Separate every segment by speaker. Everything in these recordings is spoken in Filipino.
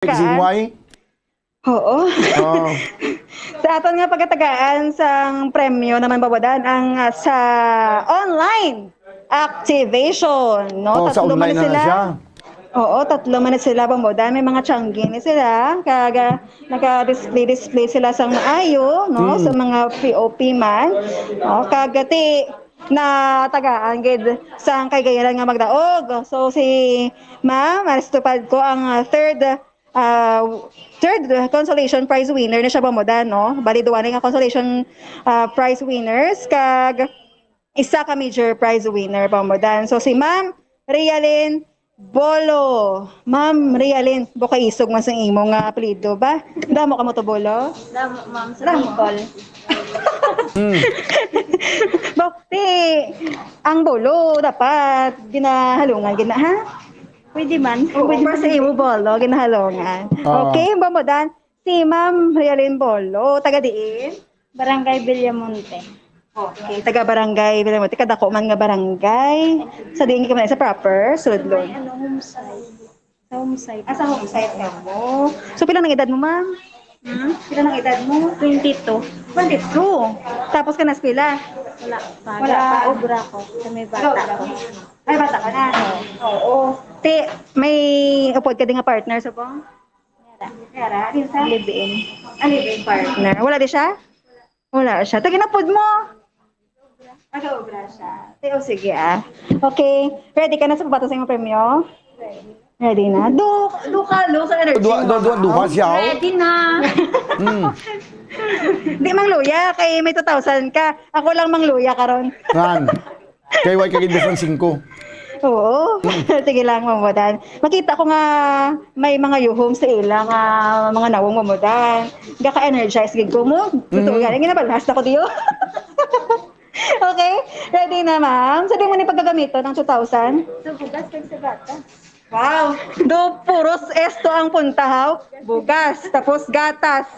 Speaker 1: Simway?
Speaker 2: Oo.
Speaker 1: Oh.
Speaker 2: Sa aton nga pagkatagaan sang premyo naman babadan ang sa online activation, no?
Speaker 1: Oh, sa
Speaker 2: Tatlo man
Speaker 1: online na
Speaker 2: sila.
Speaker 1: siya.
Speaker 2: Oo, tatlo man sila babadan. May mga tiyanggi ni sila. Kaga naka-display sila sang maayo, no? Sa mga POP man. No? Kagati na tagaan gid sang kay gayalan nga magdaog. So si Ma'am Aristopad ko ang third consolation prize winner na siya bamodan, no? Bali duwa nga consolation prize winners kag isa ka major prize winner bamodan. So si Ma'am Rialyn Bolo. Ma'am Rialyn, buka isog man sang imo nga apelyido ba? Damo ka mo to Bolo?
Speaker 3: Damo, ma'am, sa
Speaker 2: Damo?
Speaker 3: Bicol.
Speaker 2: Bakti, ang Bolo dapat ginahalungan gina ha?
Speaker 3: Pwede man.
Speaker 2: Oo, para sa imo Bolo ginahalungan.
Speaker 1: Oo.
Speaker 2: Okay, bamodan. Si Ma'am Rialyn Bolo, taga diin?
Speaker 3: Barangay Villamonte.
Speaker 2: Okay, taga barangay Villamonte, kadako man nga barangay. Sa diin ka man sa proper, Sudlon.
Speaker 3: May homesite. Sa homesite.
Speaker 2: Sa home site ka mo. So, pila ng edad mo, ma'am? Pila ng edad mo?
Speaker 3: 22.
Speaker 2: 22. Tapos ka na sa pila?
Speaker 3: Wala pa.
Speaker 2: Wala pa.
Speaker 3: Obra ko. Sa may bata ko.
Speaker 2: Ay, bata ka na. Oo. Te, may upod ka din nga partner sa pong? Yara. Kinsa?
Speaker 3: Live-in.
Speaker 2: Living partner. Wala di siya? Wala siya. Taginapod mo? Aga-obra siya. Te, o sige ah. Okay. Ready ka na sa pabato sa iyong premyo? Ready na. Do ka, lo sa energy mo.
Speaker 1: Duha siya. oh.
Speaker 3: Ready na.
Speaker 2: Di mang luya, kay may 2,000 ka. Ako lang mang luya karon.
Speaker 1: Ngan. Kay way kagid sa 5.
Speaker 2: Oo. Sige lang, mamudan. Makita ko nga may mga yuhom sa ila nga mga nawong mamudan. Gaka-energize gid ko mo. Ito galing ginabalhas na ko diyo. Okay? Ready na, ma'am? Sabi mo ni paggagamito ng 2,000?
Speaker 3: So, bugas kag sa bata.
Speaker 2: Wow! Do puros esto ang puntahaw. Bugas, tapos gatas.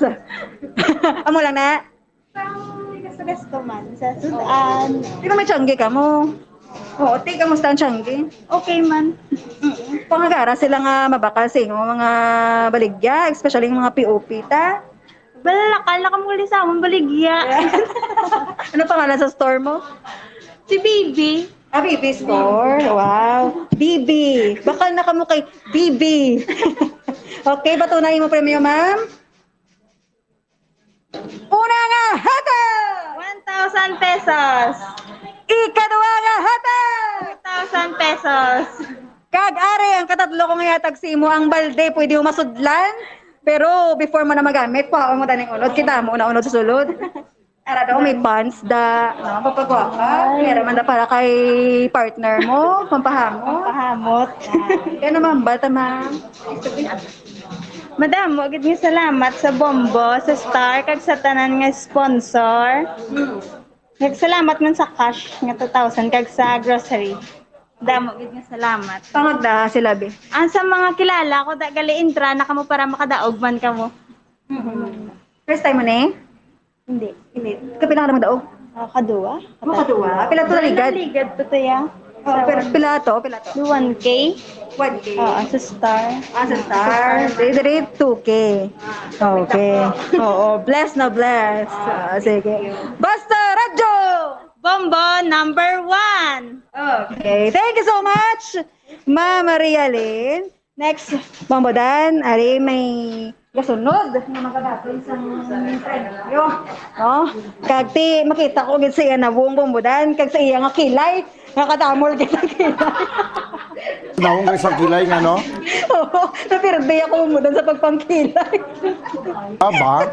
Speaker 2: Amo lang na.
Speaker 3: Gas ko man. Sa sudan.
Speaker 2: Di ba may tiyanggi ka mo? Oo, ti, kamusta ang tiyanggi?
Speaker 3: Okay man.
Speaker 2: Pangagara sila nga mabakal sa inyo, mga baligya, especially yung mga POP, ta?
Speaker 3: Balakal na kamuli sa among baligya.
Speaker 2: Ano pangalan sa store mo?
Speaker 3: Si Bibi.
Speaker 2: Ah, BB Store. Wow. BB. Bakal na kamo kay BB. Okay, patunayin mo premyo, ma'am. Una nga, hata!
Speaker 3: 1,000 pesos.
Speaker 2: Ikaduwa nga, hata!
Speaker 3: 2,000 pesos.
Speaker 2: Kag-ari, ang katatlo ko nga yatag si mo ang balde, pwede mo masudlan. Pero before mo na magamit, pahaon mo daning unod. Kita mo na unod sa sulod. Ara daw may pants da, no, papagawa ka. Kaya man da para kay partner mo, pampahamot.
Speaker 3: Pahamot.
Speaker 2: Kaya naman, bata ma'am.
Speaker 3: Madam, wagid nga salamat sa Bombo, sa Star, kag sa tanan nga sponsor. Kag salamat man sa cash nga 2,000 kag sa grocery. Damo gid nga salamat.
Speaker 2: Pangagda sila be.
Speaker 3: Ang sa mga kilala ko da gali intra na kamo para makadaog man kamo.
Speaker 2: First time mo na eh?
Speaker 3: Hindi.
Speaker 2: Hindi. Kapila ka naman daw?
Speaker 3: Kaduwa?
Speaker 2: Makaduwa. Pila to na ligad?
Speaker 3: Ligad to ya.
Speaker 2: Oh, pila to?
Speaker 3: 1K.
Speaker 2: 1K.
Speaker 3: Oo, sa Star.
Speaker 2: Ah, sa star. Dede 2K. Okay. Oo, bless na bless. Sige. Basta Radyo!
Speaker 3: Bombo number 1.
Speaker 2: Okay. Thank you so much, Ma'am Rialyn. Next, Bombodan, ari may gasunod na magkagaton sa premyo. No? Kag ti makita ko gid sa iya na buong Bombodan kag sa iya nga kilay, nakatamol gid ang kilay.
Speaker 1: Nawong kay sa kilay nga no?
Speaker 2: Oo, napirde ako Bombodan sa pagpangkilay.
Speaker 1: Aba.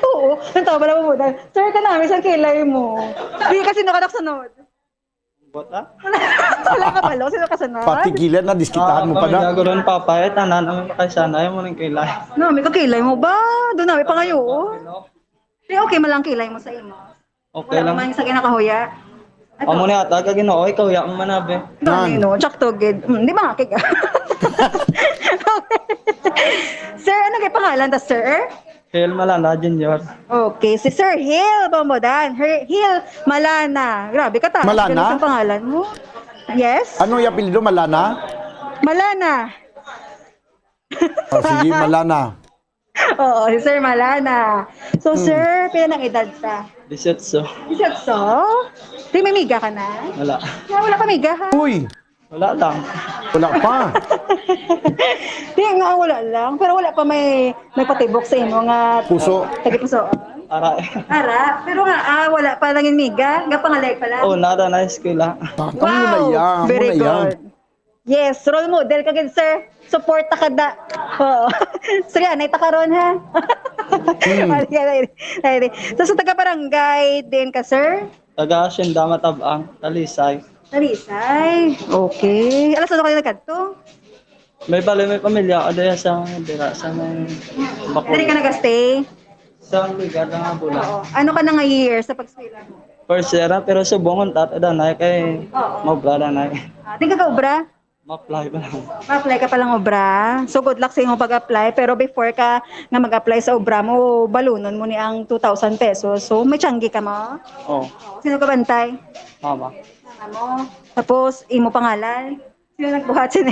Speaker 2: Oo, natawa na Bombodan. Sir, ka namin sa kilay mo. Di kasi nakataksunod.
Speaker 4: Bota?
Speaker 2: Wala ka pala, sino kasunod?
Speaker 1: Pati kilay na diskitahan mo pa na.
Speaker 4: Gagawin papayat, tanan ang makasanay mo ng kilay.
Speaker 2: No, may kakilay mo ba? Doon namin pa ngayon. Di okay man lang kilay mo sa imo.
Speaker 4: Okay
Speaker 2: Wala
Speaker 4: lang.
Speaker 2: man sa kinakahuya.
Speaker 4: Amo ni ata ka ginoo, ikaw ya ang manabe.
Speaker 2: Gani no, chak to gid. Di ba kik? Sir, ano kay pangalan ta, sir?
Speaker 4: Hel Malana Junior.
Speaker 2: Okay, si Sir Hill Bomodan. Hill Malana. Grabe ka ta.
Speaker 1: Malana?
Speaker 2: Ganun ang pangalan mo. Yes?
Speaker 1: Ano yung apelyido, Malana?
Speaker 2: Malana.
Speaker 1: O, sige, Malana.
Speaker 2: Oo, si Sir Malana. So, sir, pila ng edad ta?
Speaker 4: 18.
Speaker 2: Isat so? Di may miga ka na?
Speaker 4: Wala.
Speaker 2: Wala ka miga, ha?
Speaker 1: Uy,
Speaker 4: Wala lang.
Speaker 1: wala pa.
Speaker 2: Di nga, wala lang. Pero wala pa may patibok sa imo nga
Speaker 1: Puso.
Speaker 2: tagipuso.
Speaker 4: Para
Speaker 2: Ara, pero nga, wala pa lang yung miga. Nga pangalag pa lang.
Speaker 4: oh, nada na eskwela.
Speaker 1: Amo na yan, amo
Speaker 2: Very
Speaker 1: na yan.
Speaker 2: good. Yes, role model ka gid, sir. Support ta kada. Oo. Sige, nay ta karon ha. So sa taga barangay din ka, sir?
Speaker 4: Taga Hacienda Matabang, Talisay.
Speaker 2: Talisay. Okay. Alas ano kayo nagkadto?
Speaker 4: May pamilya ako daya sa dira sa may
Speaker 2: Dili
Speaker 4: Bacolod.
Speaker 2: ka nagastay?
Speaker 4: Sa lugar nga bulan.
Speaker 2: Oo. Ano ka na nga year sa pag-eskwela mo?
Speaker 4: First year pero subongon tatada na kay
Speaker 2: Oo.
Speaker 4: mabrada na.
Speaker 2: Di ka obra?
Speaker 4: Ma-apply ba lang.
Speaker 2: Ma-apply ka palang obra. So good luck sa imong pag-apply. Pero before ka nga mag-apply sa obra mo, balunon mo ni ang 2,000 pesos. So may tiyanggi ka mo?
Speaker 4: Oh,
Speaker 2: Sino ka bantay?
Speaker 4: mama.
Speaker 2: Mama mo. Tapos, imo pangalan? Sino nagbuhat? Sino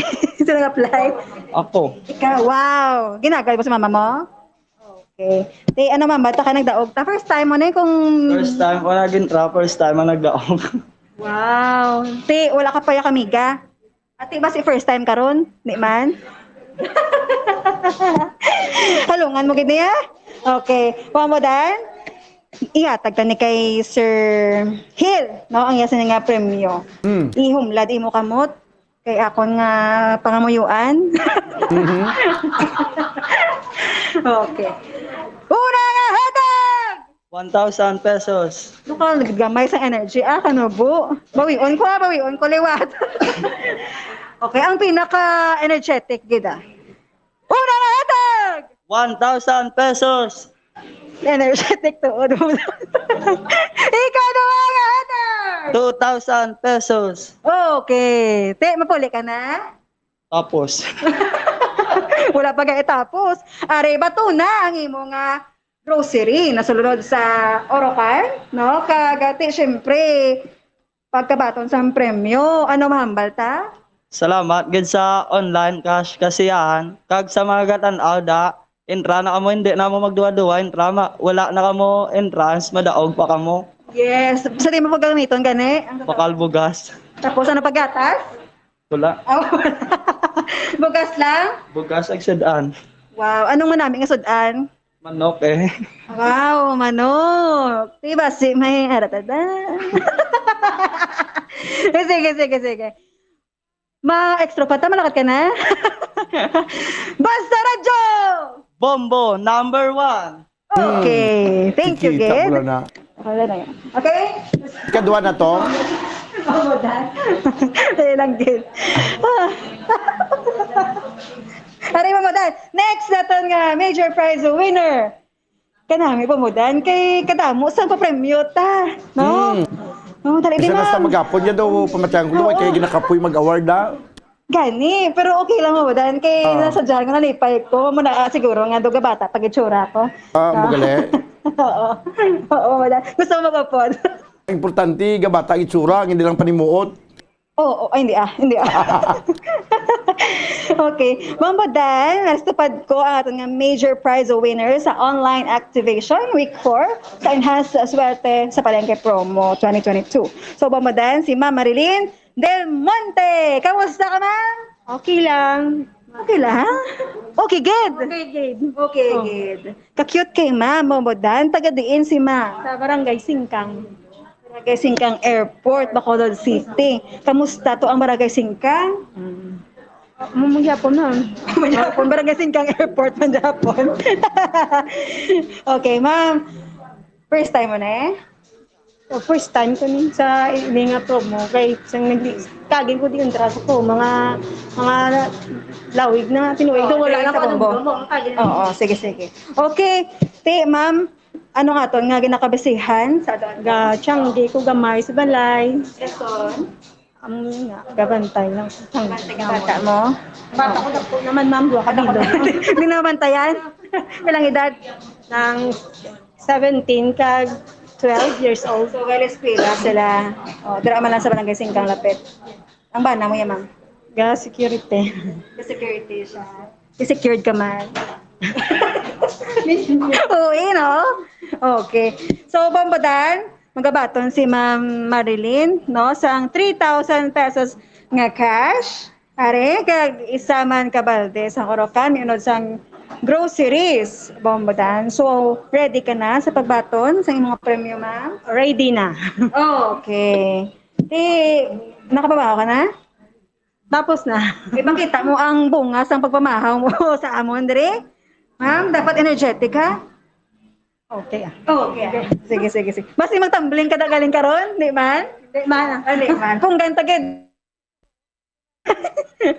Speaker 2: nag-apply?
Speaker 4: Ako.
Speaker 2: Ikaw, wow! Ginagal mo sa mama mo? Okay. Te, ano mama, ta ka nagdaog ta? First time mo na kung...
Speaker 4: First time ko nag-intra, first time ang nagdaog.
Speaker 2: Wow! Te, wala ka pa ya kamiga? Ate, ba si first time karon? Di man? Halungan mo gid niya? Okay. Wa mo dan? Ihatag ta ni kay Sir Hill, no? Ang yasa nga premyo. Ihumlad imo kamot kay akon nga pangamuyuan. Okay. Una nga hatag!
Speaker 4: 1,000 pesos.
Speaker 2: Ano ka naggamay sa energy? Kanobo. Bawion ko liwat. Okay, ang pinaka-energetic gida. Una nga hatag!
Speaker 4: 1,000 pesos.
Speaker 2: Energetic to. Ikaw naman nga hatag!
Speaker 4: 2,000 pesos.
Speaker 2: Okay. Te, mapuli ka na?
Speaker 4: Tapos,
Speaker 2: Wala pa gaya tapos. Are, bato na ang imo nga grocery na sulod sa Orocar, no? Kagati, syempre, pagkabaton sa premyo, ano mahambal ta?
Speaker 4: salamat gid sa online cash kasiyahan. Kag sa mga gatan-aw da, intra na kamo, hindi na mo magduwa-duwa, intra wala na kamo entrance, madaog pa kamo.
Speaker 2: Yes. Sa di mo paggamiton, gani?
Speaker 4: Bakal bugas.
Speaker 2: Tapos ano paggatas?
Speaker 4: Wala.
Speaker 2: Bugas lang?
Speaker 4: Bugas ag sedaan.
Speaker 2: Wow. Anong manaming nga sudan?
Speaker 4: Manok eh.
Speaker 2: Wow, manok. Diba si may aratada? Sige. Ma-extra pa ta, malakad ka na? Basta radyo!
Speaker 4: Bombo number 1.
Speaker 2: Okay. Thank you,
Speaker 1: Kikita
Speaker 2: Gid.
Speaker 1: mo na.
Speaker 2: Wala na yan. Okay?
Speaker 1: Kadwa na to.
Speaker 2: Oh, dad. Ayun lang, Gid. Aray mo, dad. Next na to nga, major prize winner. Kanami po mo, dan. Kay kadamo, saan pa premyo ta? No? No, dali
Speaker 1: Kasi
Speaker 2: di
Speaker 1: nasta
Speaker 2: ma'am.
Speaker 1: magapon niya daw pamatayang ko daw kaya ginakapoy mag-award na.
Speaker 2: Gani, pero okay lang mo, dan. Kay nasa dyan ko nalipay ko. Muna siguro nga doga bata pag itsura ko.
Speaker 1: Magali.
Speaker 2: Oo, dan. Gusto mo magpapod?
Speaker 1: Importante, gabata ang itsura, hindi lang panimuot.
Speaker 2: Ay, hindi Okay. Ma'am Dan, nastupad ko ang ating nga major prize winner sa online activation week 4 sa Enhanced Swerte sa Palengke Promo 2022. So, Ma'am Dan, si Ma'am Marilyn Del Monte. Kamusta ka, ma'am?
Speaker 3: Okay lang.
Speaker 2: Okay lang? Okay, good. Okay,
Speaker 3: Oh.
Speaker 2: good. Ka-cute kay Ma'am, Ma'am Dan. Taga-diin si Ma'am.
Speaker 3: Sa barangay Singkang.
Speaker 2: Barangay Singkang Airport, Bacolod City. Kamusta to ang Barangay Singkang?
Speaker 3: Mumugyapon na.
Speaker 2: Manjapon, Barangay Singkang Airport, Manjapon. Okay, ma'am. First time mo na eh?
Speaker 3: So, first time ko ni sa nga promo kay sang kagin ko di kontra ko mga lawig na tinuig
Speaker 2: Oo,
Speaker 3: wala na
Speaker 2: sa
Speaker 3: ko
Speaker 2: bombo. Oo, sige. Okay. Te, ma'am, ano nga to? Nga ginakabisihan sa doon?
Speaker 3: ga changi ko gamay sa balay
Speaker 2: Eson.
Speaker 3: nga gabantay lang
Speaker 2: Bata mo?
Speaker 3: bata ko na po naman ma'am duha ka dilo
Speaker 2: Hindi na bantayan? Ilang edad?
Speaker 3: ng 17 kag 12 years old.
Speaker 2: So, galis pila sila. Dira man lang sa Barangay Singkang Lapit. Ang bana mo yan, ma'am?
Speaker 3: Ga security.
Speaker 2: Security siya. I-secured ka man. Oo, no? Okay. So, Bombodan, magabaton si Ma'am Marilyn, no? Sa ang 3,000 pesos nga cash. Are, kag isa man ka balde sa korokan, inod sang groceries, Bombodan. So, ready ka na sa pagbaton sa imong premyo, ma'am?
Speaker 3: Ready na.
Speaker 2: Okay. Nakapabaho ka na?
Speaker 3: Tapos na.
Speaker 2: Ibang kita mo ang bungas ang pagpamahaw mo sa amon, dire? Ma'am, dapat energetic ka?
Speaker 3: Okay.
Speaker 2: Okay. Sige, sige, sige. Basta magtumbling ka galing karon, di man?
Speaker 3: Di man.
Speaker 2: Di man. Kung ganta gid.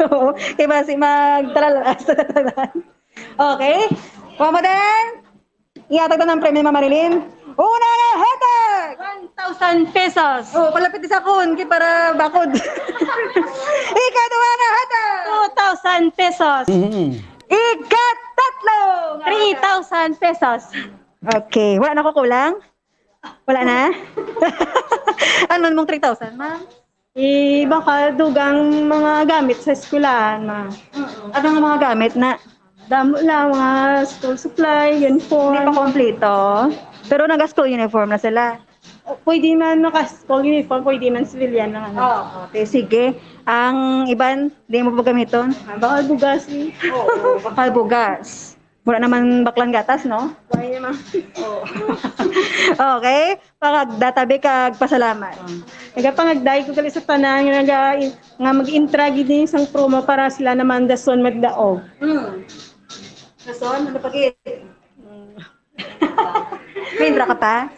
Speaker 2: Oo. Kaya basta magtalalas. Okay. Pamadan. Iatag na ng premyo, Ma'am Marilyn. Una na, hatag!
Speaker 3: 1,000 pesos.
Speaker 2: Oh, palapit sa kun, kaya para bakod. Ikaduha na, hatag!
Speaker 3: 2,000 pesos.
Speaker 2: Ikatatlo!
Speaker 3: 3,000 pesos.
Speaker 2: Okay. Wala na ko kulang? Wala na? Ano mong 3,000, ma'am?
Speaker 3: Baka dugang mga gamit sa eskwelahan, ma.
Speaker 2: Ano nga mga gamit na
Speaker 3: Damo lang, mga school supply,
Speaker 2: hindi pa
Speaker 3: uniform.
Speaker 2: kompleto? Pero nag-school uniform na sila.
Speaker 3: Pwede man naka-school uniform, pwede man civilian na ano.
Speaker 2: Okay, sige. Ang iban, di mo pa gamiton?
Speaker 3: Baka bugas eh.
Speaker 2: Oo, bakal bugas. Wala naman baklang gatas, no?
Speaker 3: Pwede naman.
Speaker 2: Okay. Pagdatabi kag pasalamat.
Speaker 3: Nagapangagday ko gali sa tanan nga mag-intragi din isang promo para sila naman dason magdaog.
Speaker 2: Nason, ano pagit? May indra ka pa?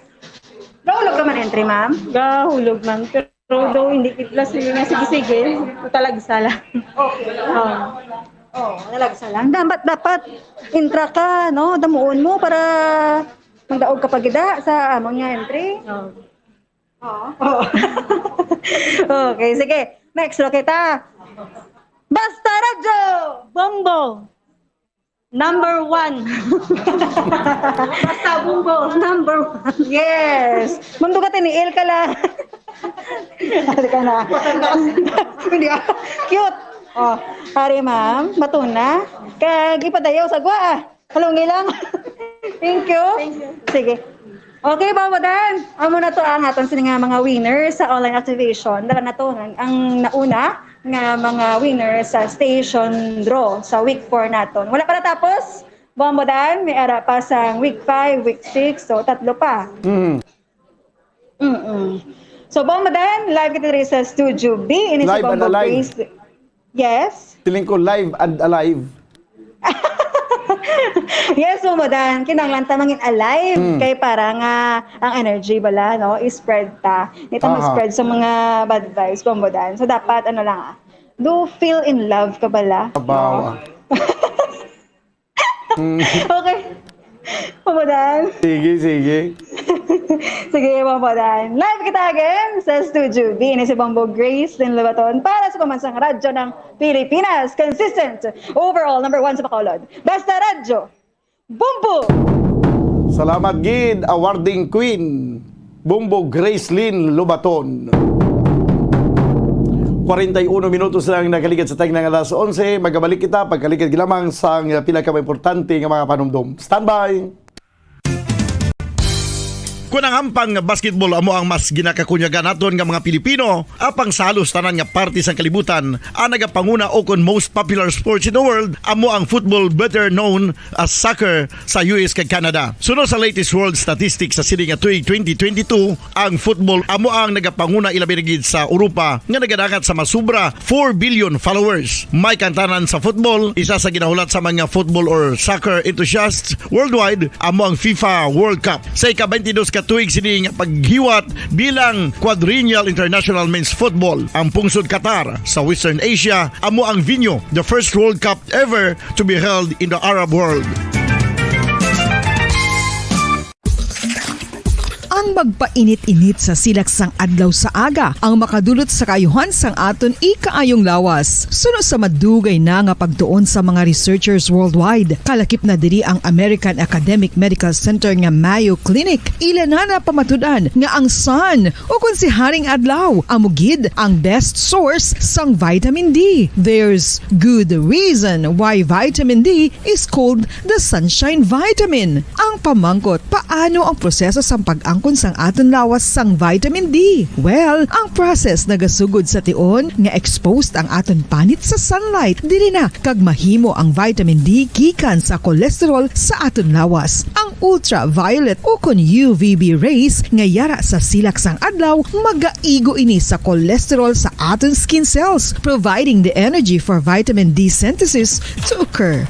Speaker 2: Naulog ka man entry, ma'am?
Speaker 3: Gahulog man. Pero daw hindi kitla sila nga sige-sige. Talag sala.
Speaker 2: Okay.
Speaker 3: Oh.
Speaker 2: Nalagsa lang. Dapat intra ka, no? Damuon mo para magdaog ka pagida sa among nga entry.
Speaker 3: Oh.
Speaker 2: Oo. Okay, sige. Next, lo kita. Basta Radyo!
Speaker 3: Bombo! Number 1.
Speaker 2: Basta Bumbo, number 1. Yes! Mundo ka tiniil ka lang. Hindi ka na. Hindi ka. Cute. Oh, hari ma'am, matuna. Kag ipadayaw sa gwa. Halungi lang. Thank you. Sige. Okay, Bombodan. Amo na to ang aton sini nga mga winners sa online activation. Dala na to ang nauna nga mga winners sa station draw sa week 4 naton. Wala pa natapos. Bombodan, may ara pa sa week 5, week 6, so tatlo pa. So Bombodan, live kita rin sa Studio B. Ini si
Speaker 1: Live and
Speaker 2: Bombo
Speaker 1: alive.
Speaker 2: Grace. Yes.
Speaker 1: Tiling ko live and alive.
Speaker 2: Yes, Bombodan, kinanglan ta mangin alive kay para nga ang energy bala no i-spread ta. Nito
Speaker 1: Aha.
Speaker 2: mag-spread sa mga bad vibes, Bombodan. So dapat ano lang do feel in love ka bala.
Speaker 1: Abaw.
Speaker 2: Okay. Bombodan.
Speaker 1: Sige.
Speaker 2: Sige, Bombodan. Live kita again sa Studio B. Ini si Bombo Grace din Lubaton para sa pamansang radyo ng Pilipinas. Consistent. Overall, number 1 sa Bacolod. Basta Radyo. Bumbo!
Speaker 1: Salamat gid, awarding queen, Bumbo Gracelyn Lubaton. 41 minutos lang nakaligid sa tayong ng alas 11. Magabalik kita pagkaligid lamang sa pila ka importante nga mga panumdum. Standby! Kung ang hampang basketball amo ang mas ginakakunyagan naton nga mga Pilipino, apang salos tanan nga parte sa kalibutan, ang nagapanguna o kon most popular sports in the world, amo ang football better known as soccer sa US kag Canada. Sunod sa latest world statistics sa sini nga tuig 2022, ang football amo ang nagapanguna ilabi na gid sa Europa nga nagadagat sa masubra 4 billion followers. May kantanan sa football, isa sa ginahulat sa mga football or soccer enthusiasts worldwide, amo ang FIFA World Cup. Sa ika-22 katuig sini nga paghiwat bilang quadrennial international men's football ang pungsod Qatar sa Western Asia amo ang venue, the first World Cup ever to be held in the Arab world.
Speaker 5: ang magpainit-init sa silaksang adlaw sa aga ang makadulot sa kayuhan sang aton ikaayong lawas. Suno sa madugay na nga pagtuon sa mga researchers worldwide, kalakip na diri ang American Academic Medical Center nga Mayo Clinic. Ilan na pamatudan nga ang sun o kung si Haring Adlaw amugid ang best source sang vitamin D. There's good reason why vitamin D is called the sunshine vitamin. Ang pamangkot, paano ang proseso sang pag-angkon sang aton lawas sang vitamin D? Well, ang process nagasugod sa tion nga exposed ang aton panit sa sunlight dili na kag mahimo ang vitamin D gikan sa cholesterol sa aton lawas. Ang ultraviolet o kun UVB rays nga yara sa silak sang adlaw magaigo ini sa cholesterol sa aton skin cells, providing the energy for vitamin D synthesis to occur.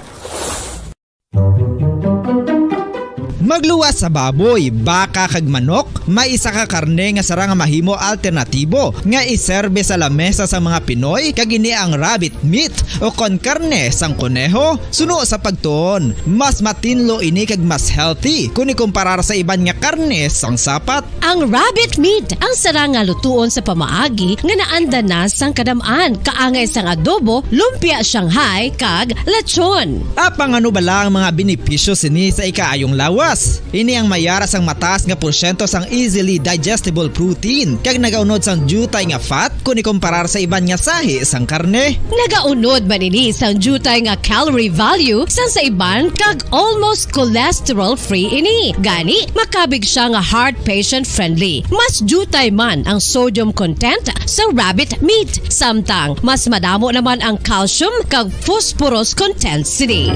Speaker 6: Magluwas sa baboy, baka kag manok, may isa ka karne nga sara nga mahimo alternatibo nga iserbe sa lamesa sa mga Pinoy kag ini ang rabbit meat o kon karne sang kuneho. Suno sa pagtuon, mas matinlo ini kag mas healthy kung ikumparar sa iban nga karne sang sapat.
Speaker 7: Ang rabbit meat ang sara nga lutuon sa pamaagi nga naanda na sang kadamaan, kaangay sang adobo, lumpia Shanghai kag lechon.
Speaker 6: Apang ano bala ang mga benepisyo sini sa ikaayong lawas? Ini ang mayara sang mataas nga porsyento sang easily digestible protein kag nagaunod sang jutay nga fat kung ikumparar sa iban nga sahi sang karne.
Speaker 7: Nagaunod man ini sang jutay nga calorie value sang sa iban kag almost cholesterol free ini. Gani makabig siya nga heart patient friendly. Mas jutay man ang sodium content sa rabbit meat, samtang mas madamo naman ang calcium kag phosphorus content sini.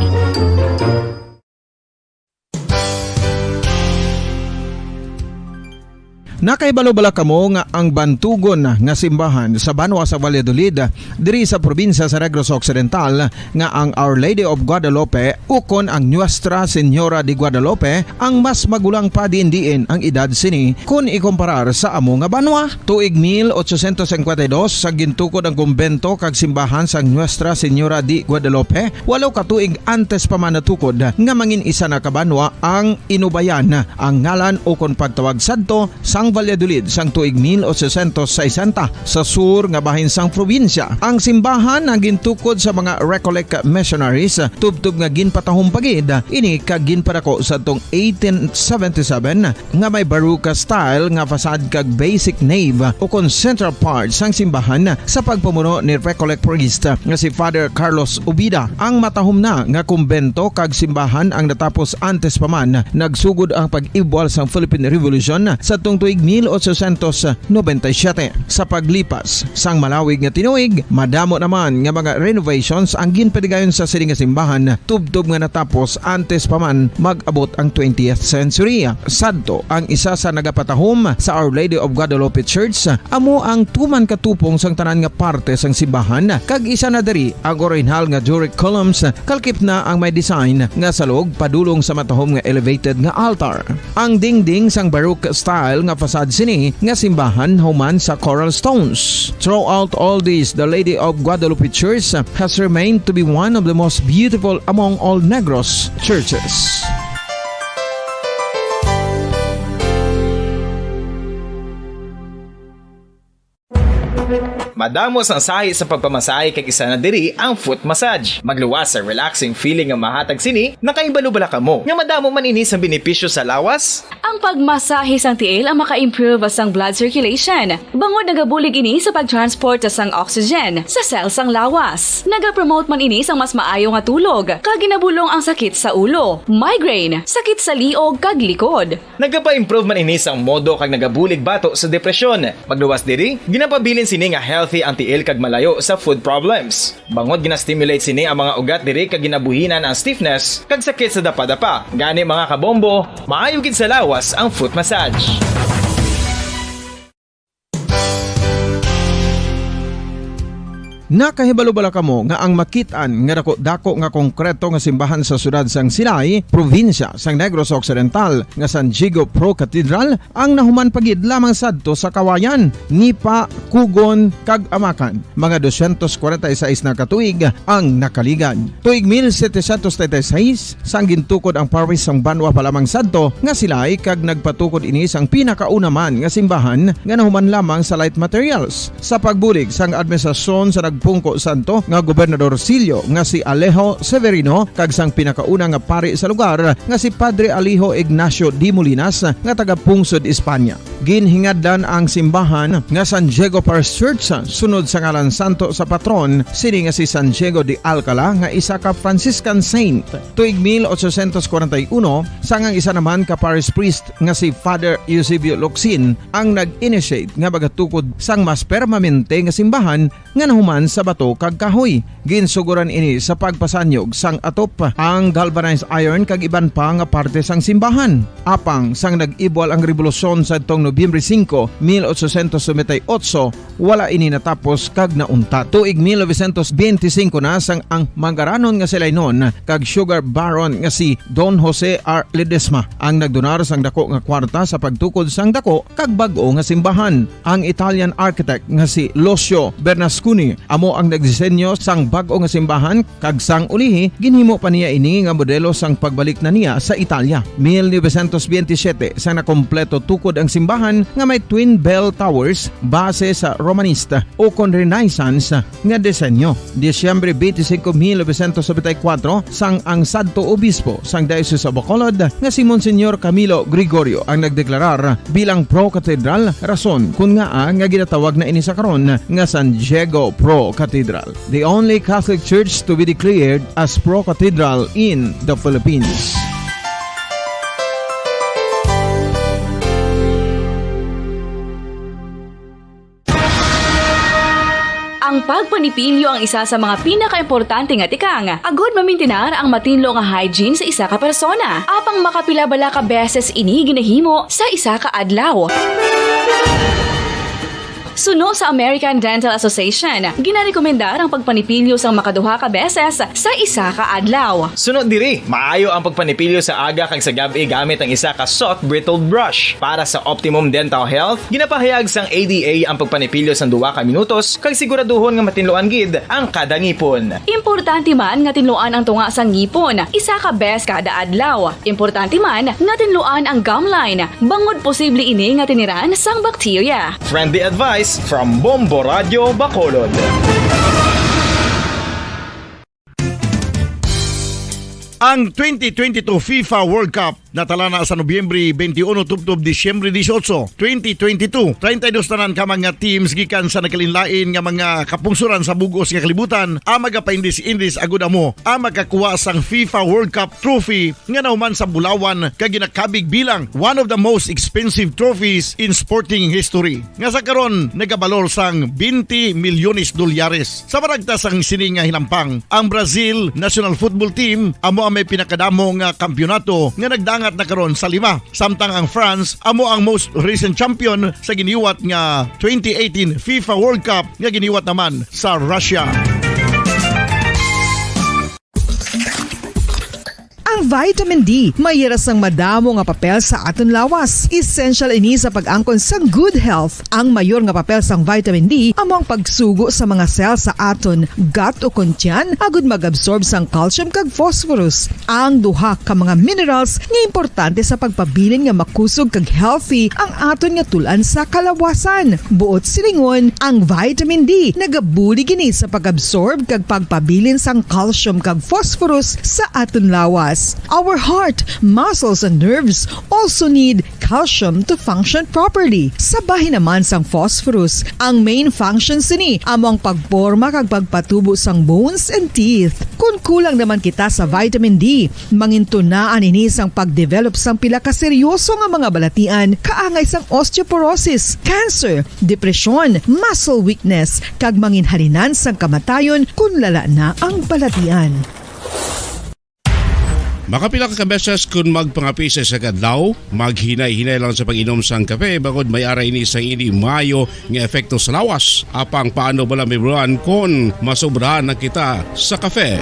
Speaker 8: Nakaibalo-bala kamo nga ang bantugon nga simbahan sa Banwa sa Valladolid diri sa probinsya sa Negros Occidental nga ang Our Lady of Guadalupe ukon ang Nuestra Señora de Guadalupe ang mas magulang pa diin ang edad sini kung ikumparar sa amo nga banwa. Tuig 1852 sa gintukod ang kumbento kag simbahan sang Nuestra Señora de Guadalupe, walo ka tuig antes pa man natukod nga mangin isa na kabanwa ang inubayan ang ngalan ukon pagtawag sadto sang Valladolid sang tuig 1860 sa sur nga bahin sang probinsya. Ang simbahan ang gintukod sa mga Recollect missionaries tubtub nga ginpatahong pagid ini kag ginpadako sa tong 1877 nga may baroque style nga fasad kag basic nave o kon central part sang simbahan sa pagpamuno ni Recollect priest nga si Father Carlos Ubida. Ang matahom na nga kumbento kag simbahan ang natapos antes pa man nagsugod ang pag-ibwal sang Philippine Revolution sa tong tuig 1897. Sa paglipas sang malawig nga tinuig, madamo naman nga mga renovations ang ginpadigayon sa sining nga simbahan tubtob nga natapos antes pa man mag-abot ang 20th century. Sadto ang isa sa nagapatahom sa Our Lady of Guadalupe Church amo ang tuman katupong sang tanan nga parte sang simbahan kag isa na diri ang original nga Doric columns kalkip na ang may design nga salog padulong sa matahom nga elevated nga altar. Ang dingding sang baroque style nga fasad sini nga simbahan human sa coral stones. Throughout all this, the Lady of Guadalupe Church has remained to be one of the most beautiful among all Negros churches.
Speaker 9: Madamos ang sahi sa pagpamasahe kag isa na diri ang foot massage. Magluwas sa relaxing feeling nga mahatag sini, nakaibalo-bala ka mo. Nga madamo man ini sa benepisyo sa lawas.
Speaker 10: Ang pagmasahe sang tiil ang maka-improve sang blood circulation. Bangod nagabulig ini sa pagtransport sang oxygen sa cells sang lawas. Nagapromote man ini sang mas maayo nga tulog, kag ginabulong ang sakit sa ulo, migraine, sakit sa liog kag likod.
Speaker 9: Nagapa-improve man ini sang modo kag nagabulig bato sa depresyon. Magluwas diri, ginapabilin sini nga healthy ang tiil kag malayo sa food problems. Bangod gina-stimulate sini ang mga ugat diri kag ginabuhinan ang stiffness kag sakit sa dapa-dapa. Gani mga kabombo, maayo gid sa lawas ang foot massage.
Speaker 8: Nakahibalo bala kamo nga ang makitaan nga dako nga konkreto nga simbahan sa sudad sang Sinay, probinsya sang Negros Occidental nga San Diego Pro Cathedral ang nahuman pagid lamang sadto sa kawayan ni pa Kugon kag Amakan. Mga 246 na katuig ang nakaligan. Tuig 1736 sang gintukod ang parish sang Banwa pa lamang sadto nga sila ay kag nagpatukod ini sang pinakauna man nga simbahan nga nahuman lamang sa light materials. Sa pagbulig sang administrasyon sa nagpungko santo nga Gobernador Silio nga si Alejo Severino kag sang pinakauna nga pari sa lugar nga si Padre Alijo Ignacio Di Molinas nga taga Pungsod, Espanya. Ginhingadlan ang simbahan nga San Diego Parish Church sunod sa ngalan santo sa patron sini nga si San Diego de Alcala nga isa ka Franciscan saint. Tuig 1841 sangang isa naman ka parish priest nga si Father Eusebio Locsin ang nag-initiate nga bagatukod sang mas permanente nga simbahan nga nahuman sa bato kag kahoy. Ginsuguran ini sa pagpasanyog sang atop ang galvanized iron kag iban pa nga parte sang simbahan. Apang sang nag-ibwal ang revolusyon sa tong Nobyembre 5, 1898, wala ini natapos kag naunta. Tuig 1925 na sang ang mangaranon nga sila noon kag sugar baron nga si Don Jose R. Ledesma ang nagdonar sang dako nga kwarta sa pagtukod sang dako kag bag-o nga simbahan. Ang Italian architect nga si Lucio Bernasconi amo ang nagdisenyo sang bag-o nga simbahan kag sang ulihi ginhimo pa niya ini nga modelo sang pagbalik na niya sa Italia. 1927 sang nakompleto tukod ang simbahan nga may twin bell towers base sa Romanista o kon Renaissance nga disenyo. Disyembre 25, 1974 sang ang sadto obispo sang Diocese of Bacolod nga si Monsignor Camilo Gregorio ang nagdeklarar bilang pro cathedral, rason kun nga ginatawag na ini sa karon nga San Diego Pro Cathedral, the only Catholic church to be declared as pro cathedral in the Philippines.
Speaker 10: Ang pagpanipilyo ang isa sa mga pinaka-importante nga tikang. Agod mamintinar ang matinlo nga hygiene sa isa ka persona. Apang makapilabala ka beses ini ginahimo sa isa ka adlaw. Suno sa American Dental Association, ginarekomendar ang pagpanipilyo sang makaduha ka beses sa isa ka adlaw.
Speaker 9: Sunod diri, maayo ang pagpanipilyo sa aga kag sa gabi gamit ang isa ka soft brittled brush. Para sa optimum dental health, ginapahayag sang ADA ang pagpanipilyo sang 2 ka minutos kag siguraduhon nga matinloan gid ang kada ngipon.
Speaker 10: Importante man nga tinluan ang tunga sang ngipon, isa ka bes kada adlaw. Importante man nga tinluan ang gum line, bangod posible ini nga tiniran sang bakterya.
Speaker 9: Friendly advice from Bombo Radio Bacolod.
Speaker 1: Ang 2022 FIFA World Cup natala na sa Nobyembre 21 tubtob Disyembre 18, 2022. 32 tanan ka mga teams gikan sa nakalinlain nga mga kapungsuran sa bugos nga kalibutan ang magapaindis-indis agud amo ang makakuha sang FIFA World Cup trophy nga nauman sa Bulawan kag ginakabig bilang one of the most expensive trophies in sporting history. Nga sa karon nagabalor sang 20 milyones dolyares. Sa baragta sang sini nga hinampang, ang Brazil National Football Team amo may pinakadamo nga kampyonato nga nagdangat na karon sa 5. Samtang ang France amo ang most recent champion sa giniwat nga 2018 FIFA World Cup nga giniwat naman sa Russia.
Speaker 5: Ang vitamin D mayira sang madamo nga papel sa aton lawas. Essential ini sa pag-angkon sang good health. Ang mayor nga papel sang vitamin D amo ang pagsugo sa mga cell sa aton gut o kuntyan agud mag-absorb sang calcium kag phosphorus. Ang duha ka mga minerals nga importante sa pagpabilin nga makusog kag healthy ang aton nga tulan sa kalawasan. Buot silingon, ang vitamin D nagabuli gini sa pag-absorb kag pagpabilin sang calcium kag phosphorus sa aton lawas. Our heart, muscles, and nerves also need calcium to function properly. Sabahin naman sang phosphorus, ang main function sini amo ang pagporma kag pagpatubo sang bones and teeth. Kung kulang naman kita sa vitamin D, mangintunaan ini sang pagdevelop sang pila ka seryoso nga mga balatian kaangay sang osteoporosis, cancer, depresyon, muscle weakness, kag manginhalinan sang kamatayon kung lala na ang balatian.
Speaker 11: Makapila ka beses kung magpangapisa sa kadlaw, maghinay-hinay lang sa pag-inom sang kape bagod may ara ini sa ini mayo nga epekto sa lawas. Apang paano bala may buwan kung masobrahan na kita sa kape.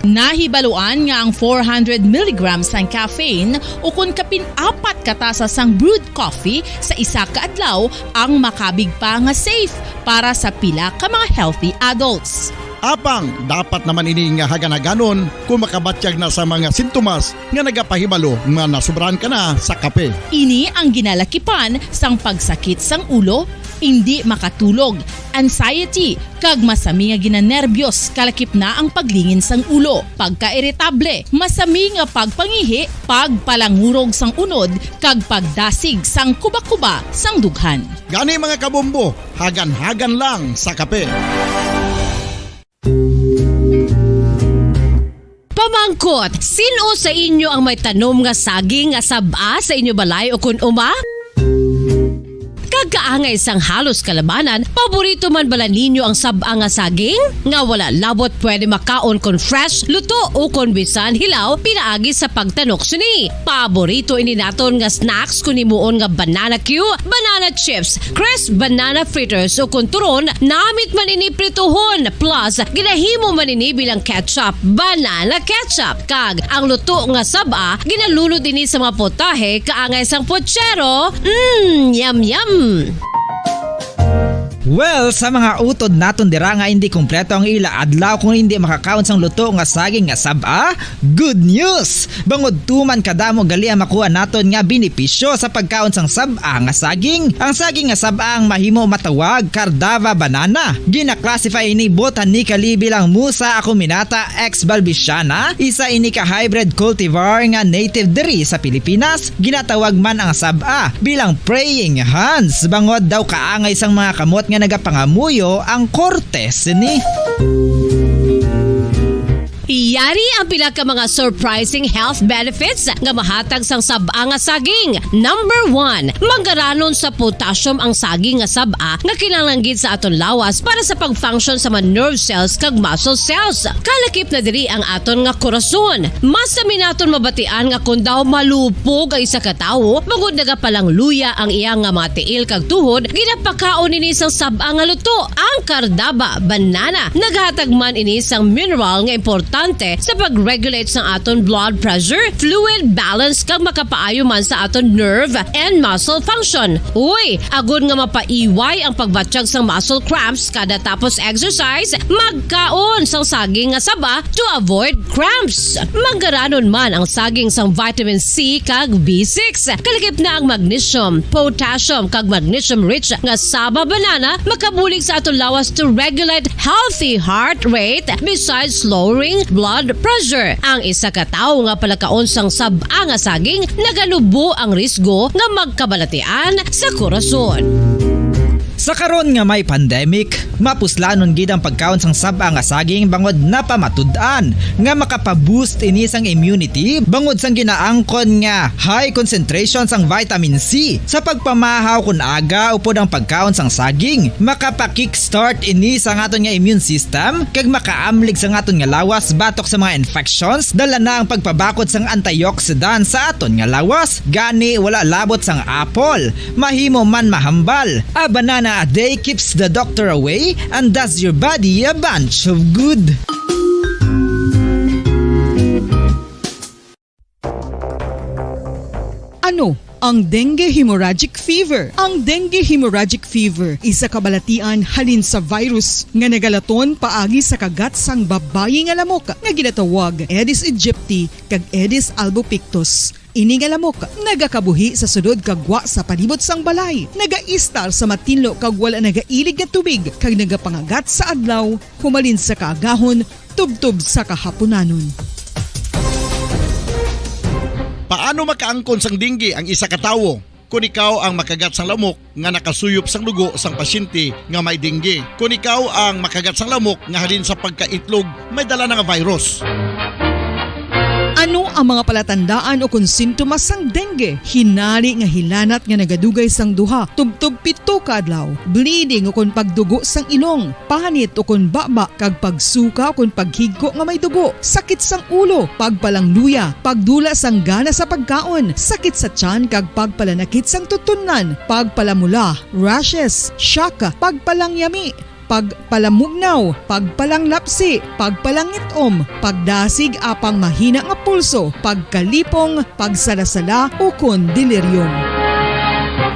Speaker 12: Nahibaluan nga ang 400 mg sang caffeine o kung kapin-apat katasa sang brewed coffee sa isa ka adlaw ang makabig pa nga safe para sa pila ka mga healthy adults.
Speaker 1: Apang dapat naman ini nga haganaganon kung makabatyag na sa mga sintomas nga nagapahibalo nga nasubrahan ka na sa kape.
Speaker 12: Ini ang ginalakipan sang pagsakit sang ulo, hindi makatulog, anxiety, kag masami nga ginanerbiyos kalakip na ang paglingin sang ulo, pagka-iritable, masami nga pagpangihi, pagpalangurog sang unod, kag pagdasig sang kuba-kuba sang dughan.
Speaker 1: Gani mga kabombo, hagan-hagan lang sa kape.
Speaker 7: Pamangkot, sino sa inyo ang may tanom nga saging nga saba sa inyo balay o kun uma? Kagkaangay sang halos kalabanan, paborito man bala ninyo ang saba nga saging? Nga wala labot pwede makaon kon fresh, luto o kon bisan hilaw pinaagi sa pagtanok suni. Paborito ini naton nga snacks kun himuon nga banana Q, banana chips, crisp banana fritters o kun turon, namit man ini prituhon plus ginahimo man ini bilang ketchup, banana ketchup. Kag ang luto nga saba ginalulod ini sa mga potahe kaangay sang pochero. Yum yum.
Speaker 6: Well, sa mga utod naton dira nga hindi kumpleto ang ila adlaw kung hindi makakaon sang luto nga saging nga saba, good news! Bangod tuman kadamo gali ang makuha naton nga benepisyo sa pagkaon sang saba nga saging. Ang saging nga saba ang mahimo matawag Cardava banana. Gina-classify ini botanically bilang Musa acuminata ex balbisiana, isa ini ka hybrid cultivar nga native diri sa Pilipinas. Ginatawag man ang saba bilang praying hands. Bangod daw kaangay sang mga kamot nga nagapangamuyo ang kortes ni.
Speaker 7: Iyari ang pila ka mga surprising health benefits nga mahatag sang saba nga saging. Number 1, manggaranon sa potassium ang saging nga saba nga kinahanglan gid sa aton lawas para sa pag-function sa mga nerve cells kag muscle cells. Kalakip na diri ang aton nga korason. Mas sa minaton mabatian nga kun daw malupog ang isa ka tawo, bangod nagapalang luya ang iyang nga mga tiil kag tuhod, ginapakaon ini sang saba nga luto, ang Cardava banana. Naghatag man ini sang mineral nga importante sa pag-regulate sa aton blood pressure, fluid balance kag makapaayo man sa aton nerve and muscle function. Uy, agud nga mapaiway ang pagbatsyag sang muscle cramps kada tapos exercise, magkaon sang saging nga saba to avoid cramps. Manggaranon man ang saging sang vitamin C kag B6. Kalakip na ang magnesium, potassium kag magnesium rich nga saba banana makabulig sa aton lawas to regulate healthy heart rate besides lowering blood pressure. Ang isa ka tawo nga palakaon sang saba nga saging nagalubo ang risgo nga magkabalatian sa korason.
Speaker 6: Sa karon nga may pandemic, mapuslanon gid ang pagkaon sang saba nga saging bangod napamatud-an nga makapaboost ini sang immunity bangod sang ginaangkon nga high concentration sang vitamin C. Sa pagpamahaw kun aga upod ang pagkaon sang saging, makapa-kickstart ini sa aton nga immune system kag makaamlig sa aton nga lawas batok sa mga infections, dala na ang pagpabakod sang antioxidant sa aton nga lawas. Gani wala labot sang apple, mahimo man mahambal. A banana a day keeps the doctor away and does your body a bunch of good.
Speaker 5: Ano ang dengue hemorrhagic fever? Ang dengue hemorrhagic fever isa kabalatian halin sa virus nga nagalaton paagi sa kagat sang babayi nga lamok nga ginatawag Aedes aegypti kag Aedes albopictus. Ini nga lamok nagakabuhi sa sudod kagwa sa palibot sang balay, nagaistar sa matinlo kag wala nagailig nga tubig kag nagapangagat sa adlaw, humalin sa kaagahon, tubtob sa kahaponanon.
Speaker 1: Paano makaangkon sang dengue ang isa ka tawo? Kung ikaw ang makagat sang lamok nga nakasuyop sang dugo sang pasyente nga may dengue. Kung ikaw ang makagat sang lamok nga halin sa pagkaitlog may dala nga virus.
Speaker 5: Ano ang mga palatandaan o kung sintomas sang dengue? Hinali nga hilanat nga nagadugay sang duha, tubtob 7 ka adlaw, bleeding o kung pagdugo sang ilong, panit o kung baba kag pagsuka o kung paghigko nga may dugo, sakit sang ulo, pagpalangluya, pagdula sang gana sa pagkaon, sakit sa tiyan kag pagpalanakit sang tutunan, pagpalamula, rashes, shock, pagpalangyami, pagpalamugnaw, pagpalanglapsi, pagpalangitom, pagdasig apang mahina nga pulso, pagkalipong, pagsalasala o kun delirium.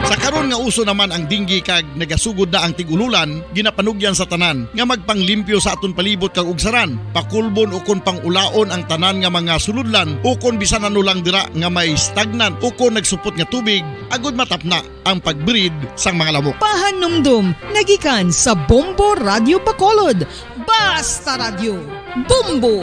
Speaker 1: Sa karon nga uso naman ang dinggi kag nagasugod na ang tigululan, ginapanugyan sa tanan nga magpanglimpyo sa aton palibot kag ugsaran, pakulbon o kon pangulaon ang tanan nga mga suludlan o kon bisan ano lang dira nga may stagnan o kon nagsupot nga tubig, agud matapna ang pagbreed sang mga lamok.
Speaker 5: Pahanumdum, nagikan sa Bombo Radio Bacolod. Basta Radio, Bombo!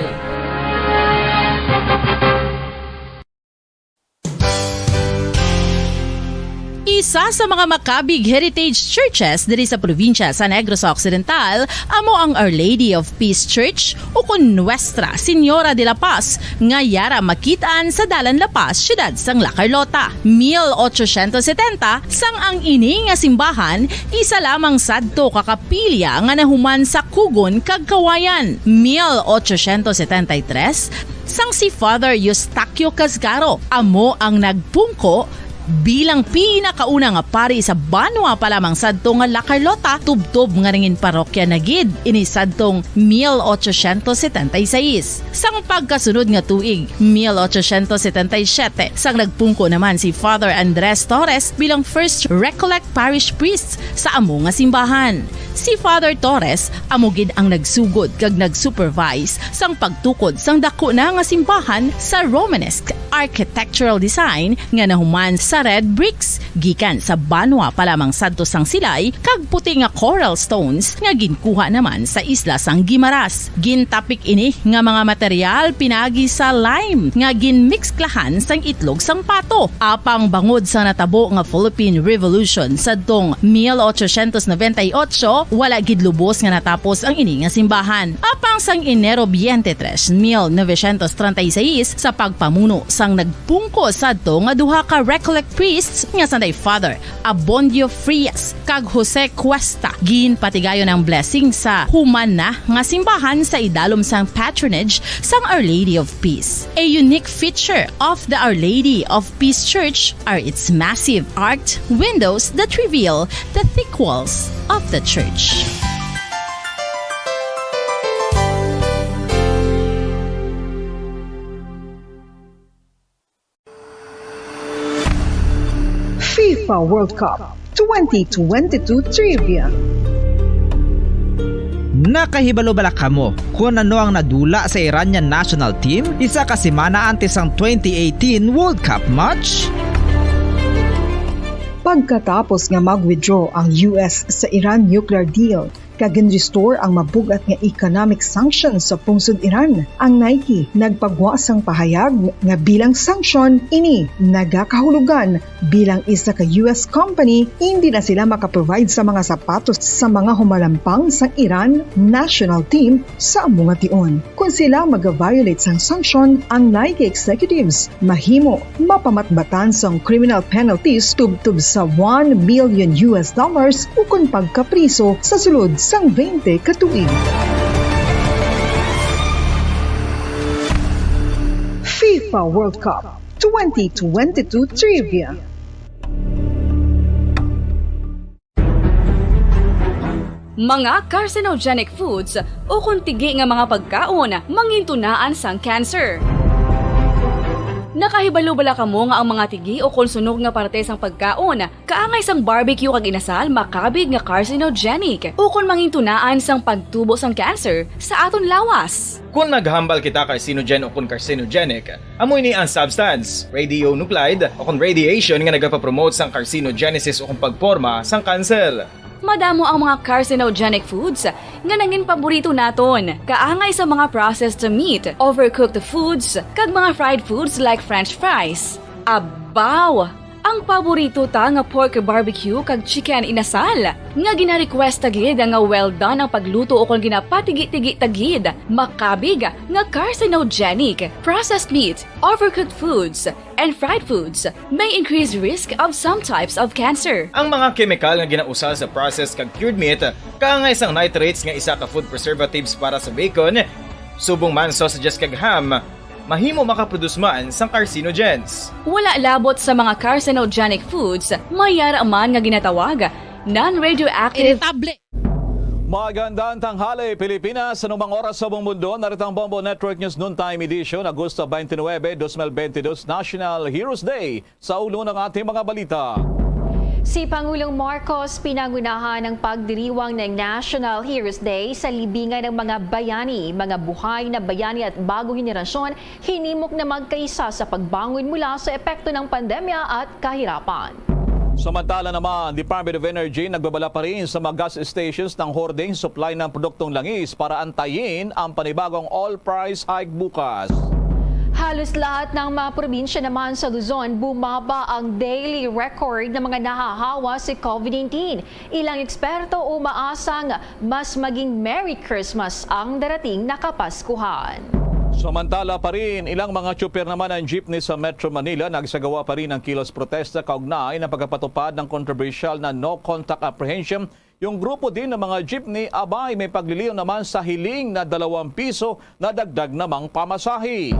Speaker 12: Isa sa mga makabig heritage churches diri sa probinsya sa Negros Occidental amo ang Our Lady of Peace Church o kun Nuestra Señora de la Paz nga yara makitaan sa Dalan La Paz, siyudad sang La Carlota. 1870 sang ang ini nga simbahan isa lamang sadto kakapilya nga nahuman sa Kugon kag Kawayan. 1873 sang si Father Eustaquio Casgaro amo ang nagpungko bilang pinakauna nga pari sa Banwa pa lamang sadto nga La Carlota, tubtob nga ringin parokya na gid ini sadtong 1876. Sang pagkasunod nga tuig 1877 sang nagpungko naman si Father Andres Torres bilang first Recollect Parish Priest sa amo nga simbahan. Si Father Torres amo gid ang nagsugod kag nagsupervise sang pagtukod sang dako na nga simbahan sa Romanesque architectural design nga nahuman sa red bricks gikan sa Banwa pa lamang sadto sang silay kag puti nga coral stones nga ginkuha naman sa isla sang Guimaras. Gintapik ini nga mga material pinagi sa lime nga ginmixklahan sang itlog sang pato. Apang bangod sa natabo nga Philippine Revolution sadtong 1898 wala gid lubos nga natapos ang ini nga simbahan. Apang sang Enero 23, 1936 sa pagpamuno sang nagpungko sadto nga duha ka Recollect priests nga sanday Father Abondio Frias kag Jose Cuesta ginpatigayon ang blessing sa human na nga simbahan sa idalom sang patronage sang Our Lady of Peace. A unique feature of the Our Lady of Peace Church are its massive arched windows that reveal the thick walls of the church.
Speaker 5: FIFA World Cup 2022 Trivia.
Speaker 6: Nakahibalo bala kamo kung ano ang nadula sa Iranian national team isa ka semana antes ang 2018 World Cup match?
Speaker 5: Pagkatapos nga mag-withdraw ang US sa Iran nuclear deal, kagin-restore ang mabugat nga economic sanctions sa pungsod Iran. Ang Nike nagpagwasang pahayag nga bilang sanction ini nagakahulugan bilang isa ka US company hindi na sila makaprovide sa mga sapatos sa mga humalampang sa Iran national team sa among nga tion. Kung sila mag-violate sang sanction, ang Nike executives mahimo mapamatbatan sang criminal penalties tubtub sa $1 million o kung pagkapriso sa sulod sang 20 katuig. FIFA World Cup 2022 Trivia.
Speaker 10: Mga carcinogenic foods o kuntigi nga mga pagkaon mangintunaan sang cancer. Nakahibalo bala kamo nga ang mga tigi o konsunog nga parte sang pagkaon kaangay sang barbecue kag inasal makabig nga carcinogenic o kon mangintunaan sang pagtubo sang cancer sa aton lawas.
Speaker 9: Kung naghambal kita carcinogen o kung carcinogenic, amoy ni ang substance, radionuclide o kung radiation nga nagapapromote sang carcinogenesis o kung pagporma sang cancer.
Speaker 10: Madamo ang mga carcinogenic foods nga nangin paborito naton. Kaangay sa mga processed meat, overcooked foods, kag mga fried foods like french fries. Abaw! Ang Ang paborito ta nga pork barbecue kag chicken inasal. Nga gina-request tagid nga well done ang pagluto o kung ginapatigi-tigi tagid. Makabig nga carcinogenic, processed meat, overcooked foods, and fried foods may increase risk of some types of cancer.
Speaker 9: Ang mga chemical nga ginausal sa processed kag cured meat kaangay sang nitrates nga isa ka food preservatives para sa bacon, subong man sausages kag ham, mahimo makaproduce man sang carcinogens.
Speaker 10: Wala labot sa mga carcinogenic foods, mayara man nga ginatawag non-radioactive.
Speaker 12: Iritable.
Speaker 13: Magandang tanghali, Pilipinas. Sa numang oras sa buong mundo, narito ang Bombo Network News Noontime Edition, Agosto 29, 2022, National Heroes Day. Sa ulo ng ating mga balita.
Speaker 14: Si Pangulong Marcos pinangunahan ng pagdiriwang ng National Heroes Day sa libingan ng mga bayani, mga buhay na bayani at bagong henerasyon, hinimok na magkaisa sa pagbangon mula sa epekto ng pandemya at kahirapan.
Speaker 13: Samantala naman, Department of Energy nagbabala pa rin sa mga gas stations ng hoarding supply ng produktong langis para antayin ang panibagong oil price hike bukas.
Speaker 14: Halos lahat ng mga probinsya naman sa Luzon bumaba ang daily record ng mga nahahawa sa COVID-19. Ilang eksperto umaasang mas maging Merry Christmas ang darating na Kapaskuhan.
Speaker 13: Samantala pa rin, ilang mga tsuper naman ng jeepney sa Metro Manila nagsagawa pa rin ng kilos protesta kaugnay ng pagkapatupad ng controversial na no-contact apprehension. Yung grupo din ng mga jeepney abay may pagliliw naman sa hiling na 2 piso na dagdag namang pamasahe.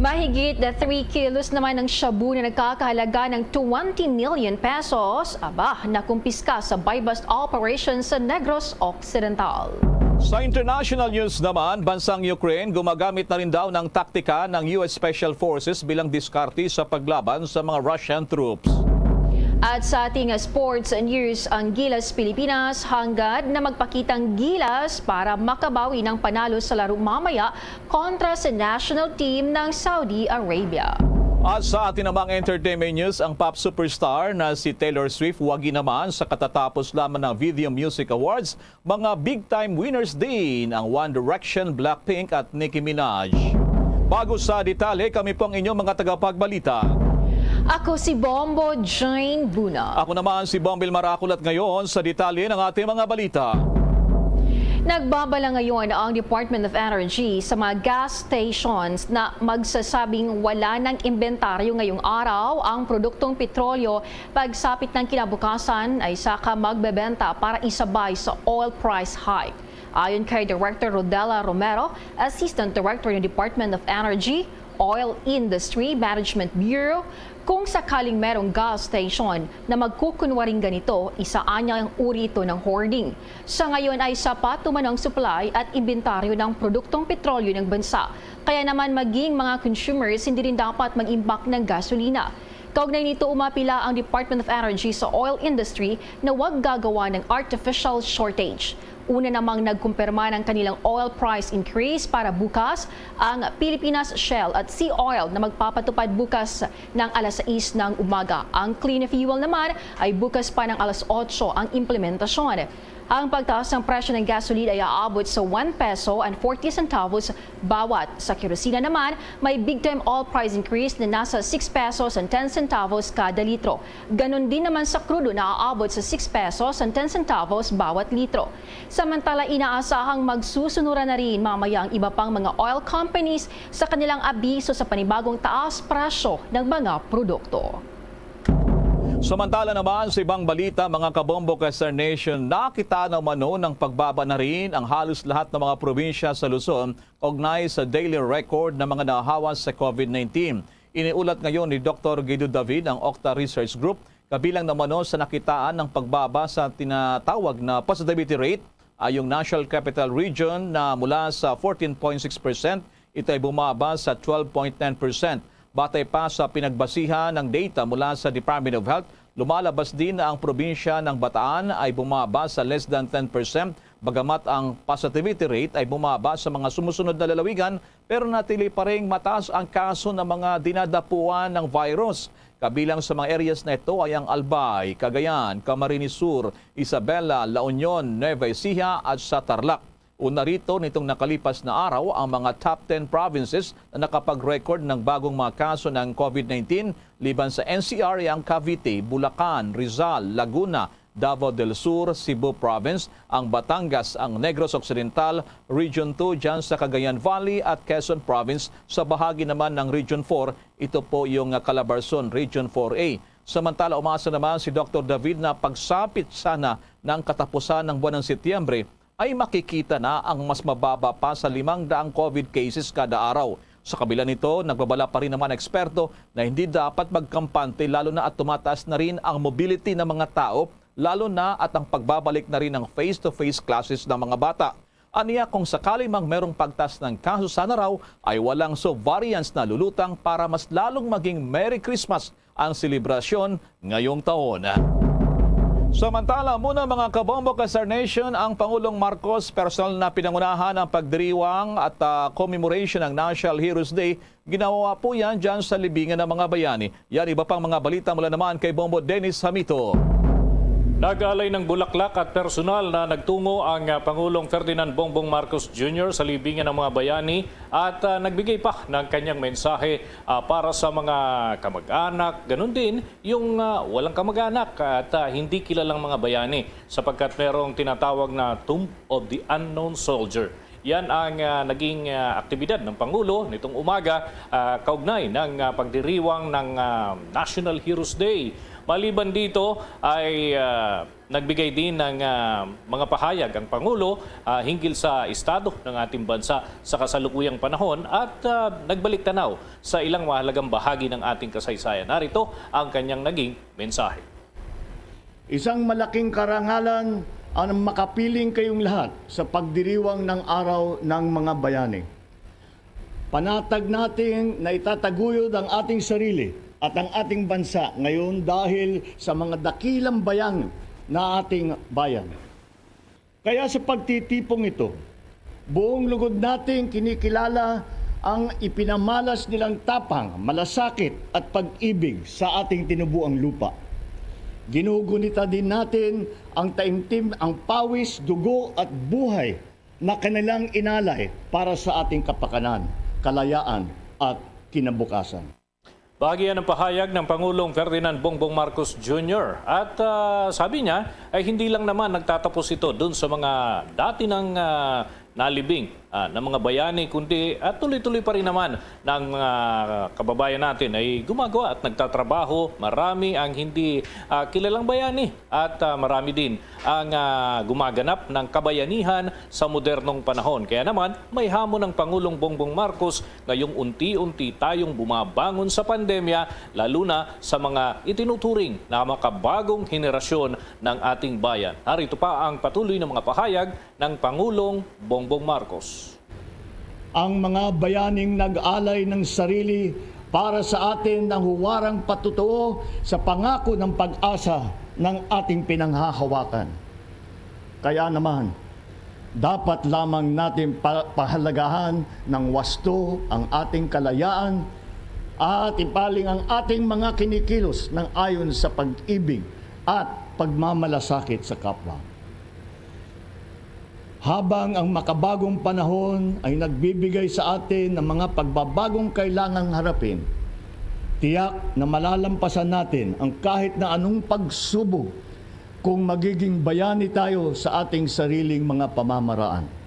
Speaker 14: Mahigit na 3 kilos naman ng shabu na nagkakahalaga ng 20 million pesos, nakumpiska sa buy-bust operation sa Negros Occidental.
Speaker 13: Sa international news naman, bansang Ukraine gumagamit na rin daw ng taktika ng US Special Forces bilang diskarte sa paglaban sa mga Russian troops.
Speaker 14: At sa ating sports news, ang Gilas Pilipinas hangad na magpakitang gilas para makabawi ng panalo sa laro mamaya kontra sa national team ng Saudi Arabia.
Speaker 13: At sa ating namang entertainment news, ang pop superstar na si Taylor Swift wagi naman sa katatapos lamang ng Video Music Awards. Mga big-time winners din ang One Direction, Blackpink at Nicki Minaj. Bago sa detalye, kami po ang inyong mga tagapagbalita.
Speaker 14: Ako si Bombo Jane Buna.
Speaker 13: Ako naman si Bombil Maraculat ngayon sa detalye ng ating mga balita.
Speaker 14: Nagbabala ngayon ang Department of Energy sa mga gas stations na magsasabing wala ng inventaryo ngayong araw ang produktong petrolyo. Pagsapit ng kinabukasan ay saka magbebenta para isabay sa oil price hike. Ayon kay Director Rodela Romero, Assistant Director ng Department of Energy, Oil Industry Management Bureau, kung sakaling merong gas station na magkukunwaring ganito, isaan niya ang uri ito ng hoarding. Sa ngayon ay sapat naman ang supply at inventaryo ng produktong petrolyo ng bansa. Kaya naman maging mga consumers hindi rin dapat mag-imbak ng gasolina. Kaugnay nito umapila ang Department of Energy sa oil industry na huwag gagawa ng artificial shortage. Una namang nagkumpirma ng kanilang oil price increase para bukas ang Pilipinas Shell at Sea Oil na magpapatupad bukas ng alas 6 ng umaga. Ang Clean Fuel naman ay bukas pa ng alas 8 ang implementasyon. Ang pagtaas ng presyo ng gasolina ay aabot sa 1 peso and 40 centavos bawat. Sa kerosina naman, may big-time oil price increase na nasa 6 pesos and 10 centavos kada litro. Ganon din naman sa krudo na aabot sa 6 pesos and 10 centavos bawat litro. Samantala, inaasahang magsusunuran na rin mamaya ang iba pang mga oil companies sa kanilang abiso sa panibagong taas presyo ng mga produkto.
Speaker 13: Samantala naman sa ibang balita, mga kabombo Western Nation, nakita naman ng pagbaba na rin ang halos lahat ng mga probinsya sa Luzon kaugnay sa daily record ng mga nahahawa sa COVID-19. Iniulat ngayon ni Dr. Guido David ang Octa Research Group, kabilang naman sa nakitaan ng pagbaba sa tinatawag na positivity rate ay yung National Capital Region na mula sa 14.6%, ito ay bumaba sa 12.9%. Batay pa sa pinagbasihan ng data mula sa Department of Health, lumalabas din na ang probinsya ng Bataan ay bumaba sa less than 10%, bagamat ang positivity rate ay bumaba sa mga sumusunod na lalawigan, pero natili pa rin mataas ang kaso ng mga dinadapuan ng virus. Kabilang sa mga areas na ito ay ang Albay, Cagayan, Camarines Sur, Isabela, La Union, Nueva Ecija at sa Tarlac. Una rito nitong nakalipas na araw ang mga top 10 provinces na nakapag-record ng bagong mga kaso ng COVID-19 liban sa NCR ang Cavite, Bulacan, Rizal, Laguna, Davao del Sur, Cebu Province, ang Batangas, ang Negros Occidental, Region 2 dyan sa Cagayan Valley at Quezon Province. Sa bahagi naman ng Region 4, ito po yung Calabarzon, Region 4A. Samantala, umasa naman si Dr. David na pagsapit sana ng katapusan ng buwan ng Setyembre ay makikita na ang mas mababa pa sa 500 COVID cases kada araw. Sa kabila nito, nagbabala pa rin naman eksperto na hindi dapat magkampante lalo na at tumataas na rin ang mobility ng mga tao, lalo na at ang pagbabalik na rin ng face-to-face classes ng mga bata. Aniya kung sakali mang merong pagtas ng kaso sana raw ay walang subvariants na lulutang para mas lalong maging Merry Christmas ang selebrasyon ngayong taon. Samantala, muna mga kabombo ka Star Nation, ang Pangulong Marcos personal na pinangunahan ang pagdiriwang at commemoration ng National Heroes Day. Ginawa po yan dyan sa libingan ng mga bayani. Yan iba pang mga balita mula naman kay Bombo Dennis Hamito.
Speaker 15: Nag-alay ng bulaklak at personal na nagtungo ang Pangulong Ferdinand Bongbong Marcos Jr. sa libingan ng mga bayani at nagbigay pa ng kanyang mensahe para sa mga kamag-anak. Ganun din yung walang kamag-anak at hindi kilalang mga bayani sapagkat merong tinatawag na Tomb of the Unknown Soldier. Yan ang naging aktibidad ng Pangulo nitong umaga kaugnay ng pagdiriwang ng National Heroes Day. Maliban dito ay nagbigay din ng mga pahayag ang Pangulo hinggil sa estado ng ating bansa sa kasalukuyang panahon at nagbalik tanaw sa ilang mahalagang bahagi ng ating kasaysayan. Narito ang kanyang naging mensahe.
Speaker 16: Isang malaking karangalan ang makapiling kayong lahat sa pagdiriwang ng araw ng mga bayani. Panatag natin na itataguyod ang ating sarili at ang ating bansa ngayon dahil sa mga dakilang bayang na ating bayan. Kaya sa pagtitipong ito, buong lugod natin kinikilala ang ipinamalas nilang tapang, malasakit at pag-ibig sa ating tinubuang lupa. Ginugunita din natin ang taimtim, ang pawis, dugo at buhay na kanilang inalay para sa ating kapakanan, kalayaan at kinabukasan.
Speaker 15: Bahagi yan ng pahayag ng Pangulong Ferdinand Bongbong Marcos Jr. At sabi niya ay hindi lang naman nagtatapos ito dun sa mga dati ng nalibing ng mga bayani, kundi at tuloy-tuloy pa rin naman ng kababayan natin ay gumagawa at nagtatrabaho. Marami ang hindi kilalang bayani at marami din ang gumaganap ng kabayanihan sa modernong panahon. Kaya naman may hamon ng Pangulong Bongbong Marcos ngayong unti-unti tayong bumabangon sa pandemya, lalo na sa mga itinuturing na makabagong henerasyon ng ating bayan. Narito pa ang patuloy na mga pahayag ng Pangulong Bongbong Marcos.
Speaker 16: Ang mga bayaning nag-alay ng sarili para sa atin ng huwarang patutuo sa pangako ng pag-asa ng ating pinanghahawakan. Kaya naman, dapat lamang natin pahalagahan ng wasto ang ating kalayaan at ipaling ang ating mga kinikilos ng ayon sa pag-ibig at pagmamalasakit sa kapwa. Habang ang makabagong panahon ay nagbibigay sa atin ng mga pagbabagong kailangang harapin, tiyak na malalampasan natin ang kahit na anong pagsubok kung magiging bayani tayo sa ating sariling mga pamamaraan.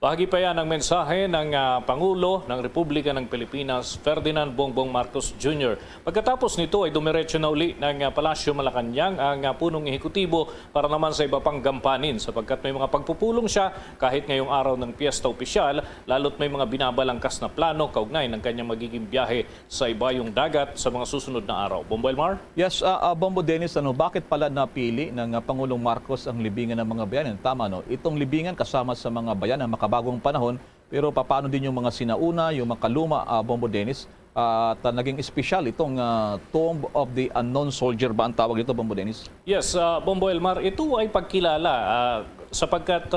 Speaker 15: Bahagi pa yan ang mensahe ng Pangulo ng Republika ng Pilipinas, Ferdinand Bongbong Marcos Jr. Pagkatapos nito ay dumiretso na uli ng Palasyo Malacanang ang punong ehekutibo para naman sa iba pang gampanin sapagkat may mga pagpupulong siya kahit ngayong araw ng piyesta opisyal, lalo't may mga binabalangkas na plano kaugnay ng kanyang magiging biyahe sa ibayong dagat sa mga susunod na araw. Bombo Elmar?
Speaker 13: Yes, Bombo Dennis, bakit pala napili ng Pangulong Marcos ang libingan ng mga bayan? Tama, no? Itong libingan kasama sa mga bayan ng makabagong panahon, pero paano din yung mga sinauna, yung mga kaluma, Bombo Dennis, at naging espesyal itong Tomb of the Unknown Soldier ba ang tawag ito, Bombo Dennis?
Speaker 15: Yes, Bombo Elmar, ito ay pagkilala sapagkat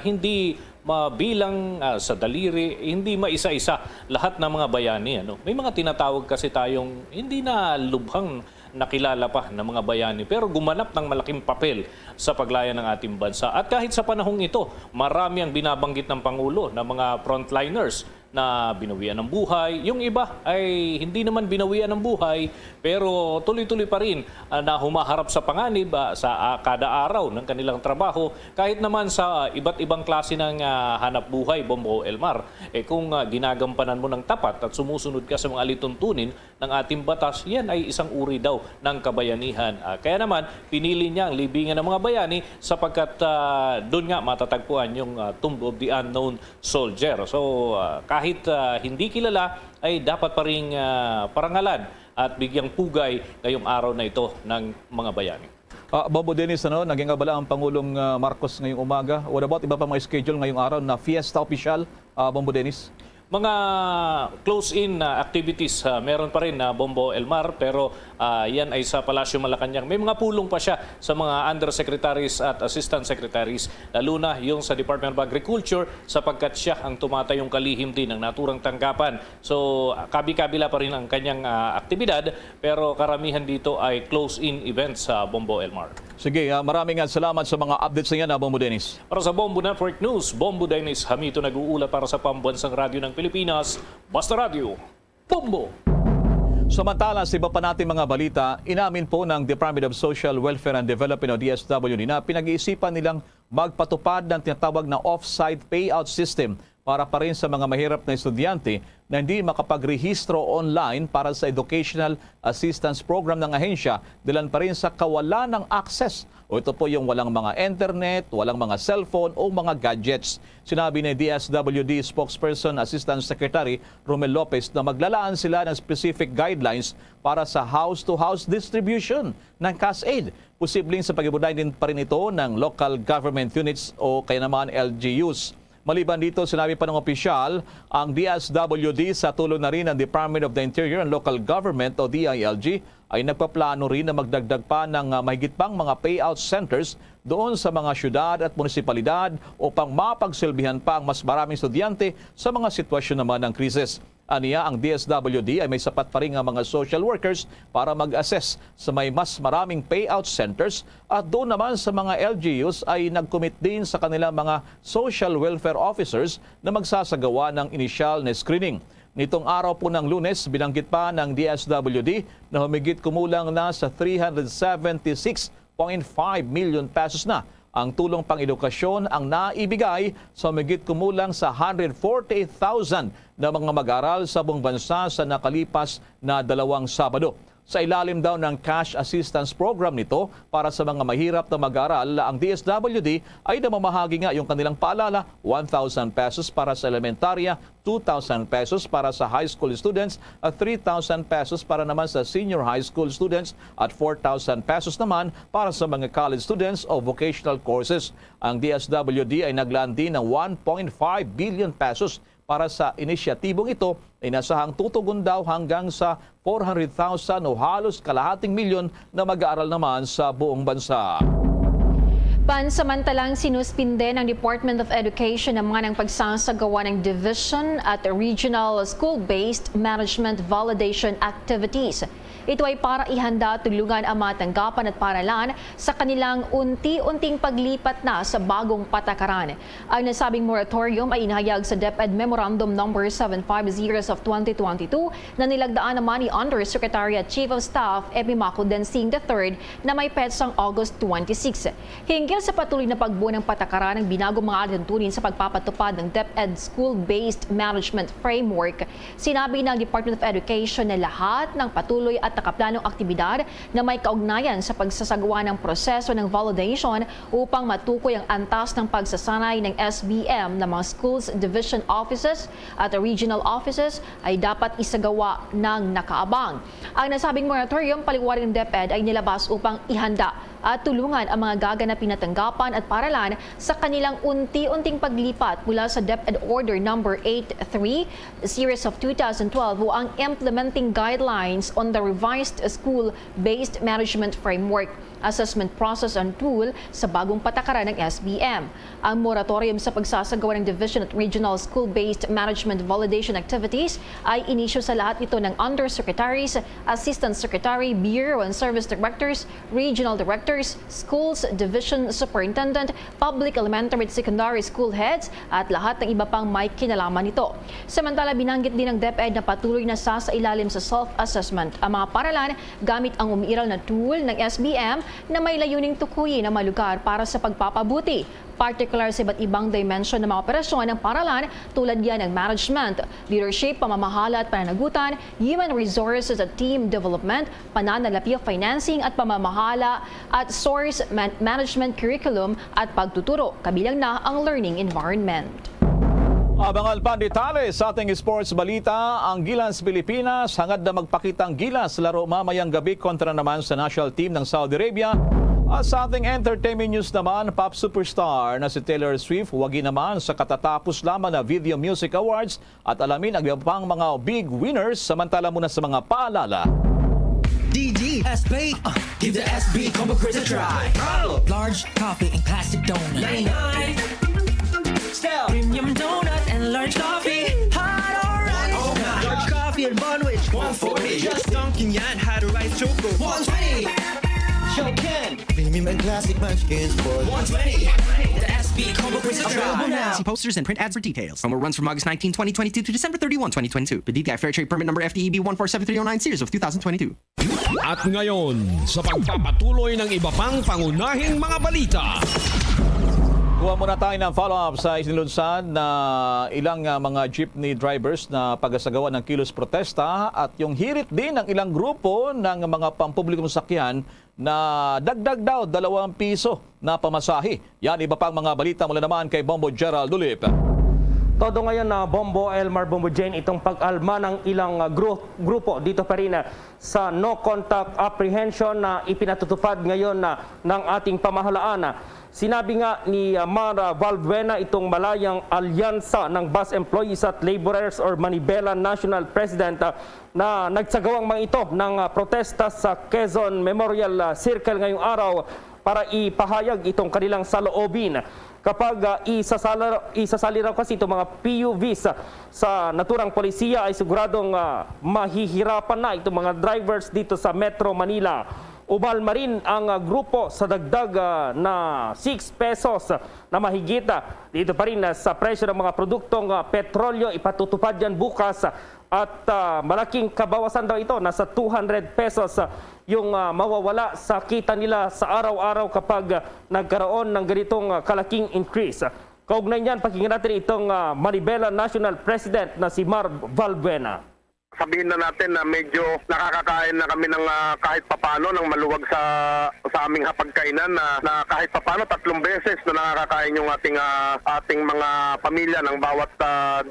Speaker 15: hindi mabilang sa daliri, hindi maisa-isa lahat ng mga bayani. May mga tinatawag kasi tayong hindi na lubhang nakilala pa ng mga bayani pero gumanap ng malaking papel sa paglayan ng ating bansa. At kahit sa panahong ito, marami ang binabanggit ng Pangulo na mga frontliners na binawian ng buhay. Yung iba ay hindi naman binawian ng buhay pero tuloy-tuloy pa rin na humaharap sa panganib sa kada araw ng kanilang trabaho kahit naman sa iba't ibang klase ng hanap buhay, Bombo Elmar. Kung ginagampanan mo ng tapat at sumusunod ka sa mga alituntunin ng ating batas, yan ay isang uri daw ng kabayanihan. Kaya naman, pinili niya ang libingan ng mga bayani sapagkat doon nga matatagpuan yung Tomb of the Unknown Soldier. So, kahit hindi kilala, ay dapat pa rin parangalan at bigyang pugay ngayong araw na ito ng mga bayani.
Speaker 13: Bombo Dennis, naging abala ang Pangulong Marcos ngayong umaga. What about iba pa mga schedule ngayong araw na fiesta official, Bombo Dennis?
Speaker 15: Mga close-in activities meron pa rin na Bombo Elmar pero yan ay sa Palasyo Malacanang. May mga pulong pa siya sa mga undersecretaries at assistant secretaries lalo na yung sa Department of Agriculture sapagkat siya ang tumatayong kalihim din ng naturang tanggapan. So kabi-kabila pa rin ang kanyang aktibidad pero karamihan dito ay close-in events sa Bombo Elmar.
Speaker 13: Sige, maraming salamat sa mga updates na yan, Bombo Dennis.
Speaker 15: Para sa Bombo Network News, Bombo Dennis Hamito nag-uula para sa Pambansang Radyo ng Pilipinas, Basta Radio, Bombo!
Speaker 13: Samantala, sa iba pa natin mga balita, inamin po ng Department of Social Welfare and Development o DSWD na pinag-iisipan nilang magpatupad ng tinatawag na off-site payout system para pa rin sa mga mahirap na estudyante na hindi makapagrehistro online para sa Educational Assistance Program ng ahensya dahil pa rin sa kawalan ng access. O ito po yung walang mga internet, walang mga cellphone o mga gadgets. Sinabi ni DSWD spokesperson Assistant Secretary Romel Lopez na maglalaan sila ng specific guidelines para sa house-to-house distribution ng cash aid. Posibleng sa pag-ibuday din pa rin ito ng local government units o kaya naman LGUs. Maliban dito, sinabi pa ng opisyal, ang DSWD sa tulong na rin ng Department of the Interior and Local Government o DILG ay nagpaplano rin na magdagdag pa ng mahigit pang mga payout centers doon sa mga syudad at munisipalidad upang mapagsilbihan pa ang mas maraming estudyante sa mga sitwasyon naman ng krisis. Aniya, ang DSWD ay may sapat pa rin ang mga social workers para mag-assess sa may mas maraming payout centers at doon naman sa mga LGUs ay nag-commit din sa kanilang mga social welfare officers na magsasagawa ng initial na screening. Nitong araw po ng Lunes, binanggit pa ng DSWD na humigit kumulang na sa 376.5 million pesos na ang tulong pang-edukasyon ang naibigay sa humigit kumulang sa 148,000 na mga mag-aral sa buong bansa sa nakalipas na 2 Sabado. Sa ilalim daw ng cash assistance program nito para sa mga mahirap na mag-aral, ang DSWD ay namamahagi nga yung kanilang paalala, 1,000 pesos para sa elementarya, 2,000 pesos para sa high school students at 3,000 pesos para naman sa senior high school students at 4,000 pesos naman para sa mga college students o vocational courses. Ang DSWD ay naglaan din ng 1.5 billion pesos para sa inisyatibong ito. Inasahang tutugon daw hanggang sa 400,000 o halos kalahating milyon na mag-aaral naman sa buong bansa.
Speaker 14: Pansamantalang sinuspinde ng Department of Education ang mga ng pagsasagawa ng division at regional school-based management validation activities. Ito ay para ihanda tulungan ang mga tanggapan at paralan sa kanilang unti-unting paglipat na sa bagong patakaran. Ang nasabing moratorium ay inahayag sa DepEd Memorandum No. 750 of 2022 na nilagdaan naman ni Undersecretary at Chief of Staff Epimaco Densing III na may petsang August 26. Hinggil sa patuloy na pagbuo ng patakaran ng binagong mga alituntunin sa pagpapatupad ng DepEd School-Based Management Framework, sinabi ng Department of Education na lahat ng patuloy at nakaplanong aktibidad na may kaugnayan sa pagsasagawa ng proseso ng validation upang matukoy ang antas ng pagsasanay ng SBM ng mga schools division offices at regional offices ay dapat isagawa ng nakaabang. Ang nasabing moratorium, paliwanag ng DepEd, ay nilabas upang ihanda at tulungan ang mga gaganapin na tanggapan at paralan sa kanilang unti-unting paglipat mula sa DepEd Order No. 83, Series of 2012 o ang Implementing Guidelines on the revised school-based management framework, assessment process and tool sa bagong patakaran ng SBM. Ang moratorium sa pagsasagawa ng division at regional school-based management validation activities ay inisyo sa lahat ito ng undersecretaries, assistant secretary, bureau and service directors, regional directors, schools, division superintendent, public elementary at secondary school heads at lahat ng iba pang may kinalaman nito. Samantala, binanggit din ng DepEd na patuloy na sasailalim sa self-assessment ang mga paralan gamit ang umiiral na tool ng SBM na may layuning tukuyin ang mga lugar para sa pagpapabuti, particular sa iba't ibang dimension ng mga operasyon ng paralan tulad yan ng management, leadership, pamamahala at pananagutan, human resources at team development, pananalapi of financing at pamamahala at source management curriculum at pagtuturo, kabilang na ang learning environment.
Speaker 13: Abangal pa detalye sa ating sports balita, ang Gilas Pilipinas hangad na magpakitang gilas laro mamayang gabi kontra naman sa national team ng Saudi Arabia. At sa ating entertainment news naman, pop superstar na si Taylor Swift wagi naman sa katatapos lamang na Video Music Awards at alamin ang iba pang mga big winners. Samantala muna sa mga paalala.
Speaker 17: DG SB, give the SB combo quiz a try. Large coffee and classic donut. 99. Premium donut and large coffee. Hot or ice. Large coffee and Bonwich. 140. Just dunking yan. Hot or ice choco. 120. Shoken. Premium and classic munchkins for 120. The SB combo quiz a try.
Speaker 18: See posters and print ads for details. Promo runs from August 19, 2022 to December 31, 2022. The DTI Fair Trade Permit number FTEB 147309 series of 2022.
Speaker 19: At ngayon, sa pagpapatuloy ng iba pang pangunahing mga balita.
Speaker 13: Kuha muna tayo ng follow-up sa isinilunsan na ilang mga jeepney drivers na pagsasagawa ng kilos protesta at yung hirit din ng ilang grupo ng mga pampublikong sakyan na dagdag daw 2 piso na pamasahe. Yan, iba pang mga balita mula naman kay Bombo Gerald Dulip.
Speaker 20: Todo ngayon na Bombo Elmar Bombo Jane itong pag-alma ng ilang grupo dito pa rin sa no contact apprehension na ipinatutupad ngayon ng ating pamahalaan. Sinabi nga ni Mara Valbuena, itong malayang alyansa ng bus employees at laborers or Manibela National President na nagsagawang mga ito ng protesta sa Quezon Memorial Circle ngayong araw para ipahayag itong kanilang saloobin. Kapag isasali raw kasi itong mga PUVs sa naturang polisiya ay siguradong mahihirapan na itong mga drivers dito sa Metro Manila. Umalma rin ang grupo sa dagdag na 6 pesos na mahigita. Dito pa rin sa presyo ng mga produktong petrolyo, ipatutupad yan bukas. At malaking kabawasan daw ito, nasa 200 pesos yung mawawala sa kita nila sa araw-araw kapag nagkaroon ng ganitong kalaking increase. Kaugnay niyan, pakinggan natin itong Manibela National President na si Mar Valbuena.
Speaker 21: Sabihin na natin na medyo nakakakain na kami ng kahit papano ng maluwag sa aming hapagkainan na kahit papano 3 beses na nakakakain yung ating mga pamilya ng bawat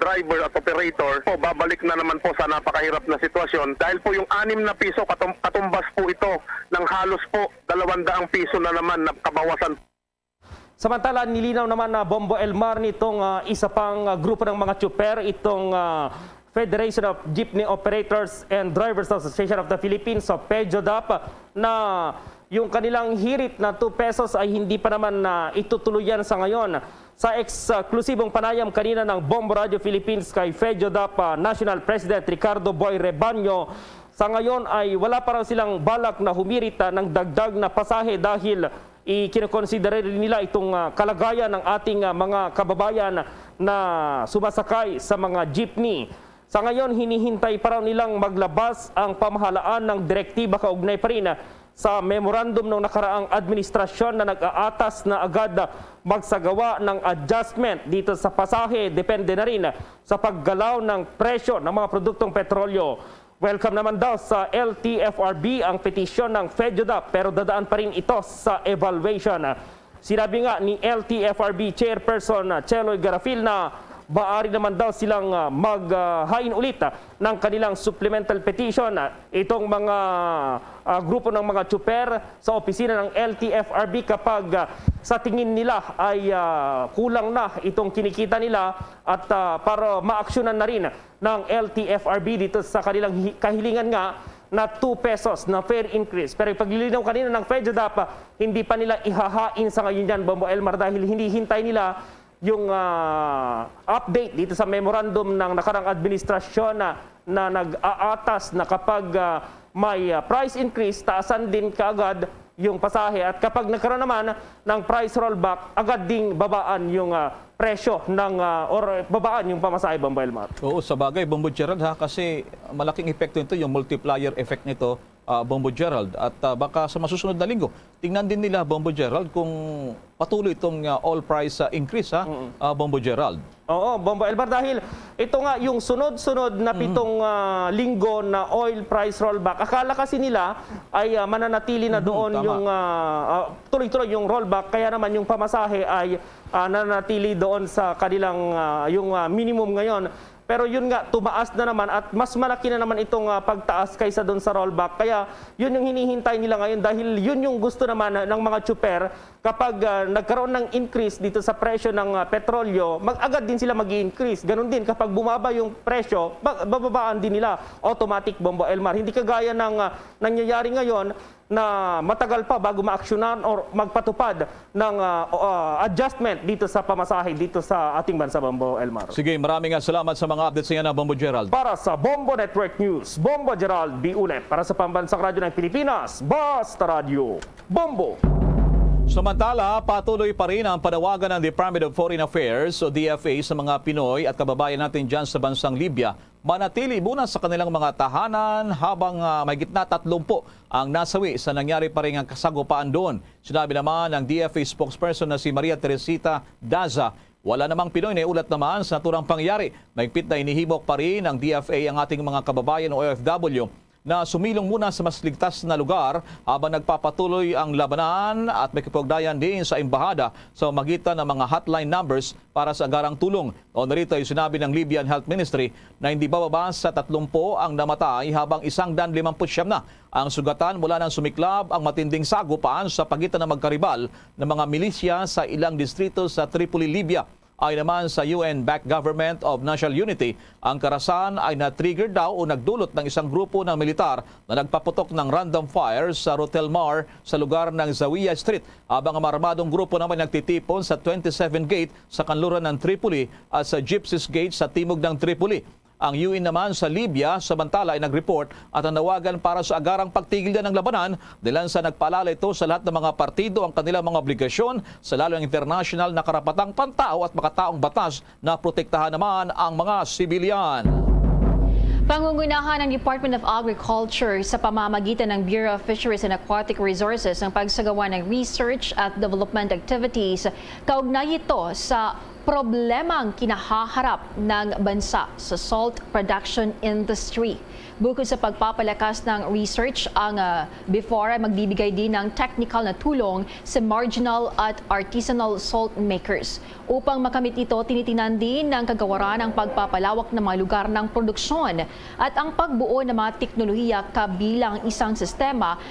Speaker 21: driver at operator. Po, babalik na naman po sa napakahirap na sitwasyon dahil po yung 6 na piso katumbas po ito ng halos po 200 piso na naman na kabawasan.
Speaker 20: Samantala, nilinaw naman na Bombo Elmar nitong isa pang grupo ng mga tsuper, itong Federation of Jeepney Operators and Drivers Association of the Philippines, so PEJODAP, na yung kanilang hirit na 2 pesos ay hindi pa naman itutuluyan sa ngayon. Sa eksklusibong panayam kanina ng Bombo Radio Philippines kay PEJODAP National President Ricardo Boy Rebaño, sa ngayon ay wala pa raw silang balak na humirit ng dagdag na pasahe dahil ikinoconsider nila itong kalagayan ng ating mga kababayan na sumasakay sa mga jeepney. Sa ngayon, hinihintay pa raw nilang maglabas ang pamahalaan ng direktiba kaugnay pa rin sa memorandum ng nakaraang administrasyon na nag-aatas na agad magsagawa ng adjustment dito sa pasahe. Depende na rin sa paggalaw ng presyo ng mga produktong petrolyo. Welcome naman daw sa LTFRB ang petisyon ng PEJODAP pero dadaan pa rin ito sa evaluation. Sinabi nga ni LTFRB Chairperson Cheloy Garafil na maaari naman daw silang maghain ulit ng kanilang supplemental petition. Itong mga grupo ng mga tsuper sa opisina ng LTFRB kapag sa tingin nila ay kulang na itong kinikita nila at para maaksyonan na rin ng LTFRB dito sa kanilang kahilingan nga na 2 pesos na fare increase. Pero paglilinaw kanina ng FEDJADAP, hindi pa nila ihahain sa ngayon yan, Bombo Elmar, dahil hindi hintay nila yung update dito sa memorandum ng nakarang administrasyon na nag-aatas na kapag may price increase, taasan din kaagad yung pasahe. At kapag nagkaroon naman ng price rollback, agad ding babaan yung presyo ng or babaan yung pamasahe, Bombo Elmar.
Speaker 13: Oo, sa bagay, Bombo Gerald, ha, kasi malaking epekto nito, yung multiplier effect nito, Bombo Gerald. At baka sa masusunod na linggo, tingnan din nila, Bombo Gerald, kung patuloy itong all price increase, ha, Bombo Gerald.
Speaker 20: Oo, Bombo Elmar, dahil ito nga yung sunod-sunod na 7 linggo na oil price rollback. Akala kasi nila ay mananatili na doon yung tuloy-tuloy yung rollback, kaya naman yung pamasahe ay nananatili doon sa kanilang yung minimum ngayon. Pero yun nga, tumaas na naman at mas malaki na naman itong pagtaas kaysa doon sa rollback. Kaya yun yung hinihintay nila ngayon dahil yun yung gusto naman ng mga tsuper. Kapag nagkaroon ng increase dito sa presyo ng petrolyo, agad din sila mag-i-increase. Ganon din, kapag bumaba yung presyo, bababaan din nila. Automatic, Bombo Elmar. Hindi kagaya ng nangyayari ngayon na matagal pa bago maaksyonan or magpatupad ng adjustment dito sa pamasahe dito sa ating bansa, Bombo Elmar.
Speaker 13: Sige, maraming salamat sa mga updates niya na Bombo Gerald.
Speaker 20: Para sa Bombo Network News, Bombo Gerald B. Ulet. Para sa Pambansang Radyo ng Pilipinas, Basta Radio, Bombo.
Speaker 13: Samantala, patuloy pa rin ang panawagan ng Department of Foreign Affairs o DFA sa mga Pinoy at kababayan natin dyan sa bansang Libya. Manatili muna sa kanilang mga tahanan habang may gitna 30 ang nasawi sa nangyari pa rin ang kasagupaan doon. Sinabi naman ng DFA spokesperson na si Maria Teresita Daza, wala namang Pinoy na iulat naman sa naturang pangyari. Mahigpit na inihimok pa rin ng DFA ang ating mga kababayan o OFW na sumilong muna sa mas ligtas na lugar habang nagpapatuloy ang labanan at may kapugnayan din sa embahada sa magitan ng mga hotline numbers para sa agarang tulong. O narito ay sinabi ng Libyan Health Ministry na hindi bababa sa 30 ang namatay habang 159 na ang sugatan mula nang sumiklab ang matinding sagupaan sa pagitan ng magkaribal ng mga milisya sa ilang distrito sa Tripoli, Libya. Ay naman sa UN-backed Government of National Unity, ang karasan ay na-trigger daw o nagdulot ng isang grupo ng militar na nagpaputok ng random fire sa Rotel Mar sa lugar ng Zawiya Street habang ang armadong grupo naman nagtitipon sa 27 Gate sa kanluran ng Tripoli at sa Gypsies Gate sa timog ng Tripoli. Ang UN naman sa Libya samantala ay nag-report at nanawagan para sa agarang pagtigil na ng labanan dahil sa nagpaalala ito sa lahat ng mga partido ang kanilang mga obligasyon sa lalo ng international na karapatang pantao at makataong batas na protektahan naman ang mga sibilyan.
Speaker 14: Pangungunahan ng Department of Agriculture sa pamamagitan ng Bureau of Fisheries and Aquatic Resources ang pagsagawa ng research at development activities. Kaugnay ito sa problemang kinahaharap ng bansa sa salt production industry. Bukod sa pagpapalakas ng research, ang BIFOR ay magbibigay din ng technical na tulong sa marginal at artisanal salt makers. Upang makamit ito, tinitingnan din ng kagawaran ang pagpapalawak ng mga lugar ng produksyon at ang pagbuo ng mga teknolohiya kabilang isang sistema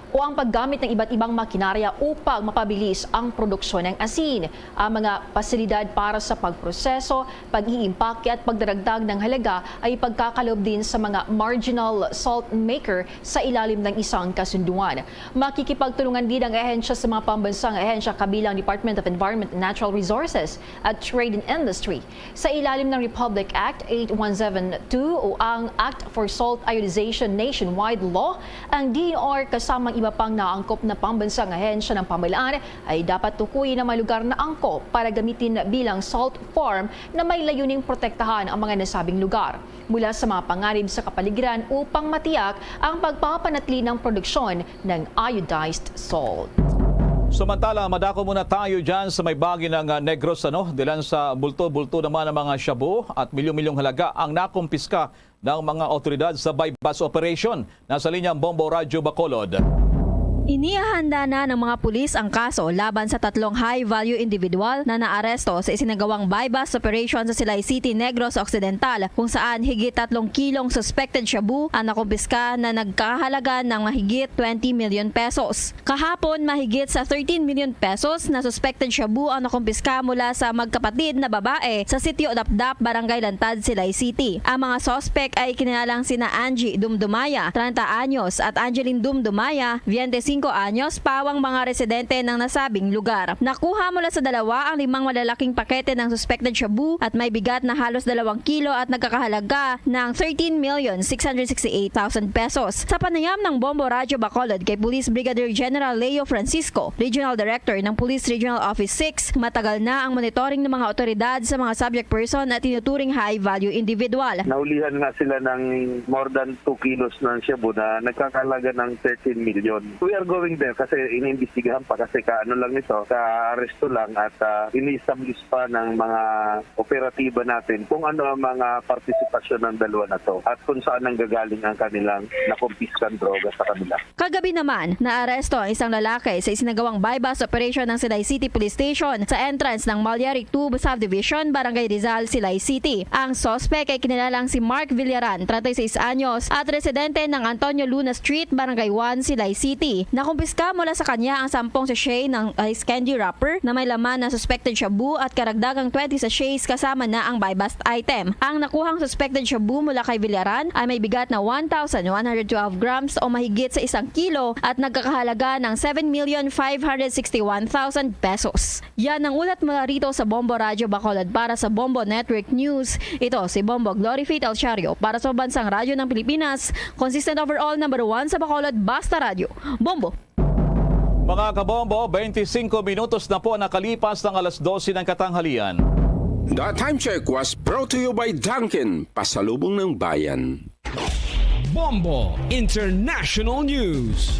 Speaker 14: o ang paggamit ng iba't ibang makinarya upang mapabilis ang produksyon ng asin. Ang mga pasilidad para sa pagproseso, pag-iimpake at pagdaragdag ng halaga ay pagkakalob din sa mga marginal salt maker sa ilalim ng isang kasunduan. Makikipagtulungan din ang ehensya sa mga pambansang ehensya kabilang Department of Environment and Natural Resources at Trade and Industry. Sa ilalim ng Republic Act 8172 o ang Act for Salt Ionization Nationwide Law, ang DENR kasamang iba pang naangkop na pambansang ahensya ng pamahalaan ay dapat tukuyin ang mga lugar na angkop para gamitin bilang salt farm na may layuning protektahan ang mga nasabing lugar mula sa mga panganib sa kapaligiran upang matiyak ang pagpapanatili ng produksyon ng iodized salt.
Speaker 13: Samantala, madako muna tayo dyan sa may bagi ng Negros, dilan sa bulto-bulto naman ng mga shabu at milyong-milyong halaga ang nakumpiska ng mga otoridad sa bypass operation. Nasa linya ang Bombo Radyo Bacolod.
Speaker 4: Inihahanda na ng mga pulis ang kaso laban sa 3 high-value individual na naaresto sa isinagawang buy-bust operation sa Silay City, Negros Occidental, kung saan higit 3 kilong suspected shabu ang nakumpiska na nagkahalaga ng mahigit 20 million pesos. Kahapon, mahigit sa 13 million pesos na suspected shabu ang nakumpiska mula sa magkapatid na babae sa Sitio Dapdap, Barangay Lantad, Silay City. Ang mga suspect ay kinilalang sina Angie Dumdumaya, 30 anyos, at Angeline Dumdumaya, 25 anyos, pawang mga residente ng nasabing lugar. Nakuha mula sa dalawa ang 5 malalaking pakete ng suspected shabu at may bigat na halos 2 kilo at nagkakahalaga ng 13,668,000 pesos. Sa panayam ng Bombo Radyo Bacolod kay Police Brigadier General Leo Francisco, Regional Director ng Police Regional Office 6, matagal na ang monitoring ng mga otoridad sa mga subject person at tinuturing high-value individual.
Speaker 22: Naulihan nga sila ng more than 2 kilos ng shabu na nagkakalaga ng 13 million. We are going there kasi iniimbestigahan pa kasi kaano lang ito, ka-aresto lang at ini-establish pa ng mga operatiba natin kung ano ang mga partisipasyon ng dalawa na to at kung saan nanggagaling ang kanilang nakumpiskan droga sa kanila.
Speaker 4: Kagabi naman, naaresto ang isang lalaki sa isinagawang buy-bust operation ng Silay City Police Station sa entrance ng Malyari 2 Subdivision, Barangay Rizal, Silay City. Ang suspect ay kinilalang si Mark Villaran, 36 anyos, at residente ng Antonio Luna Street, Barangay 1, Silay City. Nakumpiska mula sa kanya ang 10 sachet ng ice candy wrapper na may laman ng suspected shabu at karagdagang 20 sachets kasama na ang buy-bust item. Ang nakuhang suspected shabu mula kay Villaran ay may bigat na 1,112 grams o mahigit sa 1 kilo at nagkakahalaga ng 7,561,000 pesos. Yan ang ulat mula rito sa Bombo Radyo Bacolod para sa Bombo Network News. Ito si Bombo Glory Faith Alchario para sa Bansang Radyo ng Pilipinas, consistent overall number 1 sa Bacolod, Basta Radio. Bombo!
Speaker 13: Mga kabombo, 25 minutos na po nakalipas ng alas 12 ng katanghalian.
Speaker 23: The time check was brought to you by Dunkin', pasalubong ng bayan.
Speaker 19: Bombo International News.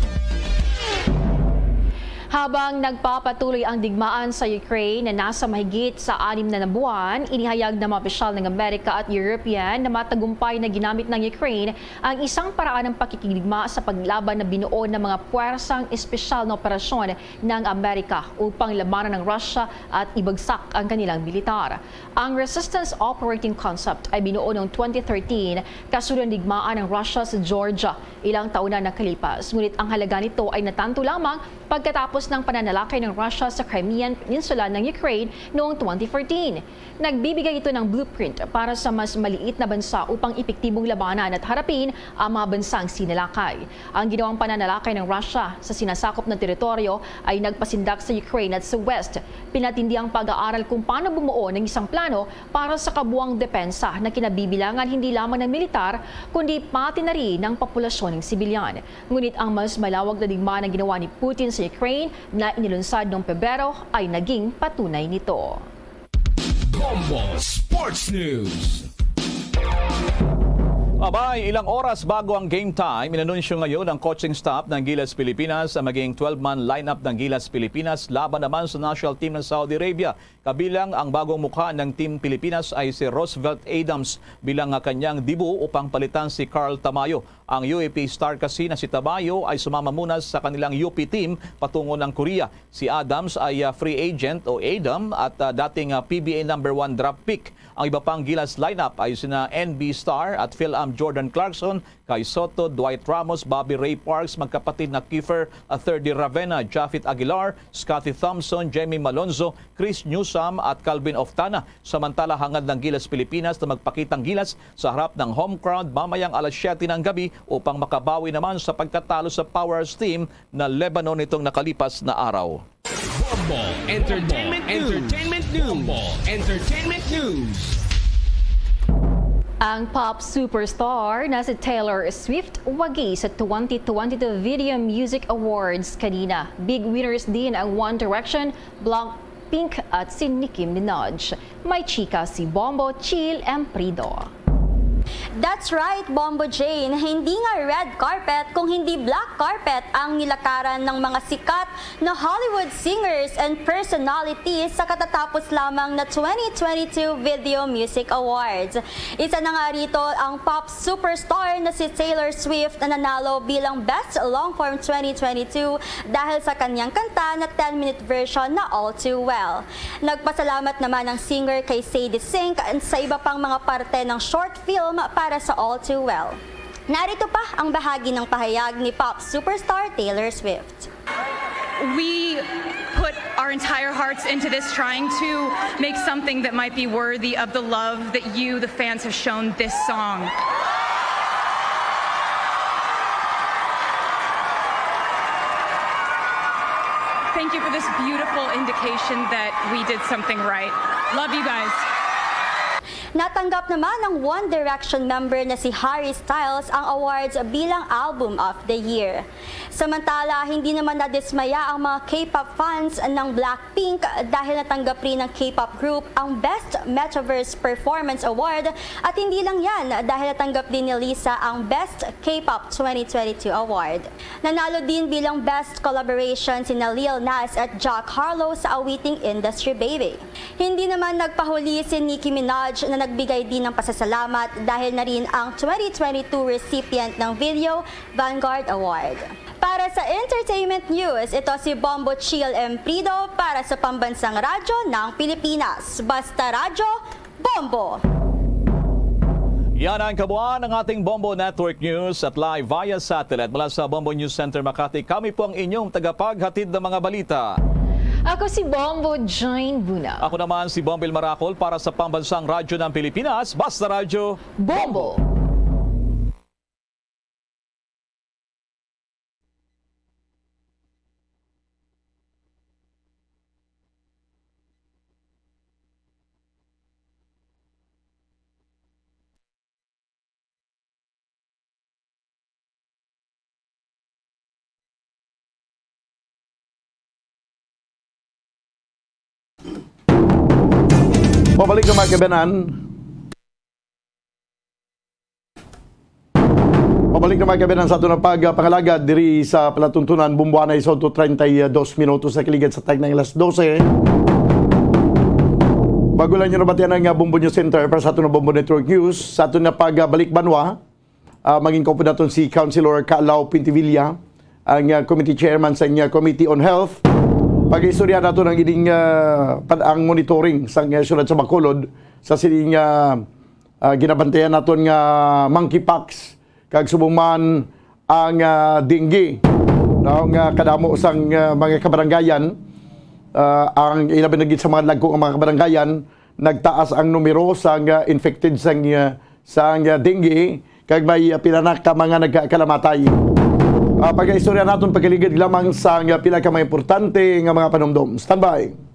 Speaker 14: Habang nagpapatuloy ang digmaan sa Ukraine na nasa mahigit sa 6 na buwan, inihayag ng mga opisyal ng Amerika at European na matagumpay na ginamit ng Ukraine ang isang paraan ng pakikidigma sa paglaban na binuo ng mga puwersang espesyal na operasyon ng Amerika upang labanan ng Russia at ibagsak ang kanilang militar. Ang Resistance Operating Concept ay binuo noong 2013 kasunod ng digmaan ng Russia sa Georgia ilang taon na nakalipas. Ngunit ang halaga nito ay natanto lamang pagkatapos ng pananalakay ng Russia sa Crimean Peninsula ng Ukraine noong 2014. Nagbibigay ito ng blueprint para sa mas maliit na bansa upang epektibong labanan at harapin ang mga bansang sinalakay. Ang ginawang pananalakay ng Russia sa sinasakop na teritoryo ay nagpasindak sa Ukraine at sa West. Pinatindi ang pag-aaral kung paano bumuo ng isang plano para sa kabuang depensa na kinabibilangan hindi lamang ng militar kundi pati na rin ng populasyon ng sibilyan. Ngunit ang mas malawak na digmaan na ginawa ni Putin sa Ukraine na inilunsad noong Pebrero ay naging patunay nito.
Speaker 19: Bombo Sports News.
Speaker 13: Abay, ilang oras bago ang game time, inanunsyo ngayon ng coaching staff ng Gilas Pilipinas ang maging 12-man lineup ng Gilas Pilipinas laban naman sa national team ng Saudi Arabia. Kabilang ang bagong mukha ng Team Pilipinas ay si Roosevelt Adams bilang kanyang debut upang palitan si Carl Tamayo. Ang UAP star kasi na si Tamayo ay sumama muna sa kanilang UP team patungo ng Korea. Si Adams ay free agent o Adam at dating PBA number 1 draft pick. Ang iba pang Gilas lineup ay sina NB star at Phil-Am Jordan Clarkson, Kai Soto, Dwight Ramos, Bobby Ray Parks, magkapatid na Kiefer Atherdy Ravena, Japheth Aguilar, Scotty Thompson, Jamie Malonzo, Chris Newsome at Calvin Oftana. Samantala, hangad ng Gilas Pilipinas na magpakitang gilas sa harap ng home crowd mamayang alas 7 ng gabi upang makabawi naman sa pagkatalo sa Powers team na Lebanon nitong nakalipas na araw.
Speaker 19: Bombo Entertainment News. Bombo Entertainment News.
Speaker 14: Ang pop superstar na si Taylor Swift wagi sa 2022 Video Music Awards kanina. Big winners din ang One Direction, Blackpink at si Nicki Minaj. May chika si Bombo Chill Emprido.
Speaker 2: That's right, Bombo Jane. Hindi nga red carpet kung hindi black carpet ang nilakaran ng mga sikat na Hollywood singers and personalities sa katatapos lamang na 2022 Video Music Awards. Isa na nga rito ang pop superstar na si Taylor Swift na nanalo bilang Best Longform 2022 dahil sa kanyang kanta na 10-minute version na All Too Well. Nagpasalamat naman ang singer kay Sadie Sink sa iba pang mga parte ng short film para sa All Too Well. Narito pa ang bahagi ng pahayag ni pop superstar Taylor Swift.
Speaker 3: We put our entire hearts into this, trying to make something that might be worthy of the love that you, the fans, have shown this song. Thank you for this beautiful indication that we did something right. Love you guys.
Speaker 2: Natanggap naman ng One Direction member na si Harry Styles ang awards bilang Album of the Year. Samantala, hindi naman nadismaya ang mga K-pop fans ng Blackpink dahil natanggap rin ng K-pop group ang Best Metaverse Performance Award at hindi lang yan dahil natanggap din ni Lisa ang Best K-pop 2022 Award. Nanalo din bilang Best Collaboration sina Lil Nas at Jack Harlow sa awiting Industry Baby. Hindi naman nagpahuli si Nicki Minaj na nagbigay din ng pasasalamat dahil na rin ang 2022 recipient ng Video Vanguard Award. Para sa entertainment news, ito si Bombo Chill Emprido para sa Pambansang Radyo ng Pilipinas. Basta Radyo, Bombo!
Speaker 13: Yan ang kabuuan ng ating Bombo Network News at live via satellite mula sa Bombo News Center Makati. Kami po ang inyong tagapaghatid ng mga balita.
Speaker 14: Ako si Bombo Jane Buna.
Speaker 13: Ako naman si Bombil Maracol para sa Pambansang Radyo ng Pilipinas. Basta Radyo,
Speaker 14: Bombo!
Speaker 1: Pabalik na mga kabanan. Pabalik na mga kabanan sa ito na pagpangalagad diri sa palatuntunan Bumbuanay sa 32 minutos sa kiligad sa tag ng alas 12. Bago lang nyo nabatian ang Bombo News Center para sa ito na Bombo Network News. Sa ito na pagbalik banwa, maging kaupo natin si Councilor Calao Pintivilla, ang Committee Chairman sa Committee on Health. Pag-istorya nato ng ining ang monitoring sa syudad sa Bacolod sa sining ginabantayan naton nga monkeypox kag subong ang dengue nga kadamo sang mga kabaranggayan ang ilabi nagit sa mga lagko ng mga kabaranggayan nagtaas ang numero sa infected sang dengue kag may pinanak ka mga nagkalamatay. Pag-istorya natin pagkaligid lamang sa pila ka mga importante nga mga panumdom. Standby.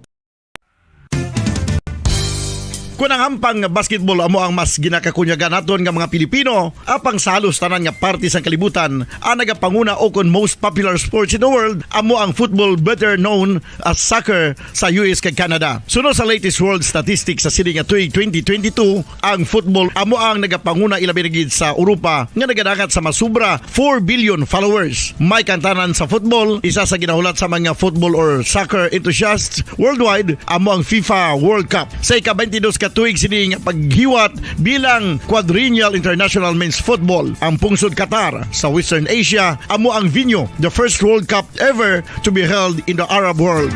Speaker 1: Kung ang hampang basketball amo ang mas ginakakunyagan naton nga mga Pilipino, apang salos tanan nga parte sa kalibutan, ang nagapanguna o kon most popular sports in the world, amo ang football better known as soccer sa US kag Canada. Sunod sa latest world statistics sa sining nga tuig 2022, ang football amo ang nagapanguna ilabi na gid sa Europa nga nagadagat sa masubra 4 billion followers. May kantanan sa football, isa sa ginahulat sa mga football or soccer enthusiasts worldwide, amo ang FIFA World Cup. Sa ika-22 katuig sining paghiwat bilang Quadrennial International Men's Football ang pungsod Qatar sa Western Asia amo ang venue, the first World Cup ever to be held in the Arab world.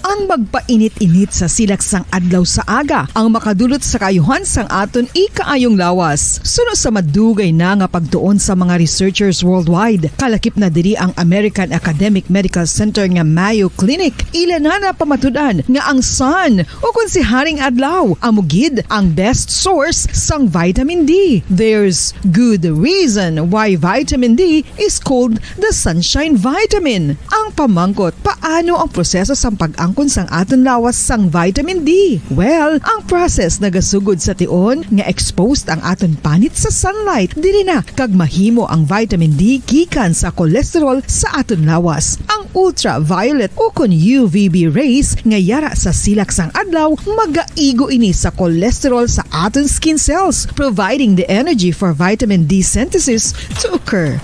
Speaker 5: Ang magpainit-init sa silaksang adlaw sa aga ang makadulot sa kayuhan sang aton ikaayong lawas. Suno sa madugay na nga pagtuon sa mga researchers worldwide. Kalakip na diri ang American Academic Medical Center nga Mayo Clinic. Ilan na pamatudan nga ang sun o kung si Haring Adlaw amugid ang best source sang vitamin D. There's good reason why vitamin D is called the sunshine vitamin. Ang pamangkot, paano ang proseso sang pag-angkon sang aton lawas sang vitamin D? Well, ang process nagasugod sa tion nga exposed ang aton panit sa sunlight dili na kag mahimo ang vitamin D gikan sa cholesterol sa aton lawas. Ang ultraviolet o kon UVB rays nga yara sa silak sang adlaw magaigo ini sa cholesterol sa aton skin cells, providing the energy for vitamin D synthesis to occur.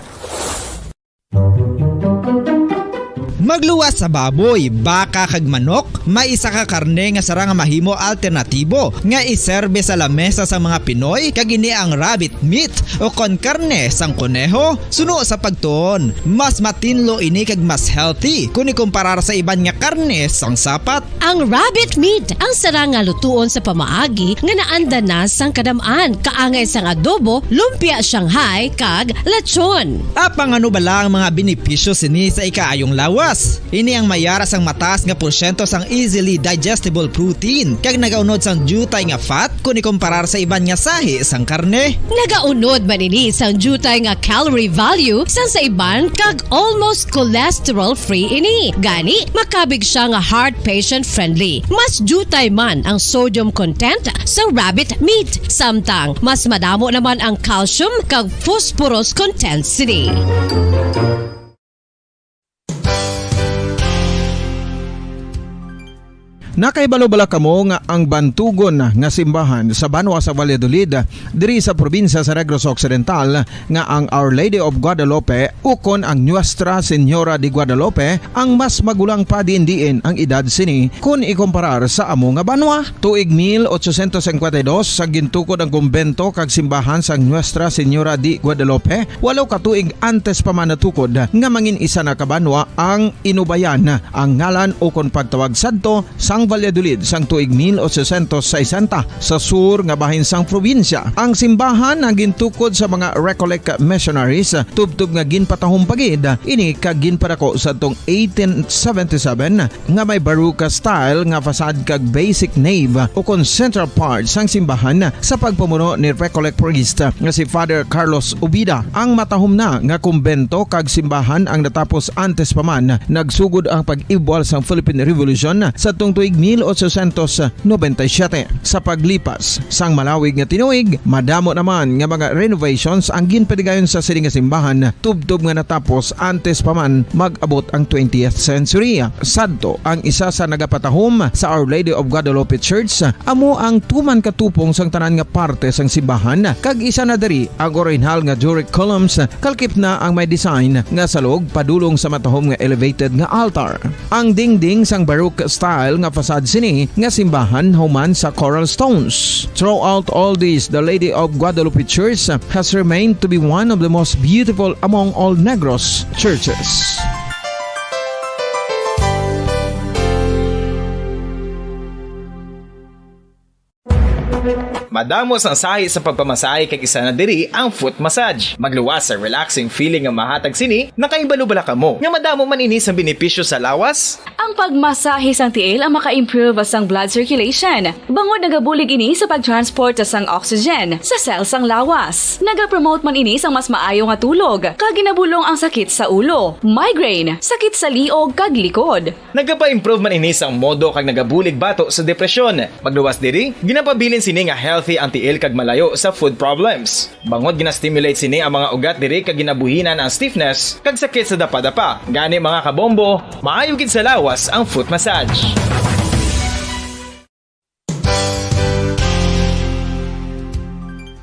Speaker 6: Magluwas sa baboy, baka kag manok, may isa ka karne nga sara nga mahimo alternatibo nga iserbe sa lamesa sa mga Pinoy kag ini ang rabbit meat o kon karne sang kuneho. Suno sa pagtuon, mas matinlo ini kag mas healthy kung ikumparar sa iban nga karne sang sapat.
Speaker 7: Ang rabbit meat ang sara nga lutuon sa pamaagi nga naanda na sang kadamaan, kaangay sang adobo, lumpia Shanghai kag lechon.
Speaker 6: Apang ano bala ang mga benepisyo sini sa ikaayong lawas? Ini ang mayaras ang mataas nga porsyento sang easily digestible protein kag nagaunod sang jutay nga fat kung ikumparar sa iban nga sahi sang karne.
Speaker 7: Nagaunod man ini sang jutay nga calorie value sang sa iban kag almost cholesterol free ini. Gani makabig siya nga heart patient friendly. Mas jutay man ang sodium content sa rabbit meat, samtang mas madamo naman ang calcium kag phosphorus content sini.
Speaker 8: Nakaibalo-bala kamo nga ang bantugon nga simbahan sa Banwa sa Valladolid diri sa probinsya sa Negros Occidental nga ang Our Lady of Guadalupe ukon ang Nuestra Señora de Guadalupe ang mas magulang pa diin ang edad sini kung ikumparar sa amo nga banwa. Tuig 1852 sa gintukod ang kumbento kag simbahan sa Nuestra Señora de Guadalupe, walo ka tuig antes pa man natukod nga mangin isa na kabanwa ang inubayan ang ngalan ukon pagtawag sadto sang Valladolid sang tuig 1860 sa sur nga bahin sang probinsya. Ang simbahan ang gintukod sa mga Recollect missionaries tubtub nga ginpatahong pagid ini kag ginpadako sa tong 1877 nga may baroque style nga fasad kag basic nave o kon central part sang simbahan sa pagpamuno ni Recollect priest nga si Father Carlos Ubida. Ang matahom na nga kumbento kag simbahan ang natapos antes pa man nagsugod ang pag-ibwal sang Philippine Revolution sa tong tuig 1897. Sa paglipas sang malawig nga tinuig, madamo naman nga mga renovations ang ginpadigayon sa sining nga simbahan tubtob nga natapos antes pa man mag-abot ang 20th century. Sadto ang isa sa nagapatahom sa Our Lady of Guadalupe Church, amo ang tuman katupong sang tanan nga parte sang simbahan kag isa na diri ang original nga Doric columns kalkip na ang may design nga salog padulong sa matahom nga elevated nga altar. Ang dingding sang baroque style nga fasad sini nga simbahan human sa coral stones. Throughout all this, the Lady of Guadalupe Church has remained to be one of the most beautiful among all Negros churches.
Speaker 9: Madamos ang sahi sa pagpamasahe kag isa na diri ang foot massage. Magluwas sa relaxing feeling nga mahatag sini, nakaibalo-bala kamo. Nga madamo man ini sa benepisyo sa lawas.
Speaker 10: Ang pagmasahe sang tiil ang maka-improve sang blood circulation. Bangod nagabulig ini sa pagtransport sang oxygen sa cells sang lawas. Nagapromote man ini sang mas maayo nga tulog, kag ginabulong ang sakit sa ulo, migraine, sakit sa liog kag likod.
Speaker 9: Nagapa-improve man ini sang modo kag nagabulig bato sa depresyon. Magluwas diri, ginapabilin sini nga healthy anti-ill kag malayo sa food problems. Bangod gina-stimulate sini ang mga ugat diri kag ginabuhinan ang stiffness kag sakit sa dapa-dapa. Gani mga kabombo, maayo gid sa lawas ang foot massage.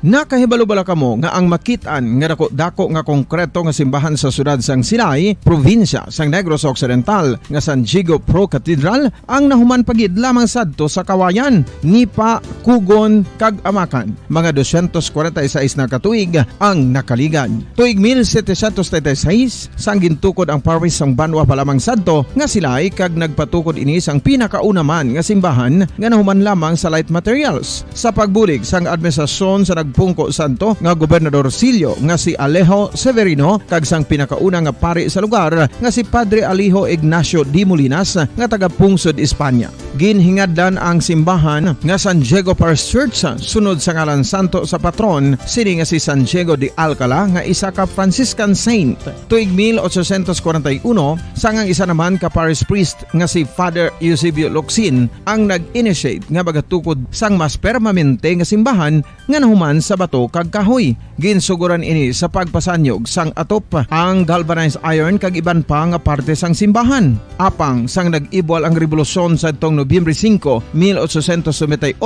Speaker 8: Nakahibalo-bala kamo nga ang makitaan nga dako nga konkreto nga simbahan sa sudad sang Sinay, probinsya sang Negros Occidental nga San Diego Pro Cathedral ang nahuman pagid lamang sadto sa Kawayan, Nipa, Kugon kag Amakan. Mga 246 na katuig ang nakaligan. Tuig 1736 sang gintukod ang parish sang Banwa pa lamang sadto nga silay kag nagpatukod ini sang pinakauna man nga simbahan nga nahuman lamang sa light materials. Sa pagbulig sang administrasyon sa Pungko Santo nga Gobernador Silio nga si Alejo Severino kag sang pinakauna nga pari sa lugar nga si Padre Alijo Ignacio de Molinas nga taga Pungsod, Espanya. Ginhingadlan ang simbahan nga San Diego Parish Church sunod sa ngalan santo sa patron sini nga si San Diego de Alcala nga isa ka Franciscan saint. Tuig 1841 sang ang isa naman ka parish priest nga si Father Eusebio Locsin ang nag-initiate nga bagatukod sang mas permanente nga simbahan nga nahuman sa bato kag kahoy. Ginsuguran ini sa pagpasanyog sang atop ang galvanized iron kag iban pa nga parte sang simbahan. Apang sang nag-ibwal ang revolusyon sa tong Nobyembre 5, 1898,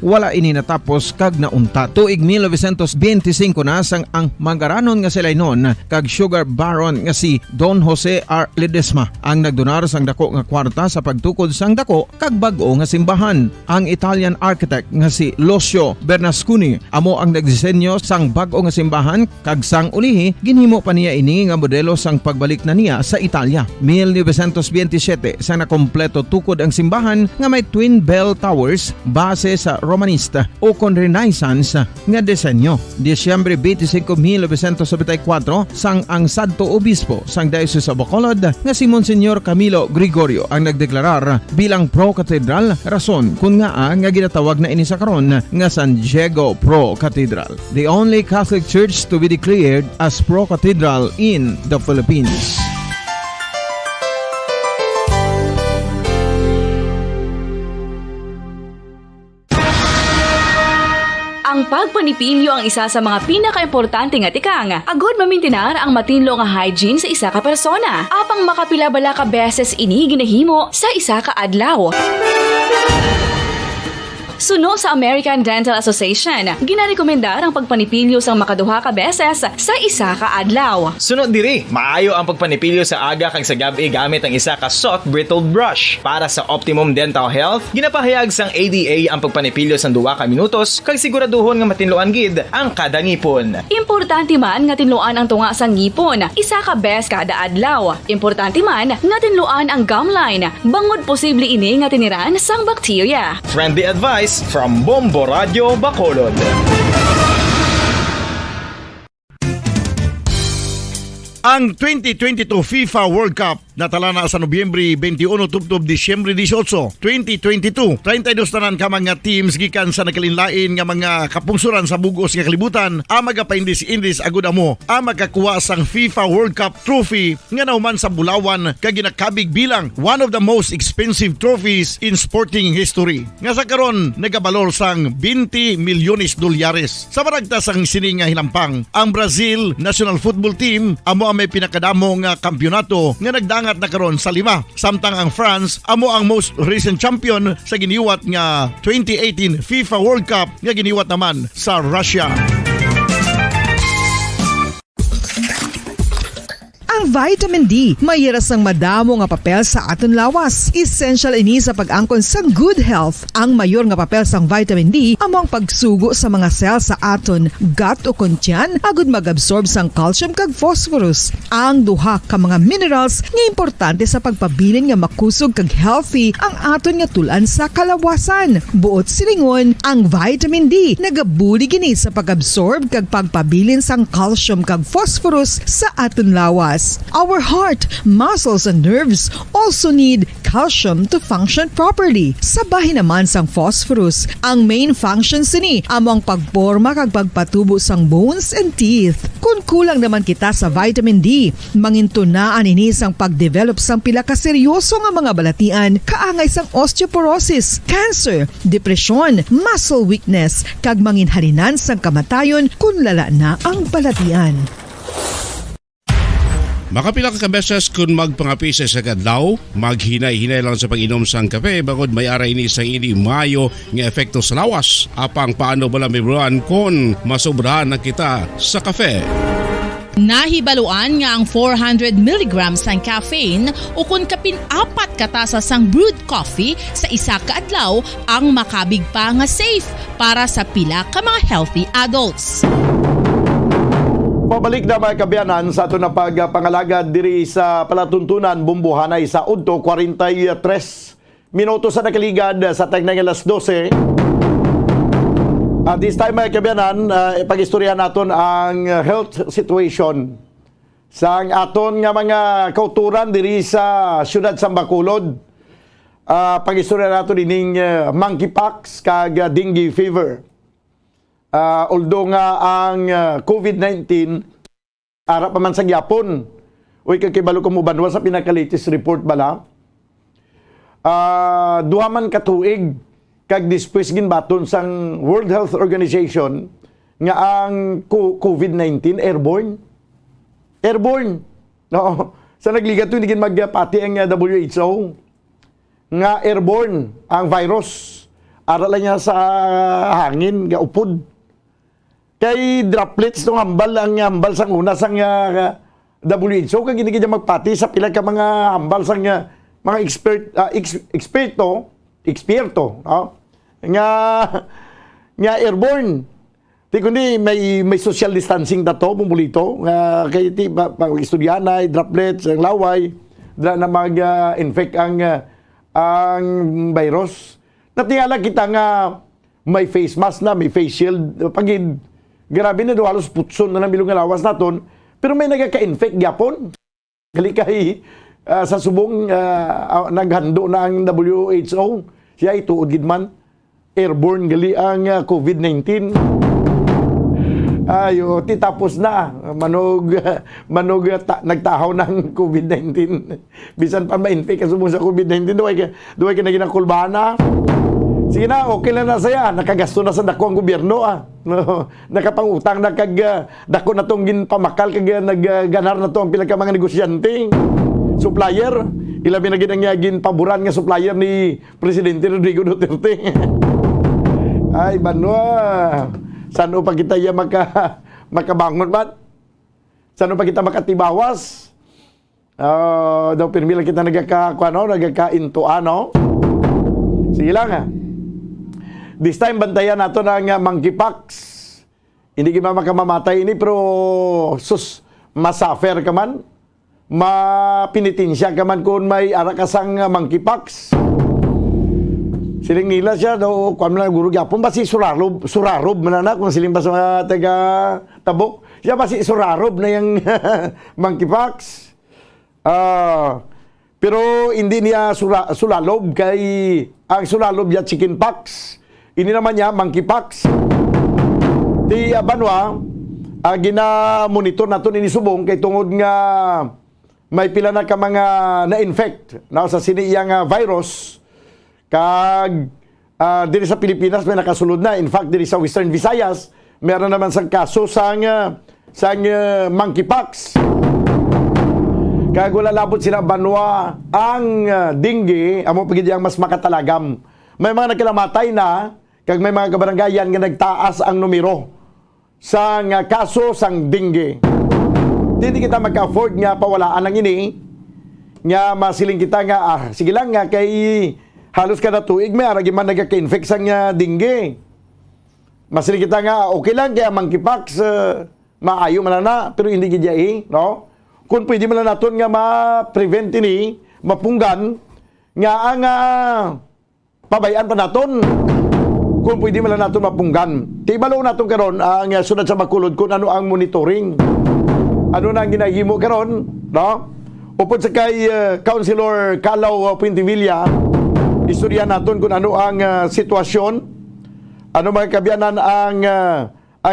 Speaker 8: wala ini natapos kag nauntat. Tuig 1925 na sang ang mangaranon nga silay noon kag sugar baron nga si Don Jose R. Ledesma ang nagdonar sang dako nga kwarta sa pagtukod sang dako kag bag-o nga simbahan. Ang Italian architect nga si Lucio Bernasconi amo ang nagdisenyo sang bag-o nga simbahan kag sang ulihi ginhimo pa niya ini nga modelo sang pagbalik na niya sa Italia. 1927 sang nakompleto tukod ang simbahan nga may twin bell towers base sa Romanista o kon Renaissance nga disenyo. Disyembre 25, 1974 sang ang sadto obispo sang Diocese of Bacolod nga si Monsignor Camilo Gregorio ang nagdeklarar bilang pro-cathedral, rason kung nga ginatawag na ini sa karon nga San Diego Pro-Cathedral, the only Catholic church to be declared as pro-cathedral in the Philippines.
Speaker 10: Ang pagpanipilyo ang isa sa mga pinaka-importante nga tikang. Agod mamintinar ang matinlo nga hygiene sa isa ka persona. Apang makapilabala ka beses ini ginahimo sa isa ka adlaw. Suno sa American Dental Association, ginarekomendar ang pagpanipilyo sang makaduha ka beses sa isa ka adlaw.
Speaker 9: Sunod diri, maayo ang pagpanipilyo sa aga kag sa gabi gamit ang isa ka soft brittle brush. Para sa optimum dental health, ginapahayag sang ADA ang pagpanipilyo sang 2 ka minutos kag siguraduhon nga matinloan gid ang kada ngipon.
Speaker 10: Importante man nga tinluan ang tunga sang ngipon, isa ka bes kada adlaw. Importante man nga tinluan ang gum line, bangod posible ini nga tiniran sang bakterya.
Speaker 9: Friendly advice from Bombo Radio Bacolod.
Speaker 1: Ang 2022 FIFA World Cup natala na sa Nobyembre 21 tubtob Disyembre 18, 2022. 32 tanan ka mga teams gikan sa nakalinlain nga mga kapungsuran sa bugos nga kalibutan ang magapaindis-indis agud amo ang makakuha sang FIFA World Cup trophy nga nauman sa Bulawan kag ginakabig bilang one of the most expensive trophies in sporting history. Nga sa karon nagabalor sang 20 milyones dolyares. Sa baragta sang sini nga hinampang, ang Brazil National Football Team amo ang may pinakadamo nga kampyonato nga nagdangat na karon sa 5. Samtang ang France amo ang most recent champion sa giniwat nga 2018 FIFA World Cup nga giniwat naman sa Russia.
Speaker 5: Ang vitamin D mayira sang madamo nga papel sa aton lawas. Essential ini sa pag-angkon sang good health. Ang mayor nga papel sang vitamin D amo ang pagsugo sa mga cell sa aton gut o kontyan agud mag-absorb sang calcium kag phosphorus. Ang duha ka mga minerals nga importante sa pagpabilin nga makusog kag healthy ang aton nga tulan sa kalawasan. Buot silingon, ang vitamin D nagabuli gini sa pag-absorb kag pagpabilin sang calcium kag phosphorus sa aton lawas. Our heart, muscles, and nerves also need calcium to function properly. Sabahin naman sang phosphorus, ang main function sini amo ang pagporma kag pagpatubo sang bones and teeth. Kung kulang naman kita sa vitamin D, mangintunaan ini sang pagdevelop sang pila ka seryoso nga mga balatian kaangay sang osteoporosis, cancer, depresyon, muscle weakness, kag manginhalinan sang kamatayon kung lala na ang balatian.
Speaker 11: Makapila ka beses kung magpangapisa sa kadlaw, maghinay-hinay lang sa pag-inom sang kape bagod may ara ini sang ini mayo nga epekto sa lawas. Apang paano bala mibruan kung masobrahan na kita sa kape?
Speaker 12: Nahibaluan nga ang 400 mg sang caffeine o kung kapin-4 katasa sang brewed coffee sa isa ka adlaw ang makabig pa nga safe para sa pila ka mga healthy adults.
Speaker 1: Pabalik na mga kabiyanan sa ato na pagpangalagad diri sa palatuntunan bumbuhanay sa udto 43 minuto sa nakaligad sa tagnay alas 12. At this time mga kabiyanan, ipag-istorya naton ang health situation sa aton nga mga kauturan diri sa siyudad sa Bacolod. Pag-istorya naton ining monkeypox kag dengue fever. Although nga ang COVID-19 ara pa man sa gyapon. Uy kagkibalo ko mo banwa sa pinaka-latest report bala. Duha man ka tuig kag dispwes ginbaton sang World Health Organization nga ang COVID-19 airborne. Airborne. No. Sa nagligat to, hindi magpati ang WHO. Nga airborne ang virus. Aral niya sa hangin, nga upod. Kay droplets nung hambal sang una sang WHO kag hindi kaya magpati sa pila ka mga hambal sang mga eksperto, no? Nga airborne. Ti kundi may social distancing dato pumulito nga kay ti pag istoryanay droplets ang laway na mag-infect ang virus. Natingala kita nga may face mask na, may face shield pagid grabe na do halos putson na ng bilong lawas naton pero may nagaka-infect gyapon. Gali kay sa subong naghando na ang WHO. Siya ituod gid man airborne gali ang COVID-19. Ayo, tapos na. Nagtahaw ng COVID-19. Bisan pa ma-infect ka sa COVID-19, duway ka na ginakulbahan na. Sige na, okay lang na saya. Nakagasto na sa dako ang gobyerno. No, nakapangutang na dako na tong ginpamakal nagganar na to ang pila ka mga negosyante. Supplier. Ilabi na ginang paboran nga supplier ni Presidente Rodrigo Duterte. Ay, banwa. Saan pa kita makabangon ba? Saan pa kita makatibawas? Daw pirmi lang kita nagkaka-into. Sige lang This time, bantayan nato ng monkeypox. Hindi ka makamamatay ini, pero masafer ka man. Mapinitinsya ka man kung may arakasang monkeypox. Siling nila siya daw kuan man guru gyapon ba si Surarob man na kung siling ba sa taga Tabok siya ba si Surarob na yang monkeypox. Pero hindi niya sulalob kay ang sulalob ya chickenpox. Ini naman niya monkeypox. Di banwa gina-monitor naton ini subong kay tungod nga may pila na ka mga na-infect na sa siniyang virus. Kag diri sa Pilipinas may nakasulod na. In fact, diri sa Western Visayas, meron naman sang kaso sang monkeypox. Kag wala labot sila banwa ang dengue, amo pagid yang mas makatalagam. May mga nagkalamatay na, kag may mga kabaranggayan nga nagtaas ang numero sang kaso sang dengue. Hindi kita maka-afford nga pawalaan ang ini, nga masiling kita nga, sige lang nga kay halos kada tuig may aragi man nagka-infect sang dengue. Masiling kita nga okay lang kaya monkeypox maayo man na pero hindi gid no? Kung pwede man naton nga ma-prevent ini, mapunggan nga ang pabayaan pa naton. Kung pwede man naton mapunggan. Tibalo naton karon ang sunod sa Bacolod kung ano ang monitoring. Ano na ang ginahimo karon, no? Upod sa kay Councilor Calao Puentevilla, istorya naton kung ano ang sitwasyon, ano mga kabiyanan ang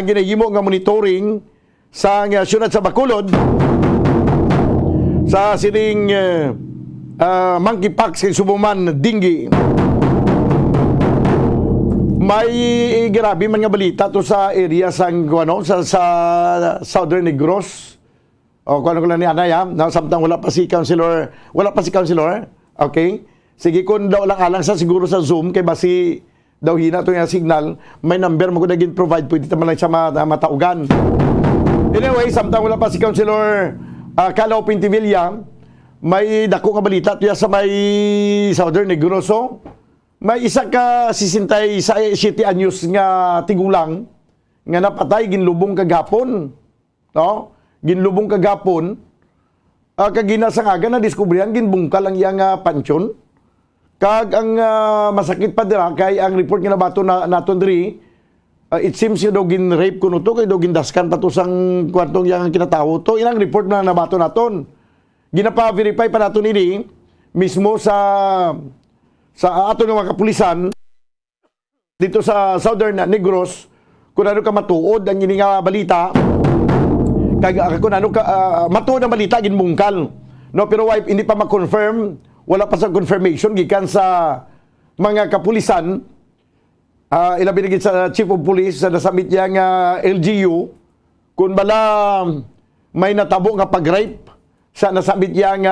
Speaker 1: ginahimo nga monitoring sa syudad sa Bacolod sa sining monkeypox kay subuman dengue. May grabe man nga balita to sa area sang sa Southern Negros. O kung ano ko lang ni Anay samtang wala pa si Councilor. Okay? Sige, kung daw lang alang sa siguro sa Zoom, kay basi daw hina ito yung signal, may number mo ko naging provide, pwede naman lang siya mataugan. Anyway, samtang wala pa si Councilor Calao Puentevilla, may dako nga balita ito sa may Southern Negros. May isa ka 67 anyos nga tigulang nga napatay, ginlubong kagapon. No? Ginlubong kagapon. Kagina sa nga na diskubrihan, ginbungkal ang iyang pansyon. Kag ang masakit pa dira kay ang report nga nabato naton diri, it seems daw gin-rape kuno to kay daw gindaskan pa to sang kwartong yang kinatawo to. Ilang report na nabato naton. Ginapa-verify pa naton ini mismo sa ato ng mga kapulisan dito sa Southern Negros kung ano ka matuod ang ini nga balita. Kag kung ano ka matuod ang balita ginbungkal. No, pero hindi pa ma-confirm. Wala pa sa confirmation gikan sa mga kapulisan
Speaker 15: ilabi na gid sa Chief of Police sa nasamit yang LGU kung bala may natabo nga pag-rape sa nasamit yang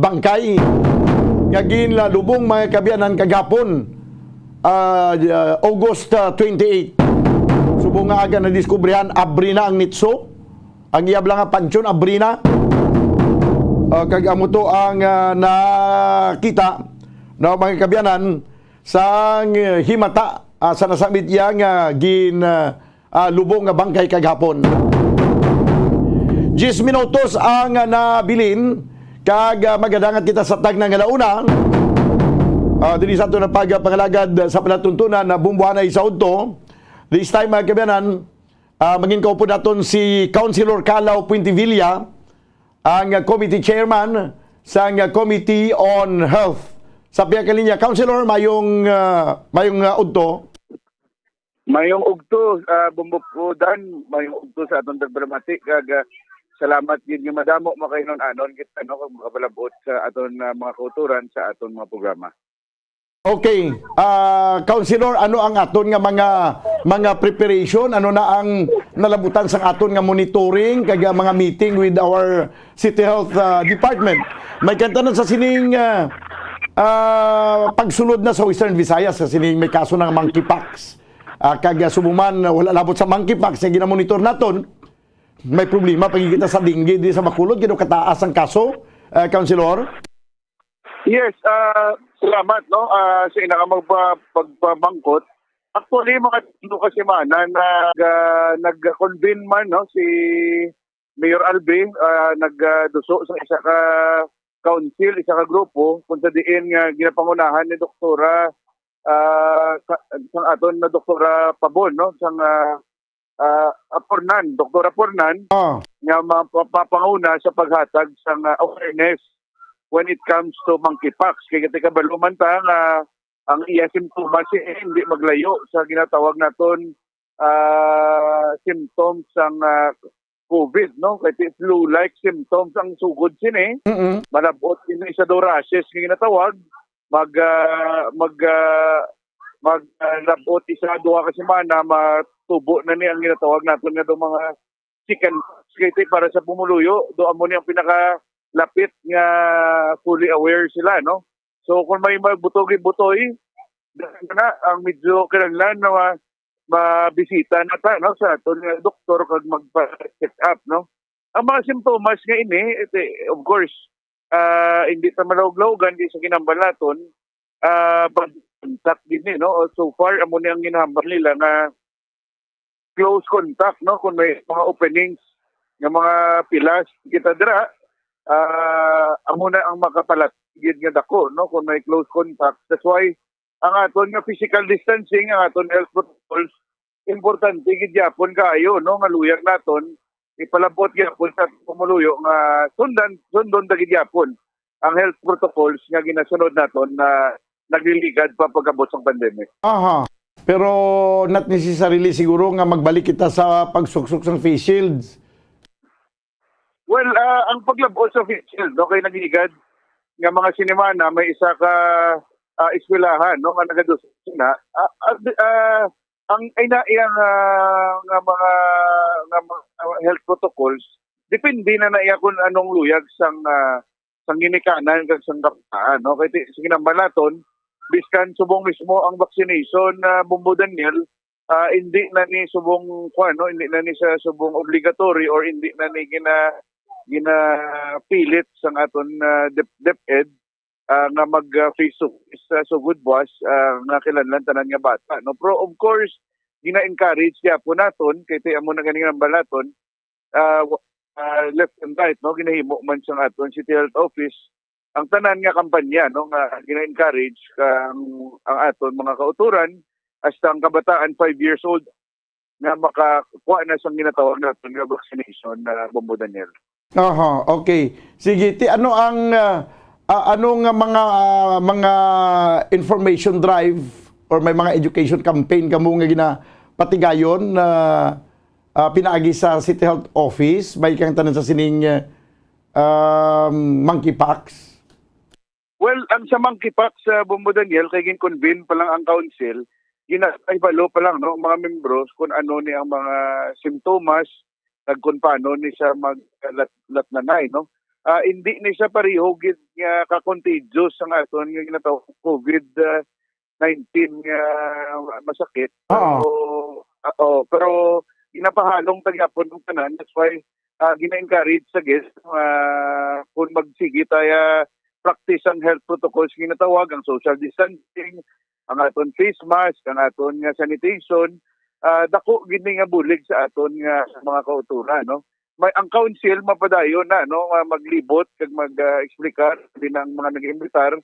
Speaker 15: bangkay nga ginlalubong mga kabiyanan kagapon August 28. Subong nga aga na diskubrihan abri na ang nitso. Ang iyab lang nga pansyon abri na. Kag amo to ang nakita na mga kabiyanan sa himata sa nasamit yang lubong nga bangkay kagapon. 10 minutos ang nabilin kag magadangat kita sa tag ng alauna. Dili sa ito na pagpangalagad sa palatuntunan na bumbuhanay sa udto. This time mga kabiyanan, maging kaupo naton si Councilor Calao Puentevilla, ang committee chairman sa Committee on Health. Sa piya kalinya, Councilor, mayong udto.
Speaker 22: Mayong ugto, bumbukudan, mayong ugto sa atong dramatic. Salamat yun yung madamo makainon anon kita no kung makapalabot sa aton mga kauturan sa aton mga programa.
Speaker 15: Okay, Councilor, ano ang aton nga mga preparation? Ano na ang nalabutan sa aton nga monitoring kag mga meeting with our City Health Department? May kantanan sa sining pagsulod na sa Western Visayas sa sining may kaso ng monkeypox. Kag sumuman wala labot sa monkeypox nga ginamonitor naton. May problema pagkikita sa dengue di sa Bacolod, gino kataas ang kaso, Councilor?
Speaker 22: Yes, salamat no sa ina ka pagpabangkot. Actually mga tulo ka semana nag-convene man no si Mayor Albi nagduso sa isa ka council, isa ka grupo kung sa diin nga ginapangunahan ni Doktora sang aton na Doktora Pabon no sang Doktora Pornan nga mapapanguna sa paghatag sang awareness when it comes to monkeypox. Kaya kita kabaluman ta nga ang iya simptomas hindi maglayo sa ginatawag naton symptoms sang COVID, no? Kaya flu-like symptoms ang sugod sini. Malabot ini sa rashes nga ginatawag. Maglabot isa duha ka semana matubo na ni ang ginatawag naton nga do mga chicken skate para sa pumuluyo do amo ni ang pinaka lapit nga fully aware sila no. So kung may magbutoy-butoy na ang medyo kinahanglan na mabisita na ta no sa aton nga doktor kag magpa-check up no. Ang mga simptomas nga ini of course hindi ta malawg-lawgan di sa kinambalaton contact din no. So far amo ni ang ginahambal nila nga close contact no kung may mga openings nga mga pilas kita dira amo na ang makapalatgid nga dako no kung may close contact. That's why ang aton nga physical distancing, ang aton health protocols importante gid gyapon kaayo no nga luyag naton ipalabot gyapon sa pumuluyo nga sundon dagid gyapon ang health protocols nga ginasunod naton na nagliligad pa pagabot sa pandemic.
Speaker 15: Aha. Pero not necessarily siguro nga magbalik kita sa pagsuksok ng face shields.
Speaker 22: Well, ang paglabot sa face shield, no, kay nagligad nga mga sinemana may isa ka eskwelahan no nga nagaduso na ang iyang nga mga health protocols depende na iya kung anong luyag sang ginikanan kag sang kapitaan no kay sige nang balaton biskan subong mismo ang vaccination na Bombo Daniel hindi na ni subong hindi na ni sa subong obligatory or hindi na ni ginapilit sang aton DepEd nga mag face to face so good boss nga kilanlan tanan nga bata no. Pero of course gina-encourage po naton kay amo na ganing balaton left and right no ginahimo man sang aton City Health Office ang tanan nga kampanya no nga gina-encourage ang aton mga kauturan hasta ang kabataan 5 years old na makakuha na sang ginatawag naton nga vaccination na Bombo Daniel.
Speaker 15: Aha, okay. Sige, ano ang anong mga information drive or may mga education campaign kamo nga ginapatigayon na pinaagi sa City Health Office may kang tanan sa sining monkeypox?
Speaker 22: Well, ang sa monkeypox sa Bombo Daniel kay gin-convene pa lang ang council
Speaker 16: ginaibalo pa lang no mga membros kung ano ni ang mga simptomas kung paano ni siya maglat nanay no. Hindi ni siya pareho gid nga ka-contagious ang aton nga ginatawag COVID-19 nga masakit. Pero ginapahalong tagyapon ng tanan. That's why gina-encourage sa guest kung magsige tayo practice ang health protocols ginatawag, ang social distancing, ang aton face mask, ang aton nga sanitation. Dako gini nga bulig sa aton nga mga kauturan no. Ang council mapadayon na no maglibot kag mag-explicar din ang mga nag-iimbitar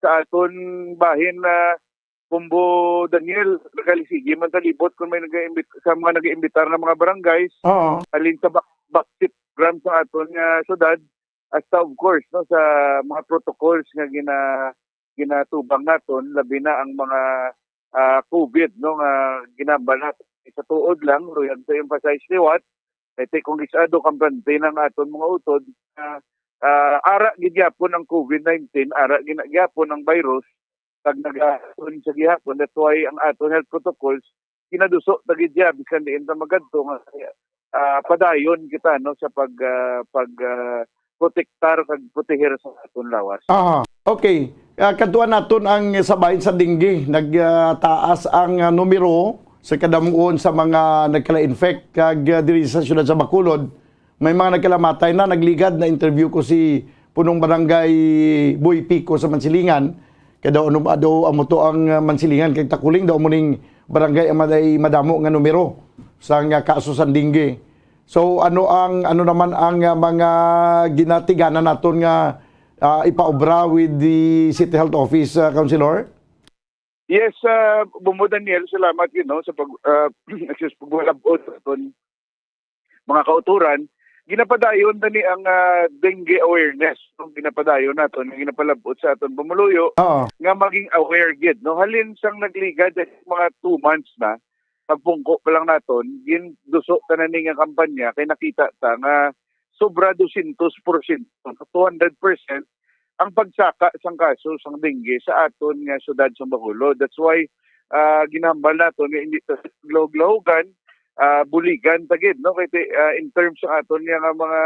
Speaker 16: sa aton bahin na Bumbo Daniel Kalisigi man talibot kung may sa mga nag-iimbitar na mga barangays alin sa backseat grams sa aton nga syudad hasta of course no sa mga protocols nga ginatubang naton labi na ang mga COVID no nga ginambal natin sa tuod lang royal sa emphasize liwat kay kung isado kampante ng aton mga utod ara gigyapon ang COVID-19 ara ginagyapon ang virus kag nagaton sa gihapon. That's why ang aton health protocols kinaduso tagidya bisan diin ta magadto nga padayon kita no sa pag protektar kag proteher sa aton lawas.
Speaker 15: Okay. Kadtuan naton ang sabahin sa dengue nagtaas ang numero sa kadamuon sa mga nagkala-infect kag diri sa syudad sa Bacolod. May mga nagkalamatay na nagligad na interview ko si punong barangay Boy Pico sa Mansilingan. Kaya daw amo to ang Mansilingan kay Takuling daw muning barangay ang madamo nga numero sa nga kaso sa dengue. So ano naman ang mga ginatiganan naton nga ipaobra with the City Health Office, Councilor?
Speaker 16: Yes, Bumbo Daniel, salamat sa pagwalabot aton mga kauturan. Ginapadayon tani ang dengue awareness. Ginapadayon naton, ginapalabot sa aton Bumuluyo nga maging aware gid no. Halin sang nagligad mga 2 months na pagpungko pa lang naton, ginduso tanan nga kampanya kay nakita ta nga sobra 200%, 200% ang pagsaka sang kaso sang dengue sa aton nga syudad sa Bacolod. That's why ginahambal naton nga hindi ta glog-logan, buligan tagid no kay in terms sa aton nga mga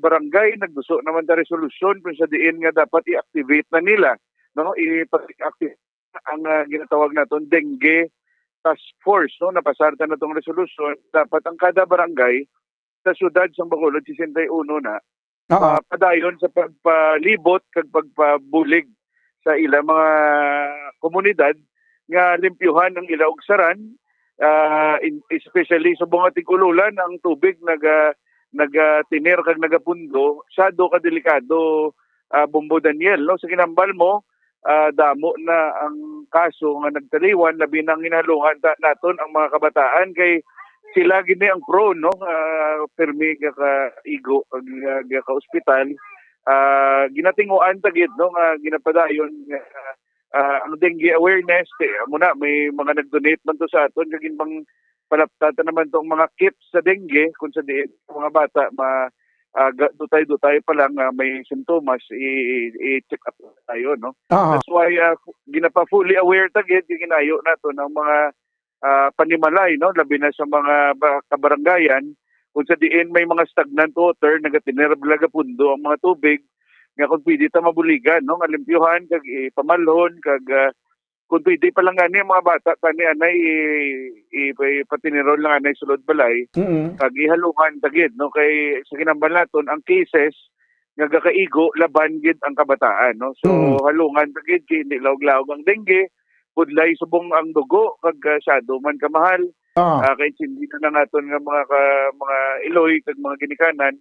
Speaker 16: barangay nagduso naman ta resolusyon kung sa diin nga dapat i-activate na nila no i-activate ang ginatawag naton dengue task force no napasarta na tong resolusyon. Dapat ang kada barangay sa syudad sa Bacolod 61 na padayon sa pagpalibot kag pagpabulig sa ilang mga komunidad nga limpyuhan ang ila ugsaran, especially sa bunga tig-ululan ang tubig nagatiner kag nagapundo sado ka delikado Bumbo Daniel no sa kinambal mo damo na ang kaso nga nagtaliwan labi nang hinalungan naton ang mga kabataan kay sila gini ang prone no permi ka igo ka ospital ginatinguan tagid no nga ginapadayon ang dengue awareness muna may mga nag-donate man to sa aton kagin pang palaptatan naman tong mga kits sa dengue kung sa diin mga bata dutay pa lang may simptomas i-check up tayo no. That's why ginapa fully aware tagid ginayo nato ng mga panimalay no labi na sa mga kabarangayan kung sa diin may mga stagnant water nagatiner pundo ang mga tubig nga kung pwede ta mabuligan no nga limpyuhan kag pamalhon kag kung pwede pa lang ani mga bata tani anay ipatinirol lang anay sulod balay kag ihalungan tagid no kay sa kinambal naton ang cases nga gakaigo laban gid ang kabataan no so halungan tagid kay hindi lawg-lawg ang dengue budlay subong ang dugo kag shadow man kamahal kay hindi na naton nga mga iloy kag mga ginikanan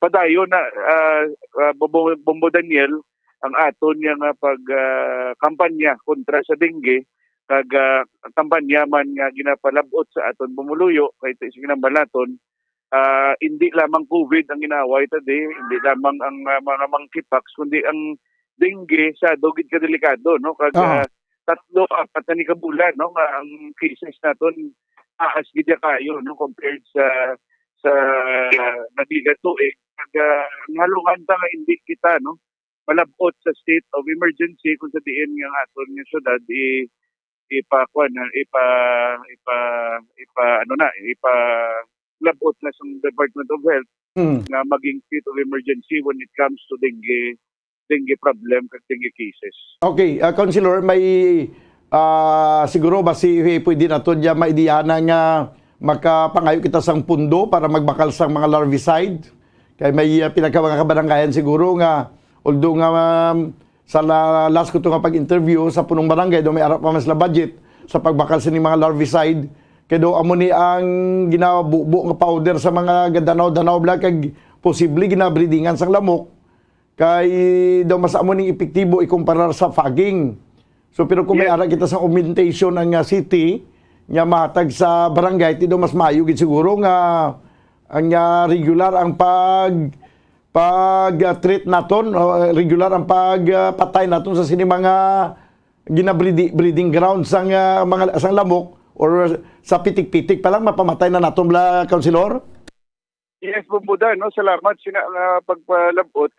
Speaker 16: padayon na Bumbo Daniel ang aton nga pag kampanya kontra sa dengue kag kampanya man nga ginapalabot sa aton Bumuluyo kay sa kinambal naton hindi lamang COVID ang ginaway tadi hindi lamang ang mga monkeypox kundi ang dengue sa dugid ka delikado no kag 3-4 na ni kabulan no nga ang cases naton taas gid kayo no compared sa nabigat tuig kag halungan ta nga hindi kita no malabot sa state of emergency kung sa diin nga aton nga syudad labot na sa Department of Health na maging state of emergency when it comes to dengue problem kag dengue cases.
Speaker 15: Okay, Councilor, may siguro ba pwede na to dyan maidiyanan nga makapangayo kita sang pundo para magbakal sang mga larvicide? Kaya may pinaka mga kabaranggayan siguro nga, although nga sa last ko ito nga pag-interview sa punong barangay, do may arap pa mas na budget sa pagbakal sa mga larvicide. Kaya do amo ni ang ginabubo nga powder sa mga danaw-danaw bla kag posible ginabreedingan sang lamok. Kay daw mas amo ning epektibo ikumparar sa fogging. So pero kung may ara kita sa augmentation ng city nga matag sa barangay, ti do mas maayo gid siguro nga ang regular ang pag-treat naton, regular ang pagpatay naton sa sini mga breeding grounds sang mga sang lamok or sa pitik-pitik pa lang mapamatay na naton bla, Councilor?
Speaker 16: Yes, bumbuda, no? Salamat sina pagpalabot.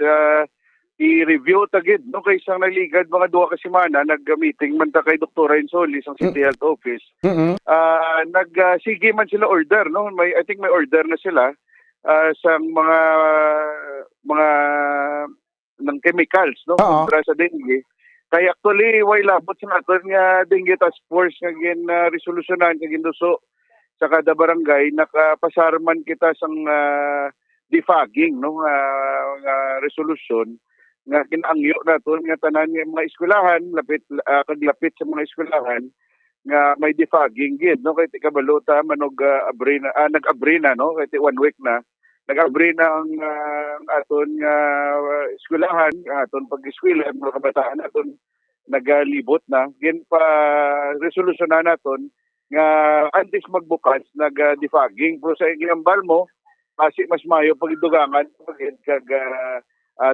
Speaker 16: I-review tagid, no? Kay isang naligad mga 2 ka semana, nag-meeting man ta kay Dr. Solis ang City Health Office. Sige man sila order, no? I think may order na sila sa mga ng chemicals, no? Kontra sa dengue. Kaya actually, way labot sa natin nga dengue task force nga resolusyonan nga ginduso sa kada barangay, nakapasarman kita sang defogging, no? Resolusyon nga kinangyo naton nga tanan nga mga eskwelahan kaglapit sa mga eskwelahan nga may defogging gid, no? Kay tikabalota manog nag-abri na, no? Kay 1 week na nag-abri na ang aton nga eskwelahan, aton pag-eskwela mga kabataan aton nagalibot na gin pa resolusyonan naton nga antes magbukas nag-defogging pero sa ginambal mo kasi mas mayo pagidugangan kag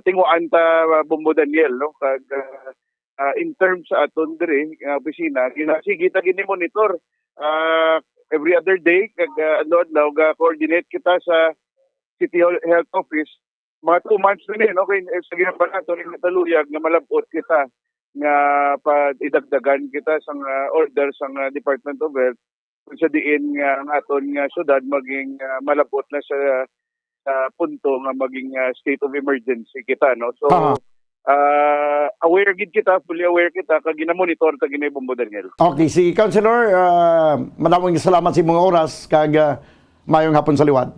Speaker 16: tinguan ta Bombo Daniel, no? Kag in terms sa aton diri nga opisina sige ta gini-monitor every other day kag adlaw coordinate kita sa City Health Office mga 2 months na no? Kay sa ginambal naton taluyag nga malabot kita nga idagdagan kita sang order sang Department of Health kung sa diin nga ang aton nga syudad maging malabot na sa punto nga maging state of emergency kita, no? So aware gid kita, fully aware kita kag gina-monitor ta gini Bombo Daniel.
Speaker 15: Okay, si Councilor, maraming salamat sa imong oras kag mayong hapon sa liwat.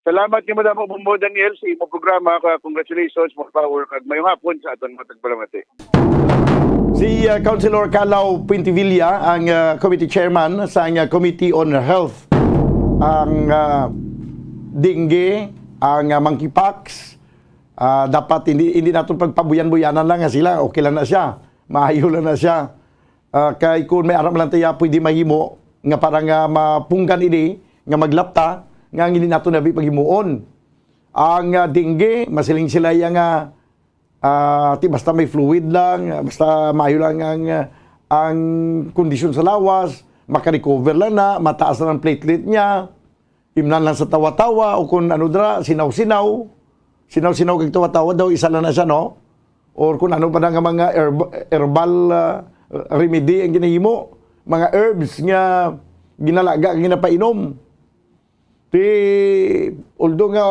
Speaker 16: Salamat ni Madam Bombo Daniel sa imong programa. Congratulations, more power kag mayong hapon sa aton matag palamati.
Speaker 15: Si Councilor Calao Puentevilla, ang committee chairman sa Committee on Health, ang dengue, ang monkeypox, dapat hindi natin pagpabuyan-buyanan lang nga sila, okay lang na siya, maayo lang na siya. Kay kung may aram lang tayo, pwede mahimo, nga parang mapunggan ini, nga maglapta, nga hindi natin nabi paghimuon. Ang dengue, masiling sila yung basta may fluid lang, basta maayo lang ang kondisyon sa lawas, makarecover lang na, mataas na ang platelet niya, imnan lang sa tawa-tawa, o kung ano dra, sinaw-sinaw kag tawa-tawa daw, isa lang na siya, no? Or kung ano pa na nga mga herbal remedy ang ginahimo, mga herbs nga ginalaga, ginapainom. Although nga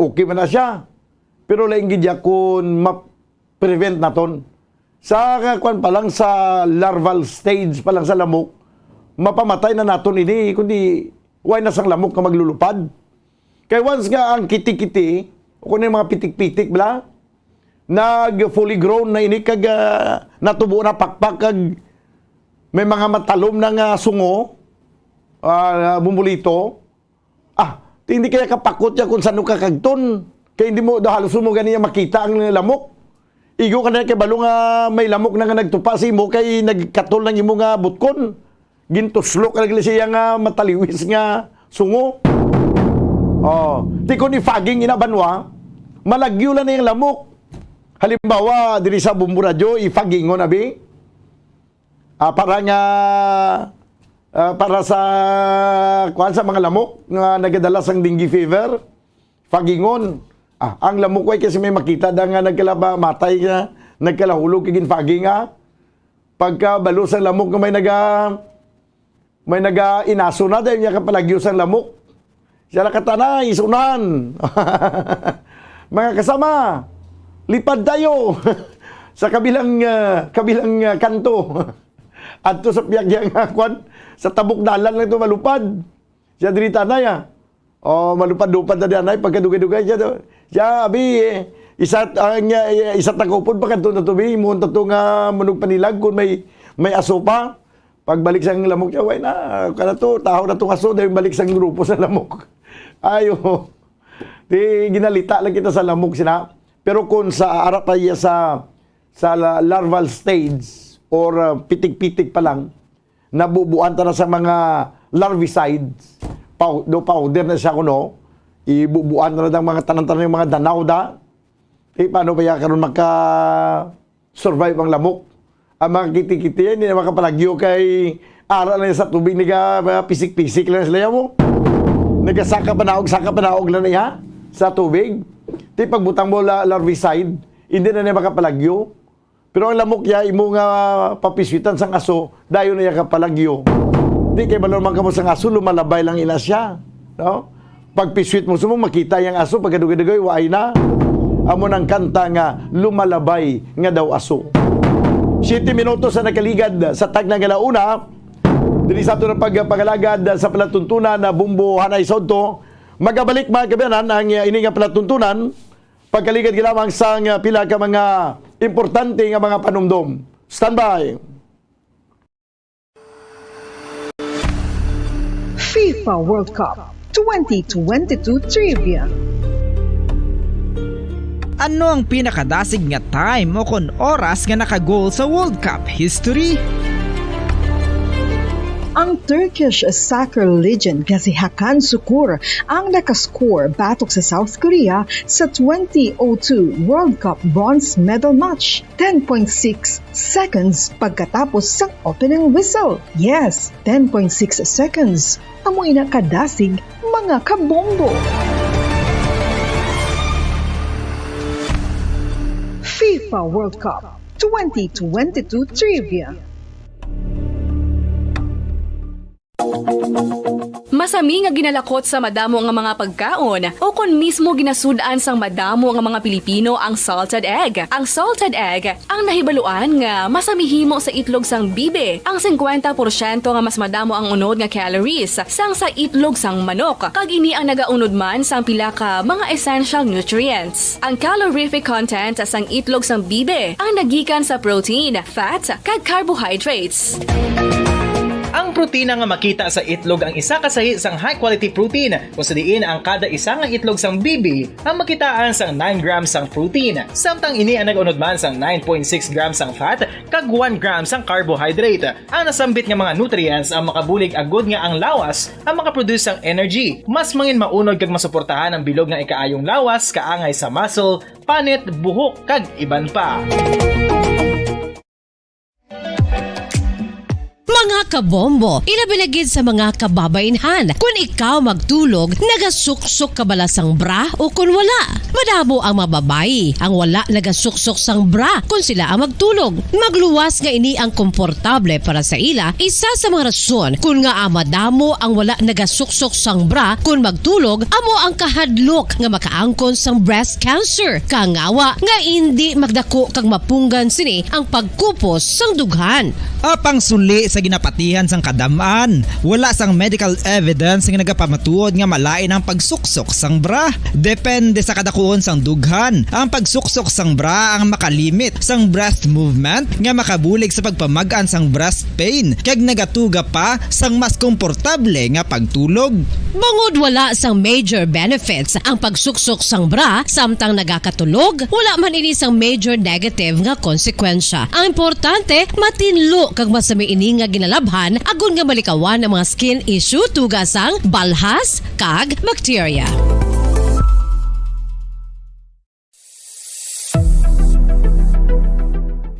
Speaker 15: okay man na siya, pero laing gidya kung ma-prevent naton. Sa kwan pa lang, sa larval stage pa lang sa lamok, mapamatay na naton ini, kundi why na sang lamok ka maglulupad. Kaya once nga ang kiti-kiti, o kung yung mga pitik-pitik bla, nag-fully grown na ini, kag natubo na pakpak, kag may mga matalom na sungo, bumulito, hindi kaya kapakot niya kung saan ka kagton. Kaya hindi mo, halos mo ganyan makita ang lamok. Igo ka na kay balo nga may lamok na nga nagtupa si mo, kay nagkatol ng imo nga butkon. Gintuslok ka nagli siya nga mataliwis nga sungo. Di ko ni fogging inabanwa, malagyo lang na yung lamok. Halimbawa, diri sa Bombo Radio, i-fogging mo na bi. Para sa mga lamok nga nagadala sang dengue fever, fagingon. Ang lamok way kasi may makita da nga nagkalaba matay nga nagkalahulog kagin faging nga. Pagka balus ang lamok nga may inaso na dahil niya kapalagyos ang lamok. Siya nakatanay, isunan. Mga kasama, lipad tayo sa kabilang kanto. At to sa piyagyang kwan, sa tabok dalan lang ito malupad. Siya diri tanay malupad-lupad na diyan ay pagkadugay-dugay siya. Siya abi isa takupod pa kanto na tubi mo tato nga munog panilag kun may aso pa. Pagbalik sang lamok siya, way na kana to taho na tong aso dahil balik sang grupo sa lamok. Ayo. Di ginalita lang kita sa lamok sina. Pero kung sa arap ay sa larval stage or pitik-pitik pa lang, nabubuan ta na sa mga larvicides. Powder na siya kuno. Ibubuan na ng mga tanan-tanan yung mga danaw da. Paano ba karon maka-survive ang lamok? Ang mga kiti-kiti yan, hindi na makapalagyo kay aral na sa tubig, pisik-pisik lang sila mo. Nagasaka panaog lang niya sa tubig. Di pagbutang mo larvicide, hindi na niya makapalagyo. Pero ang lamok ya, imo nga papiswitan sang aso, dayo na niya kapalagyo. Di kay malumang ka mo sang aso, lumalabay lang ila siya. No? Pag piswit mo, sumo makita yung aso, pagkadugay-dugay, waay na. Amo ng kanta nga, lumalabay nga daw aso. 7 minutos na nakaligad sa tag ng alauna. Dili sa ito na pagpagalagad sa palatuntunan na Bumbo Hanay Sodto. Magabalik mga kabayanan ang ininga palatuntunan. Pagkaligad lamang sa pila ka mga importante nga mga panumdom. Standby.
Speaker 5: FIFA World Cup 2022 Trivia.
Speaker 6: Ano ang pinakadasig nga time o kon oras nga naka-goal sa World Cup history?
Speaker 5: Ang Turkish soccer legend nga si Hakan Şükür ang nakascore batok sa South Korea sa 2002 World Cup bronze medal match. 10.6 seconds pagkatapos sa opening whistle. Yes, 10.6 seconds. Amoy na kadasig mga kabombo. FIFA World Cup 2022 Trivia.
Speaker 10: Masami nga ginalakot sa madamo nga mga pagkaon o kon mismo ginasudaan sang madamo nga mga Pilipino ang salted egg. Ang salted egg ang nahibaluan nga masamihimo sa itlog sang bibe. Ang 50% nga mas madamo ang unod nga calories sang sa itlog sang manok. Kag ini ang nagaunod man sang pila ka mga essential nutrients. Ang calorific content sang itlog sang bibe ang nagikan sa protein, fat, kag carbohydrates.
Speaker 9: Ang protina nga makita sa itlog ang isa kasahi sang high quality protein kung sa diin ang kada isa nga itlog sang bibi ang makitaan sang 9 grams sang protein. Samtang ini ang nag-unod man sang 9.6 grams sang fat kag 1 gram sang carbohydrate. Ang nasambit nga mga nutrients ang makabulig agud nga ang lawas ang makaproduce sang energy. Mas mangin maunod kag masuportahan ang bilog nga ikaayong lawas kaangay sa muscle, panit, buhok kag iban pa.
Speaker 7: Mga kabombo, ilabilagid sa mga kababainhan. Kung ikaw magtulog, nagasuksok ka bala sang bra o kung wala. Madamo ang mababayi, ang wala nagasuksok sang bra kung sila ang magtulog. Magluwas nga ini ang komportable para sa ila, isa sa mga rason kung nga madamo ang wala nagasuksok sang bra kung magtulog, amo ang kahadlok nga makaangkon sang breast cancer. Kangawa nga hindi magdako kag mapunggan sini ang pagkupos sang dughan.
Speaker 6: Apang suli sa ginapatihan sang kadamaan, wala sang medical evidence nga nagapamatuod nga malain ang pagsuksok sang bra. Depende sa kadakuon sang dughan. Ang pagsuksok sang bra ang makalimit sang breast movement nga makabulig sa pagpamagaan sang breast pain kag nagatuga pa sang mas komportable nga pagtulog.
Speaker 7: Bangod wala sang major benefits ang pagsuksok sang bra samtang nagakatulog, wala man ini sang major negative nga konsekwensya. Ang importante, matinlo kag masami ini nga ginalabhan agon nga malikawan ang mga skin issue tugasang balhas kag bacteria.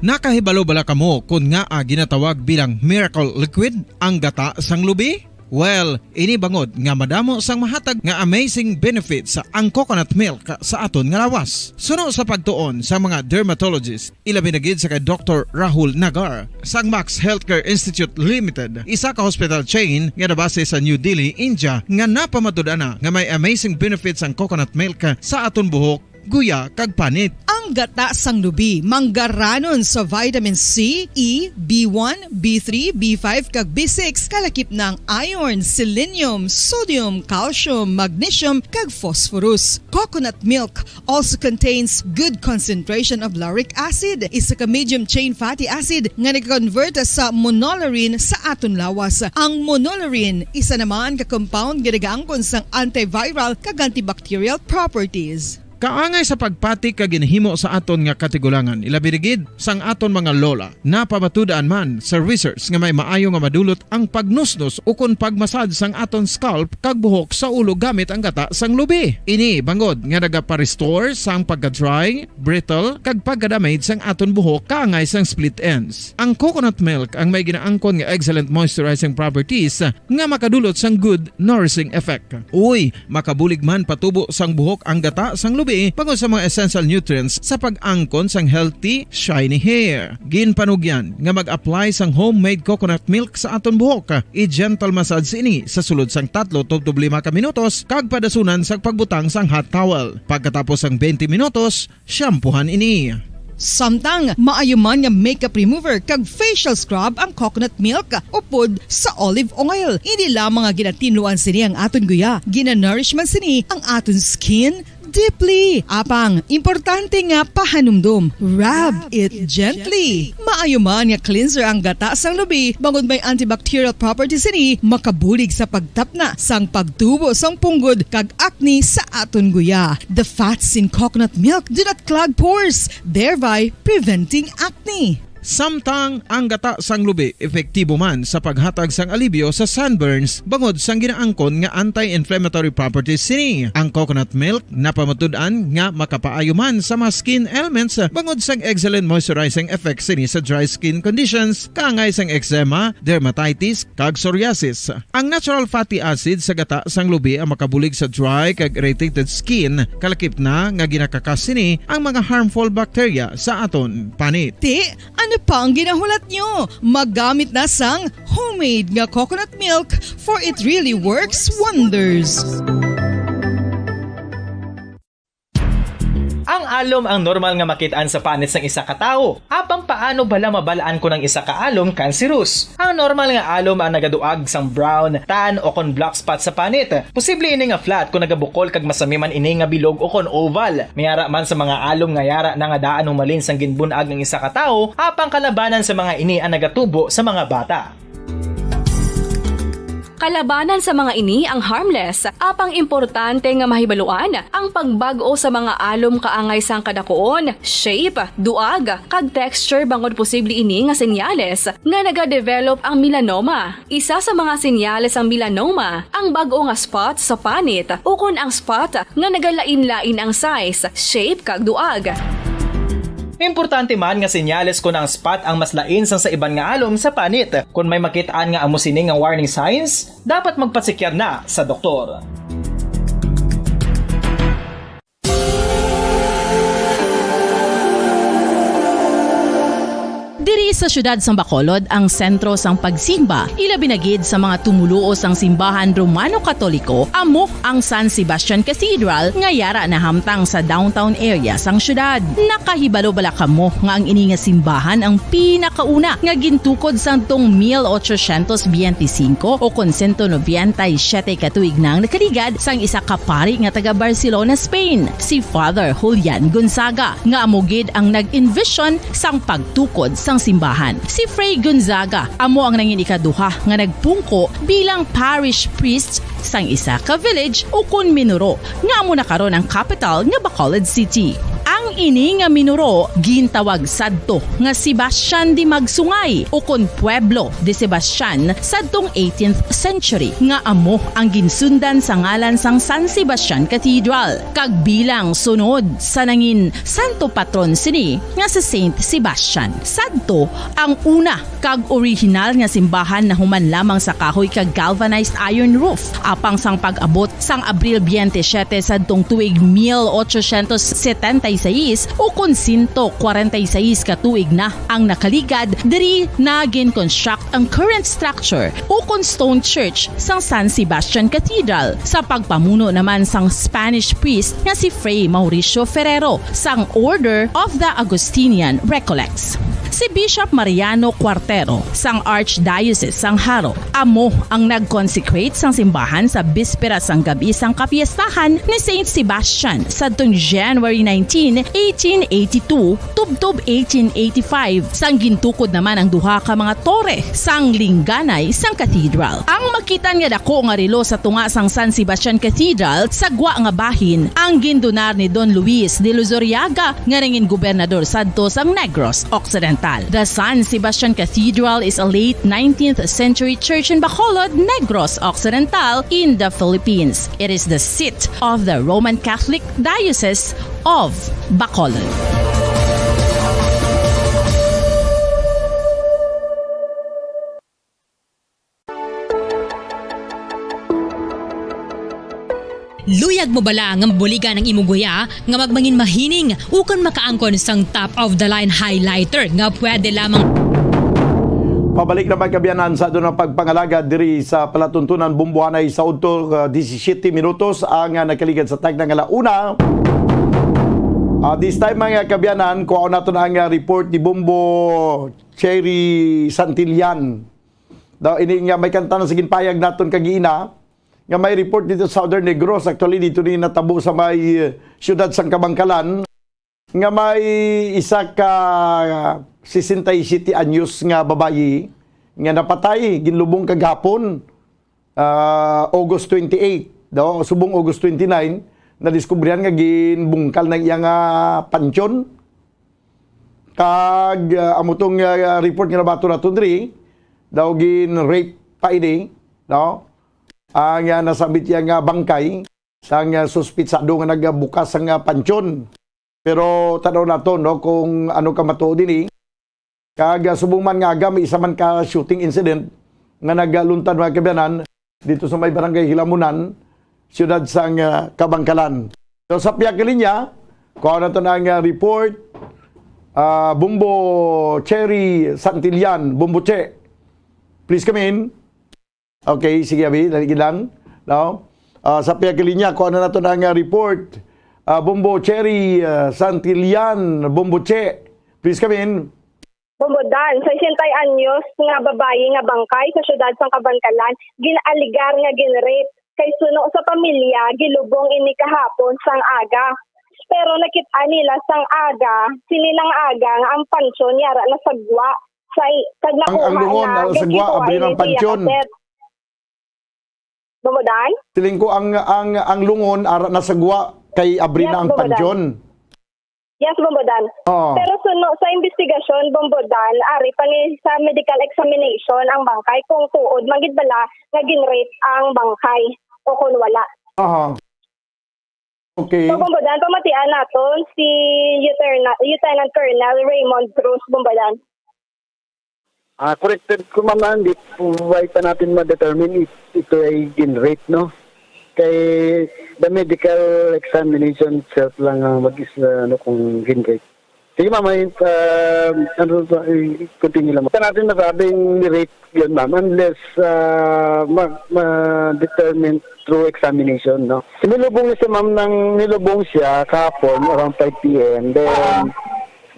Speaker 8: Nakahibalo bala kamo kung nga ginatawag bilang miracle liquid ang gata sang lubi? Well, ini bangod nga madamo sang mahatag nga amazing benefits sa ang coconut milk sa aton nga lawas. Suno sa pagtuon sa mga dermatologist, ilabi na gid sa kay Dr. Rahul Nagar sang Max Healthcare Institute Limited, isa ka hospital chain nga nabase sa New Delhi, India, nga napamatud-ana nga may amazing benefits ang coconut milk sa aton buhok, guya kag panit.
Speaker 5: Ang gata sang lubi manggaranon sa vitamin C, E, B1, B3, B5 kag B6 kalakip ng iron, selenium, sodium, calcium, magnesium kag phosphorus. Coconut milk also contains good concentration of lauric acid, isa ka medium chain fatty acid nga nag-convert sa monolarin sa aton lawas. Ang monolarin isa naman ka compound nga nagaangkon sang antiviral kag antibacterial properties.
Speaker 8: Kaangay sa pagpati ka ginhimo sa aton nga katigulangan, ilabirigid sang aton mga lola, napabatudan man sa research nga may maayo nga madulot ang pagnusnos o kon pagmasad sang aton scalp kag buhok sa ulo gamit ang gata sang lubi. Ini bangod nga nagapa-restore sang pagka-dry, brittle kag pagka-damage sang aton buhok kaangay sang split ends. Ang coconut milk ang may ginaangkon nga excellent moisturizing properties nga makadulot sang good nourishing effect. Uy, makabulig man patubo sang buhok ang gata sang lubi pangod sa mga essential nutrients sa pag-angkon sang healthy, shiny hair. Ginpanugyan nga mag-apply sang homemade coconut milk sa aton buhok. I-gentle massage ini sa sulod sang 3 to 5 ka minutos kag padasunan sa pagbutang sang hot towel. Pagkatapos sang 20 minutos, shampoohan ini.
Speaker 5: Samtang maayuman nga makeup remover kag facial scrub ang coconut milk upod sa olive oil. Hindi lamang nga ginatinluan sini ang aton guya, ginanourishman sini ang aton skin deeply. Apang, importante nga pahanumdum. Rub it gently. Maayuman nga cleanser ang gata sang lubi, bangod may antibacterial properties ini, makabulig sa pagtapna sang pagtubo sang punggod kag acne sa aton guya. The fats in coconut milk do not clog pores, thereby preventing acne.
Speaker 8: Samtang ang gata sang lubi epektibo man sa paghatag sang alibyo sa sunburns bangod sang ginaangkon nga anti-inflammatory properties sini. Ang coconut milk napamatud-an nga makapaayo man sa mga skin ailments bangod sang excellent moisturizing effect sini sa dry skin conditions kaangay sang eczema, dermatitis kag psoriasis. Ang natural fatty acid sa gata sang lubi ang makabulig sa dry kag irritated skin, kalakip na nga ginakakas sini ang mga harmful bacteria sa aton panit.
Speaker 5: Ano pa ang ginahulat nyo? Maggamit na sang homemade nga coconut milk for it really works wonders.
Speaker 9: Ang alom ang normal nga makitaan sa panit sang isa ka tawo. Apang paano bala mabalaan ko ng isa ka alom cancerous? Ang normal nga alom ang nagaduag sang brown, tan o kon black spot sa panit. Posible ini nga flat kung nagabukol kag masami man ini nga bilog o kon oval. Mayara man sa mga alom nga yara na nga daan humalin sang ginbunag ng isa ka tawo, apang kalabanan sa mga ini ang nagatubo sa mga bata.
Speaker 10: Kalabanan sa mga ini ang harmless, apang importante nga mahibaluan ang pagbago sa mga alom kaangay sang kadakuon, shape, duag, kag texture bangod posible ini nga senyales nga nagadevelop ang melanoma. Isa sa mga senyales ang melanoma, ang bag-o nga spot sa panit o kun ang spot nga nagalain-lain ang size, shape kag duag.
Speaker 9: Importante man nga senyales kung ang spot ang mas lain sang sa iban nga alom sa panit. Kung may makitaan nga amo sini nga warning signs, dapat magpasikyar na sa doktor.
Speaker 12: Diri sa syudad sang Bacolod ang sentro sang pagsimba, ilabi na gid sa mga tumuluo sang simbahan Romano-Katoliko, amo ang San Sebastian Cathedral nga yara na hamtang sa downtown area sang syudad. Nakahibalo bala kamo nga ang ini nga simbahan ang pinakauna nga gintukod sang tong 1825 o kon 197 katuig nang nakaligad sang isa ka pari nga taga Barcelona, Spain, si Father Julian Gonzaga, nga amo gid ang nag-envision sang pagtukod sang simbahan. Si Fray Gonzaga amo ang nangin ikaduha nga nagpungko bilang parish priest sang isa ka village o kun minuro nga amo na karon ang capital nga Bacolod City. Ang ini nga minuro gintawag sadto nga Sebastian di Magsungay o kon Pueblo de Sebastian sadtong 18th century nga amo ang ginsundan sa ngalan sang San Sebastian Cathedral kag bilang sunod sa nangin santo patron sini nga si Saint Sebastian. Sadto ang una kag original nga simbahan na human lamang sa kahoy kag galvanized iron roof apang sang pag-abot sang Abril 27 sadtong tuig 1876 o kon 146 ka tuig na ang nakaligad diri na gin-construct ang current structure o kon stone church sang San Sebastian Cathedral sa pagpamuno naman sang Spanish priest nga si Fray Mauricio Ferrero sang Order of the Augustinian Recollects. Si Bishop Mariano Cuartero sang Archdiocese sang Haro amo ang nag-consecrate sang simbahan sa bispera sang gabi sang kapiestahan ni Saint Sebastian sadtong January 19, 1882 tubtob 1885 sang gintukod naman ang duha ka mga tore sang lingganay sang cathedral. Ang makitan nga dako nga relo sa tunga sang San Sebastian Cathedral sa gwa nga bahin ang gindonar ni Don Luis de Luzuriaga nga ringin gobernador sadto sang Negros Occidental. The San Sebastian Cathedral is a late 19th century church in Bacolod, Negros Occidental in the Philippines. It is the seat of the Roman Catholic Diocese of Bacolod.
Speaker 17: Luyag mo bala nga buliga ng imuguya nga magmangin mahining ukon makaangkon sang top of the line highlighter nga pwede lamang.
Speaker 15: Pabalik naman kabiyanan sa doon ang pagpangalaga diri sa palatuntunan Bumbuanay sa udto 17 minutos ang nakaligad sa tagna nga launa. This time mga kabiyanan, kuha nato na ang report ni Bumbo Cherry Santillan. Daw ini nga may kanta na sa ginpayag naton kagiina nga may report dito sa Southern Negros, actually dito ni natabo sa may siyudad sang Kabangkalan, nga may isa ka 67 anyos nga babayi nga napatay ginlubong kagapon August 28 daw subong August 29 na diskubrihan nga ginbungkal ng iyang pansyon kag amutong report nga nabato naton diri daw gin rape pa ini daw ang nasabit yang bangkay sang suspitsado nga nagbukas ang pansyon. Pero tanaw nato no kung ano ka matuod dinhi kag subong man nga aga may isa man ka shooting incident nga nagaluntad mga kabiyanan dito sa may barangay Hilamunan, siyudad sang Kabangkalan. So sa piyak linya kuha nato na ang report Bumbo Cherry Santillan, Bumbo Che. Please come in. Okay, sige abi, daligid lang. No? Sa piyakilinya, kuha na nato ang report. Bumbo Cherry Santillan, Bumbo Che. Please come in.
Speaker 18: Bumbo Dan, 60 anyos nga babae nga bangkay sa syudad sang Kabangkalan, ginaligar nga ginrape kay suno sa pamilya, gilubong ini kahapon sang aga. Pero nakita nila sang aga, sininang aga nga ang pansyon yara na sagwa sa kagnakuha
Speaker 15: ang lungon na sagwa abri ng pansyon.
Speaker 18: Bumudan?
Speaker 15: Siling ko ang lungon ara nasagwa kay abri na ang pansyon.
Speaker 18: Yes, Bumbodan.
Speaker 15: Oh.
Speaker 18: Pero sa investigasyon, Bumbodan, ari pa ni sa medical examination ang bangkay kung tuod magid bala nga ginrape ang bangkay o kung wala.
Speaker 15: Aha. Okay.
Speaker 18: So, Bumbodan, pamatian naton si Lieutenant Colonel Raymond Cruz, Bumbodan.
Speaker 21: Corrected ko ma'am, hindi po pa natin ma-determine if ito ay ginrape, no? Kay the medical examination itself lang kung ginrape. Sige ma'am, continue lang. Basta natin masabing ni-rape yun ma'am unless ma-determine through examination, no? Nilubong siya ma'am nilubong siya kahapon around 5 p.m. Then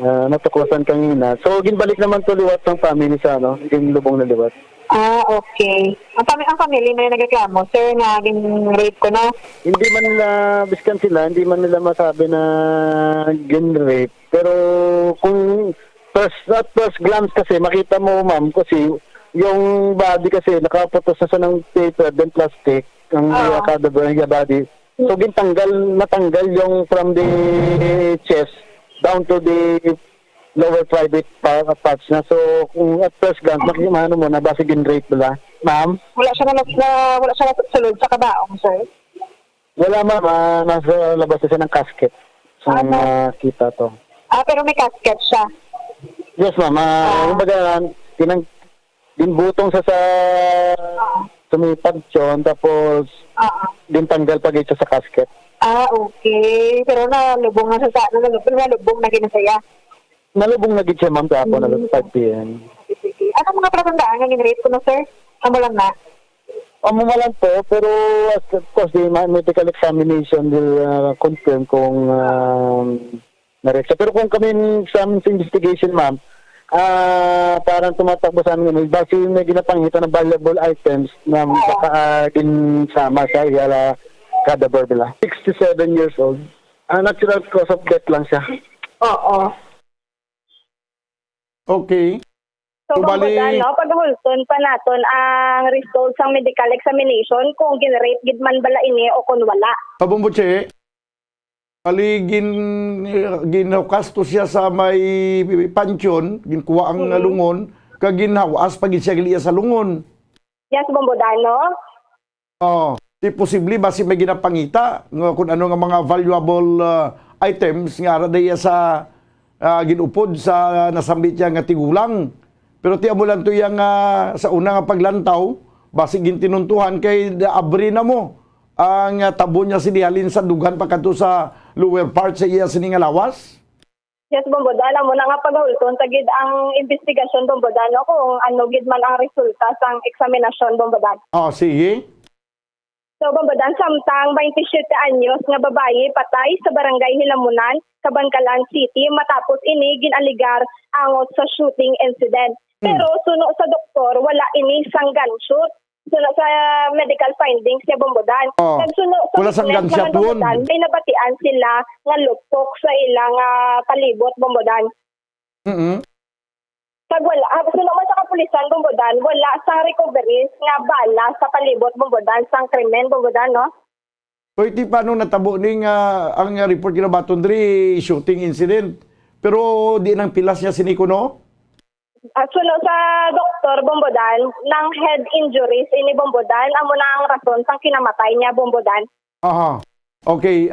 Speaker 21: natuklasan kanina. So, ginbalik naman to liwat ng family sa, ginlubong na liwat.
Speaker 18: Okay. Ang family na yung nagreklamo, sir, nga gin-rape ko na.
Speaker 21: Hindi man nila, biskan sila, hindi man nila masabi na gin-rape. Pero kung at first glance kasi, makita mo ma'am, kasi yung body kasi, nakaputos na siya ng paper, then plastic, ang body. So, natanggal yung from the chest, down to the lower private parts na. So, kung at first glance, makikimano mo na base ginrate nila. Ma'am?
Speaker 18: Wala siya natutulog sa kabaong, sir?
Speaker 21: Wala ma'am, nasa labas na siya ng casket. So, kita to.
Speaker 18: Pero may casket siya.
Speaker 21: Yes ma'am, kumbaga, dinbutong sa sumipag yun, tapos dintanggal pag ito sa casket.
Speaker 18: Okay. Pero nalubong na na ginasaya.
Speaker 21: Nalubong na siya ma'am kapo, nalubong 5 p.m.
Speaker 18: Ano mga pratandaan nga ginrate ko na, sir? Amo lang na?
Speaker 21: Amo lang po, pero of course, the medical examination will confirm kung na-rexha. Pero kung kami sa investigation ma'am, parang tumatakbo sa amin, base may ginapangitan ng valuable items na ginsama sa iyala cadaver nila. 67 years old. Natural cause of death lang siya.
Speaker 18: Oo.
Speaker 15: Okay.
Speaker 18: So,
Speaker 15: bali,
Speaker 18: paghulton pa naton ang results ng medical examination kung ginrate gid man bala ini o kung wala.
Speaker 15: Pabumbutse, bali ginaukasto siya sa may pansyon, ginkuha ang lungon, kag ginhawas pag siya giliya sa lungon.
Speaker 18: Yes, Bombodano?
Speaker 15: Di posible basi may ginapangita kung ano nga mga valuable items nga radaya sa ginupod sa nasambit niya nga tigulang. Pero ti amo lang to yang sa una nga paglantaw, basi gintinuntuhan kay abri na mo ang tabo niya sinihalin sa dugan pagkanto sa lower part sa iya siningalawas.
Speaker 18: Yes, Bombodano, mo na nga paghulton tagid ang investigasyon, Bombodano, kung ano gid man ang resulta sang eksaminasyon, Bombodano.
Speaker 15: Sige.
Speaker 18: So, Bombodano, samtang 27 anyos nga babae patay sa barangay Hilamunan, Cabancalan City, matapos ini ginaligar angot sa shooting incident. Pero suno sa doktor, wala ini sang gunshot. Suno sa medical findings niya, Bombodan.
Speaker 15: Wala sang gunshot doon.
Speaker 18: May nabatian sila nga lupok sa ilang palibot, Bombodan. Pag wala, suno man sa kapulisan, Bombodan, wala sang recoveries nga bala sa palibot, Bombodan, sang krimen, Bombodan, no?
Speaker 15: So iti paano natabo ning ang report ginabaton diri shooting incident. Pero di nang pilas niya siniko, no?
Speaker 18: Suno sa doktor, Bombodan, ng head injuries ini, Bombodan, amo na ang rason sang kinamatay niya, Bombodan.
Speaker 15: Okay,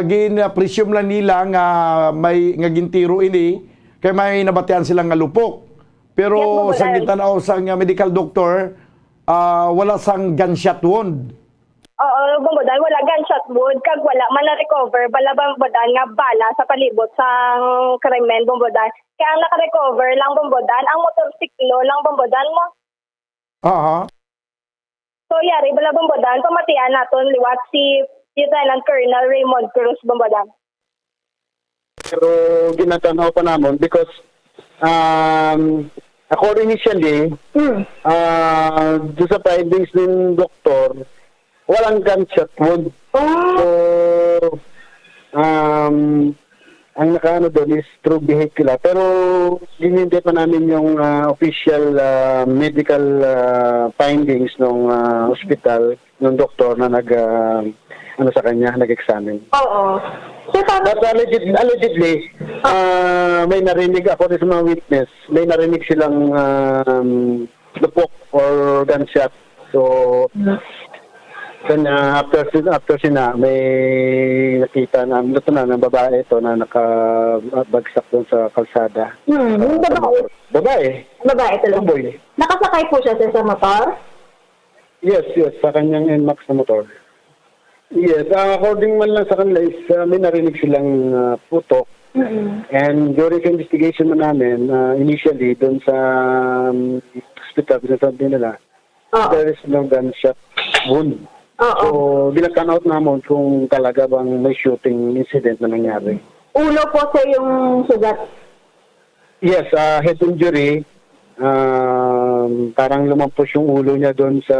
Speaker 15: gin-presume lang nila nga may nga gintiro ini kay may nabatian silang nga lupok. Pero
Speaker 18: yes,
Speaker 15: sa gitanaw sang medical doctor, wala sang gunshot wound.
Speaker 18: Oo, Bombodan, wala gunshot wound, kag wala man na-recover, bala Bombodan nga bala sa palibot sang krimen, Bombodan. Kaya ang naka-recover lang, Bombodan, ang motorsiklo lang, Bombodan mo. So, yari, bala Bombodan, pamatian naton liwat si Lieutenant Colonel Raymond Cruz, Bombodan.
Speaker 21: Pero ginatanaw pa naman because according initially, doon sa findings ng doktor, walang gunshot wound. So, ang nakaano doon is true vehicular. Pero, ginindi pa namin yung official medical findings ng hospital, ng doktor na sa kanya, nag-examine.
Speaker 18: Oo.
Speaker 21: But allegedly, may narinig ako sa mga witness, may narinig silang lupok or gunshot. So, after sina, may nakita na ng babae ito na nakabagsak doon sa kalsada. Babae?
Speaker 18: Babae talaga.
Speaker 21: Boy.
Speaker 18: Nakasakay po siya sa motor?
Speaker 21: Yes, sa kanyang NMAX na motor. Yes, according man lang sa kanila is may narinig silang putok. And during the investigation namin, initially doon sa hospital, sinasabi nila, there is no gunshot wound. So, binatan out namin kung talaga bang may shooting incident na nangyari.
Speaker 18: Ulo po sa yung sugat?
Speaker 21: Yes, head injury. Parang lumampos yung ulo niya doon sa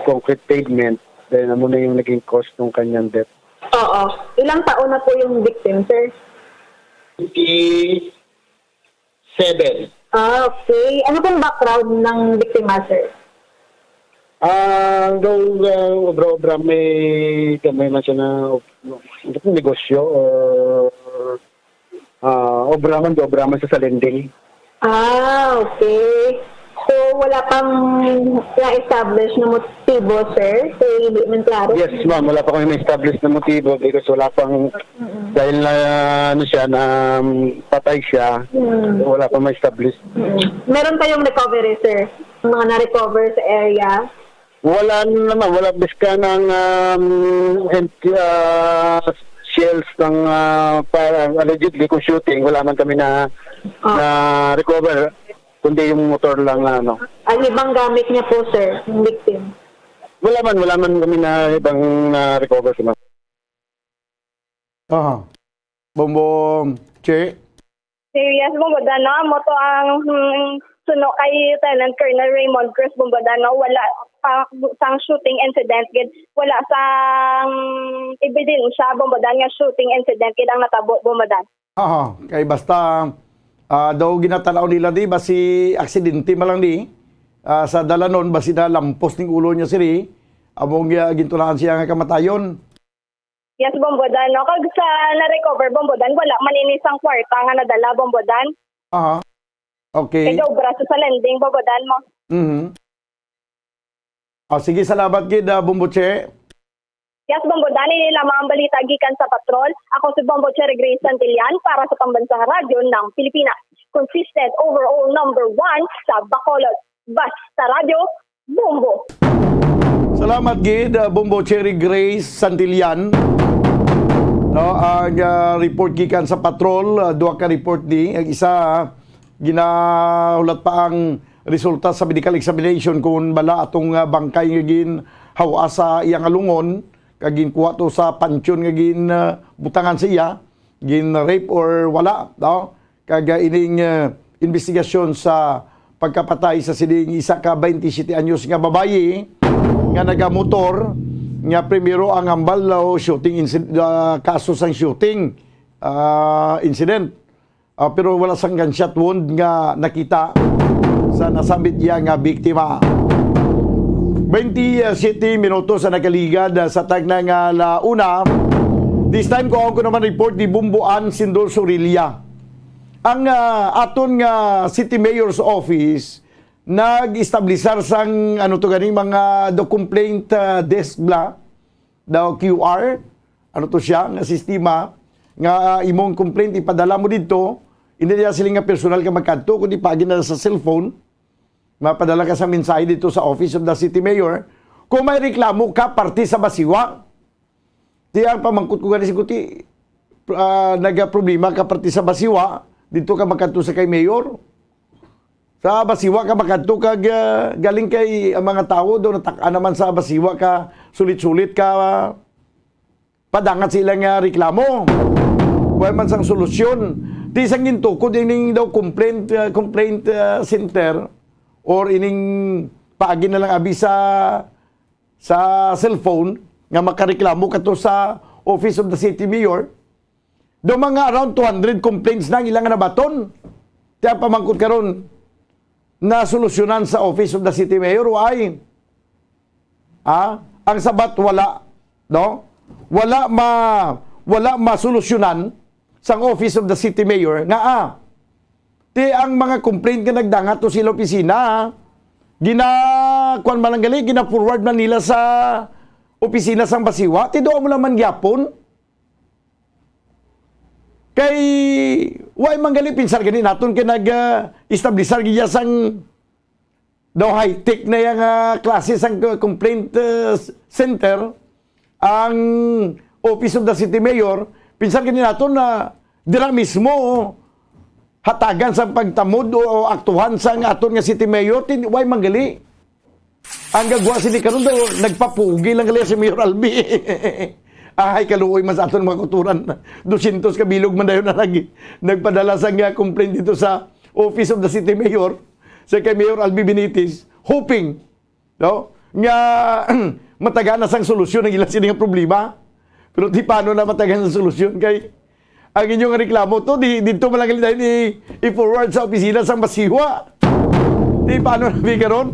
Speaker 21: concrete pavement. Dahil na muna yung naging cause ng kanyang death.
Speaker 18: Oo. Ilang taon na po yung victim, sir?
Speaker 21: 27.
Speaker 18: Okay. Ano pong background ng biktima, sir?
Speaker 21: Obra may man siya na negosyo or obra man sa lending.
Speaker 18: Okay. So, wala pang na-establish na motibo, sir? Sa hindi man klaro?
Speaker 21: Yes, ma'am. Wala pa kami na-establish na motibo because wala pang, dahil na, na patay siya, wala pa ma-establish.
Speaker 18: Meron kayong recovery, sir? Mga na-recover sa area?
Speaker 21: Wala naman. Wala biska ng shells ng parang allegedly kung shooting. Wala man kami na recover. Kundi yung motor lang ano.
Speaker 18: Ang ibang gamit niya po, sir, yung victim?
Speaker 21: Wala man kami na ibang recover sa mga.
Speaker 15: Bombo, Che?
Speaker 18: Serious, Bombodano. Mo to ang suno kay Lieutenant Colonel Raymond Cruz Bombodano. Wala sang shooting incident. Wala sang ebidensya, Bombodano, nga shooting incident. Ang natabo, Bombodano.
Speaker 15: Kay basta daw ginatanaw nila di basi aksidente malang di sa dalanon basi na lampos ning ulo niya siri among gintulaan siya nga kamatayon.
Speaker 18: Yes, Bombodan. No? Kag sa na-recover, Bombodan, wala maninisang kwarta nga nadala, Bombodan.
Speaker 15: Okay.
Speaker 18: Kaya braso sa lending, Bombodan mo.
Speaker 15: Sige, salamat gid Bomboche.
Speaker 18: Yes, Bombodan, ini lamang ang balita gikan sa patrol. Ako si Bomboche Grace Santillan para sa Pambansang Radyo ng Pilipinas. Consistent overall number 1 sa Bacolod. Basta Radio, Bombo.
Speaker 15: Salamat gid Bomboche Grace Santillan. No, ang report gikan sa patrol, duha ka report ni, ang isa ginahulat pa ang resulta sa medical examination kung bala atong bangkay nga gin hawa sa iyang alungon. Kagin kuha to sa pansyon nga gin butangan sa iya, gin rape or wala, no? Kaga ining investigasyon sa pagkapatay sa sining isa ka 27 anyos nga babayi nga nagamotor nga primero ang hambal shooting kaso sang shooting incident. Pero wala sang gunshot wound nga nakita sa nasambit iya nga biktima. 27 minutos sa nakaligad sa tagnang launa. This time ko naman report ni Bumbuan Sindol Sorilia. Ang aton nga City Mayor's Office nag-establisar sang ganing mga do complaint desk bla daw QR siya nga sistema nga imong complaint ipadala mo dito hindi niya sila nga personal ka magkanto kundi pagin na sa cellphone mapadala ka sa mensahe dito sa Office of the City Mayor. Kung may reklamo ka, parte sa Basiwa. Di ang pamangkot ko gani si Kuti, nag-problema ka parte sa Basiwa, dito ka magkanto sa kay Mayor. Sa Basiwa ka magkanto ka, galing kay mga tao, doon nataka naman sa Basiwa ka, sulit-sulit ka, padangat silang reklamo. Huwag man sang solusyon. Di isang ginto, kung ining daw complaint center, or ining paagi na lang abi sa cellphone nga makareklamo kato sa Office of the City Mayor. Do mga around 200 complaints na ilang nabaton. Kaya pamangkot karon na solusyonan sa Office of the City Mayor why? Ang sabat wala, no? Wala masolusyonan sa Office of the City Mayor nga ang mga complaint nga nagdangat to sila opisina, kuan man lang gali, gina-forward man nila sa opisina sang Basiwa, tido mo naman gyapon. Kay, why man gali, pinsar gani naton kay nag-establisar giya sang daw high-tech na yung klase sang complaint center, ang Office of the City Mayor, pinsar gani naton na dirang mismo, hatagan sa pagtamod o aktuhan sa aton nga City Mayor, why manggali? Ang gagwa sini karon daw nagpapugi lang gali si Mayor Albi. Ay kaluoy mas aton mga kuturan. 200 ka bilog man dayon na nagpadala sa nga complaint dito sa Office of the City Mayor sa kay Mayor Albi Benitez, hoping no nga matagan na sang solusyon ng ilang sini nga problema. Pero di paano na matagan sa solusyon kay ang inyong reklamo to, dito malagali dahil i-forward sa opisina sa Basiwa. Di paano nabi karon?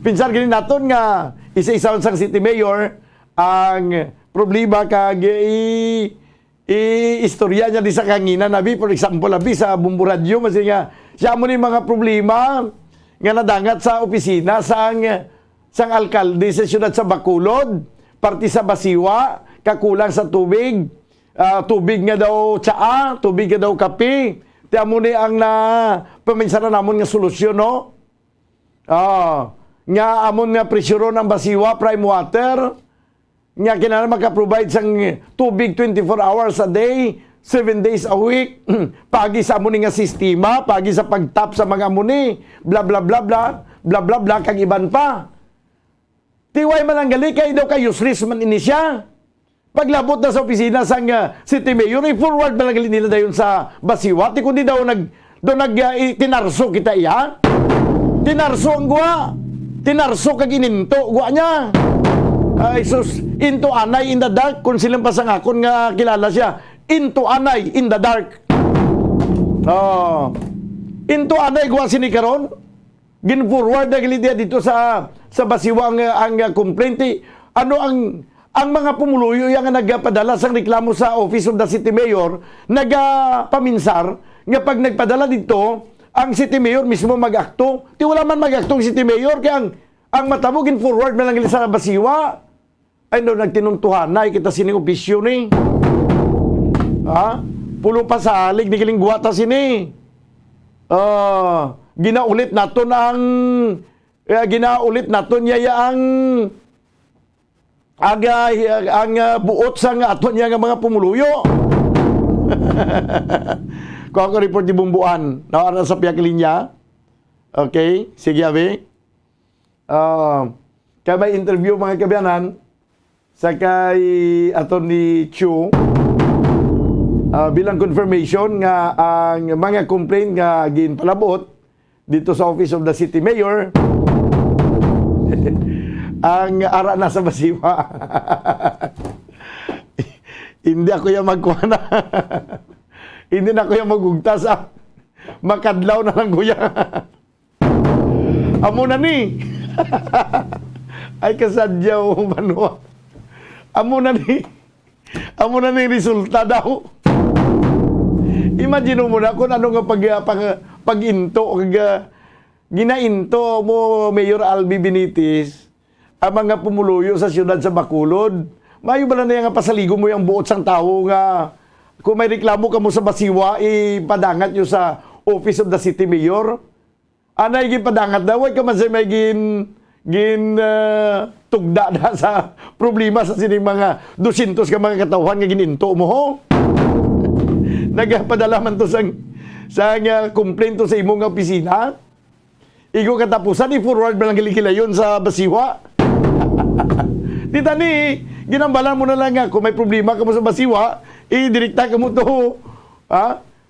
Speaker 15: Pinsar gini naton nga isa-isaon sang City Mayor ang problema kag istorya niya di sa kangina nabi, for example, abi sa Bumburadyo, kasi nga, siya mo ni mga problema nga nadangat sa opisina sang alkalde sa siyudad sa Bacolod, parti sa Basiwa, kakulang sa tubig, tubig nga daw tsaa, tubig nga daw kape, tiya mo ni ang paminsara namon nga solusyon, no? Nga amon nga presyoron ang Basiwa, prime water, nga kinahanglan maka-provide sang tubig 24 hours a day, 7 days a week, pagi sa amon nga sistema, pagi sa pagtap sa mga amoni, bla bla bla bla, bla bla bla, kag iban pa. Tiway man ang gali, kay daw kay useless man ini siya. Paglabot na sa opisina sang city mayor, i-forward man ang gali nila dayon sa Basiwa, ti kundi daw tinarso kita iya. Tinarso ang gua. Tinarso kag ininto gwa niya. Ay sus, into anay in the dark, kung silang pasangakon nga kilala siya. Into anay in the dark. Into anay gwa sinikaron. Gin-forward na gali dito sa Basiwa ang complaint. Ano ang mga pumuluyo yang nagpadala sang reklamo sa Office of the City Mayor, nagpaminsar nga pag nagpadala dito, ang City Mayor mismo mag-akto. Ti wala man mag-akto ang City Mayor, kaya ang matabo gin-forward man lang sa Basiwa. Ay no, nagtinuntuhan na, kita sining opisyo ni. Pulo pa sa alig, di kiling guwata sini. Ginaulit naton yaya ang buot sa aton niya nga mga pumuluyo. Kung ako report di Bumbuan, nawara sa piyak linya. Okay, sige abi. Kaya may interview mga kabiyanan sa kay aton ni Chu. Bilang confirmation nga ang mga complaint nga ginpalabot dito sa Office of the City Mayor ang ara na sa Basiwa. Hindi ako yung magkuha na. Hindi na ko yung magugta sa makadlaw na lang kuya. Amo na ni. Ay kasadyaw manwa. Amo na ni resulta daw. Imagine mo na kung ano nga pag-into, ginainto mo Mayor Albi Benitez ang mga pumuluyo sa siyudad sa Bacolod. Mayo ba na nga pasaligo mo yung buot sang tao nga kung may reklamo ka mo sa Basiwa, ipadangat nyo sa Office of the City Mayor. Anay gipadangat daw, ka man sa may tugda na sa problema sa sining mga 200 ka mga katawhan nga gininto mo ho. Nagpadala man to sang complaint to sa imong opisina. Igo katapusan, i-forward man lang gilikilayon sa Basiwa. Tita ni, ginambalan mo na lang nga, kung may problema ka mo sa Basiwa, direkta ka mo to,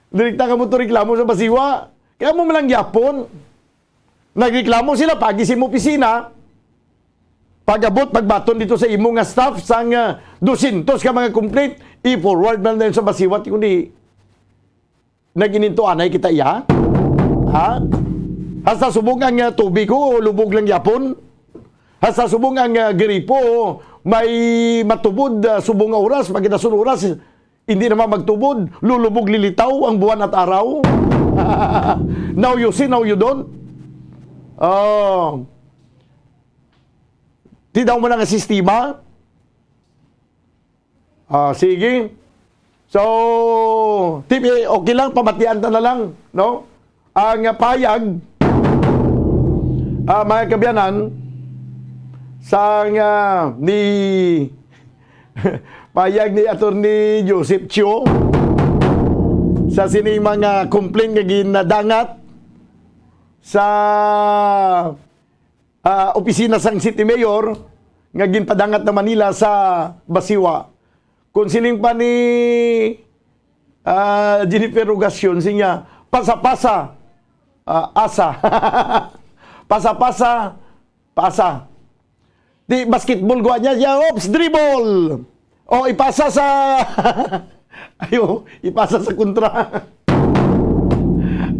Speaker 15: direkta ka mo to reklamo sa Basiwa. Kaya mo malang yapon. Nagreklamo sila, pagisim mo opisina, pag-abot, pagbaton dito sa imo nga staff, sang 200 ka mga complaint, i-forward man na sa Basiwa, kundi nagininto anay kita iya. Hasta subong ang tubig ko, lubog lang yapon. Hasta subong ang gripo, may matubod, subong nga oras, pag inasun oras, hindi naman magtubod, lulubog lilitaw ang buwan at araw. Now you see, now you don't. Di daw mo na nga sistema. Sige. So, okay lang, pamatian na lang, no? Ang payag, mga kabyanan, ni payag ni Attorney Joseph Chio sa sining mga complaint nga ginadangat sa opisina sang City Mayor nga ginpadangat na Manila sa Basiwa. Kung siling pa ni Jennifer Rogacion siya pasa-pasa asa pasa di basketball gwa niya, oops, dribble. O ipasa sa ipasa sa kontra.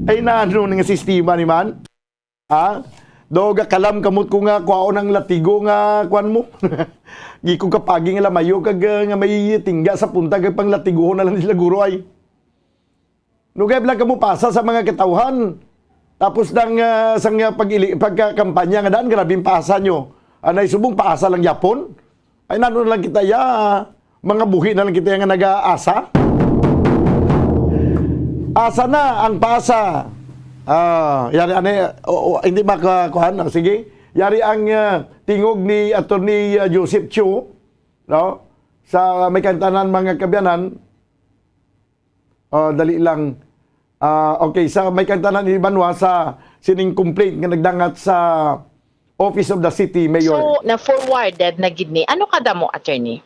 Speaker 15: Ay na ano nga sistema ni man. Do kalam kamot ko nga kuhaon ng latigo nga kuan mo. Gi ko kapagi nga lamayo kag nga may tingga sa punta kag pang latigo na lang sila guro ay. Nugay bla kamo pasa sa mga katawhan. Tapos nang sang pagkakampanya nga daan grabing pasa nyo. Anay subong paasa lang yapon. Ay nano lang kita ya mga buhi na lang kita nga nag-aasa. Asa na ang pasa. Yari hindi makakuhan. Sige. Yari ang tingog ni Attorney Joseph Chu, no? Sa may kantanan mga kabyanan. Dali lang. Okay, sa may kantanan ni Banwa sa sining complaint nga nagdangat sa Office of the City Mayor.
Speaker 4: So, na-forwarded na gid ni. Ano kada mo, attorney?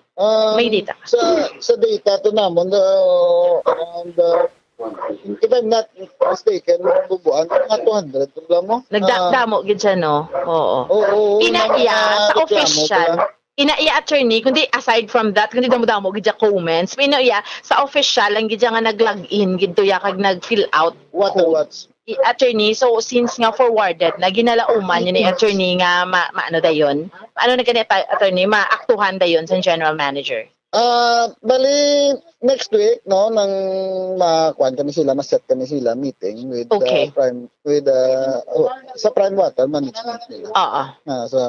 Speaker 4: May data ka?
Speaker 21: Sa data to namon, around if I'm not mistaken, bubuan mga 200 lang mo.
Speaker 4: Nagdamo gid siya, no? Oo. Inaiya sa official. Inaiya, attorney, kundi aside from that, kundi damo-damo gid siya comments. Inaiya sa official lang gid siya nga nag-login gid to ya kag nag-fill out.
Speaker 21: What?
Speaker 4: Attorney, so since nga forwarded na ginalauman yun ni attorney nga maano dayon. Ano na ganito, attorney, maaktuhan dayon sa general manager?
Speaker 21: Bali next week no nang makuan kami sila, ma-set kami sila meeting with sa Prime Water management nila. Sa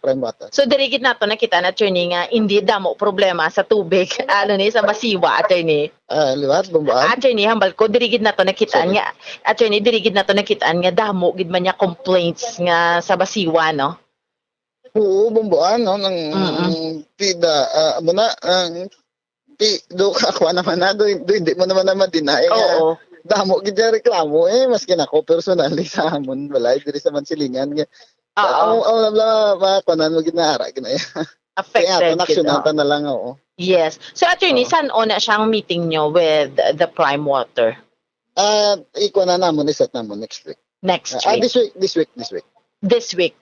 Speaker 21: Prime Water.
Speaker 4: So dirigid nato nakita na attorney nga hindi damo problema sa tubig ni sa Basiwa, attorney.
Speaker 21: Liwat bumbaan.
Speaker 4: Attorney, hambal ko dirigid nato nakitaan nga attorney dirigid nato nakitaan nga damo gid man niya complaints nga sa Basiwa, no?
Speaker 21: Oo, bumbuan, no? Do ako naman na, hindi mo naman deny.
Speaker 4: Oo.
Speaker 21: Damo, gidya reklamo, maski na ko personally sa amon, balay, diri sa mansilingan. Ako nabla, makakuanan mo ginara, ginaya.
Speaker 4: Affected.
Speaker 21: Kaya naksyonan na lang, oo.
Speaker 4: Yes. So, attorney, saan na siyang meeting nyo with the Prime Water?
Speaker 21: Ikuha na namon, iset namon next week.
Speaker 4: Next week? This week.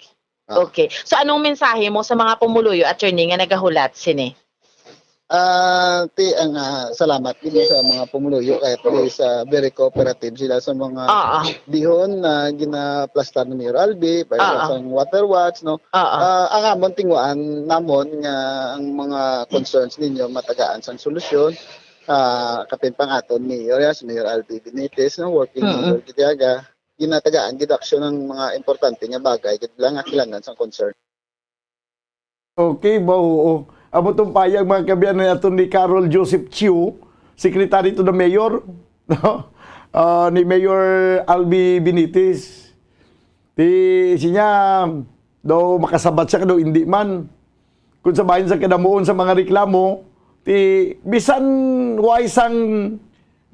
Speaker 4: Okay. So anong mensahe mo sa mga pumuluyo, attorney, nga nagahulat sini?
Speaker 21: Salamat din sa mga pumuluyo kahit sa very cooperative sila sa mga dihon na ginaplastar ni Mayor Albi para sa Water Watch, no? Ang amon tingwaan namon nga ang mga concerns ninyo matagaan sang solusyon. Kapin pangaton ni Mayor Albi Benitez, no, working with Gitiaga. Ginatagaan gidaksyon ng mga importante nga bagay ket lang akilangan sa concern.
Speaker 15: Okay, bao. Amo tong payag mga kabiyan ni Attorney Carol Joseph Chiu, Secretary to the Mayor, no? Ni Mayor Albi Benitez. Siya daw makasabat siya daw hindi man. Kung sabahin sa kadamuon sa mga reklamo, bisan wise ang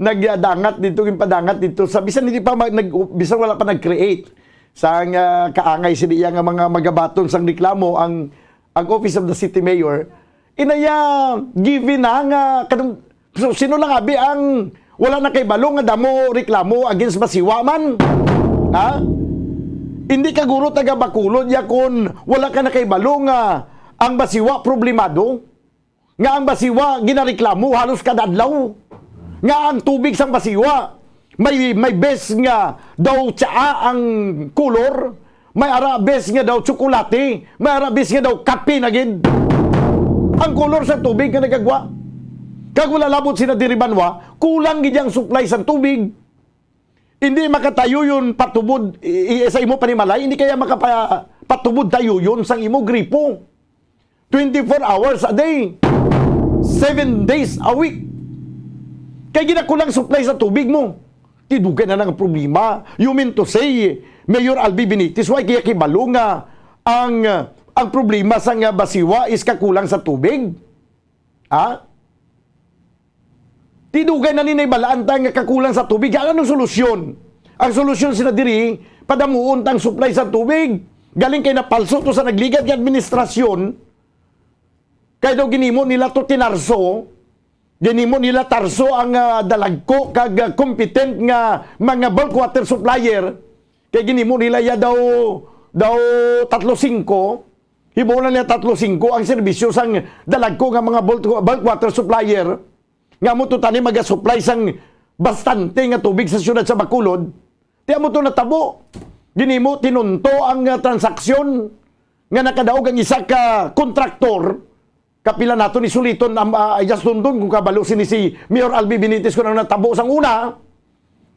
Speaker 15: nagdangat dito, yung padangat dito. Sa bisan hindi pa bisan wala pa nag-create sa kaangay siniya nga mga magabaton sang reklamo ang Office of the City Mayor. Inaya given na nga so, sino lang abi ang wala na kay balong nga damo reklamo against Basiwa man? Ha? Hindi ka guro taga Bacolod ya kun wala ka na kay balong nga ang Basiwa problemado. Nga ang Basiwa ginareklamo halos kada adlaw. Nga ang tubig sang Basiwa may bes nga daw tsaa ang kulor, may arabes nga daw tsokolate, may arabes nga daw kape na gid. Ang kulor sa tubig nga nagagwa. Kag wala labot sina diri Banwa, kulang gid ang supply sa tubig. Hindi makatayo yun patubod sa imo panimalay, hindi kaya makapatubod tayo yun sang imo gripo. 24 hours a day, 7 days a week. Kaya ginakulang supply sa tubig mo. Tidugay na lang ang problema. You mean to say, Mayor Albi Benitez, why kaya kibalo nga ang problema sa nga Basiwa is kakulang sa tubig? Ha? Tidugay na ninay balaan tayo nga kakulang sa tubig. Anong solusyon? Ang solusyon sila diri, padamuon tang supply sa tubig. Galing kay napalso to sa nagligat ng administrasyon. Kaya daw ginimo nila to tinarso. Ginimo nila tarso ang dalagko kag competent nga mga bulk water supplier. Kaya ginimo nila ya daw 3-5. Hibo na nila 3-5 ang serbisyo sang dalagko nga mga bulk water supplier. Nga mo to tani mag-supply sang bastante nga tubig sa syudad sa Bacolod. Tiya mo to natabo. ginimo tinunto ang transaksyon nga nakadaog ang isa ka kontraktor kapila nato ni suliton just London kung kabalo si Mayor Albi Benitez ko nang natabo sang una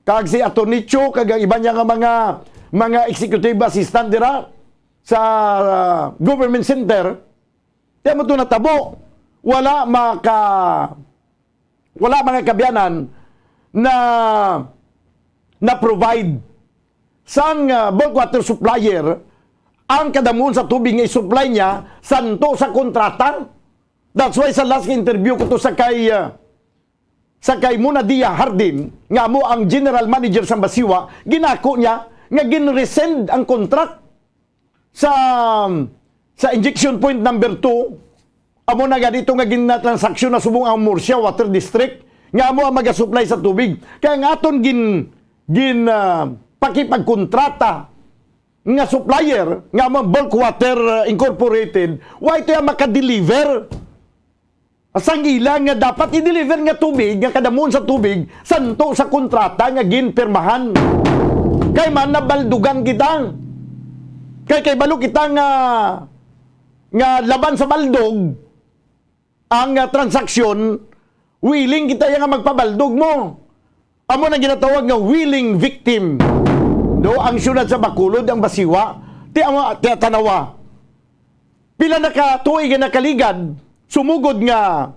Speaker 15: kag si Atty. Cho kag ang iba niya nga mga executive assistant dira sa government center. Tiyan mo ito natabo. Wala mga kabyanan na provide sang bulk water supplier ang kadamuon sa tubig nga i-supply niya santo sa kontrata. That's why sa last interview ko to sa kay Muna Dia Hardin nga mo ang general manager sa Basiwa, ginako niya nga gin-resend ang contract sa injection point number 2. Amo na ganito nga gin-transaksyon na subong ang Murcia Water District nga amo ang mag-supply sa tubig. Kaya nga aton pakipagkontrata nga supplier nga amo Bulk Water Incorporated, why ito yung makadeliver asang ilang nga dapat i-deliver nga tubig nga kadamon sa tubig santo sa kontrata nga ginpirmahan. Kay man nabaldugan kita. Kay balo kita nga laban sa baldog ang transaksyon, willing kita nga magpabaldog mo. Amo na ginatawag nga willing victim. Do ang syudad sa Bacolod, ang Basiwa, ti tanawa. Pila nakatuig nga nakaligad, sumugod nga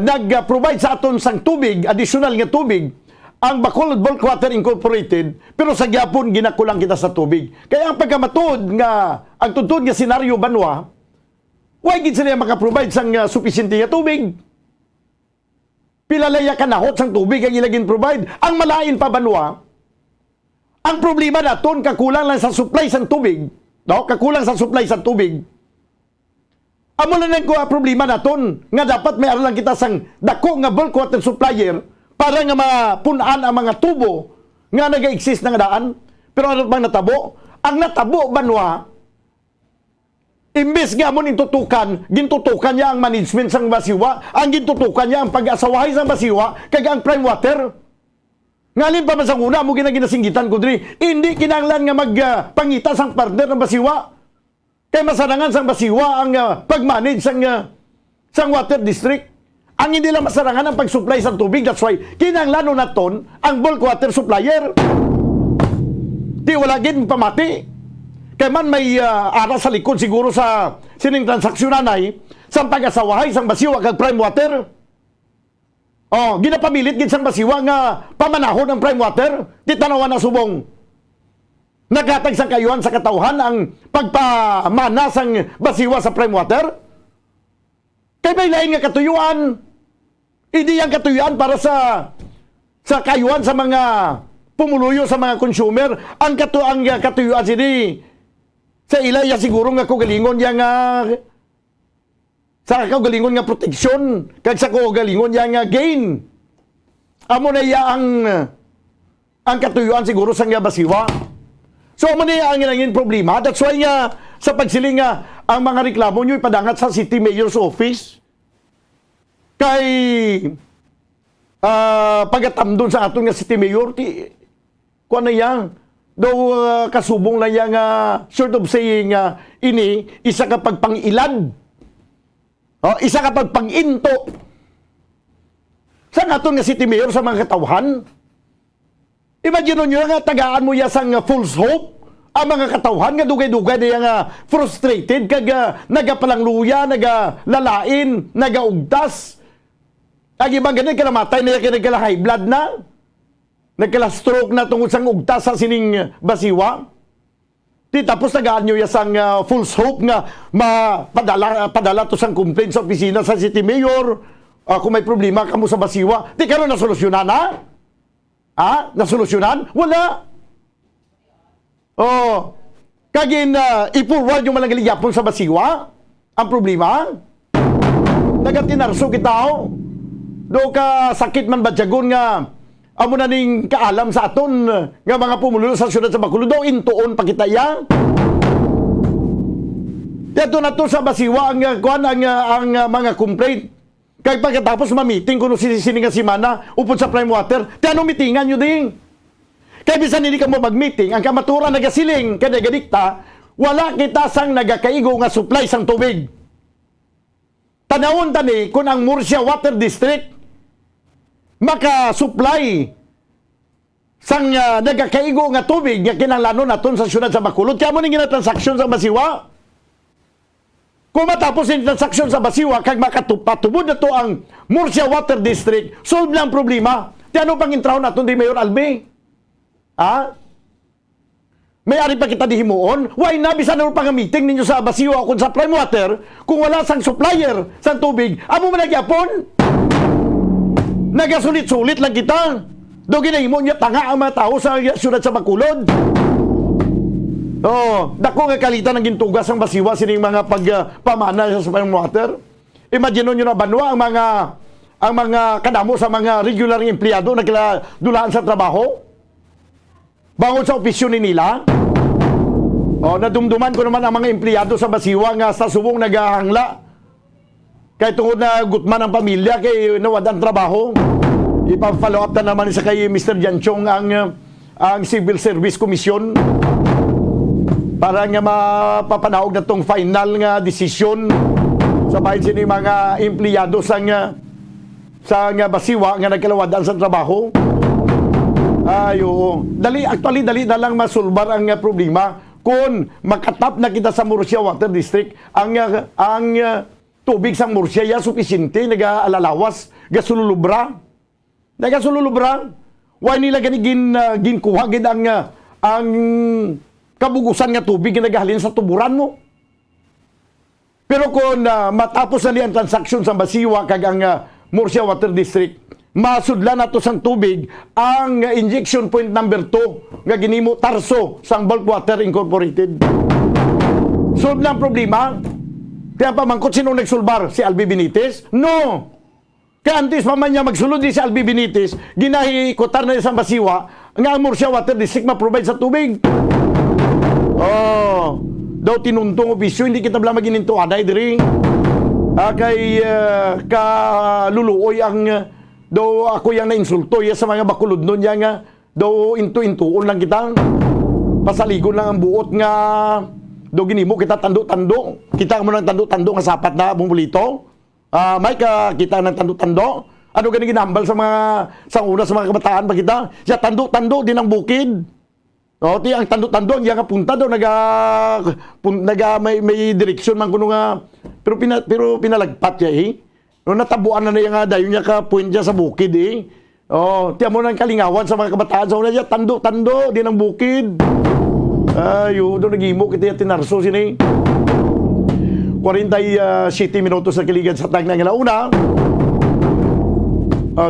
Speaker 15: nag-provide sa aton sang tubig, additional nga tubig, ang Bacolod Bulk Water Incorporated, pero sa gyapon ginakulang kita sa tubig. Kaya ang pagkamatod nga, ang tuntun nga senaryo banwa, why gid sila maka-provide sang sufficiente nga tubig? Pilalaya ka nahot sang tubig ang ilagin provide. Ang malain pa banwa, ang problema naton kakulang lang sa supply sang tubig. No? Kakulang sa supply sang tubig. Amo na nang problema naton nga dapat may lang kita sang dako nga bulk water supplier para nga mapunaan ang mga tubo nga naga-exist na nga daan. Pero ano bang natabo? Ang natabo banwa, imbes nga mo gintutukan niya ang management sang Basiwa, ang gintutukan niya ang pag-asawahay sang Basiwa kag ang prime water. Ngalin pa man sa una mo ginasinggitan ko diri, hindi kinahanglan nga magpangita sang partner ng Basiwa. Kay masarangan sang Basiwa ang pag-manage sang water district. Ang hindi lang masarangan ang pag-supply sa tubig. That's why kinahanglan naton ang bulk water supplier. Di wala gid pamati. Kay man may aras sa likod siguro sa sining transaksyonan sa pag-asawahay sang Basiwa kag prime water. Oh, ginapamilit gid sang Basiwa nga pamanahon ang prime water. Di tanawan na subong naghatag sa kayuhan sa katawhan ang pagpamana sang Basiwa sa prime water. Kay may lain nga katuyuan. Hindi ang katuyuan para sa kayuhan sa mga pumuluyo sa mga consumer. Ang katuyuan sini sa ilaya siguro nga kugalingon nga sa kaugalingon nga proteksyon kag sa kaugalingon nga gain. Amo na iya ang katuyuan siguro sa nga Basiwa. So, amo na iya ang ilangin problema. That's why nga sa pagsiling nga ang mga reklamo nyo ipadangat sa City Mayor's Office. Kay pagatamdon sa aton nga City Mayor, kuha na yan. Daw kasubong na yan short of saying ini, isa ka pagpangilad. Isa ka pagpanginto. Sa aton nga City Mayor sa mga katawhan. Imagine nyo nga tagaan mo yasang false hope. Ang mga katawhan nga dugay-dugay na nga frustrated kag nagapalangluya, nagalalain, nagaugtas. Ang ibang ganun kalamatay na kala high blood na. Nagkala stroke na tungod sang ugtas sa sining Basiwa. Di tapos tagaan nyo yasang false hope nga padala to sang complaint sa opisina sa City Mayor. Kung may problema kamo sa Basiwa, di karon na solusyonan na? Nasolusyonan? Wala. Kagin i-forward yung malang ligapon sa Basiwa. Ang problema, nagatinarso kita do ka sakit man badyagon nga amo na ning kaalam sa aton nga mga pumuluyo sa syudad sa Bacolod do intuon pa kita ya. Dito na to sa Basiwa ang mga complaint. Kaya pagkatapos ma-meeting kuno si Sininga Simana upod sa prime water, ti ano meetingan nyo ding? Kaya bisan hindi ka mo mag-meeting, ang kamaturan nagasiling, kada gadikta, wala kita sang nagakaigo nga supply sang tubig. Tanawon tani kung ang Murcia Water District maka-supply sang nagakaigo nga tubig nga kinahanglan naton sa syudad sa Bacolod. Kaya mo ning transaksyon sa Basiwa. Kung matapos yung transaksyon sa Basiwa, kag makatupatubod na to ang Murcia Water District, solve na ang problema. Di ano pang intraw naton di Mayor Albi? Ha? May ari pa kita dihimuon? Why na, bisan na pang meeting ninyo sa Basiwa kung sa Prime Water, kung wala sang supplier sang tubig, amo man nagyapon? Nagasulit-sulit lang kita. Do ginahimo niya tanga ang mga tao sa syudad sa Bacolod. Oh, dako nga kalitan ng gintugas ang Basiwa sining mga pagpamana sa Prime Water. Imagine nyo na banwa ang mga kadamo sa mga regular empleyado na dulaan sa trabaho. Bangod sa opisyon nila. Oh, nadumduman ko naman ang mga empleyado sa Basiwa nga sa subong naghahangla. Kay tungod na gutman ang pamilya kay nawad ang trabaho. Ipa-follow up na naman sa kay Mr. Janchong ang Civil Service Commission para nga mapapanaog na tong final nga desisyon sa bahin sini mga empleyado sa Basiwa nga nagkalawadan sa trabaho. Ayo, actually dali na lang masulbar ang problema kung makatap na kita sa Murcia Water District ang tubig sa Murcia ya supisinte nag-alalawas gasululubra. Why nila gani ginkuha gid ang kabugusan nga tubig nga nagahalin sa tuburan mo? Pero kung matapos na ang transaksyon sa Basiwa kag ang Murcia Water District, masudlan nato sang tubig ang injection point number 2 nga ginimo Tarso sang Bulk Water Incorporated. Solve na ang problema. Kaya pamangkot sino nagsulbar? Si Albi Benitez? No! Kaya antes pa man niya magsulod si Albi Benitez, ginahikotar na sa Basiwa nga ang Murcia Water District ma-provide sa tubig. Oh, daw tinuntong opisyo, hindi kita bala magininto aday diri. Kay kaluluoy ang daw ako yang nainsulto sa mga Bacolod nun yang daw into-intuon lang kita. Pasaligon lang ang buot nga daw ginimo kita tando-tando. Kita mo ng tando-tando nga sapat na bumulito. May kita ng tando-tando. Ano gani ginambal sa una sa mga kabataan pa kita? Siya tando-tando din ang bukid. O, ang tando-tando ang yang punta do may direksyon man kuno nga pero pinalagpat ya no natabuan na yang dayon niya ka point sa bukid Oh, tiyan mo nang kalingawan sa mga kabataan sa una niya tando-tando din ang bukid. Ayo do nagimo kita tinarso sini. 47 minutos na kiligan sa tag ng alauna.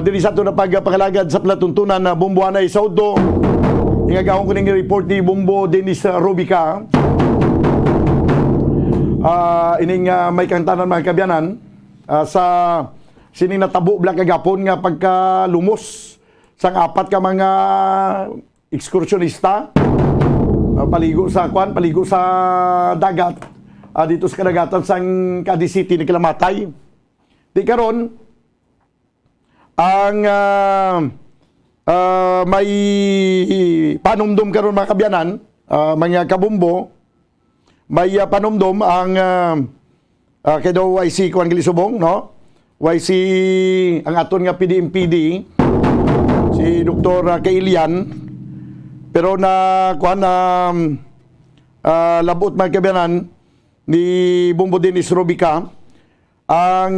Speaker 15: Dili sa ito na pagpangalagad sa palatuntunan na Bumbuanay Saudo. Ingagawang ko ng report ni Bumbo Dennis Rubica. Ining may kantanan mga kabyanan sa sining natabo blang kagapon nga pagkalumos sang apat ka mga ekskursyonista paligo sa dagat dito sa kadagatan sang Cadiz City ni Kalamatay. Di karon ang may panumdum karon mga kabyanan, mga kabumbo, may panumdum ang kay daw YC Kuan Gilisubong, no? YC ang aton nga PDMPD si Dr. Kailian, pero na kuan labot mga kabyanan ni Bumbo Dennis Rubica ang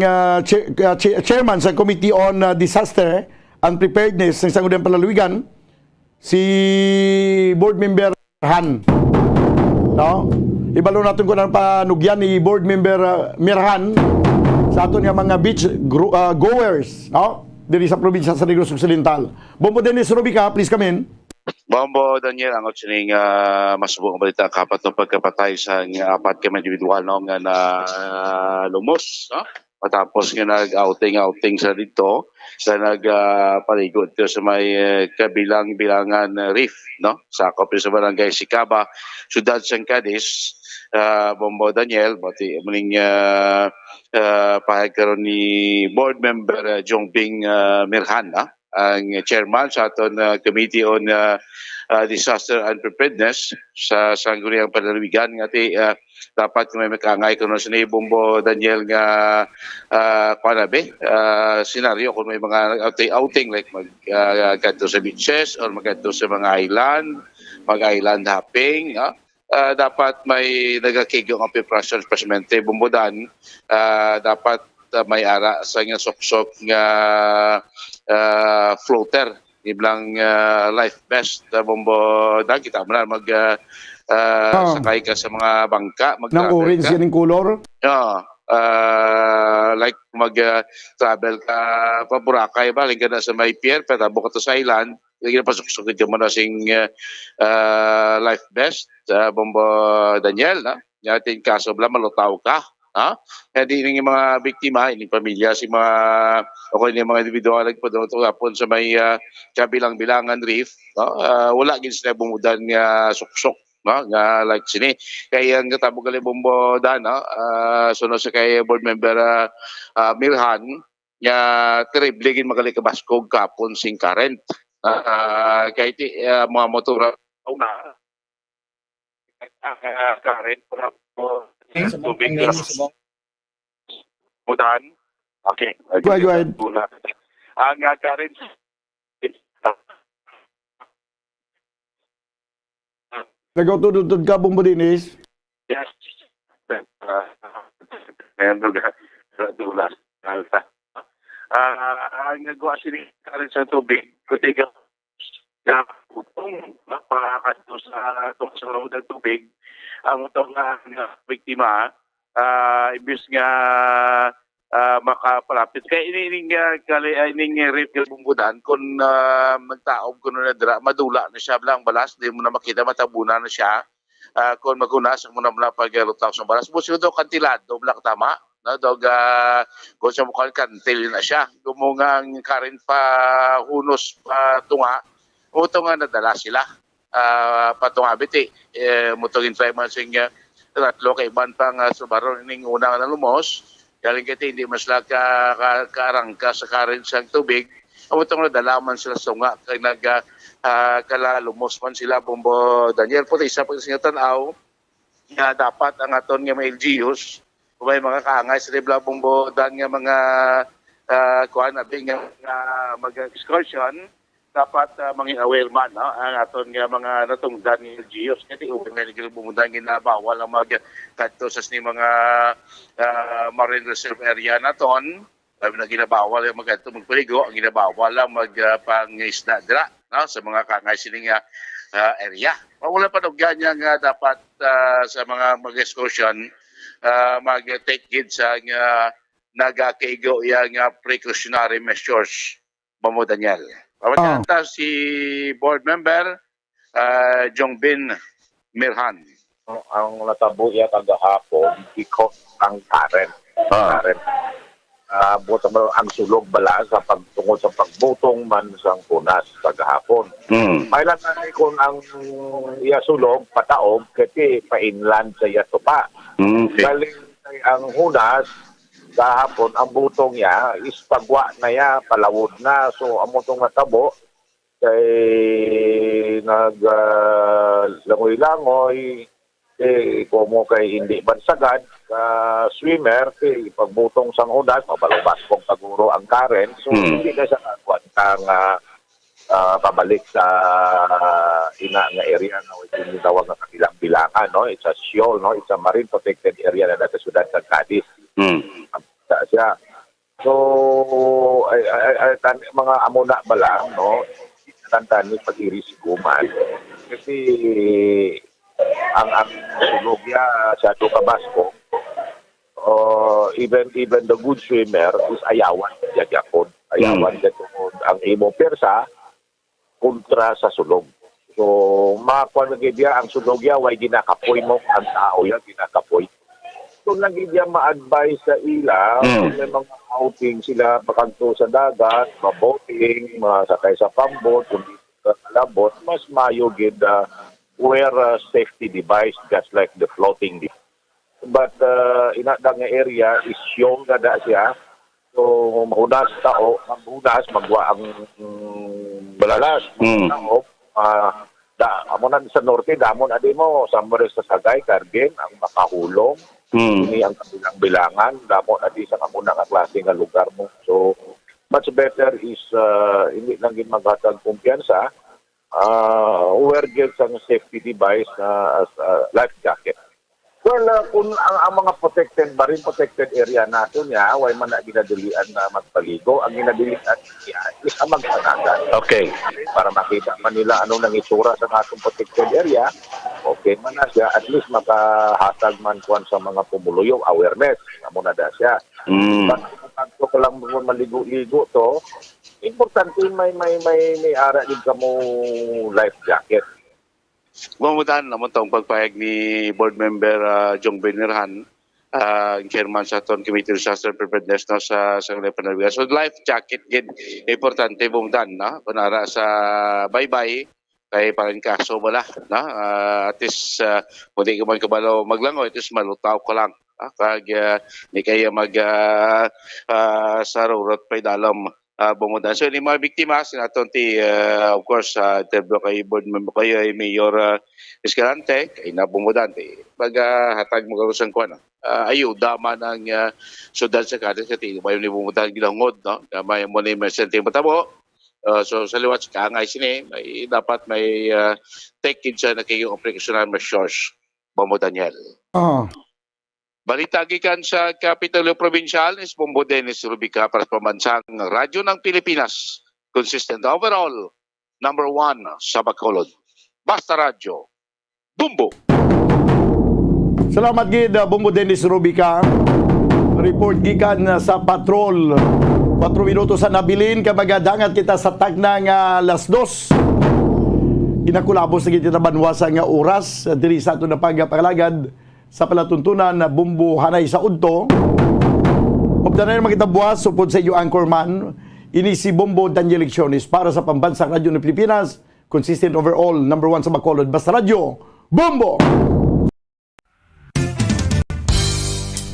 Speaker 15: chairman sa Committee on Disaster and Preparedness ng Sangguniang Palaluigan, si board member Han. No? Ibalo natin ko ng panugyan ni board member Mirhan sa aton nga mga beach goers, no? Diri sa probinsya sa Negros Occidental. Bumbo Dennis Rubica, please come in.
Speaker 22: Bombo Daniel, ang sining masubong balita kapat ng pagkapatay sa apat ka individual no nga na lumos, no? Matapos nga nag-outing sa dito sa nagpaligod sa may kabilang-bilangan reef, no? Sakop sa barangay Sicaba, Siyudad San Cadiz. Bombo Daniel, pati muling pahag karon ni board member Jongbing Mirhan,
Speaker 19: ang chairman sa aton Committee on Disaster and Preparedness sa Sangguniang Panlalawigan nga dapat may makangay kuno sa ni Bombo Daniel nga senaryo kung may mga outing like magkadto sa beaches or magkadto sa mga island, mag-island hopping, dapat may nagakigo ang preparation presidente Bumbodan, dapat may ara sa nga sok-sok nga floater iblang life vest Bumbodan kita man mag sakay ka sa mga bangka
Speaker 15: Nang orange yan yung color?
Speaker 19: Like mag-travel ka pa Boracay ba, lingga na sa may pier, patabo ka to sa island, lingga na pasok-sukit yung manasing life vest, Bombo Daniel, natin kaso bala malutaw ka. Hindi yung mga biktima, yung pamilya, si mga yung mga individual nagpadunod sa may kabilang-bilangan reef, wala gin sila bumudan nga suksok. Nga like sini kay ang katabo gali Bombo Dan suno sa kay board member Milhan nga terrible gin magali ka Baskog kapon sing current kay ti mga motor una current tubig mudan okay
Speaker 15: go ahead
Speaker 19: ang current
Speaker 15: Nagotudod ka, Bombo Dinis?
Speaker 19: Yes. Ngayon dulas. Ang nagawa sila rin sa tubig, kutiga na utong napakato sa loob ng tubig, ang utong nga biktima, imbis nga makapalapit. Kaya ining rape ng Bumbodan, kung magtaob ko na dira, madula na siya lang balas, di mo na makita, matabunan na siya. Kung magunas, muna mula pag-lutaw sa balas. Busi ito kantilado, wala tama. Kung sa mukhang kantil na siya. Gumungang karin pa hunos tunga, utong nga nadala sila. Patunga biti, mutongin tayo man sing tatlo kay iban pang subaron ining unang na lumos. Galing kiti hindi mas karangka sa karin sa tubig. Amutong nadalaman sila sunga kay kalalumos man sila Bombo Daniel. Puti isa pag sinatanaw nga dapat ang aton nga may LGUs may mga kaangay sa Rebla Bombo Dan nga mga mag-excursion dapat manging aware man ang aton nga mga natungdan ni LGUs kasi upang nga bumudan ginabawal ang magkadto sa mga marine reserve area naton labi na ginabawal ang magkadto magpaligo ang ginabawal ang magpangisda dira sa mga kangay sining area wala pa og ganyan nga dapat sa mga mag-excursion mag-take gid sa nagakaigo yang precautionary measures Bombo Daniel. Pamantanta si board member Jongbin Mirhan.
Speaker 20: Ang natabo iya kagahapon because ang current. Butang ang sulog bala sa pagtungod sa pagbutong man sang punas kagahapon. Mailan na kung ang iya sulog pataog kati pa-inland sa iya tupa. Galing ang hunas kahapon ang butong niya is pagwa na ya palawod na so amo tong natabo kay langoy-langoy komo kay hindi bansagad swimmer kay pagbutong sang hunas mabalubas kong taguro ang current so hindi na siya kang pabalik sa ina nga area na tinatawag na kabilang-bilangan no it's a shoal no it's a marine protected area na sa siyudad sa Cadiz siya. So, mga amuna ba lang, no? Tantan ni pag-irisiko man. Kasi, ang sulog niya sa Ducabasko, even the good swimmer is ayawan niya Japon. Ayawan niya ang imo persa kontra sa sulog. So, makuha niya ang sulog niya, way ginakapoy mo, ang tao niya ginakapoy. Kung lagi diya ma-advise sa ila, kung may mga outing sila pakagto sa dagat, maboating, masakay sa pambot, kung dito sa labot, mas mayo gid wear a safety device just like the floating device. But inadang nga area is yung gada siya, So maunas tao, maghunas magwa ang balalas. Tao, amo na sa norte, damon adi mo sa sa Sagay, Cargen, ang makahulong. Ini ang kabilang bilangan, damon adi sa kamunang klase nga lugar mo. So much better is hindi lang gin maghatag kumpiyansa, wear gets ang safety device as life jacket. Well, kung ang mga protected area natin niya, way man na ginadilian na magpaligo, ang ginadilian niya is ang magsanagan.
Speaker 2: Okay.
Speaker 20: Para makita man nila anong nangitsura sa atong protected area, okay man na siya, at least makahatag man kuan sa mga pumuluyong awareness. Amo na da siya. Bakit ko lang maligo-ligo to, importante may ara din ka mo life jacket.
Speaker 2: Mamudahan naman itong pagpahayag ni Board Member Jong Benirhan, chairman sa Ton Committee Disaster Preparedness no, sa Panawigan. So life jacket, importante bumudahan, no? Kunara sa bye-bye, kay parang kaso wala. No? At least, kung di ka man kabalo maglangoy, at least malutaw ka lang. Kag di kaya sa rurot pa'y dalam bumudan. So, yung mga biktima, sinaton of course, interview kay board member kayo, Mayor Escalante, kay na bumudan. Pag-hatag mo karusan ko, ayuda man ang sudad sa kadis, kasi may bumudan gilangod, no? May mo na yung emergency matabo. So, sa liwat sa kaangay sini, dapat may take in sa nakikyung operational measures, bumudan yan. Balita gikan sa Kapitolyo Provincial is Bombo Dennis Rubica para sa pambansang radyo ng Pilipinas. Consistent overall, number 1 sa Bacolod. Basta Radyo, Bumbo.
Speaker 15: Salamat gid Bombo Dennis Rubica. Report gikan sa patrol. 4 minuto sa nabilin kabagadangat kita sa tagnang alas 2. Ginakulabos na kita banwasa nga oras diri sa ato na pagpalagad sa palatuntunan na Bumbo Hanay sa Udto. Obtanan naman kita buwas supod sa iyo anchorman. Ini si Bombo Daniel Lecciones para sa Pambansang Radyo ng Pilipinas. Consistent overall, number 1 sa Bacolod. Basta Radyo, Bumbo!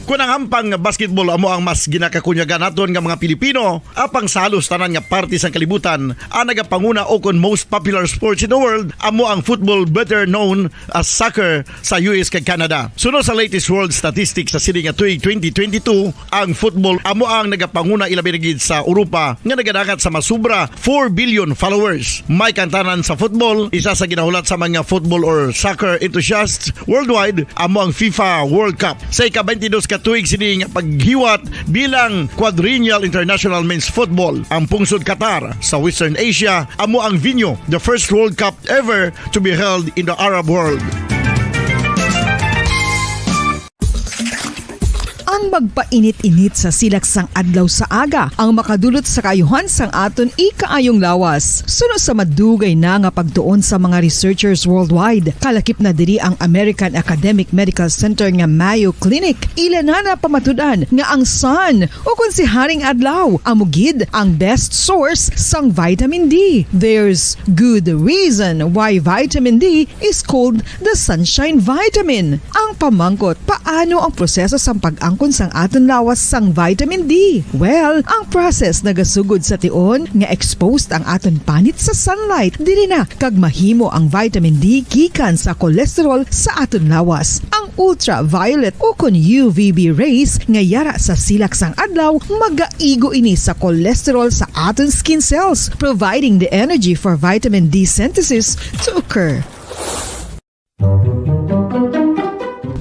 Speaker 1: Kunang hampang basketball amo ang mas ginakakunyagan naton nga mga Pilipino, apang sa halos tanan nga parte sang kalibutan, ang nagapanguna o kon most popular sports in the world amo ang football, better known as soccer sa US kag Canada. Sunod sa latest world statistics sa sining nga tuig 2022, ang football amo ang nagapanguna ilabi na gid sa Europa nga nagadagat sa masubra 4 billion followers. May kantanan sa football, isa sa ginahulat sa mga football or soccer enthusiasts worldwide amo ang FIFA World Cup. Sa ika-22 ka tuig sining paghiwat bilang Quadrennial International Men's Football. Ang pungsod Qatar sa Western Asia amo ang venue, the first World Cup ever to be held in the Arab world.
Speaker 5: Ang magpainit-init sa silaksang adlaw sa aga ang makadulot sa kayuhan sang aton ikaayong lawas. Sunod sa madugay na nga pagtuon sa mga researchers worldwide, kalakip na diri ang American Academic Medical Center nga Mayo Clinic. Ila na pamatudan nga ang sun o kung si Haring Adlaw amugid ang best source sang vitamin D. There's good reason why vitamin D is called the sunshine vitamin. Ang pamangkot, paano ang proseso sang pag-angkon sang aton lawas sang vitamin D? Well, ang process nagasugod sa tion nga exposed ang aton panit sa sunlight dili na kag mahimo ang vitamin D gikan sa cholesterol sa aton lawas. Ang ultraviolet o kon UVB rays nga yara sa silak sang adlaw magaigo ini sa cholesterol sa aton skin cells, providing the energy for vitamin D synthesis to occur.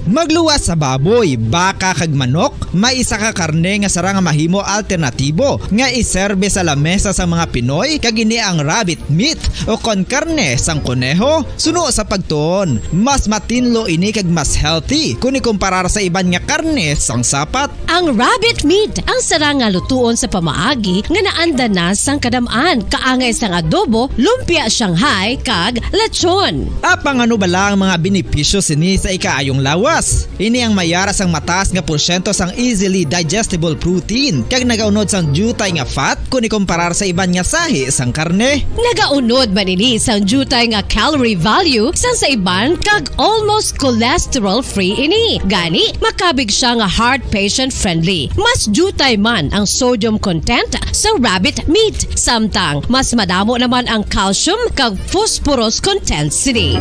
Speaker 6: Magluwas sa baboy, baka kag manok, may isa ka karne nga sarang mahimo alternatibo nga iserbe sa lamesa sa mga Pinoy kag ini ang rabbit meat o kon karne sang kuneho. Suno sa pagtuon, mas matinlo ini kag mas healthy kung ikumparar sa iban nga karne sang sapat.
Speaker 7: Ang rabbit meat ang sarang nga lutuon sa pamaagi nga naanda na sang kadamaan, kaangay sang adobo, lumpia Shanghai kag lechon.
Speaker 6: Apang ano bala ang mga benepisyo sini sa ikaayong lawas? prutas. Ini ang mayara sang mataas nga porsyento sang easily digestible protein kag nagaunod sang jutay nga fat kung ikumparar sa iban nga sahi sang karne.
Speaker 7: Nagaunod man ini sang jutay nga calorie value sang sa iban kag almost cholesterol-free ini. Gani, makabig siya nga heart patient friendly. Mas jutay man ang sodium content sa rabbit meat. Samtang, mas madamo naman ang calcium kag phosphorus content sini.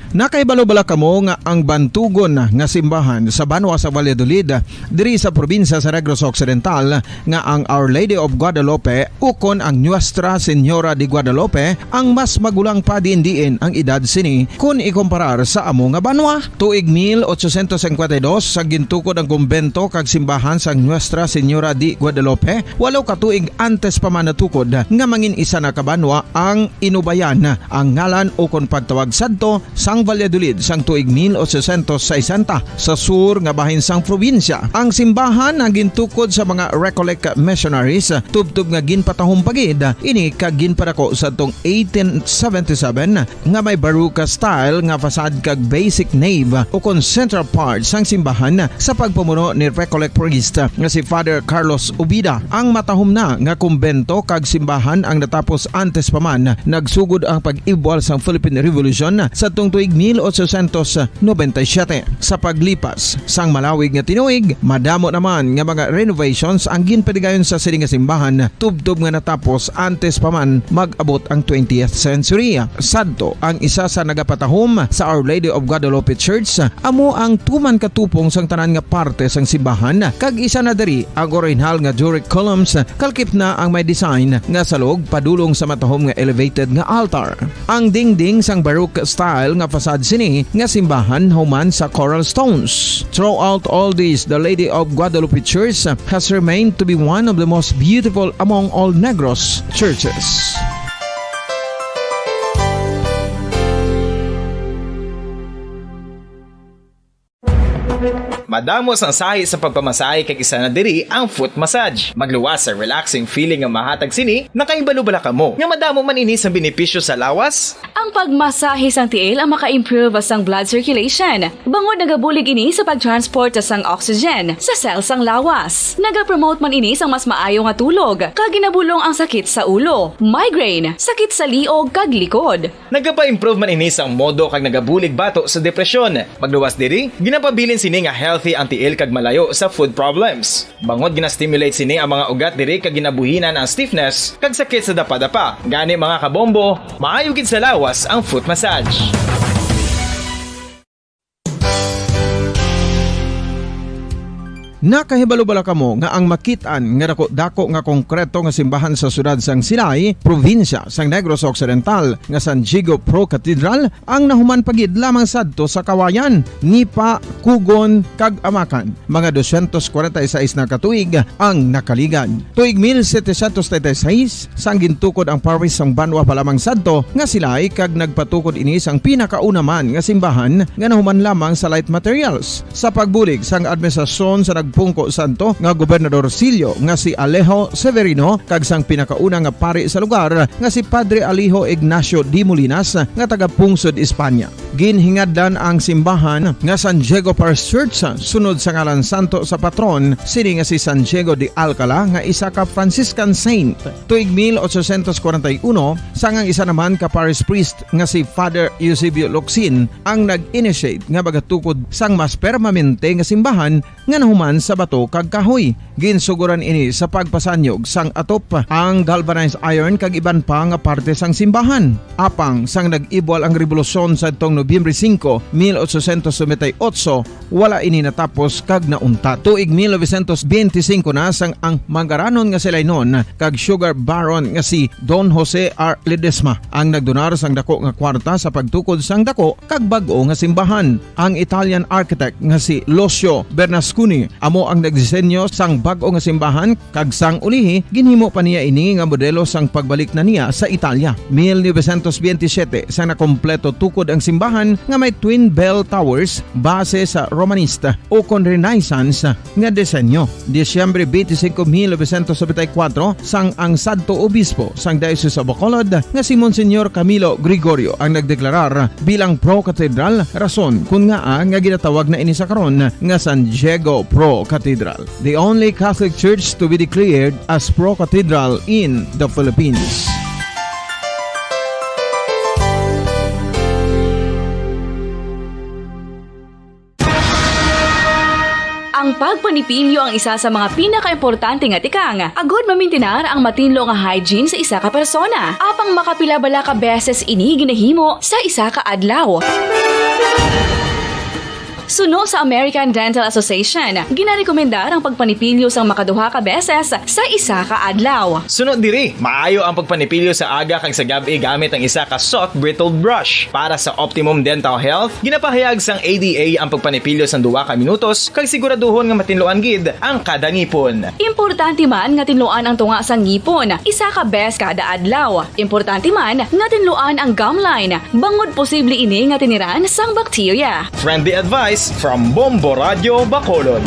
Speaker 8: Nakaibalo-bala kamo nga ang bantugon nga simbahan sa Banwa sa Valladolid diri sa probinsya sa Negros Occidental nga ang Our Lady of Guadalupe ukon ang Nuestra Señora de Guadalupe ang mas magulang pa diin ang edad sini kung ikumparar sa amo nga banwa. Tuig 1852 sa gintukod ang kumbento kag simbahan sa Nuestra Señora de Guadalupe, walo ka tuig antes pa man natukod nga mangin isa na kabanwa ang inubayan ang ngalan ukon pagtawag sadto sang Valladolid sang tuig 1860 sa sur nga bahin sang probinsya. Ang simbahan ang gintukod sa mga Recollect missionaries tubtub nga ginpatahong pagid ini kag ginpadako sa tong 1877 nga may baroque style nga fasad kag basic nave ukon central part sang simbahan sa pagpamuno ni Recollect priest nga si Father Carlos Ubida. Ang matahom na nga kumbento kag simbahan ang natapos antes pa man nagsugod ang pag-ibwal sang Philippine Revolution sa tong tuig 1897. Sa paglipas sang malawig nga tinuig, madamo naman nga mga renovations ang ginpadigayon sa sining nga simbahan tubtob nga natapos antes pa man mag-abot ang 20th century. Sadto ang isa sa nagapatahom sa Our Lady of Guadalupe Church amo ang tuman katupong sang tanan nga parte sang simbahan kag isa na diri ang original nga Doric columns kalkip na ang may design nga salog padulong sa matahom nga elevated nga altar. Ang dingding sang baroque style nga fasad sini nga simbahan human sa coral stones. Throughout all this, the Lady of Guadalupe Church has remained to be one of the most beautiful among all Negros churches.
Speaker 9: Madamo sang sahi sa pagpamasahe kag isa na diri ang foot massage. Magluwas sa relaxing feeling nga mahatag sini, nakaibalo-bala kamo. Nga madamo man ini sa benepisyo sa lawas.
Speaker 10: Ang pagmasahe sang tiil ang maka-improve sang blood circulation. Bangod nagabulig ini sa pagtransport sang oxygen sa cell sang lawas. Nagapromote man ini sang mas maayo nga tulog, kag ginabulong ang sakit sa ulo, migraine, sakit sa liog kag likod.
Speaker 9: Nagapa-improve man ini sang modo kag nagabulig bato sa depresyon. Magluwas diri, ginapabilin sini nga healthy ang tiil kag malayo sa food problems. Bangod gina-stimulate sini ang mga ugat diri kag ginabuhinan ang stiffness kag sakit sa dapa-dapa. Gani mga kabombo, maayo gid sa lawas ang foot massage.
Speaker 8: Nakahibalo-bala kamo nga ang makitaan nga dako nga konkreto nga simbahan sa sudad sang Sinay, probinsya sang Negros Occidental nga San Diego Pro Cathedral ang nahuman pagid lamang sadto sa Kawayan, Nipa, Kugon kag Amakan. Mga 246 na katuig ang nakaligan. Tuig 1736 sang gintukod ang parish sang Banwa pa lamang sadto nga Silay kag nagpatukod ini sang pinakauna man nga simbahan nga nahuman lamang sa light materials. Sa pagbulig sang administrasyon sa Pungko Santo nga Gobernador Silio nga si Alejo Severino kag sang pinakauna nga pari sa lugar nga si Padre Alijo Ignacio de Molinas nga taga Pungsod, Espanya. Ginhingaddan ang simbahan nga San Diego Parish Church sunod sa ngalan santo sa patron sini nga si San Diego de Alcala nga isa ka Franciscan saint. Tuig 1841 sangang isa naman ka parish priest nga si Father Eusebio Locsin ang nag-initiate nga bagatukod sang mas permanente nga simbahan nga nahuman sa bato kag kahoy. Ginsuguran ini sa pagpasanyog sang atop ang galvanized iron kag iban pa nga parte sang simbahan. Apang sang nag-ibwal ang revolusyon sa tong Nobyembre 5, 1898, wala ini natapos kag naunta. Tuig 1925 na sang ang mangaranon nga sila noon kag sugar baron nga si Don Jose R. Ledesma ang nagdonar sang dako nga kwarta sa pagtukod sang dako kag bag-o nga simbahan. Ang Italian architect nga si Lucio Bernasconi amo ang nagdisenyo sang bag-o nga simbahan kag sang ulihi ginhimo pa niya ini nga modelo sang pagbalik na niya sa Italia. 1927 sang nakompleto tukod ang simbahan nga may twin bell towers base sa Romanista o kon Renaissance nga disenyo. Disyembre 25, 1974 sang ang Santo Obispo sang Diocese of Bacolod nga si Monsignor Camilo Gregorio ang nagdeklarar bilang pro-cathedral, rason kung nga ginatawag na ini sa karon nga San Diego Pro-Cathedral, the only Catholic Church to be declared as pro-cathedral in the Philippines.
Speaker 10: Ang pagpanipilyo ang isa sa mga pinaka-importante nga tikang. Agod mamintinar ang matinlo nga hygiene sa isa ka persona. Apang makapilabala ka beses ini ginahimo sa isa ka adlaw. Suno sa American Dental Association, ginarekomendar ang pagpanipilyo sang makaduha ka beses sa isa ka adlaw.
Speaker 9: Sunod diri, maayo ang pagpanipilyo sa aga kag sa gabi gamit ang isa ka soft brittled brush. Para sa optimum dental health, ginapahayag sang ADA ang pagpanipilyo sang 2 ka minutos kag siguraduhon nga matinloan gid ang kada ngipon.
Speaker 10: Importante man nga tinluan ang tunga sang ngipon, isa ka bes kada adlaw. Importante man nga tinluan ang gum line, bangod posible ini nga tiniran sang bakterya.
Speaker 9: Friendly advice from Bombo Radio Bacolod.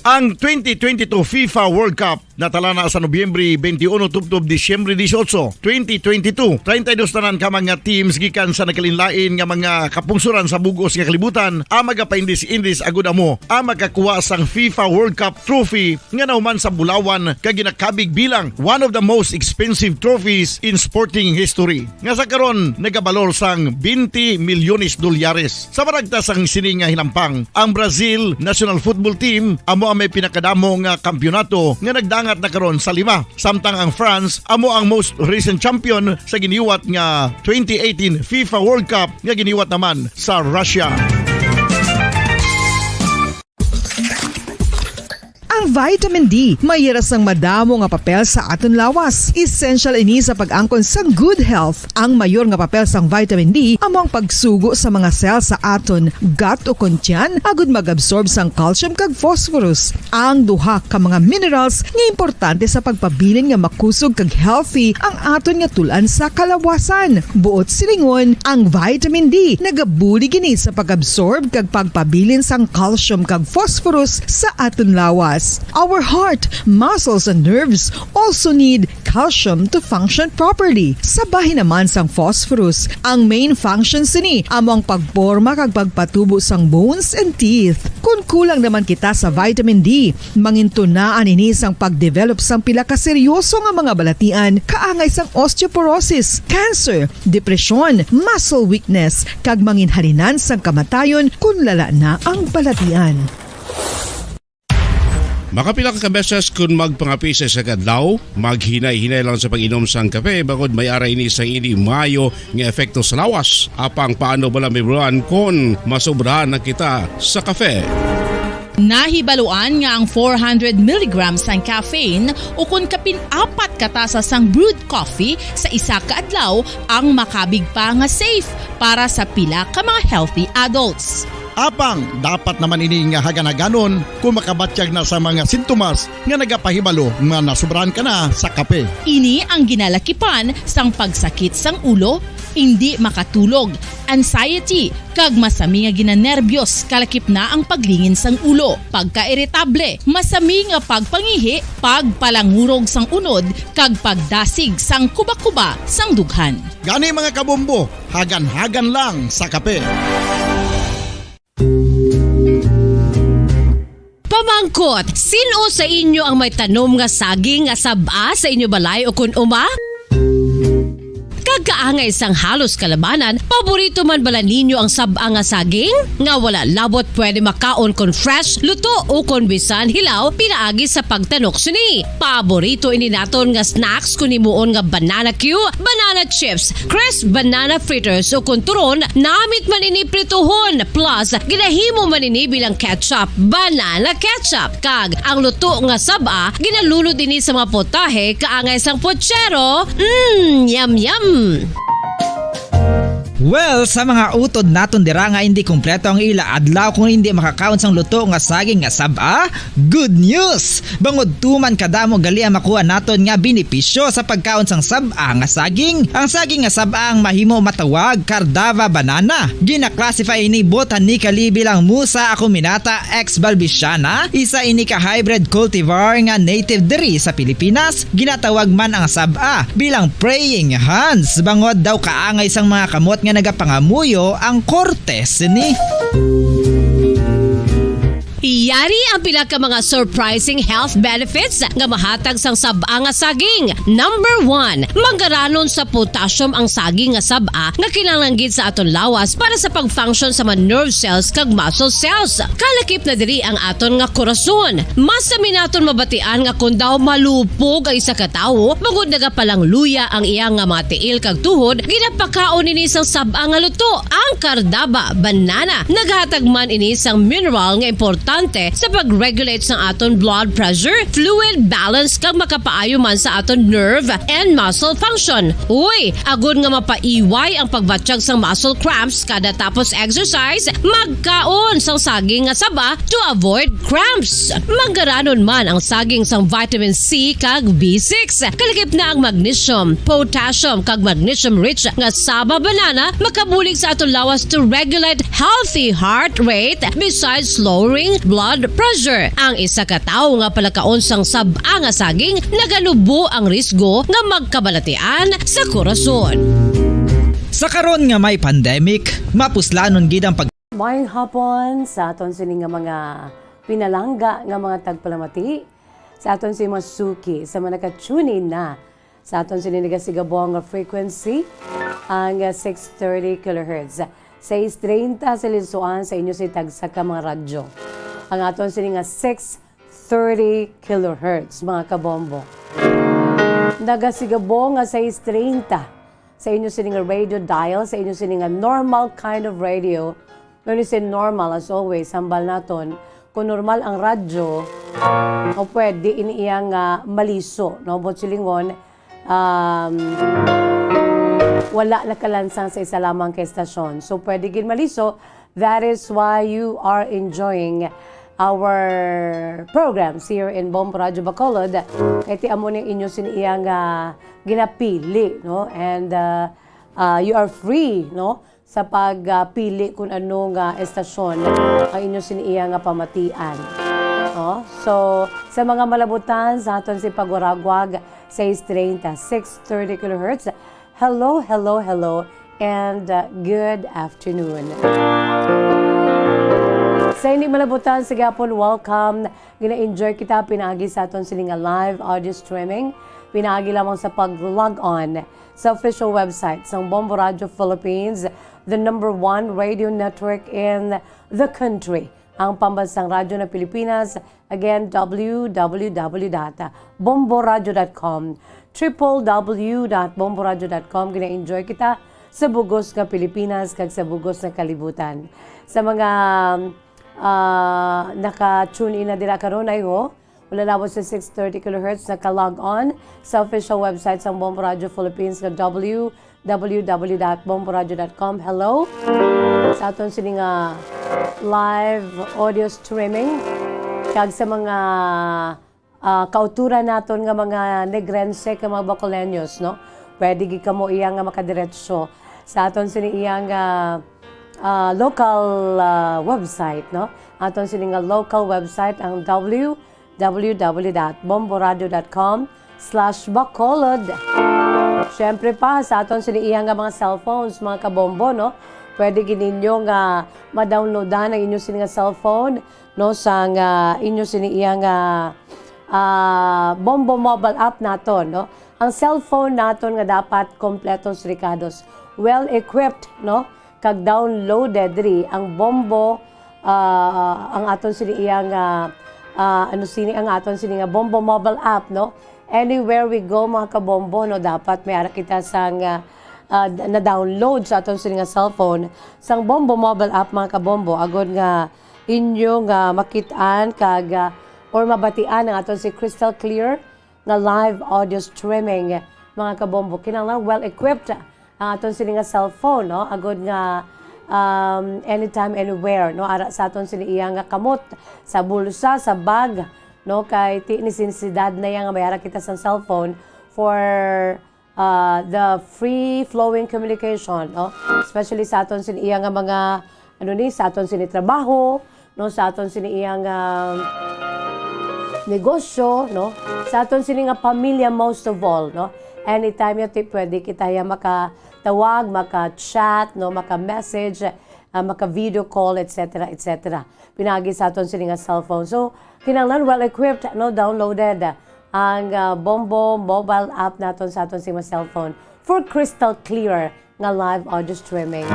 Speaker 1: Ang 2022 FIFA World Cup natala na sa Nobyembre 21 tubtob Disyembre 18, 2022. 32 tanan ka mga teams gikan sa nakalinlain nga mga kapungsuran sa bugos nga kalibutan ang magapaindis-indis agud amo ang makakuha sang FIFA World Cup trophy nga nauman sa Bulawan kag ginakabig bilang one of the most expensive trophies in sporting history. Nga sa karon nagabalor sang 20 milyones dolyares. Sa maragta sang sini nga hinampang, ang Brazil National Football Team amo ang may pinakadamo nga kampyonato nga nagdangat na karon sa 5. Samtang ang France amo ang most recent champion sa giniwat nga 2018 FIFA World Cup nga giniwat naman sa Russia.
Speaker 5: Ang vitamin D mayira sang madamo nga papel sa aton lawas. Essential ini sa pag-angkon sang good health. Ang mayor nga papel sang vitamin D amo ang pagsugo sa mga cell sa aton gut o kuntyan agud mag-absorb sang calcium kag phosphorus. Ang duha ka mga minerals nga importante sa pagpabilin nga makusog kag healthy ang aton nga tulan sa kalawasan. Buot silingon, ang vitamin D nagabuli gini sa pag-absorb kag pagpabilin sang calcium kag phosphorus sa aton lawas. Our heart, muscles, and nerves also need calcium to function properly. Sabahin naman sang phosphorus, ang main function sini amo ang pagporma kag pagpatubo sang bones and teeth. Kung kulang naman kita sa vitamin D, mangintunaan ini sang pagdevelop sang pila ka seryoso nga mga balatian kaangay sang osteoporosis, cancer, depresyon, muscle weakness, kag manginhalinan sang kamatayon kung lala na ang balatian.
Speaker 11: Makapila ka beses kung magpangapi sa kadlaw, maghinay-hinay lang sa pag-inom sang kape bagod may ara ini sa ini mayo nga epekto sa lawas. Apang paano bala mibruan kung masobrahan na kita sa kape?
Speaker 12: Nahibaluan nga ang 400 mg sang caffeine o kung kapin-4 katasa sang brewed coffee sa isa ka adlaw ang makabig pa nga safe para sa pila ka mga healthy adults.
Speaker 1: Apang, dapat naman ini nga haganaganon kung makabatyag na sa mga sintomas nga nagapahibalo nga nasubrahan ka na sa kape.
Speaker 12: Ini ang ginalakipan sang pagsakit sang ulo, hindi makatulog, anxiety, kag masami nga ginanerbiyos kalakip na ang paglingin sang ulo, pagka-irritable, masami nga pagpangihi, pagpalangurog sang unod, kag pagdasig sang kuba-kuba sang dughan.
Speaker 1: Gani mga kabombo, hagan-hagan lang sa kape.
Speaker 7: Pamangkot, sino sa inyo ang may tanom nga saging nga saba sa inyo balay o kun uma? Kagaangay sang halos kalabanan, paborito man bala ninyo ang saba nga saging? Nga wala labot pwede makaon kon fresh, luto o kon bisan hilaw, pinaagi sa pagtanok sini. Paborito ini naton nga snacks kun imuon nga banana Q, banana chips, crisp banana fritters o kun turon, namit man ini prituhon, plus ginahimo man ini bilang ketchup, banana ketchup. Kag ang luto nga saba, ginalunod ini sa mga potahe kaangay sang pochero. Yum yum!
Speaker 6: Well, sa mga utod naton dira nga hindi kumpleto ang ila adlaw kung hindi makakount sang luto nga saging nga saba, good news! Bangod tuman kadamo gali ang makuha naton nga benepisyo sa pagkaon sang saba nga saging. Ang saging nga saba ang mahimo matawag Cardava banana. Gina-classify ini botanically bilang Musa acuminata ex balbisiana, isa ini ka hybrid cultivar nga native diri sa Pilipinas. Ginatawag man ang saba bilang praying hands. Bangod daw kaangay sang mga kamot nga nagapangamuyo ang cortes ni.
Speaker 7: Iyari ang pila ka mga surprising health benefits nga mahatag sang saba nga saging. Number 1, manggaranon sa potassium ang saging nga saba nga kinahanglan sa aton lawas para sa pag-function sa mga nerve cells kag muscle cells. Kalakip na diri ang aton nga korason. Mas sa minaton mabatian nga kun daw malupog ang isa ka tawo, magud nagapalang luya ang iyang nga mga tiil kag tuhod, ginapakaon ini sang saba nga luto. Ang Cardava banana naghatag man ini sang mineral nga importante sa pag-regulate sa aton blood pressure, fluid balance kag makapaayo man sa aton nerve and muscle function. Uy, agud nga mapaiway ang pagbatsyag sang muscle cramps kada tapos exercise, magkaon sang saging nga saba to avoid cramps. Manggaranon man ang saging sang vitamin C kag B6. Kalakip na ang magnesium, potassium kag magnesium rich nga saba banana makabulig sa aton lawas to regulate healthy heart rate besides lowering blood pressure. Ang isa ka tawo nga palakaon sang saba nga saging naganubo ang risgo nga magkabalatian sa korason.
Speaker 6: Sa karon nga may pandemic, mapuslanon gid ang
Speaker 3: Mayong hapon sa aton sini nga mga pinalangga nga mga tagpalamati, sa aton si Masuki, sa mga naka-tune in na sa aton sini nagasigabong nga frequency ang 630 kHz. 630 sa Linsuan sa inyo si tagsa ka mga radyo. Ang aton sini nga 630 kHz mga kabombo. Nagasigabong nga 630 sa inyo sini nga radio dial, sa inyo sini nga normal kind of radio. When you say normal, as always, hambal naton, kung normal ang radyo, o pwede iniiyang maliso, no? But silingon, wala nakalansang sa isa lamang ka estasyon. So, pwede gin maliso. That is why you are enjoying our programs here in Bombo Radio Bacolod. Iti amo ni inyo siniyang ginapili, no? And you are free, no? Sa pagpili kung anong estasyon ang inyo siniyang pamatian. No? So, sa mga malabutan, sa aton si Paguragwag, 630 kHz. Hello, hello, hello, and good afternoon. Sa hindi malabutan, sige po, welcome. Gina-enjoy kita, pinagi sa aton sininga live audio streaming. Pinagi lamang sa pag-log on sa official website ng Bombo Radio Philippines, the #1 radio network in the country. Ang pambansang radyo ng Pilipinas. Again, www.bomboradio.com, www.bomboradio.com. Gina-enjoy kita sa bugos ng Pilipinas kag sa bugos ng kalibutan. Sa mga naka-tune in na dira karon ay wala lawos sa 630 kHz naka-log on sa official website ng Bombo Radio Philippines na www.bomboradio.com. Hello sa aton sining live audio streaming kag sa mga kauturan naton nga mga negrense ka mga Bacoleños, no? Pwede gi kamo iya nga makadiretso sa aton sining iyang local website, no? Aton sining local website ang www.bomboradio.com/Bacolod. Siyempre pa sa aton sining iyang mga cellphones, mga kabombo, no? Pwede gininyo nga ma-downloadan ang inyo sining cellphone, no? Sa inyo sining iyang Bombo mobile app naton, no? Ang cellphone naton nga dapat kompletong sirikados, well equipped, no? Kag downloaded diri ang Bombo ang aton sini iyang ang aton sini nga Bombo mobile app, no? Anywhere we go mga kabombo, no, dapat may ara kita sang na-download sa aton sini nga cellphone sang Bombo mobile app mga kabombo agod nga inyo nga makitaan kag or mabatian ang aton si crystal clear nga live audio streaming mga kabombo. Kinahanglan well equipped ang aton sini nga cellphone, no? Agod nga anytime, anywhere, no? Ara sa aton sini iya nga kamot, sa bulsa, sa bag, no? Kay ti necesidad na yang nga mayara kita sa cellphone for the free-flowing communication, no? Especially sa aton sini iya nga mga, sa aton sini trabaho, no? Sa aton sini iya nga negosyo, no? Sa aton sini nga pamilya most of all, no? Anytime yun, pwede kita ya makatawag, maka-chat, no? Maka-message, maka-video call, etc. etc. Pinagi sa aton sini nga cellphone. So, kinahanglan well-equipped, no? Downloaded ang Bombo mobile app naton sa aton sini nga cellphone for crystal clear nga live audio streaming.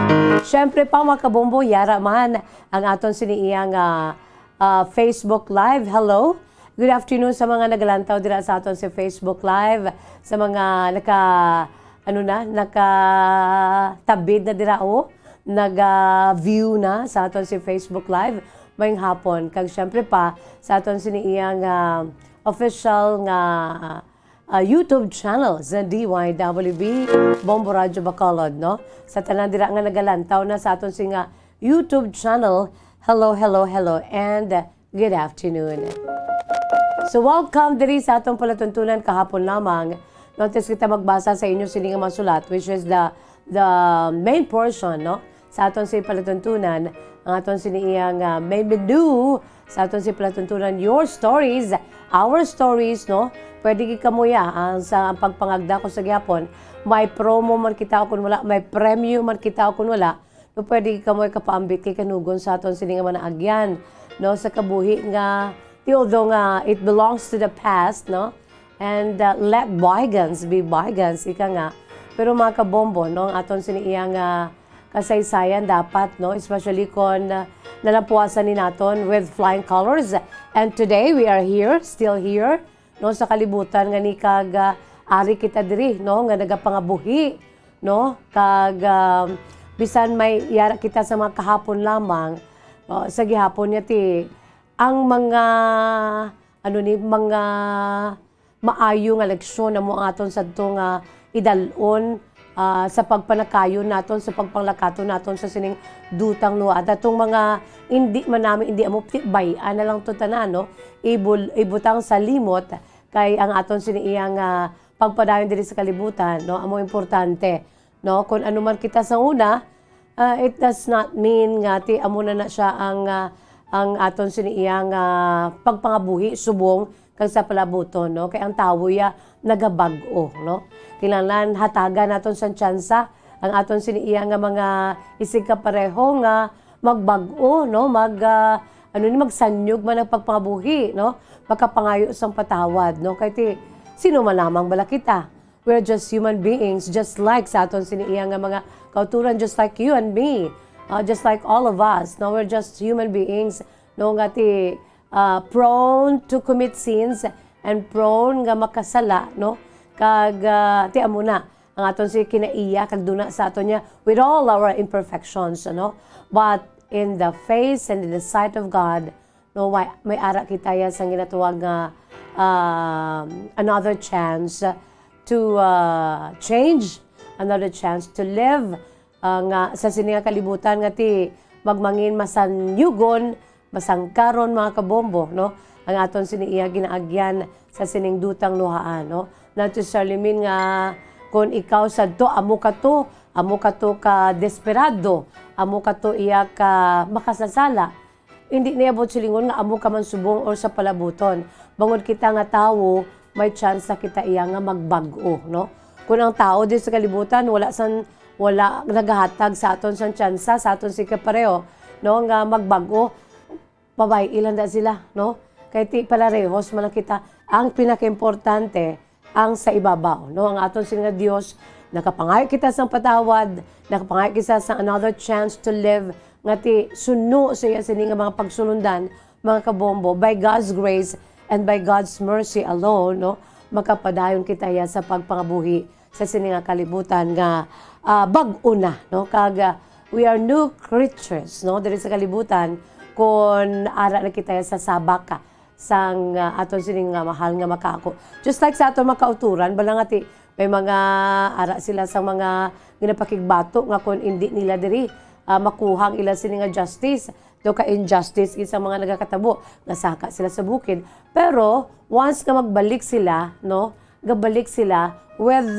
Speaker 3: Syempre pa mga kabombo, yara man ang aton sini iya nga Facebook Live. Hello! Good afternoon sa mga nagalantaw dira sa aton sa Facebook Live, sa mga nakatabid na dira nag-view na sa aton sa Facebook Live mayong hapon. Kag syempre pa sa aton siniiyang official nga YouTube channel sa DYWB Bombo Radio Bacolod, no? Sa tanan dira nga nagalantaw na sa aton nga YouTube channel. Hello, hello, hello, and good afternoon. So welcome diri sa atong palatuntunan kahapon lamang. Notice kita magbasa sa inyo sini nga masulat, which is the main portion, no? Sa aton si palatuntunan, ang aton siniyang main menu sa aton si palatuntunan, your stories, our stories, no? Pwede kamuya sa pagpangagda ko sa gyapon. May promo man kita kun wala, may premyo man kita kun wala. No, pwede kamuya kapaambit kay kanugon sa aton sini nga manaagyan, no? Sa kabuhi nga although nga it belongs to the past, no? And let bygones be bygones, ika nga. Pero mga kabombo, no? Ang aton siniyang kasaysayan dapat, no? Especially kung nalapuasan ni naton with flying colors. And today, we are here, still here, no? Sa kalibutan nga ni kag ari kita diri, no? Nga nagapangabuhi, no? Kag bisan may yara kita sa mga kahapon lamang, sa gihapon niya ti ang mga mga maayo nga leksyon na mo aton sa itong idalon sa pagpanakayon naton, sa pagpanglakaton naton sa sining dutang no. At itong mga hindi amo bayan na lang to tanan, no? Ibutang sa limot kay ang aton siniyang pagpadayon diri sa kalibutan, no? Amo importante, no? Kung ano man kita sa una, it does not mean nga ti amo na siya ang aton siniyang pagpangabuhi subong kag sa palabuton, no? Kay ang tawo ya nagabag-o, no? Kinahanglan hatagan naton sa tsansa ang aton siniyang mga isig kapareho nga magbag-o, no? Magsanyog man ang pagpangabuhi, no? Makapangayo sang patawad, no? Kay ti sino man lamang bala kita. We're just human beings, just like sa aton siniyang mga kauturan, just like you and me. Just like all of us, no, we're just human beings, no, nga ti prone to commit sins and prone nga makasala, no, kag ti amo na ang aton si kinaiya kag duna sa aton niya with all our imperfections, no, but in the face and in the sight of God, no, may ara kita ya sang ginatuwag nga another chance to change, another chance to live. Nga sa sininga kalibutan nga ti magmangin masanyugon, masangkaron mga kabombo, no? Ang aton siniya ginaagyan sa sining dutang luhaan, no? Not necessarily mean nga kung ikaw sadto amo ka to ka desperado, amo ka to iya ka makasasala. Hindi niabot silingon nga amo ka man subong or sa palabuton. Bangod kita nga tawo, may chance kita iya nga magbag-o, no? Kung ang tao din sa kalibutan wala nagahatag sa aton sa tsansa, sa aton si kapareho, no, nga magbago, babay ilan da sila, no? Kay ti palarehos man kita, ang pinakaimportante ang sa ibabaw, no? Ang aton sing Dios nakapangayo kita sang patawad, nakapangayo kita sa another chance to live, nga ti suno sa iya sini nga mga pagsulundan, mga kabombo, by God's grace and by God's mercy alone, no? Makapadayon kita ya sa pagpangabuhi sa sini nga kalibutan nga bag-o na, no? Kag we are new creatures, no? Diri sa kalibutan kung ara na kita sa sabaka sang aton sining mahal nga makako. Just like sa aton makauturan, bala nga ti may mga ara sila sa mga ginapakigbato nga kung hindi nila diri makuhang ila sini nga justice do ka injustice isang mga nagakatabo nasaka sila sa bukid. Pero once nga magbalik sila, no, gabalik sila with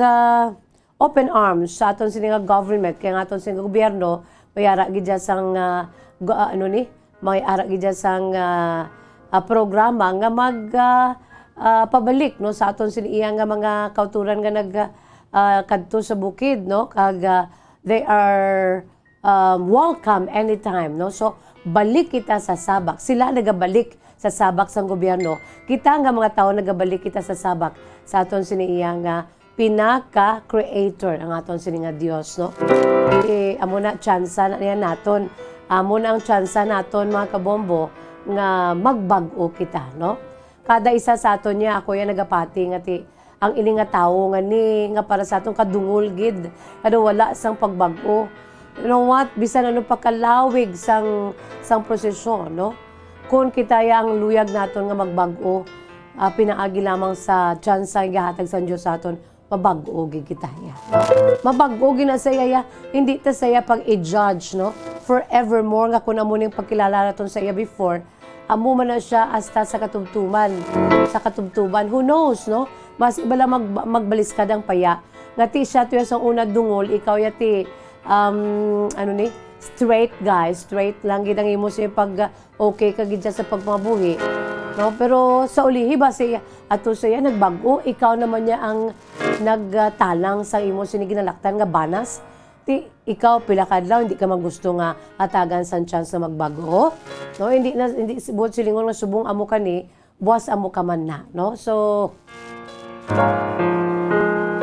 Speaker 3: open arms sa aton sini nga government kay nga aton sini nga gobyerno mayara gid sang mayara gid sang programa nga pabalik no sa aton siniya nga mga kauturan nga nag kadto sa bukid, no, kag they are welcome anytime, no. So balik kita sa sabak, sila nagabalik sa sabak sang gobyerno, kita nga mga tao nagabalik kita sa sabak sa aton siniya nga pinaka-creator ang aton sini nga Dios, no. Amo na tsansa na niya naton, amo na ang tsansa naton mga kabombo nga magbag-o kita, no. Kada isa sa aton niya ako ya nagapati nga ti ang ini nga tawo nga ni nga para sa aton kadungol gid kada wala sang pagbag-o. You know what, bisan ano pa kalawig sang prosesyon, no. Kung kita ya ang luyag naton nga magbag-o, pinaagi lamang sa tsansa nga hatag sa Dios sa aton, mabag-o gid kita ya. Mabag-o gid na saya ya, hindi ta saya pag i-judge, no. Forevermore nga kun amo ning pagkilala naton sa iya before, amo man na siya hasta sa katubtuban. Sa katubtuban, who knows, no? Mas iba lang magbalis ka ng paya. Nga ti siya tuya sa unang dungol, ikaw ya ti, straight guy, straight lang gid ang imo siya pag okay ka gid sa pagmabuhi. No? Pero sa ulihi ba siya, ato siya nagbago, ikaw naman niya ang nagtalang sa imo siniginalaktan nga banas. Ikaw pila kadlaw hindi ka magusto nga atagan san chance na magbago, no, hindi buot silingon nga subong amo kani buwas amo ka man na, no. So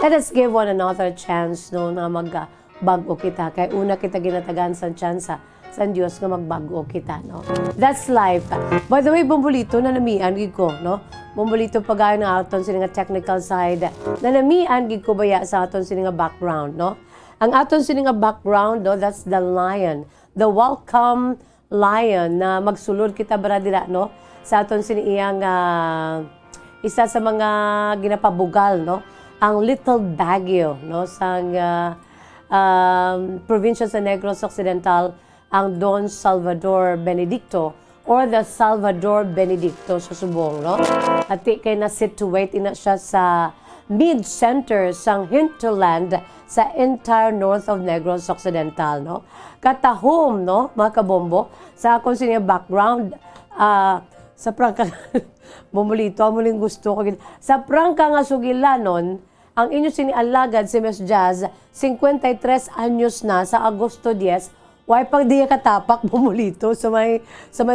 Speaker 3: let us give one another chance, no, na magbago kita kay una kita ginatagan san chance sa Dios nga magbago kita, no. That's life. By the way, Bombolito, nanamian gid ko, no. Bombolito pagayon na aton sini nga technical side. Nanamian gid ko baya sa aton sini nga background, no. Ang aton sini nga background, no, that's the lion, the welcome lion na magsulod kita baradira, no, sa aton sini iyang isa sa mga ginapabugal, no, ang Little Baguio, no, sang probinsya sa Negros Occidental, ang Don Salvador Benedicto or the Salvador Benedicto sa subong, no. At kay na-situate ina siya sa mid-center sang hinterland sa entire north of Negros Occidental, no. Katahom, no, mga kabombo, sa akong sinya background, sa prangka, Bombolito, amo ning gusto ko. Sa prangka nga sugilanon, ang inyo sinialagad si Miss Jazz, 53 anyos na sa Agosto 10, why pag di katapak Bombolito sa may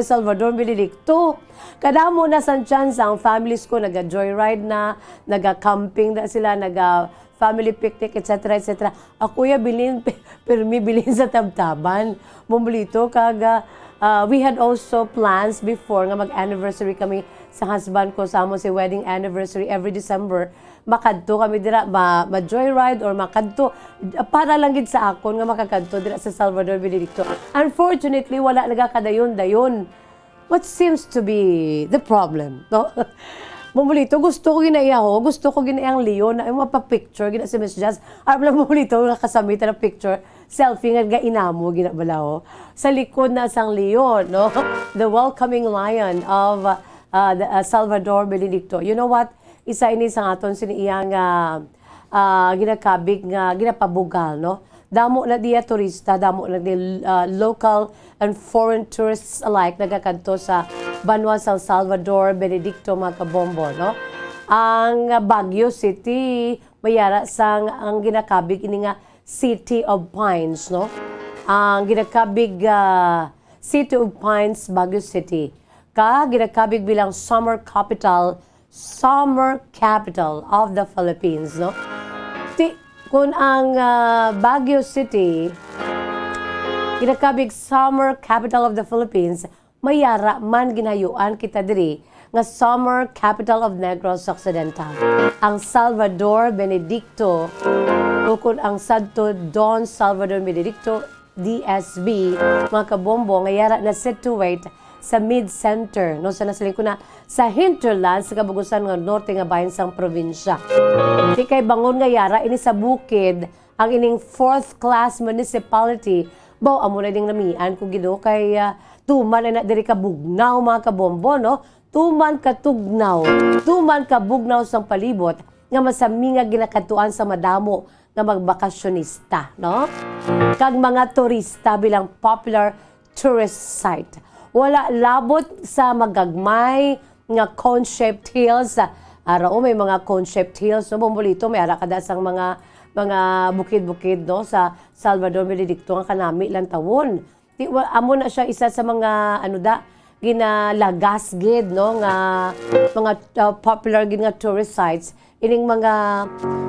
Speaker 3: Salvador Benedicto. Kadamo na sa chance ang families ko naga-joyride na, naga-camping na sila, naga-family picnic, etc. etc. Ako ya bilin sa tabtaban. Bombolito, kaga we had also plans before nga mag-anniversary kami sa husband ko, sa si wedding anniversary every December. Makadto kami dira, ma-joyride or makadto. Para lang gid sa akon nga makakadto dira sa Salvador Benedicto. Unfortunately, wala nagakadayon-dayon. What seems to be the problem, no? Bombolito, gusto ko ginaiya ho, gusto ko ginaiang Leon na mapapicture, gina si Miss Jazz. Arap lang Bombolito, nakasamita na picture, selfie nga inamo, ginabala ho. Sa likod na sang Leon, no? The welcoming lion of the Salvador Benedicto. You know what? Isa ini sa aton siniyang ginakabig nga ginapabugal, no? Damo na diya turista, damo na diya local and foreign tourists alike nagakadto sa Banwa, San Salvador Benedicto, mga kabombo, no? Ang Baguio City mayara sang ang ginakabig ini nga City of Pines, no? Ang ginakabig City of Pines, Baguio City. Ginakabig bilang summer capital of the Philippines, no? Kung ang Baguio City ginakabig summer capital of the Philippines, mayara man ginayuan kita diri nga summer capital of Negros Occidental. Ang Salvador Benedicto, kung ang sadto Don Salvador Benedicto DSB, mga kabombo, ngayara na situate sa mid-center, no, sa nasaling ko na sa hinterland sa kabugusan ng norte nga bayan sang probinsya. Di kay bangon nga yara ini sa bukid ang ining fourth class municipality. Baw, amo na ding namian kung gino kay tuman na diri ka bugnaw mga kabombo, no? Tuman ka tugnaw, tuman ka bugnaw sang palibot nga masami nga ginakatuan sa madamo nga magbakasyonista, no? Kag mga turista bilang popular tourist site. Wala labot sa magagmay nga cone-shaped hills. Arao may mga cone-shaped hills, no? Bumulito, may ara kada sang mga bukid-bukid, no? Sa Salvador Benedicto nga kanami lang tawon. Amo na siya isa sa mga ginalagas gid, no? Nga mga popular gid nga tourist sites. Ining mga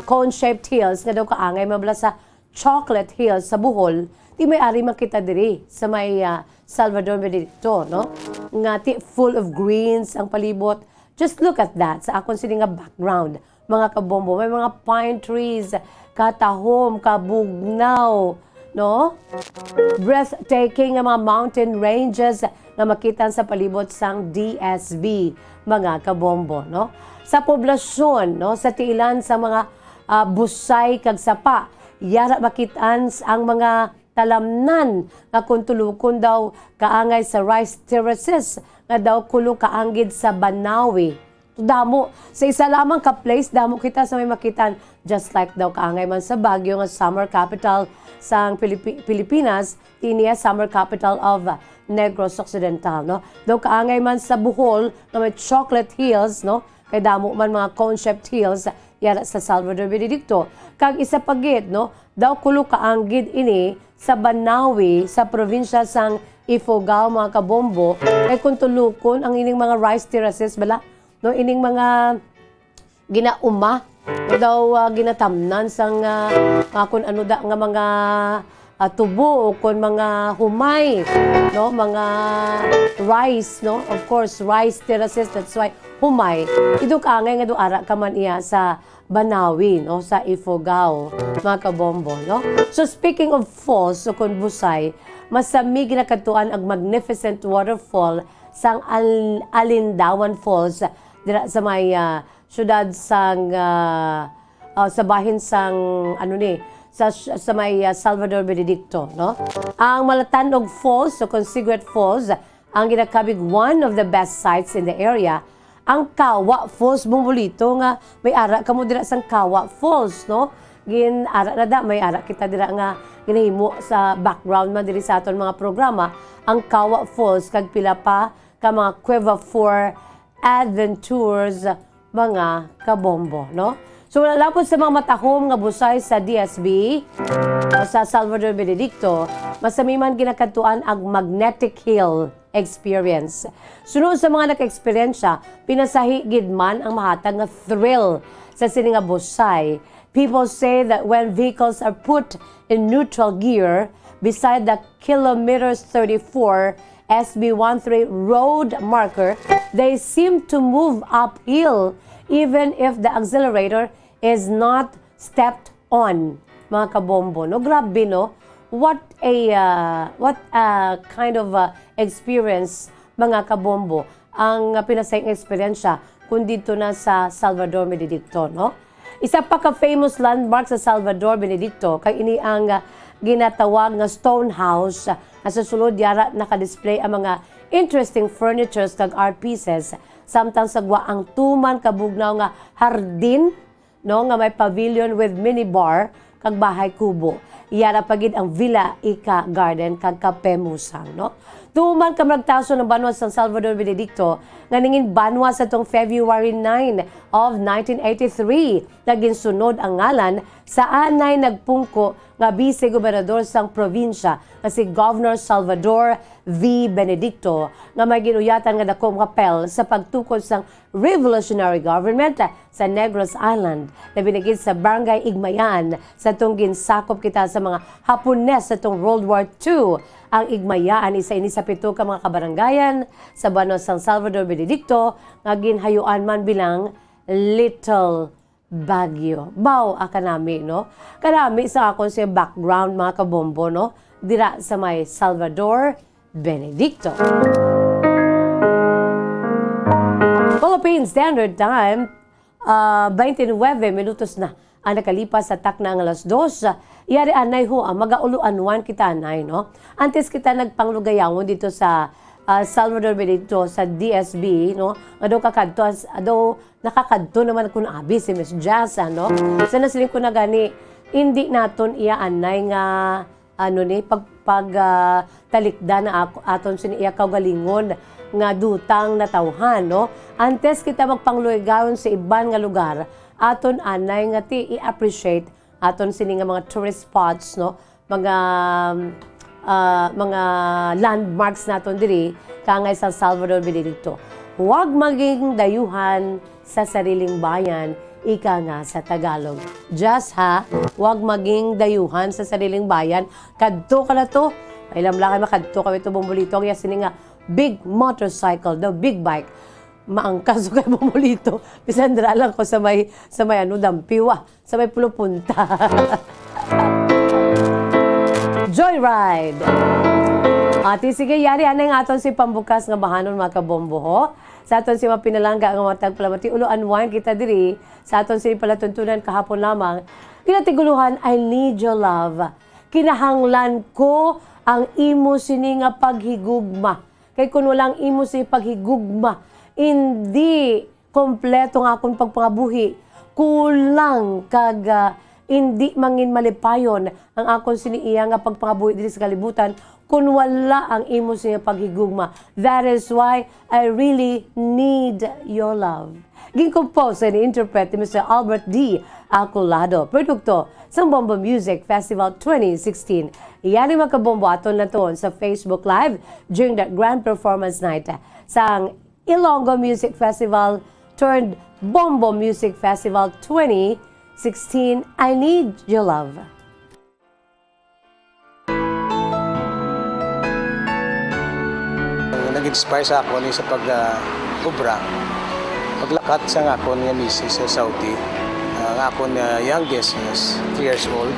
Speaker 3: cone-shaped hills nga daw kaangay mabla sa Chocolate Hills sa Bohol. Di may ari makita diri sa may Salvador Benedicto, no? Nga full of greens ang palibot. Just look at that sa akong sini nga background. Mga kabombo, may mga pine trees, katahom, kabugnaw, no? Breathtaking nga mga mountain ranges na makita sa palibot sang DSB, mga kabombo, no? Sa poblasyon, no? Sa tiilan sa mga busay kag sapa, yara makitaan ang mga talamnan nga kuntulukon daw kaangay sa rice terraces nga daw kulo kaanggid sa Banawi. Damo sa isa lamang ka place damo kita sa may makitan, just like daw kaangay man sa Baguio nga summer capital sa Pilipinas, iniya summer capital of Negros Occidental, no? Daw kaangay man sa Bohol nga may Chocolate Hills, no? Kay damo man mga cone-shaped hills yara sa Salvador Benedicto. Kag isa pagit, no? Daw kulo kaanggid ini sa Banawi sa probinsya sang Ifugao, mga kabombo, ay kuntulukon ang ining mga rice terraces bala, no? Ining mga ginauma no daw ginatamnan sang kung ano da nga mga tubo o kon mga humay, no? Mga rice, no? Of course, rice terraces, that's why humay. Iduk angay nga do ara ka man iya sa Banawi, no? Sa Ifugao, mga kabombo, no? So speaking of falls, so kun busay, masami ginakatuan ang magnificent waterfall sang Alindawan Falls dira sa may syudad sang sa bahin sang sa may Salvador Benedicto, no? Ang Malatanog Falls, so Consigüet Falls, ang ginakabig one of the best sites in the area. Ang Kawa Falls, Bumulito nga may ara kamo dira sang Kawa Falls, no? Ara na da may ara kita dira nga ginahimo sa background man diri sa aton mga programa, ang Kawa Falls kag pila pa ka mga Cueva 4 adventures, mga kabombo, no? So wala lapod sa mga matahom nga busay sa DSB o sa Salvador Benedicto, masami man ginakatuan ang Magnetic Hill experience. Sunod sa mga naka-eksperyensya, pinasahi gid man ang mahatag nga thrill sa sini nga busay. People say that when vehicles are put in neutral gear beside the kilometers 34 SB13 road marker, they seem to move uphill even if the accelerator is not stepped on, mga kabombo, no? Grabe, no? What a kind of experience, mga kabombo, ang pinasayang eksperyensya kung dito na sa Salvador Benedicto, no? Isa pa ka famous landmark sa Salvador Benedicto, kay ini ang ginatawag nga stone house, na sa sulod yara nakadisplay ang mga interesting furnitures kag art pieces, samtang sagwa ang tuman kabugnaw nga hardin, no, nga may pavilion with minibar kag bahay kubo. Iyara pagid ang Villa Ica Garden kag Cafe Musang, no? Tuman ka magtaso ng banwa sa Salvador Benedicto nga ningin banwa sa tong February 9 of 1983. Naging sunod ang ngalan sa anay nagpungko nga vice-gobernador sang probinsya nga si Governor Salvador V. Benedicto nga may ginuyatan nga dakong kapel sa pagtukod sang revolutionary government sa Negros Island na binigid sa Barangay Igmayan sa tong ginsakop kita sa mga Hapones sa tong World War II. Ang Igmayaan isa ini sa pito ka mga kabaranggayan sa Banos San Salvador Benedicto nga ginhayuan man bilang Little Baguio. Baw akanami, no? Kanami sa akon sa background, mga kabombo, no? Dira sa may Salvador Benedicto. Philippine Standard Time, 29 minutos na ang nakalipas sa takna ang alas 2. Iyari anay ho, magauluanwan kita anay, no? Antes kita nagpanglugayawon dito sa Salvador dito sa DSB, no? Ado nakakadto naman kun abi si Miss Jazz, no? Sana siling ko na gani, hindi naton iya anay nga talikda na aton sini iya kaugalingon nga dutang natawhan, no? Antes kita magpanglugayawon sa iban nga lugar, aton anay nga ti i-appreciate aton sini nga mga tourist spots, no? Mga landmarks naton diri kangay sa Salvador dito. Huwag maging dayuhan sa sariling bayan, ika nga sa Tagalog. Just huwag maging dayuhan sa sariling bayan. Kadto ka na to. Ilam lang kayo makadto kami ito Bombolito. Kaya sini nga big motorcycle, the big bike. Maangkas ko kay Bombolito. Pisandra lang ko sa may dampiwa, sa may pulupunta. Joyride! Ati sige, yari anay nga aton si pambukas nga bahanon mga kabombo. Sa aton si mapinalangga nga matag palamati uloan wine kita diri. Sa aton si palatuntunan kahapon lamang. Pinatiguluhan, I need your love. Kinahanglan ko ang imo sini nga paghigugma. Kay kun walang imo si paghigugma, hindi kompleto nga akong pagpangabuhi. Kulang kag hindi mangin malipayon ang akong siniiya nga pagpangabuhi diri sa kalibutan kung wala ang imo siya paghigugma. That is why I really need your love. Gincompose and interpret ni Mr. Albert D. Alcolado, produkto sa Bombo Music Festival 2016. Iyan ang makabombo aton na to sa Facebook Live during that grand performance night sa Ilonggo Music Festival turned Bombo Music Festival 2016. I need your love.
Speaker 13: Nag-inspire sa ako sa pag-ubra. Paglakat sa nga ako niya misis sa Saudi. Ang ako na youngest is 3 years old.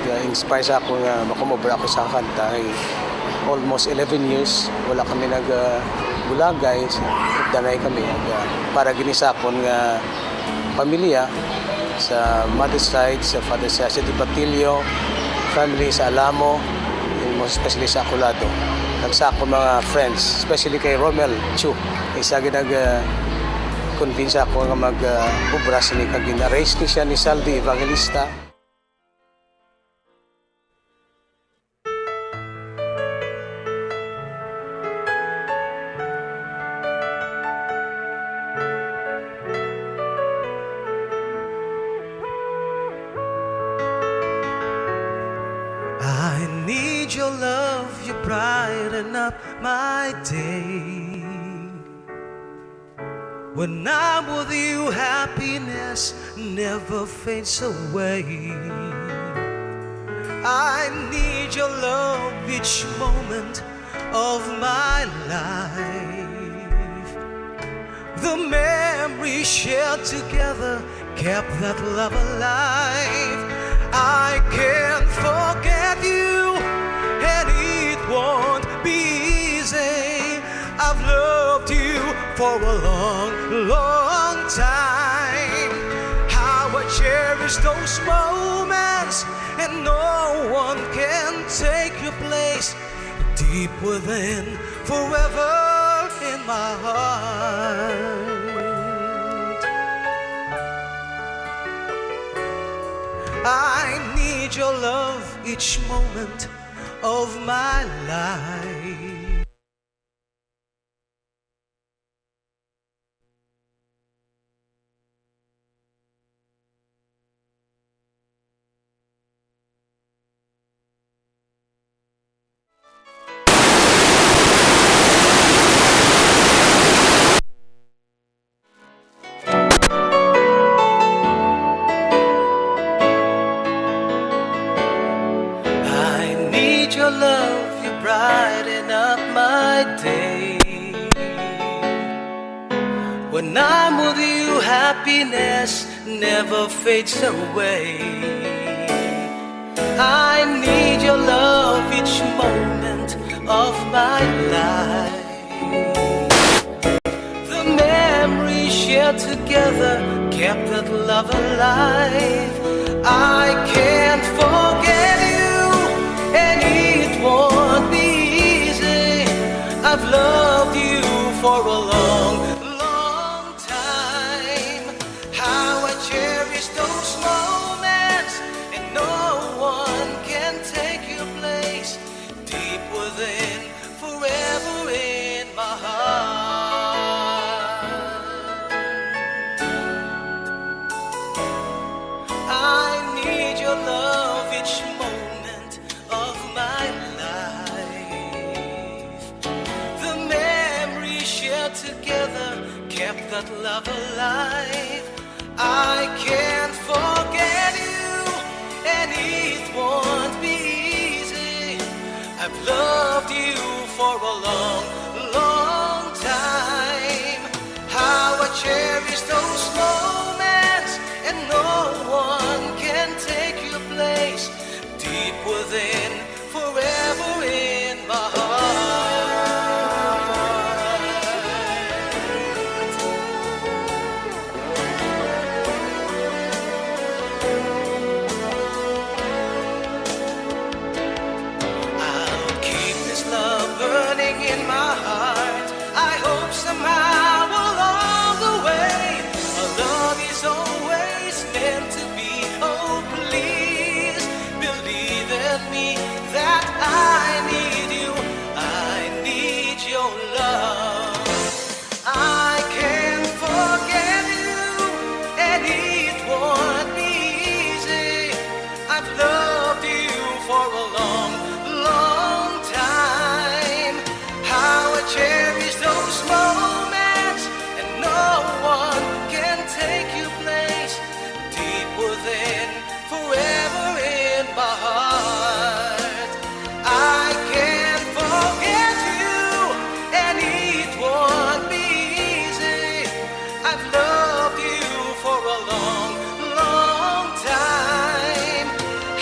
Speaker 13: Nag-inspire sa ako nga makumubra ako sa kanta. Almost 11 years, wala kami nag-bulagay. Danay kami. Para ginisa ako nga pamilya sa mother's side, sa father's side, sa Batilio, family sa Alamo, especially sa Aculado. Nagsa ako mga friends, especially kay Romel Chu. Isa convince ako nga mag-ubra sa ni kagin-arrange ni siya ni Saldi Evangelista.
Speaker 14: I need your love, you brighten up my day. When I'm with you, happiness never fades away. I need your love each moment of my life. The memories shared together kept that love alive. I can't forget you, and it won't be easy. I've loved you for a long, long time. How I cherish those moments, and no one can take your place. Deep within, forever in my heart. I need your love each moment of my life. Love, you brighten up my day. When I'm with you, happiness never fades away. I need your love each moment of my life. The memories shared together kept that love alive. I can't forget you, and it won't be easy. I've loved you for a long, long time. How I cherish those moments, and no one can take your place. Deep within, forever in my heart. I need your love each moment of my life. The memories shared together kept that love alive. I can't forget you, and it won't be easy. I've loved you for a long, long time. How I cherish those moments, and no one can take your place. Deep within, forever in my heart. I'll keep this love burning in my heart. I hope somehow along the way our love is always meant to be. Oh, please believe in me that I need you. I need your love. I can't forget you, and it won't be easy. I've loved you for a long, long time. How I cherish those moments, and no one can take your place. Deep within, forever in my heart. I can't forget you, and it won't be easy. I've loved you for a long, long time.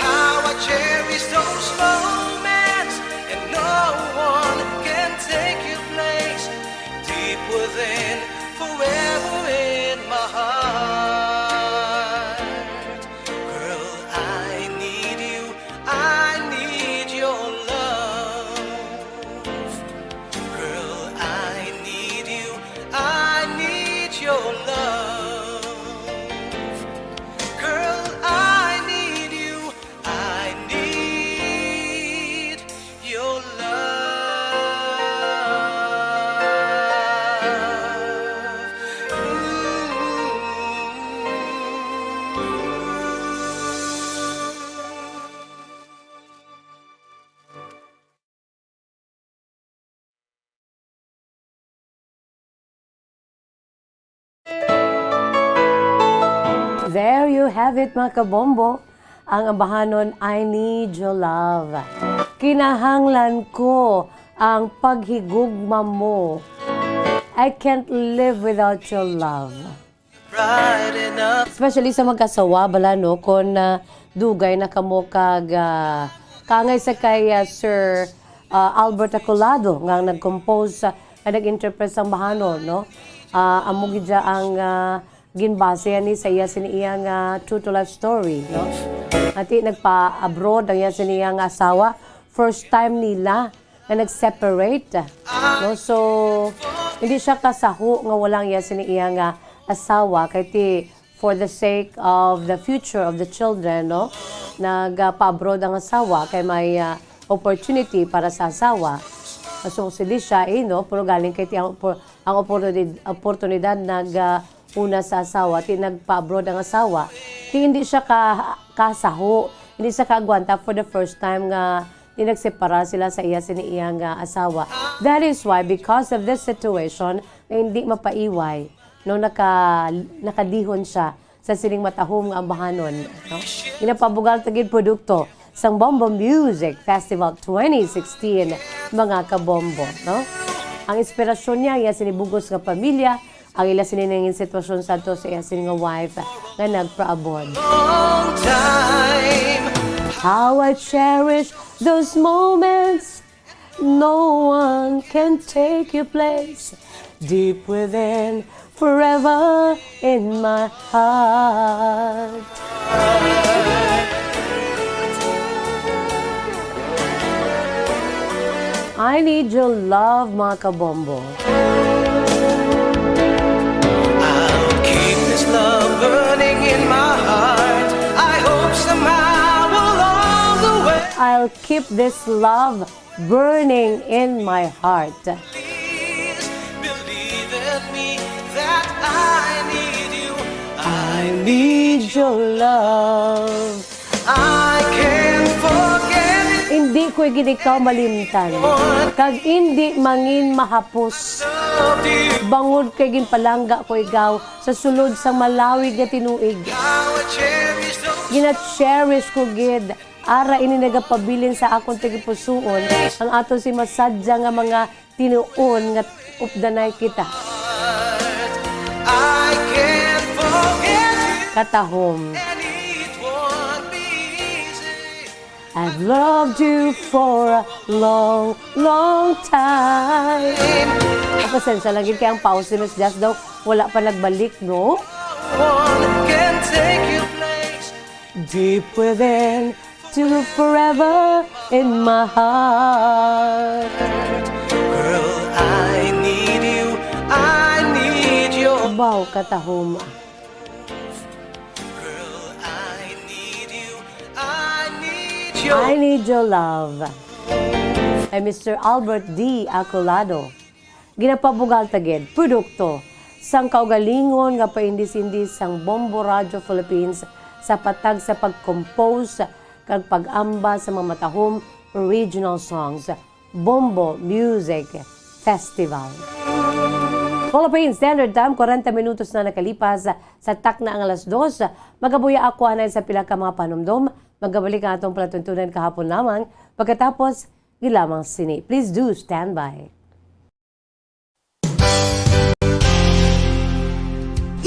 Speaker 14: How I cherish those moments, and no one can take your place. Deep within, forever in my heart. Girl, I need you, I need your love. Girl, I need you, I need your love. Girl, I need you, I need your
Speaker 3: There you have it, mga kabombo. Ang ambahanon, I Need Your Love. Kinahanglan ko ang paghigugma mo. I can't live without your love.
Speaker 14: bright enough.
Speaker 3: Especially sa mag-asawa, bala, no? Kung dugay na kamo kag kangay sa kay Sir Albert Acolado nga nag-compose, nga nag-interpret sa bahanon, no? Amo gidya ang ginbase ni sa iya siniyang true to life story, no? Ati nagpa-abroad ang iya siniyang asawa, first time nila na nag-separate, no? So hindi siya kasaho nga walang iya siniyang asawa kay ti for the sake of the future of the children, no? Nagpa-abroad ang asawa kay may opportunity para sa asawa. So sili siya no, pero galing kay ti ang oportunidad una sa asawa, ti nagpa-abroad ang asawa, ti hindi siya kasaho, hindi siya kaagwanta for the first time nga nagsepara sila sa iya siniyang asawa. That is why, because of this situation, na hindi mapaiway, no, nakadihon siya sa sining matahom nga ambahanon. No? Ginapabugal tagid produkto sang Bombo Music Festival 2016, mga kabombo. No? Ang inspirasyon niya, iya sinibugos nga pamilya, ang ila sininangin sitwasyon sa to sa iya sining nga wife nga nagpa-abroad. How I cherish those moments, no one can take your place. Deep within, forever in my heart. I need your love, mga kabombo.
Speaker 14: I'll keep this love burning in my heart. I hope somehow along the way.
Speaker 3: I'll keep this love burning in my heart.
Speaker 14: Please believe in me that I need you.
Speaker 3: I need your love.
Speaker 14: I can't forget it.
Speaker 3: Hindi ko ikaw malimtan. Kag hindi mangin mahapos. Bangod kay ginpalangga ko ikaw sa sulod sa malawig nga tinuig. Gina-cherish ko gid. Ara ini nagapabilin sa akong tigipusuon ang ato si masadya nga mga tinuon nga updanay kita.
Speaker 14: I can't forget you.
Speaker 3: Katahom.
Speaker 14: And it won't be easy.
Speaker 3: I've loved you for a long, long time. Pasensya lang kaya ang pause ni Miss Jazz daw wala pa nagbalik, no?
Speaker 14: One can take your place.
Speaker 3: Deep within, to forever in my heart.
Speaker 14: Girl, I need you. I need your.
Speaker 3: Wow, katahom.
Speaker 14: Girl, I need you. I need your.
Speaker 3: I need your love. Ay Mr. Albert D. Acolado. Ginapabugal tagid, produkto sang kaugalingon nga paindis-indis sang Bombo Radio Philippines sa patag sa pag-compose kag pag-amba sa mga matahom original songs. Bombo Music Festival. Philippine Standard Time, 40 minutos na nakalipas sa takna ang alas 2. Magabuya ako anay sa pila ka mga panumdom. Magabalik ang atong palatuntunan kahapon lamang. Pagkatapos, gilamang sini. Please do stand by.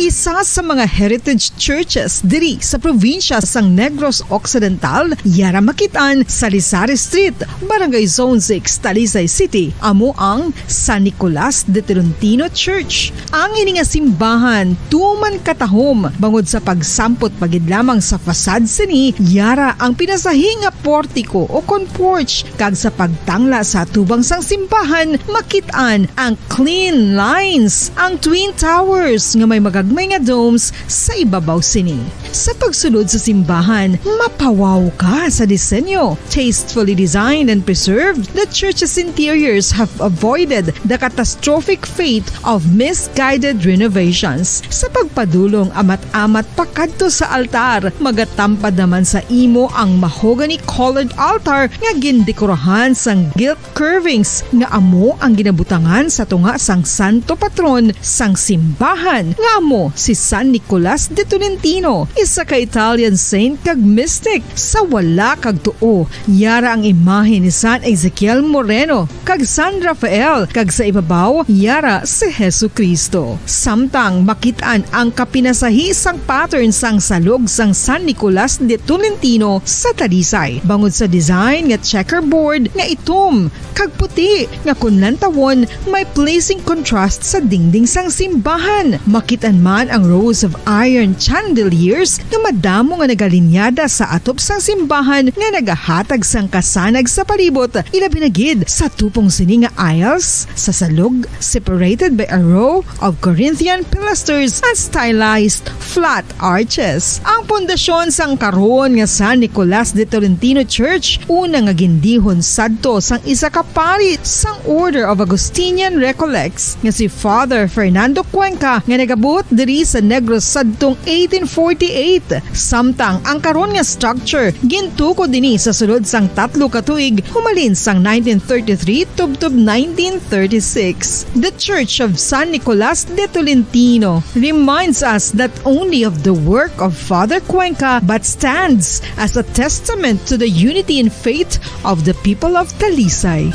Speaker 5: Isa sa mga heritage churches diri sa probinsya sang Negros Occidental, yara makitaan sa Rizal Street, Barangay Zone 6, Talisay City, amo ang San Nicolas de Tolentino Church. Ang ini nga simbahan tuman katahom bangod sa pagsampot pagid lamang sa fasad sini, yara ang pinasahi nga portiko o kon porch kag sa pagtangla sa tubang sang simbahan makitaan ang clean lines, ang twin towers nga may magagmay nga domes sa ibabaw sini. Sa pagsulod sa simbahan, mapawaw ka sa disenyo. Tastefully designed and preserved, the church's interiors have avoided the catastrophic fate of misguided renovations. Sa pagpadulong amat-amat pakadto sa altar, magatampad naman sa imo ang mahogany colored altar nga gindekorahan sang gilt curvings nga amo ang ginabutangan sa tunga sang santo patron sang simbahan nga amo si San Nicolas de Tolentino, isa ka Italian saint kag mystic. Sa wala kag tuo, yara ang imahe ni San Ezekiel Moreno kag San Rafael kag sa ibabaw yara si Jesucristo. Samtang makitaan ang kapinasahi sang pattern sang salog sang San Nicolas de Tolentino sa Talisay. Bangod sa design nga checkerboard nga itom kag puti nga kunlantawon may pleasing contrast sa dingding sang simbahan. Makitaan man ang rows of iron chandeliers nga madamo nga nagalinyada sa atop sang simbahan nga nagahatag sang kasanag sa palibot, ilabi na gid sa tupong sini nga aisles sa salog separated by a row of Corinthian pilasters and stylized flat arches. Ang pundasyon sang karon nga San Nicolas de Tolentino Church una nga gindihon sadto sang isa ka pari sang Order of Augustinian Recollects nga si Father Fernando Cuenca nga nagabot diri sa Negros sadtong 1848. Samtang ang karon nga structure gintuko dinhi sa sulod sang 3 ka tuig humalin sang 1933 tubtob 1936. The Church of San Nicolas de Tolentino reminds us not only of the work of Father Cuenca but stands as a testament to the unity and faith of the people of Talisay.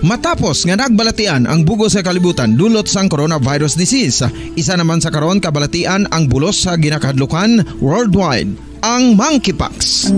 Speaker 8: Matapos nga nagbalatian ang bugo sa kalibutan dulot sang coronavirus disease, isa naman sa karon kabalatian ang bulos sa ginakahadlukan worldwide. ang monkeypox.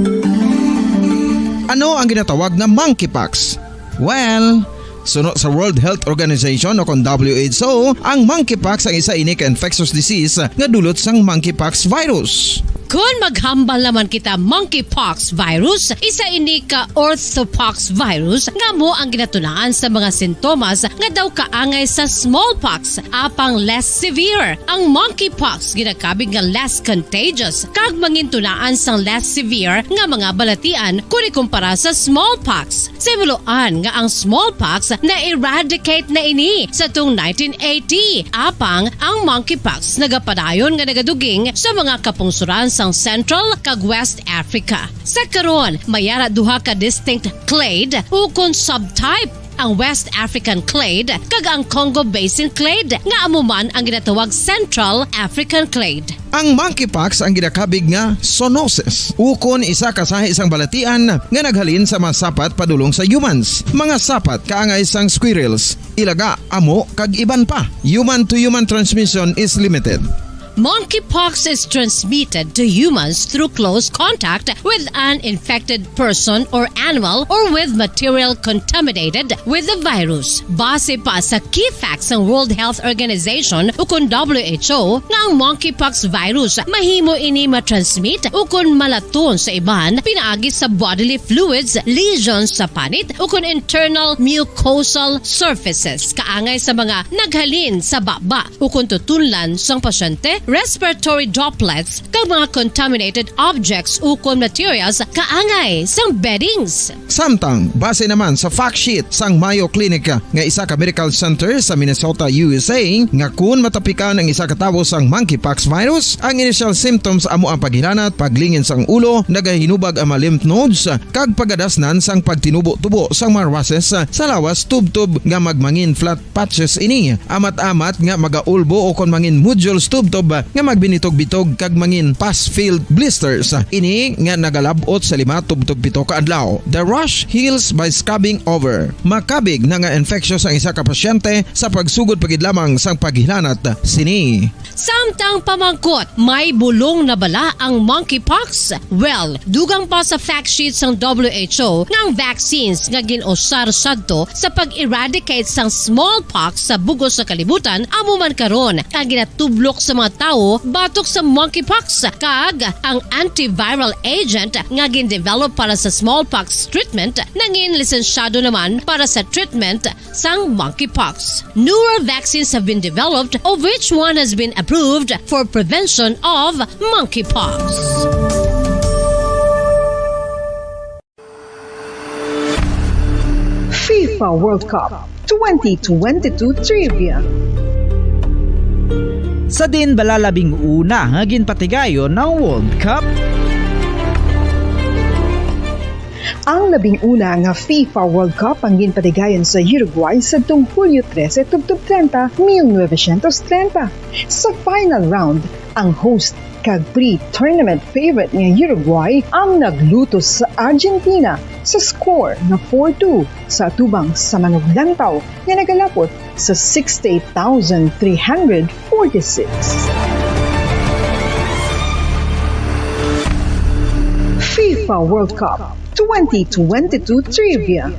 Speaker 8: Ano ang ginatawag na monkeypox? Well, sunod sa World Health Organization o kung WHO, ang monkeypox ang isa ini ka infectious disease nga dulot sang monkeypox virus.
Speaker 7: Kung maghambal naman kita monkeypox virus, isa ini ka orthopox virus nga mo ang ginatunaan sa mga sintomas nga daw kaangay sa smallpox apang less severe. Ang monkeypox ginakabig nga less contagious kag mangintunaan sang less severe nga mga balatian kung ikumpara sa smallpox. Simuloan nga ang smallpox na eradicate na ini sa tung 1980 apang ang monkeypox nagapadayon nga nagaduging sa mga kapungsuran sang Central kag West Africa. Sa karon, mayara duha ka distinct clade ukon subtype, ang West African clade kag ang Congo Basin clade nga amuman ang ginatawag Central African clade.
Speaker 8: Ang monkeypox ang ginakabig nga zoonosis. Ukon isa kasahi isang balatian nga naghalin sa mga sapat padulong sa humans. Mga sapat kaangay sang squirrels, ilaga, amo kag iban pa. Human to human transmission is limited.
Speaker 7: Monkeypox is transmitted to humans through close contact with an infected person or animal or with material contaminated with the virus. Base pa sa key facts ng World Health Organization ukon WHO nga ang monkeypox virus mahimo ini matransmit ukon malaton sa iban pinaagi sa bodily fluids, lesions sa panit ukon internal mucosal surfaces kaangay sa mga naghalin sa baba ukon tutunlan sang pasyente, respiratory droplets kag mga contaminated objects ukon materials kaangay sang beddings.
Speaker 8: Samtang base naman sa fact sheet sang Mayo Clinic nga isa ka medical center sa Minnesota, USA, nga kun matapikan ang isa ka tawo sang monkeypox virus, ang initial symptoms amo ang paghilanat, paglingin sang ulo, nagahinubag ang mga lymph nodes kag pagadasnan sang pagtinubo-tubo sang mga rashes sa lawas tub-tub nga magmangin flat patches ini. Amat-amat nga magaulbo o kon mangin nodules tub-tub nga magbinitog-bitog kag mangin pus-filled blisters. Ini nga nagalabot sa 5 tub-tub 7 ka adlaw. The rash heals by scabbing over. Makabig na nga infectious ang isa ka pasyente sa pagsugod pagid lamang sang paghilanat sini.
Speaker 7: Samtang pamangkot, may bulong na bala ang monkeypox? Well, dugang pa sa fact sheet sang WHO nga ang vaccines nga ginusar sadto sa pag-eradicate sang smallpox sa bugos sa kalibutan amo man karon ang ginatublok sa mga tao batok sa monkeypox kag ang antiviral agent nga gin-develop para sa smallpox treatment nangin lisensyado naman para sa treatment sang monkeypox. Newer vaccines have been developed of which one has been approved for prevention of monkeypox.
Speaker 5: FIFA World Cup 2022 Trivia.
Speaker 6: Sa din balalabing una nga ginpatigayon ng World Cup.
Speaker 5: Ang 11 nga FIFA World Cup ang ginpatigayon sa Uruguay sa Hulyo 13, 1930. Sa final round, ang host kag pre-tournament favorite nga Uruguay ang naglutos sa Argentina sa score na 4-2 sa atubang sa manuglantaw nga nagalapot sa 68,346. FIFA World Cup 2022 Trivia.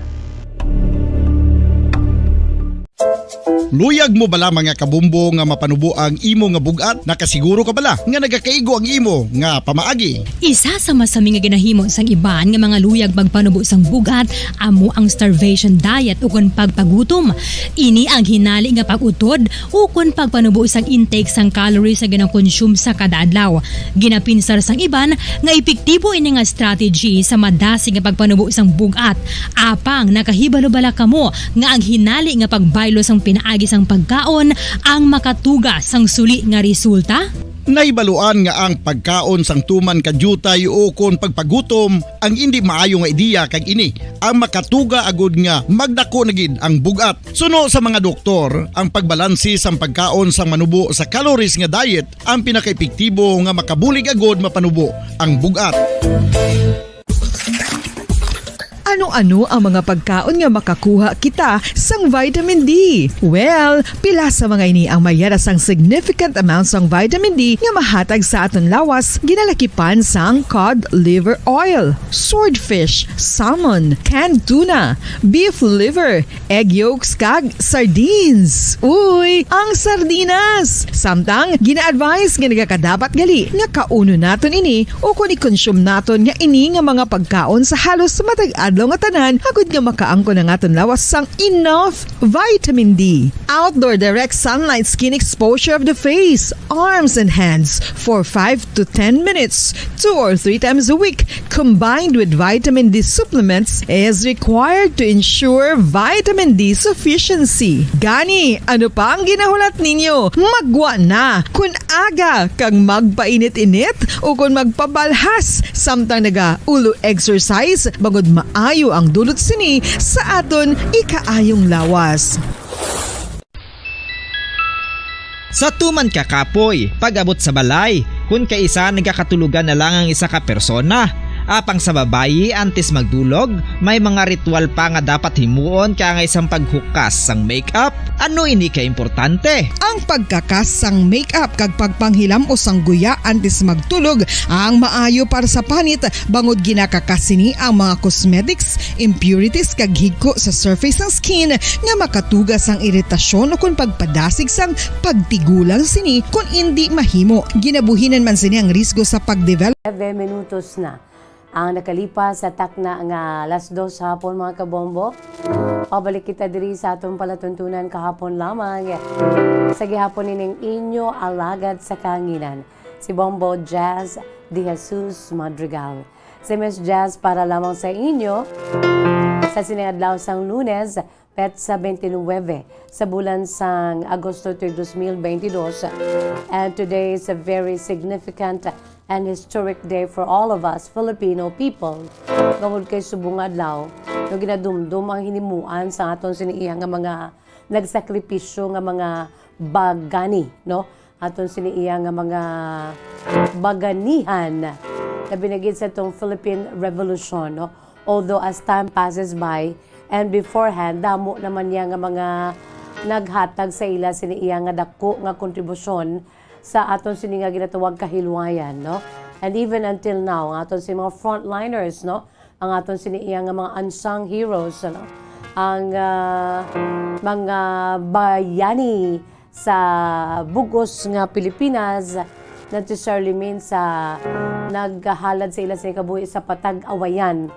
Speaker 1: Luyag mo bala mga kabumbo nga mapanubo ang imo nga bugat? Nakasiguro ka bala nga nagakaigo ang imo nga pamaagi?
Speaker 16: Isa sa masami nga ginahimo sang iban nga mga luyag magpanubo sang bugat amo ang starvation diet ukon pagpagutom. Ini ang hinali nga pag-utod ukon pagpanubo sang intake sang calories sa gina-consume sa kada adlaw. Ginapinsar sang iban nga epektibo ini nga strategy sa madasi nga pagpanubo sang bugat. Apang nakahibalo-bala kamo nga ang hinali nga pagbaylo sang pinaagi sang pagkaon ang makatuga sang suli nga resulta?
Speaker 1: Naibaluan nga ang pagkaon sang tuman kadyutay o kon pagpagutom ang hindi maayo nga ideya kag ini ang makatuga agud nga magdako na gid ang bugat. Suno sa mga doktor, ang pagbalansi sang pagkaon sang manubo sa calories nga diet ang pinakaepektibo nga makabulig agud mapanubo ang bugat.
Speaker 5: Ano-ano ang mga pagkaon nga makakuha kita sang vitamin D? Well, pila sa mga ini ang mayara sang significant amounts sang vitamin D nga mahatag sa aton lawas ginalakipan sang cod liver oil, swordfish, salmon, canned tuna, beef liver, egg yolks kag sardines. Uy, ang sardinas! Samtang gina-advise nga nagakadapat gali nga kauno naton ini o kung i-consume naton nga ini nga mga pagkaon sa halos matag adlaw nga tanan agud nga makaangko na naton lawas sang enough vitamin D. Outdoor direct sunlight skin exposure of the face, arms and hands for 5 to 10 minutes 2 or 3 times a week combined with vitamin D supplements is required to ensure vitamin D sufficiency. Gani, ano pa ang ginahulat ninyo? Magwa na kun aga kang magpainit-init o kung magpabalhas samtang naga-ulo exercise bagod maayo ang dulot sini sa aton ikaayong lawas.
Speaker 6: Sa tuman ka kapoy, pag-abot sa balay, kung kaisa nagkakatulugan na lang ang isa ka persona, apang sa babayi antes magdulog, may mga ritual pa nga dapat himuon kaya nga isang paghukas sang makeup. Ano ini ka importante?
Speaker 5: Ang pagkakas sang makeup kag pagpanghilam o sang guya antes magtulog ang maayo para sa panit bangod ginakakasini ang mga cosmetics, impurities kag higko sa surface ng skin nga makatugas ang iritasyon o kung pagpadasig sang pagtigulang sini kung hindi mahimo. Ginabuhinan man sini ang risgo sa pagdevelop.
Speaker 3: 9 minutos na ang nakalipas sa takna nga alas 2 hapon mga kabombo. Pabalik kita diri sa atong palatuntunan kahapon lamang sa gihapon nining inyo alagad sa kanginan si Bombo Jazz de Jesus Madrigal. Si Miss Jazz para lamang sa inyo sa siniadlaw sang Lunes petsa 29 sa bulan sang Agosto 2022, and today is a very significant and historic day for all of us Filipino people. Gawod kay subong adlaw no ginadumdum ang hinimuan sa aton siniiya nga mga nagsakripisyo nga mga bagani, no? Aton siniiya nga mga baganihan na binagid sa itong Philippine Revolution, no? Although as time passes by and beforehand damo naman niya nga mga naghatag sa ila siniiya nga dako nga kontribusyon sa aton sini nga ginatawag kahilwayan, no? And even until now, ang aton sini mga frontliners, no? Ang aton sini nga mga unsung heroes, no? Ang mga bayani sa bugos nga Pilipinas not necessarily means sa naghahalad sa ila sa kabuhi sa patag-awayan,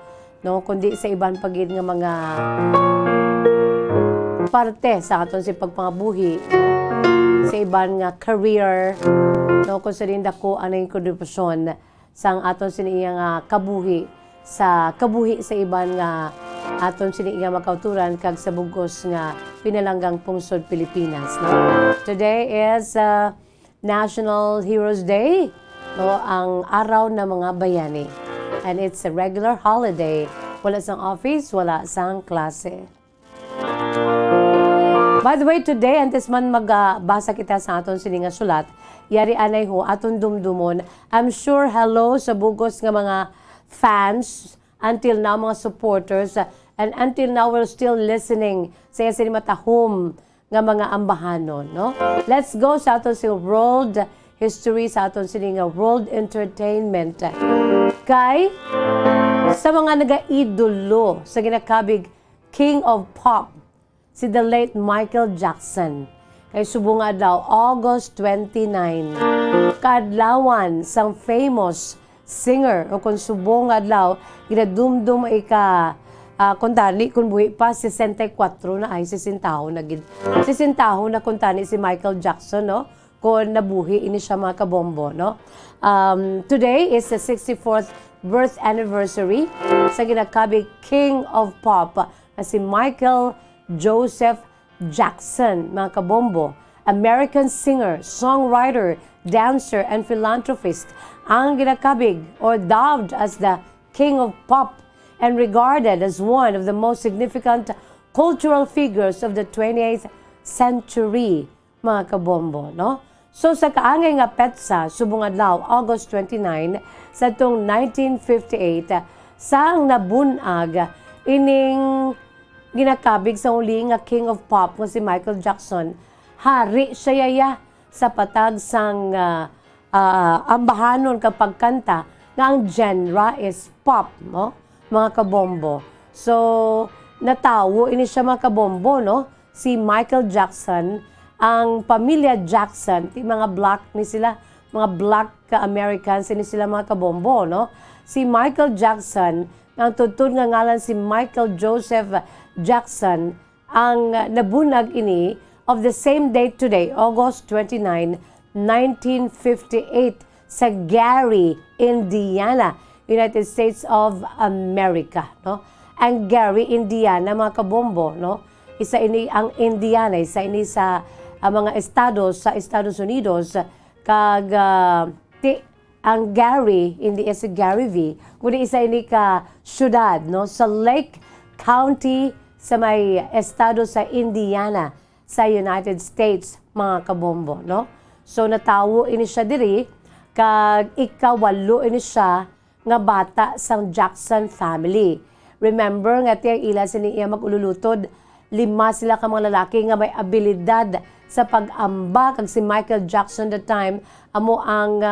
Speaker 3: no? Kundi sa ibang pagid nga mga parte sa aton si pagpangabuhi, sa iban nga career, no, kung sa rin dako ang naging kontribusyon sa aton siniya nga kabuhi sa iban nga aton siniya makauturan kag sa bugos nga pinalanggang pungsod Pilipinas, no? Today is National Heroes Day, no, ang araw ng mga bayani, and it's a regular holiday. Wala sang office, wala sang klase. By the way, today, antes man magbasa kita sa aton sininga sulat, yari anay ho, aton dumdumon, I'm sure hello sa bugos nga mga fans, until now mga supporters, and until now we're still listening sa sinimatahom nga mga ambahanon, no? Let's go sa aton sining world history, sa aton sininga world entertainment. Kay, sa mga naga-idolo sa ginakabig King of Pop, si the late Michael Jackson. Kay subong adlaw August 29, kaadlawan sang famous singer o kung subong adlaw ginadumdum ika kuntani kung buhi pa 64 na ay 60 na gid. 60 na kuntani si Michael Jackson, no? Kung nabuhi ini siya mga kabombo, no? Today is the 64th birth anniversary sa ginakabig King of Pop na si Michael Joseph Jackson, mga kabombo, American singer, songwriter, dancer, and philanthropist, ang ginakabig or dubbed as the King of Pop and regarded as one of the most significant cultural figures of the 28th century, mga kabombo, no? So sa kaangay nga petsa, subong adlaw, August 29, sa itong 1958, sang nabunag ining ginakabig sa uli nga King of Pop nga si Michael Jackson, hari siya yaya sa patag sang ambahanon kapag kanta nga ang genre is pop, no? Mga kabombo. So, natawo ini siya mga kabombo, no? Si Michael Jackson, ang pamilya Jackson, mga black ni sila, mga black Americans, ini sila mga kabombo, no? Si Michael Jackson, ang tutod nga ngalan si Michael Joseph Jackson, ang nabunag ini of the same date today, August 29, 1958, sa Gary, Indiana, United States of America, no? Ang Gary, Indiana, mga kabombo, no? Isa ini ang Indiana, isa ini sa mga estados sa Estados Unidos, kag ang Gary, hindi sa Gary V, kundi isa ini ka syudad, no? Sa Lake County, sa may estado sa Indiana, sa United States, mga kabombo, no? So natawo ini siya diri, kag ikawalo ini siya nga bata sang Jackson family. Remember nga tiyang ila siniya magululutod, 5 sila ka mga lalaki nga may abilidad sa pag-amba, kag si Michael Jackson that time amo ang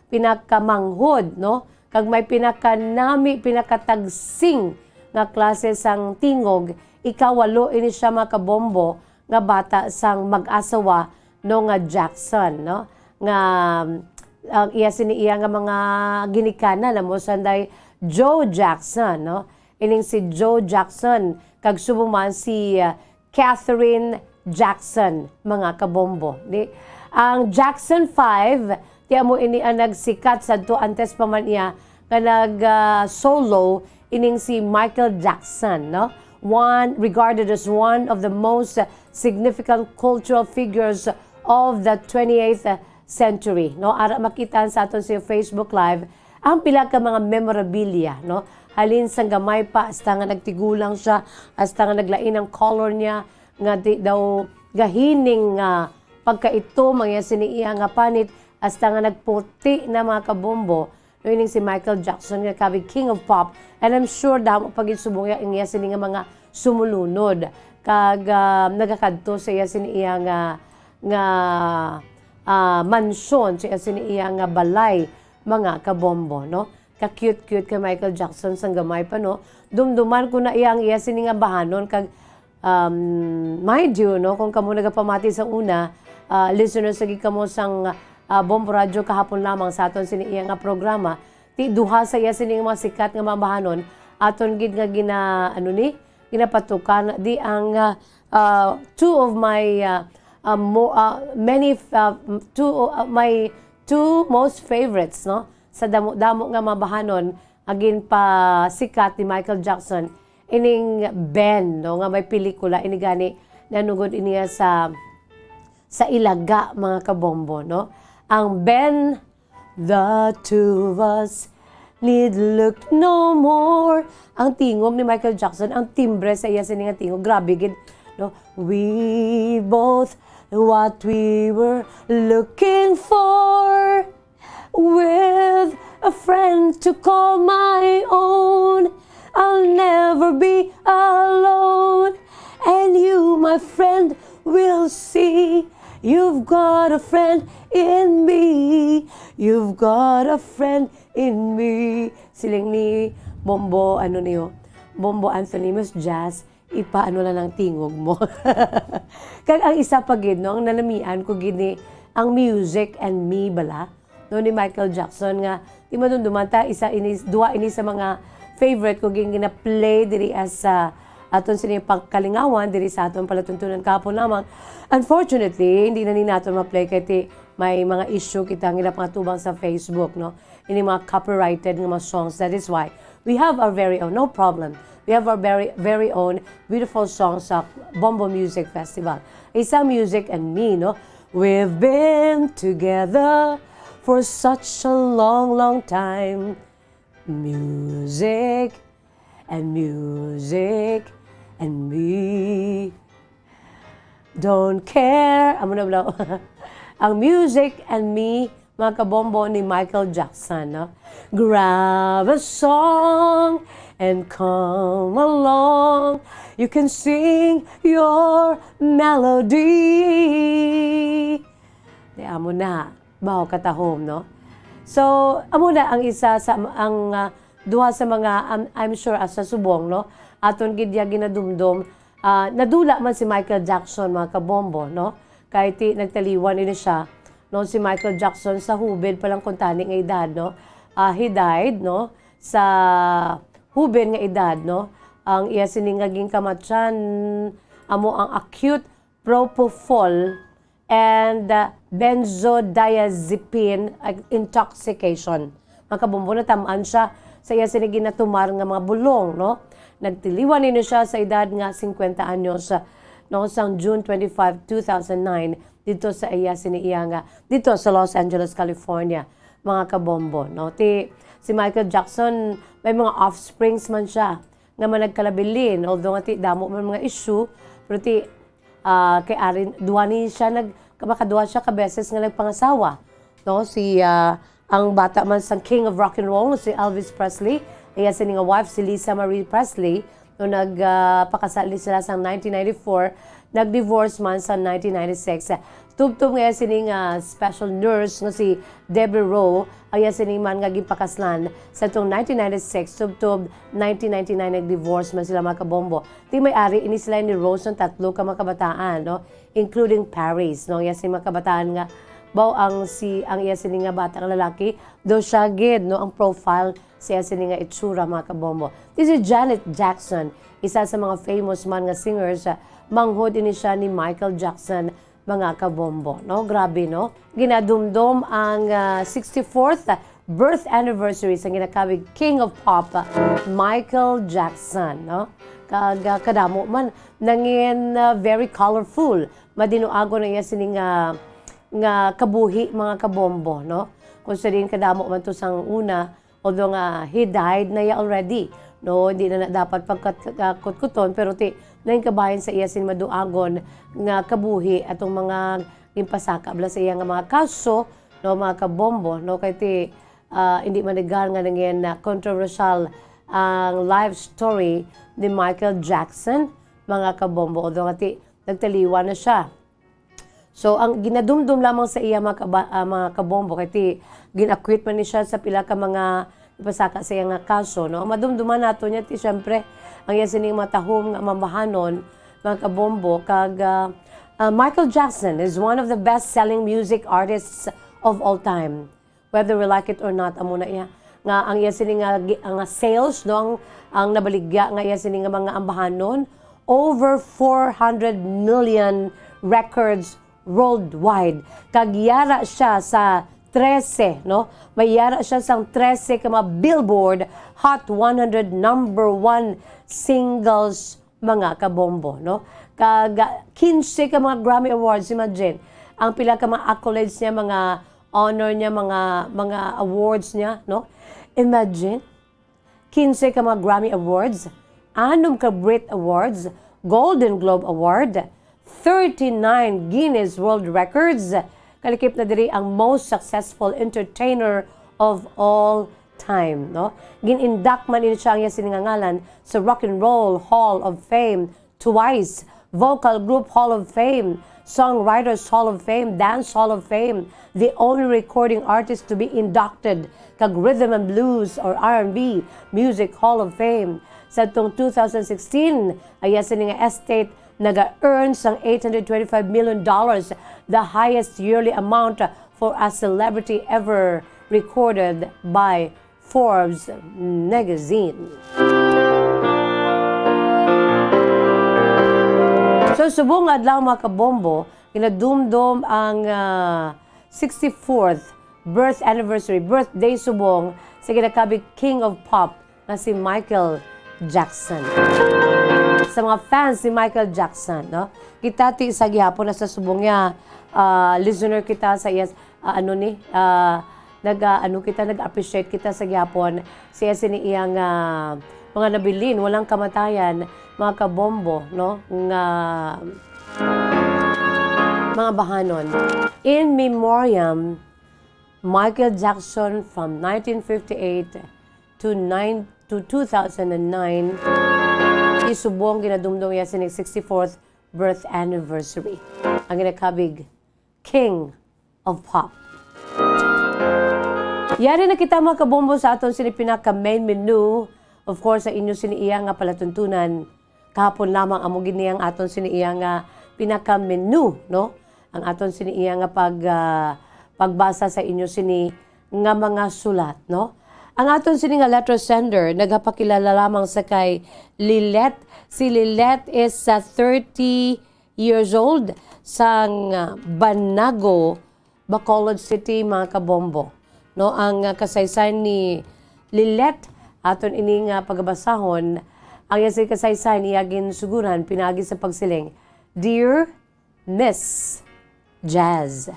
Speaker 3: pinakamanghod, no? Kag may pinakatagsing nga klase sang tingog, ikawalo ini siya mga kabombo nga bata sang mag-asawa no nga Jackson, no? Nga ang iya siniya nga mga ginikana na mo sanday Joe Jackson, no? Ining si Joe Jackson kag sumuman si Catherine Jackson, mga kabombo. Di? Ang Jackson 5, tiya mo ini ang nagsikat sa to antes pa man iya nga nag-solo ining si Michael Jackson, no? Regarded as one of the most significant cultural figures of the 28th century, no? Ara makita sa aton sa Facebook Live ang pila ka mga memorabilia, no? Halin sang gamay pa hasta nga nagtigulang siya, hasta nga naglain ang color niya nga di daw gahining pagkaito mga siniiya nga panit, hasta nga nagputi na mga kabombo. No, ining si Michael Jackson nga kabi King of Pop, and I'm sure damo pagitsubong ya ingiya sini nga mga sumulunod kag nagakadto sa iya siniiya nga mansyon, sa iya siniiya nga balay, mga kabombo, no? Ka-cute-cute ka Michael Jackson sang gamay pa, no? Dumduman ko na iyang iya sini nga bahanon kag mind you, no, kung kamo nagapamati sa una, listeners lagi kamo sang Bombo Radio kahapon lamang sa aton sini iya nga programa, ti duha sa iya sini nga mga sikat nga mabahanon aton gid nga ginapatukan di ang two of my my two most favorites, no, sa damo nga mabahanon agin pa sikat ni Michael Jackson, ining Ben, no, nga may pelikula ini gani nanugod iniya sa Ilaga, mga kabombo, no? Ang Ben, the two of us need look no more. Ang tingog ni Michael Jackson, ang timbre sa iya sini nga tingog, grabe gid, no? We both what we were looking for, with a friend to call my own. I'll never be alone, and you, my friend, will see you've got a friend in me. You've got a friend in me. Siling ni Bombo, Bombo Anthony Mas Jazz, ipaano lang ang tingog mo. Kag ang isa pa gid, no, ang nanamian ko gini ang Music and Me bala, no, ni Michael Jackson nga di madundumanta duwa ini sa mga favorite ko gina-play diri as aton sini pagkalingawan diri sa aton palatuntunan kahapon lamang. Unfortunately, hindi na ni nato ma-play kay may mga issue kita nga pangatubang sa Facebook, no? Ini mga copyrighted nga mga songs. That is why we have our very own, no problem. We have our very own beautiful songs sa Bombo Music Festival. Isa Music and Me, no? We've been together for such a long, long time. Music and me. Don't care. Ang Music and Me, mga kabombo ni Michael Jackson, no? Grab a song and come along. You can sing your melody. Di amo na, baho katahom, no? So, amo na ang isa sa duha sa mga I'm sure sa subong, no? Aton gid ya ginadumdum, nadula man si Michael Jackson, mga kabombo, no? Kahit nagtaliwan ini siya, no, si Michael Jackson sa hubid palang kuntani nga edad, no? He died, no, sa hubid nga edad, no? Ang iya siningaging kamatyan amo ang acute propofol and benzodiazepine intoxication. Mga kabombo, natamaan siya sa iya siniging natumar nga mga bulong, no? Nagtiliwan nino siya sa edad nga 50 anyos no, sang June 25, 2009 dito sa iya siniiya nga dito sa Los Angeles, California, mga kabombo, no? Si Michael Jackson may mga offsprings man siya nga managkalabilin, although nga damo man mga issue, pero kay Arin duwani siya makadua siya ka beses nga nagpangasawa, no? Si ang bata man sang King of Rock and Roll si Elvis Presley, iya sa nga wife si Lisa Marie Presley, no, nagpakasal sila sa 1994, nag-divorce man sa 1996. Tubtub nga sining special nurse nga si Debbie Rowe, ay sining man nga gipakaslan sa itong 1996, tubtub 1999 nag-divorce man sila, mga kabombo. Di may-ari ini sila ni Rose ng 3 ka mga kabataan, no, including Paris, no, iya sining mga kabataan nga bao ang iya sining nga bata nga lalaki do siya gid, no, ang profile siya sining nga itsura, mga kabombo. This is Janet Jackson, isa sa mga famous man nga singers. Manghod ini siya ni Michael Jackson, mga kabombo, no? Grabe, no? Ginadumdum ang 64th birth anniversary sa ginakabig King of Pop, Michael Jackson, no? Kadamo man nangin very colorful, madinuago na iya sining nga kabuhi, mga kabombo, no? Kung sa din kadamo man to sang una, although nga he died na ya already, no, hindi na dapat pagkatkuton, pero naing kabahin sa iya sin maduagon nga kabuhi atong mga impasaka bla sa iya nga mga kaso, no, mga kabombo, no, kay hindi manigal nga nangin controversial ang life story ni Michael Jackson, mga kabombo, although nga nagtaliwan na siya. So, ang ginadumdum lamang sa iya mga kabombo, kay ginakwit man ni siya sa pila ka mga ipasaka sa iya nga kaso, no? Madumduman nato niya, siyempre, ang iya sining matahom nga mamahanon, mga kabombo, Michael Jackson is one of the best-selling music artists of all time. Whether we like it or not, amo na iya. Nga, ang iya sining nga sales, no? Ang nabaligya nga iya sining nga mga ambahanon, over 400 million records worldwide. Kagyara siya sa 13, no? Mayara siya sa 13 ka mga Billboard Hot 100 number 1 singles, mga kabombo, no? 15 ka mga Grammy Awards, imagine. Ang pila ka mga accolades niya, mga honor niya, mga awards niya, no? Imagine, 15 ka mga Grammy Awards, 6 ka Brit Awards, Golden Globe Award, 39 Guinness World Records. Kalikip na diri ang most successful entertainer of all time, no? Ginindak man ini siya ang siningangalan sa Rock and Roll Hall of Fame twice, Vocal Group Hall of Fame, Songwriters Hall of Fame, Dance Hall of Fame, the only recording artist to be inducted kag Rhythm and Blues or R&B Music Hall of Fame. Sa itong 2016, ay sininga estate naga-earn sang $825 million, the highest yearly amount for a celebrity ever recorded by Forbes magazine. So, subong adlaw, mga kabombo, ginadumdum ang 64th birthday subong sa ginakabig King of Pop na si Michael Jackson. Sa mga fans ni Michael Jackson, no? Kita sa gihapon na sa subong niya, listener kita sa iya, nag-appreciate kita sa gihapon siya siniyang mga nabilin, walang kamatayan, mga kabombo, no? Mga bahanon. In memoriam, Michael Jackson from 1958 to to 2009, isubong ginadumdong niya sa 64th birth anniversary. Ang ginakabig King of Pop. Yari na kita mga kabombo sa aton pinaka main menu. Of course, sa inyo siniiya nga palatuntunan. Kahapon lamang amo giniyang aton siniiya nga pinaka menu, no? Ang aton siniiya nga pagbasa sa inyo sini nga mga sulat, no? Ang aton sini nga letter sender nagapakilala lamang sa kay Lilet. Si Lilet is 30 years old sa Banago, Bacolod City, mga kabombo. No, ang kasaysayan ni Lilet aton ini nga pagbasahon, ang iya kasaysayan iyagin suguran pinagi sa pagsiling, Dear Miss Jazz.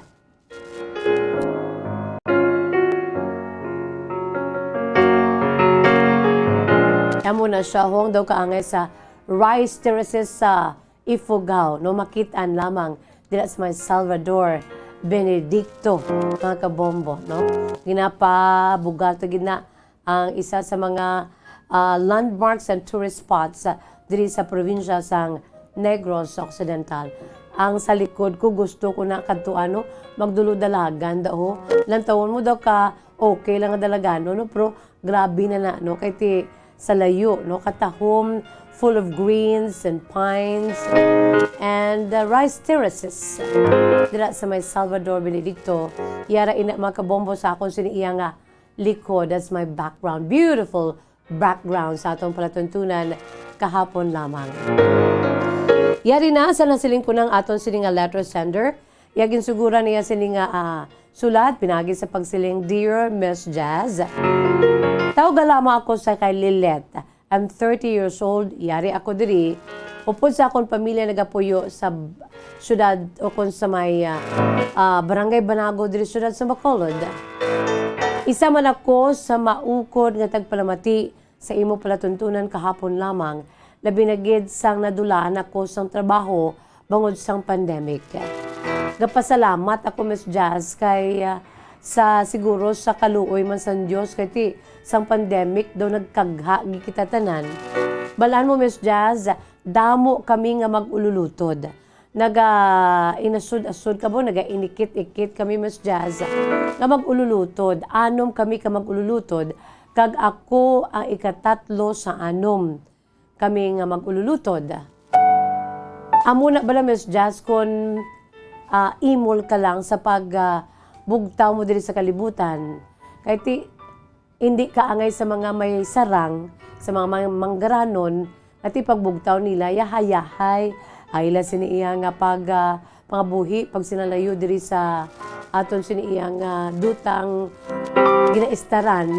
Speaker 3: Amo na siya hong daw kaangay sa rice terraces sa Ifugao, no, makitaan lamang dila sa may Salvador Benedicto, mga kabombo, no? Ginapabugal to gina ang isa sa mga landmarks and tourist spots diri sa probinsya sang Negros Occidental. Ang sa likod ko gusto ko na kadto ano magduludalagan daw. Lantawon mo daw ka okay lang nga dalagano, no, pero grabe na no kay ti sa layo, no, katahom full of greens and pines and rice terraces. Dira sa may Salvador Benedicto, yara ina mga kabombo sa akong siniiya nga likod. That's my background. Beautiful background sa atong palatuntunan kahapon lamang. Yari na sa nasiling ko ng aton sini nga letter sender. Yagin sugura niya sini nga sulat pinagi sa pagsiling, Dear Miss Jazz. Tawgalama ako sa kay Lilet. I'm 30 years old. Yari ako diri. Upod sa akong pamilya nagapuyo sa syudad o kung sa may Barangay Banago diri syudad sa Bacolod. Isa man ako sa maukod nga tagpalamati sa imo palatuntunan kahapon lamang. Labi na gid sang nadulaan ako sang trabaho bangod sang pandemic. Gapasalamat ako, Miss Jazz, kay sa siguro sa kaluoy man sa Dios kay ti sang pandemic daw nagkagha gi kita tanan. Balaan mo, Miss Jazz, damo kami nga magululutod. Inasud-asud ka mo, inikit-ikit kami, Miss Jazz, nga magululutod. Anom kami ka magululutod, kag ako ang ikatatlo sa anom kami nga magululutod. Amo na bala, Miss Jazz, kung imol ka lang sa bugtaw mo diri sa kalibutan. Kaya hindi ka angay sa mga may sarang, sa mga manggaranon, at pagbugtaw nila, yahay-yahay, ayla siniiya nga pangabuhi, pag sinalayo diri sa aton siniiya nga dutang ginaistaran,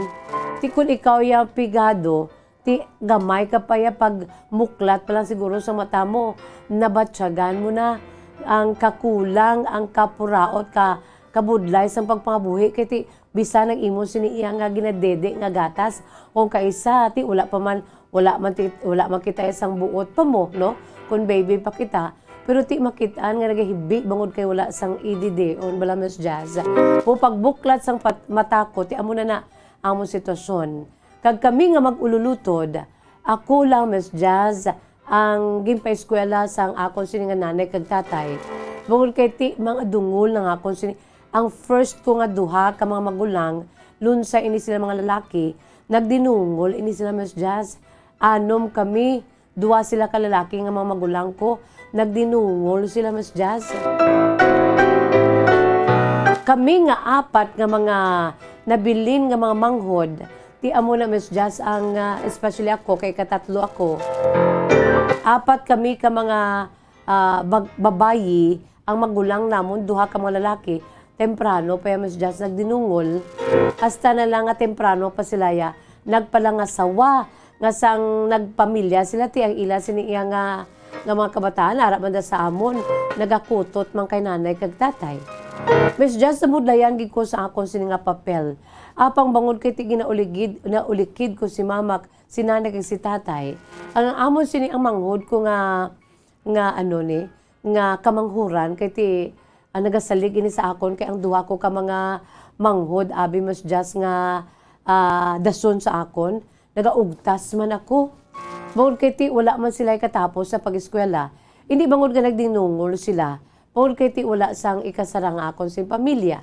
Speaker 3: ti kun ikaw yung pigado, ti gamay ka pa ya pag muklat pa lang siguro sa mata mo, nabatsyagan mo na ang kakulang, ang kapuraot, kabudlay sa pagpangabuhi, kaya ti bisa nang imo siniiya nga ginadede nga gatas, kung kaisa, ti wala man kita isang buot pa mo, no? Kung baby pa kita, pero ti makitaan nga nagahibi, bangod kay wala sang EDD, on bala, Miss Jazz. O pagbuklat sang mata ko, ti amo na among sitwasyon. Kag kami nga magululutod, ako lang, Miss Jazz, ang gimpay eskwela sang akon sini nga nanay kag tatay. Bangod kay ti mga dungol nga akon sini, ang first ko nga duha ka mga magulang, lunsa ini sila mga lalaki, nagdinungol ini sila, Miss Jazz. Anom kami, duwa sila ka lalaki nga mga magulang ko, nagdinungol sila, Miss Jazz. Kami nga apat nga mga nabilin nga mga manghod, ti amo na, Miss Jazz, ang especially ako, kay katatlo ako. Apat kami ka mga babayi, ang magulang namon, duha ka mga lalaki, temprano pa Miss Jazz nagdinungol, hasta na lang nga temprano pa sila ya, nagpalangasawa, nga sang nagpamilya sila ti ang ila siniya nga mga kabataan, harap man sa amon, nagakutot man kay nanay kag tatay. Miss Jazz, namudlayan gid ko sa akon sini nga papel. Apang bangod kay ti naulikid ko si mama, si nanay kag si tatay. Ang amon sini ang manghod ko nga nga kamanghuran kay ti nagasalig ini sa akon kay ang duha ko ka mga manghod abi, Miss Jazz, nga dason sa akon. nagaugtas man ako. Bangod kay ti wala man sila katapos sa pag-eskwela, hindi bangod nga nagdinungol sila. Bangod kay ti wala sang ikasarang akon sin pamilya.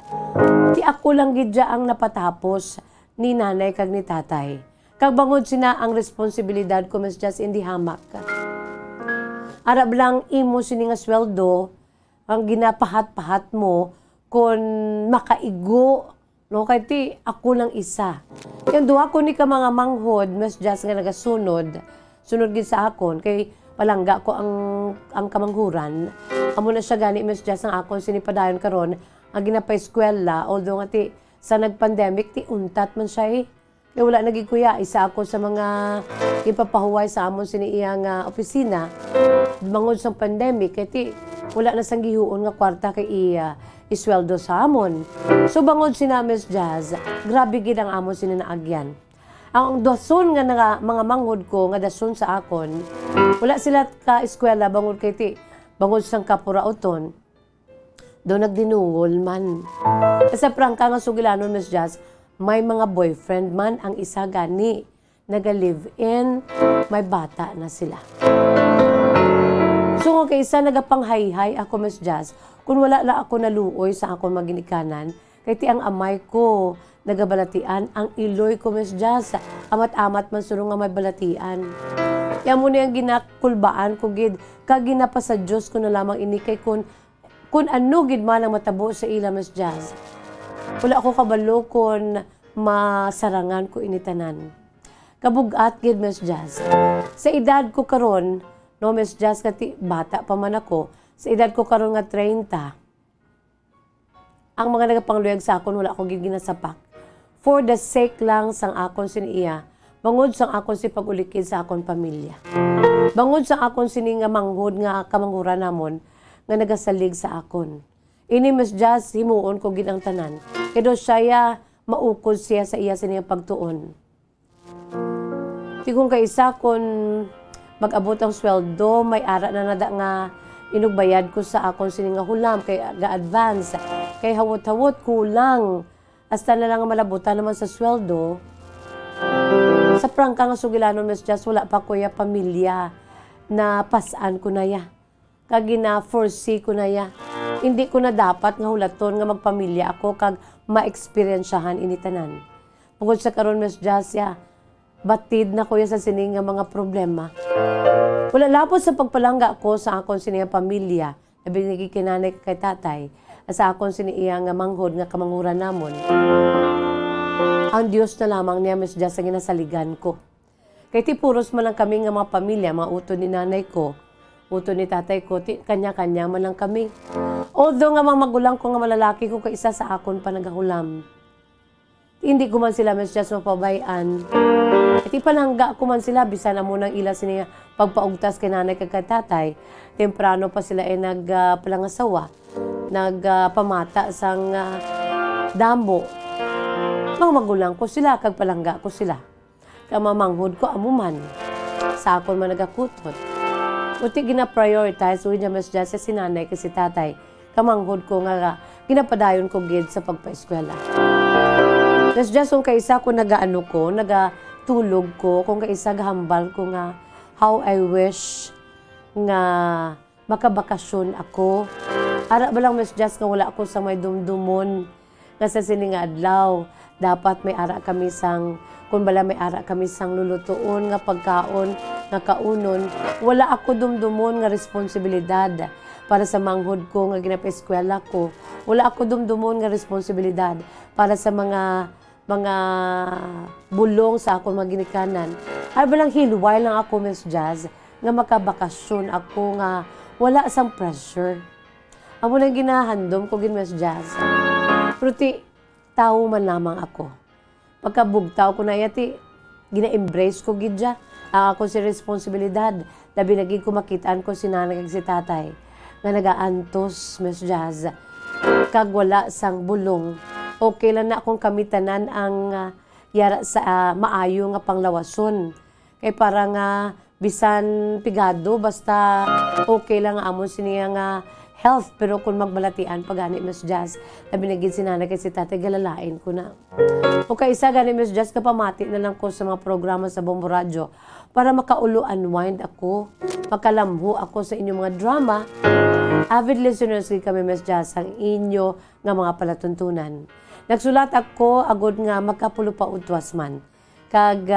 Speaker 3: Ti ako lang gidya ang napatapos ni nanay kag ni tatay. Kag bangod sina ang responsibilidad ko mas just hindi hamak. Arab lang imo sini nga sweldo ang ginapahat-pahat mo kung makaigo. No, kay ti ako lang isa. Yung duha ko ni ka mga manghod, mas just nga nagasunod, sunod gid sa akon, kay palangga ko ang kamanghuran. Amo na siya gani, mas just ang akon sinipadayon karon ang ginapa-eskwela, although nga ti sa nagpandemic, ti untat man siya Kaya wala nagikuya, isa ako sa mga ipapahuway sa amon siniiyang opisina. Mangod sa pandemic, kay ti wala na sang gihuon nga kwarta kay isweldo sa amon. So bangod sina Miss Jazz, grabe gid ang amon sininaagyan. Ang dason nga mga manghod ko nga dason sa akon, wala sila ka eskwela bangod kay ti bangod sang kapurauton. Do nagdinungol man. Sa prangka nga sugilanon Miss Jazz, may mga boyfriend man ang isa gani, naga-live-in, may bata na sila. So kung kaysa nagapanghay-hay ako Miss Jazz, kung wala la ako naluoy sa akong maginikanan, kay ti ang amay ko, nagabalatian, ang iloy ko Miss Jazz, amat-amat man surong nga may balatian. Kaya mo na yung ginakulbaan ko gid, kag ginapa sa Diyos ko na lamang inikay kung ano gid man ang matabo sa ila Miss Jazz. Wala ako kabalo kung masarangan ko initanan. Kabugat gid Miss Jazz. Sa edad ko karon, no Miss Jazz kati bata pa man ako, sa edad ko karon nga 30. Ang mga nagapangluyag sa akon wala ako gid ginasapak. For the sake lang sang akon siniya, bangod sang akon si pagulikid sa akon pamilya. Bangod sang akon sini nga manghod nga kamanghuran namon nga nagasalig sa akon. Ini Miss Jazz himuon ko gid ang tanan. Kaya siya maukod siya sa iya sa niyang pagtuon. Di kung kaisa kung mag-abot ang sweldo, may ara na nada nga inugbayad ko sa akon sini nga hulam kay ga-advance. Kay hawot-hawot kulang. Hasta na lang malabutan naman sa sweldo. Sa prangka nga sugilanon Miss Jazz, wala pa kuya pamilya na pasan ko na ya. Kag gina-foresee ko na ya. Hindi ko na dapat nga hulaton nga magpamilya ako kag ma-experiensyahan initanan. Bukod sa karon Miss Jazz ya, batid na kuya sa sining nga mga problema. Wala lapos sa pagpalangga ko sa akon sining pamilya, na binigay kinanay kay tatay, sa akon siniya nga manghod nga kamanghuran namon. Ang Diyos na lamang niya Miss Jazz ang ginasaligan ko. Kay ti puros man lang kami nga mga pamilya, mga uto ni nanay ko, uto ni tatay ko, kanya-kanya man lang kami. Although nga mga magulang ko nga malalaki ko kaisa sa akon pa nagahulam. Hindi ko man sila Miss Jazz mapabayan. At ipalangga ko man sila, bisa na munang ila siniya pagpaugtas kay nanay kag tatay. Temprano pa sila nagpalangasawa, nagpamata sang damo. Mga magulang ko sila, kag palangga ko sila. Kamamanghod ko amuman. Sa akon man nagakutot. Uti gina-prioritize with niya Miss Jazz sa sinanay kasi tatay. Kamanghod ko nga ginapadayon ko gid sa pagpa-eskwela. Miss Jazz, kung kaisa ko nagaano ko, nagatulog ko, kung kaisa gahambal ko nga how I wish nga makabakasyon ako. Ara ba lang Miss Jazz nga wala ako sa may dumdumon nga sa sining adlaw. Dapat may ara kami sang, kung bala may ara kami sang lulutuon nga pagkaon, nga kaunon, wala ako dumdumon nga responsibilidad para sa manghod ko nga ginapa-eskwela ko. Wala ako dumdumon nga responsibilidad para sa mga bulong sa akong mga ginikanan. Ay balang hilway lang ako Miss Jazz nga makabakasyon ako nga wala sang pressure. Amo nang ginahandom ko gin Miss Jazz. Pero ti tao man lamang ako. Pagkabugtaw ko na yati, gina-embrace ko gidya. Ako si responsibilidad. Labi naging kumakitaan ko si nanay kag si tatay. Nga nagaantos, Miss Jazz. Kag wala sang bulong. Okay lang na akong kamitanan ang yara sa maayo nga panglawason. Kay para nga bisan pigado, basta okay lang amon siniya nga health. Pero kung magbalatian, pag gani Miss Jazz, na binigin si nanay kasi tatay, galalain ko na. O kaisa gani Miss Jazz, kapamati na lang ko sa mga programa sa Bombo Radio para makaulo-unwind ako, makalamho ako sa inyong mga drama. Avid listeners kami Miss Jazz, ang inyo nga mga palatuntunan. Nagsulat ako, agod nga magkapulo pa utwas man. Kag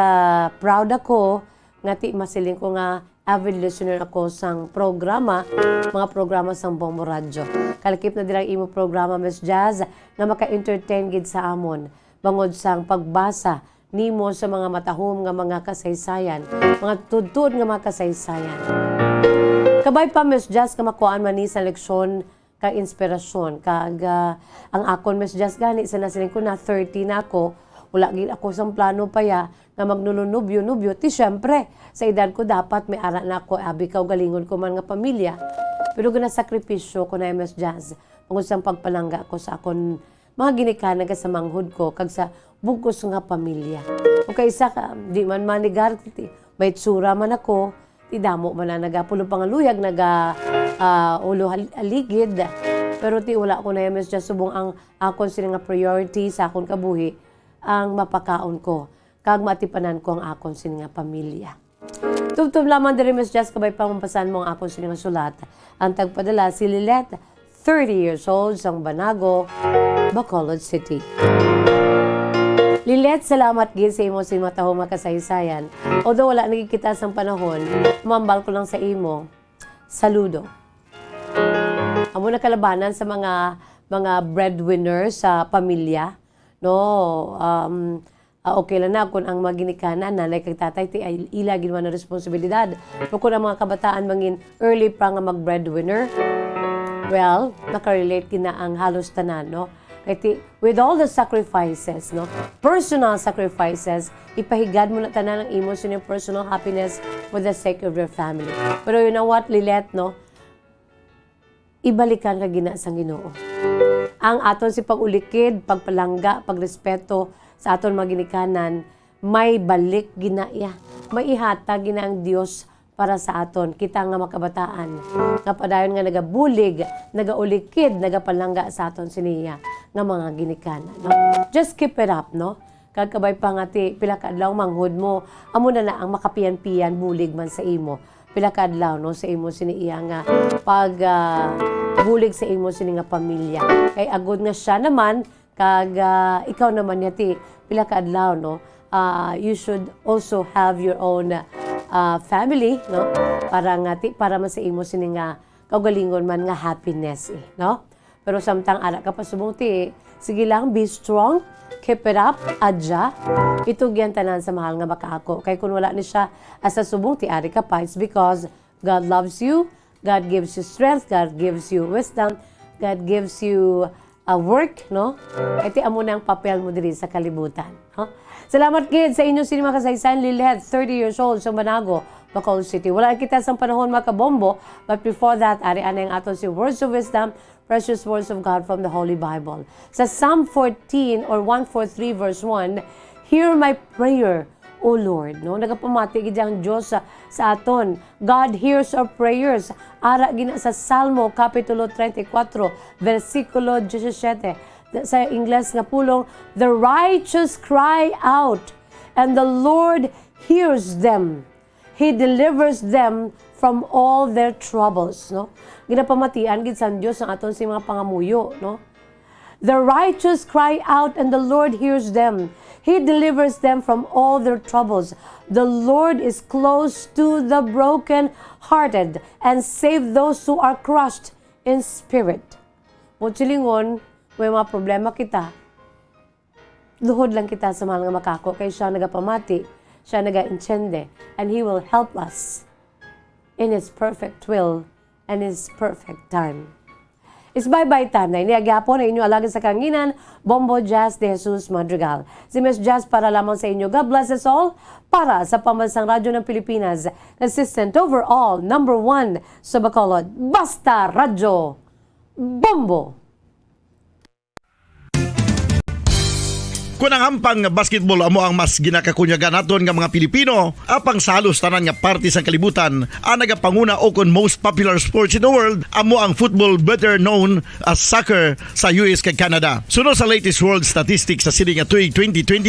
Speaker 3: proud ako, nga ti masiling ko nga avid listener ako sang programa, mga programa sang Bombo Radio. Kalakip na dilang imo programa, Miss Jazz, nga maka-entertain gid sa amon. Bangod sang pagbasa nimo sa mga matahom nga mga kasaysayan, mga tudtod nga mga kasaysayan. Kabay pa, Miss Jazz, ka makuhaan man ni sa leksyon ka inspirasyon. Kag ang akon, Miss Jazz, gani, sa nasiling ko na 30 na ako, wala gid ako sang plano pa ya, nga magnunubyo-nubyo. Ti syempre, sa edad ko dapat may ara na ako, abi kaw galingon ko man nga pamilya. Pero sakripisyo ko na Miss Jazz. Kung sang pagpalangga ko sa akon mga ginikanan ka sa manghud ko, kag sa bugos nga pamilya. O kaysa ka, di man manigar, may tsura man ako, idamo man na nagapulo pangaluyag, ulo aligid. Pero ti wala ko na Miss Jazz, subong ang akon sila nga priority sa akon kabuhi, ang mapakaon ko. Kag matipanan ko ang akon sila nga pamilya. Tubtub lamang diri Miss Jazz, kabay pa mampasan mo ang akon sila nga sulat. Ang tagpadala si Lilet, 30 years old, sang Banago, Bacolod City. Lilet, salamat gid sa imo sa matahong makasaysayan. Although wala nagkikita sang panahon, mambal ko lang sa imo. Saludo. Amo na kalabanan sa mga breadwinners sa pamilya, no? Okay lang na kung ang maginikanan nanay kag tatay ti ay ila gid man na responsibilidad. Pero kung ang mga kabataan mangin early pa nga mag-breadwinner, well, nakarelate kina ang halos tanan, no? Kaya with all the sacrifices, no? Personal sacrifices, ipahigad mo na tanan ang imo sa personal happiness for the sake of your family. Pero you know what, Lilet, no? Ibalikan ka gina sa Ginoo. Ang aton si pagulikid, pagpalangga, pagrespeto sa aton mga ginikanan, may balik ginaya. May ihata gina ang Dios para sa aton. Kita nga makabataan. Nga padayon nga nagabulig, nagaulikid, nagapalangga sa aton siniya nga mga ginikanan. No? Just keep it up, no? Kagkabay pa nga ti, pila ka adlaw manghud mo, amo na ang makapiyan-piyan, bulig man sa imo. Pila ka adlaw, no? Sa imo siniya nga pag bulig sa imo sini nga pamilya. Kay agod nga siya naman, kag ikaw naman yati, pila ka adlaw, no? You should also have your own family, no? Para man sa imo sini nga kaugalingon man nga happiness, no? Pero samtang ara ka pa subong ti, sige lang, be strong, keep it up, adya. Itugyan tanan sa mahal nga makaako. Kay kun wala ni siya asa subong ti ari ka pa, it's because God loves you, God gives you strength, God gives you wisdom, God gives you work, no? Iti amo na ang papel mo diri sa kalibutan. Huh? Salamat kid sa inyo sinima kasaysayan, Lilet, 30 years old, sa Banago, Bacolod City. Wala kita sa panahon makabombo, but before that, ari anay ang aton si Words of Wisdom, precious words of God from the Holy Bible. Sa Psalm 14 or 143 verse 1, hear my prayer, O Lord, no? Nagapamati gid ang Dios sa aton. God hears our prayers. Ara gina sa Salmo kapitulo 34, versikulo 17. Sa Ingles nga pulong, the righteous cry out, and the Lord hears them. He delivers them from all their troubles, no? Ginapamatian gid sa Dios ang aton si mga pangamuyo, no? The righteous cry out, and the Lord hears them. He delivers them from all their troubles. The Lord is close to the broken-hearted and save those who are crushed in spirit. Mutsilingon, may mga problema kita. Luhod lang kita sa mahal nga makako, kay siya nagapamati, siya naga-insyende, and He will help us in His perfect will and His perfect time. It's bye-bye time na iniagyapo na inyo alaga sa kanginan, Bombo Jazz de Jesus Madrigal. Si Miss Jazz para lamang sa inyo. God bless us all. Para sa Pambansang Radyo ng Pilipinas, Assistant Overall, #1 sa Bacolod, Basta Radyo Bombo.
Speaker 1: Kung ang hampang basketball amo ang mas ginakakunyagan naton nga mga Pilipino, apang sa halos tanan nga parte sang kalibutan, ang nagapanguna o kon most popular sports in the world amo ang football, better known as soccer sa US kag Canada. Sunod sa latest world statistics sa sining nga tuig 2020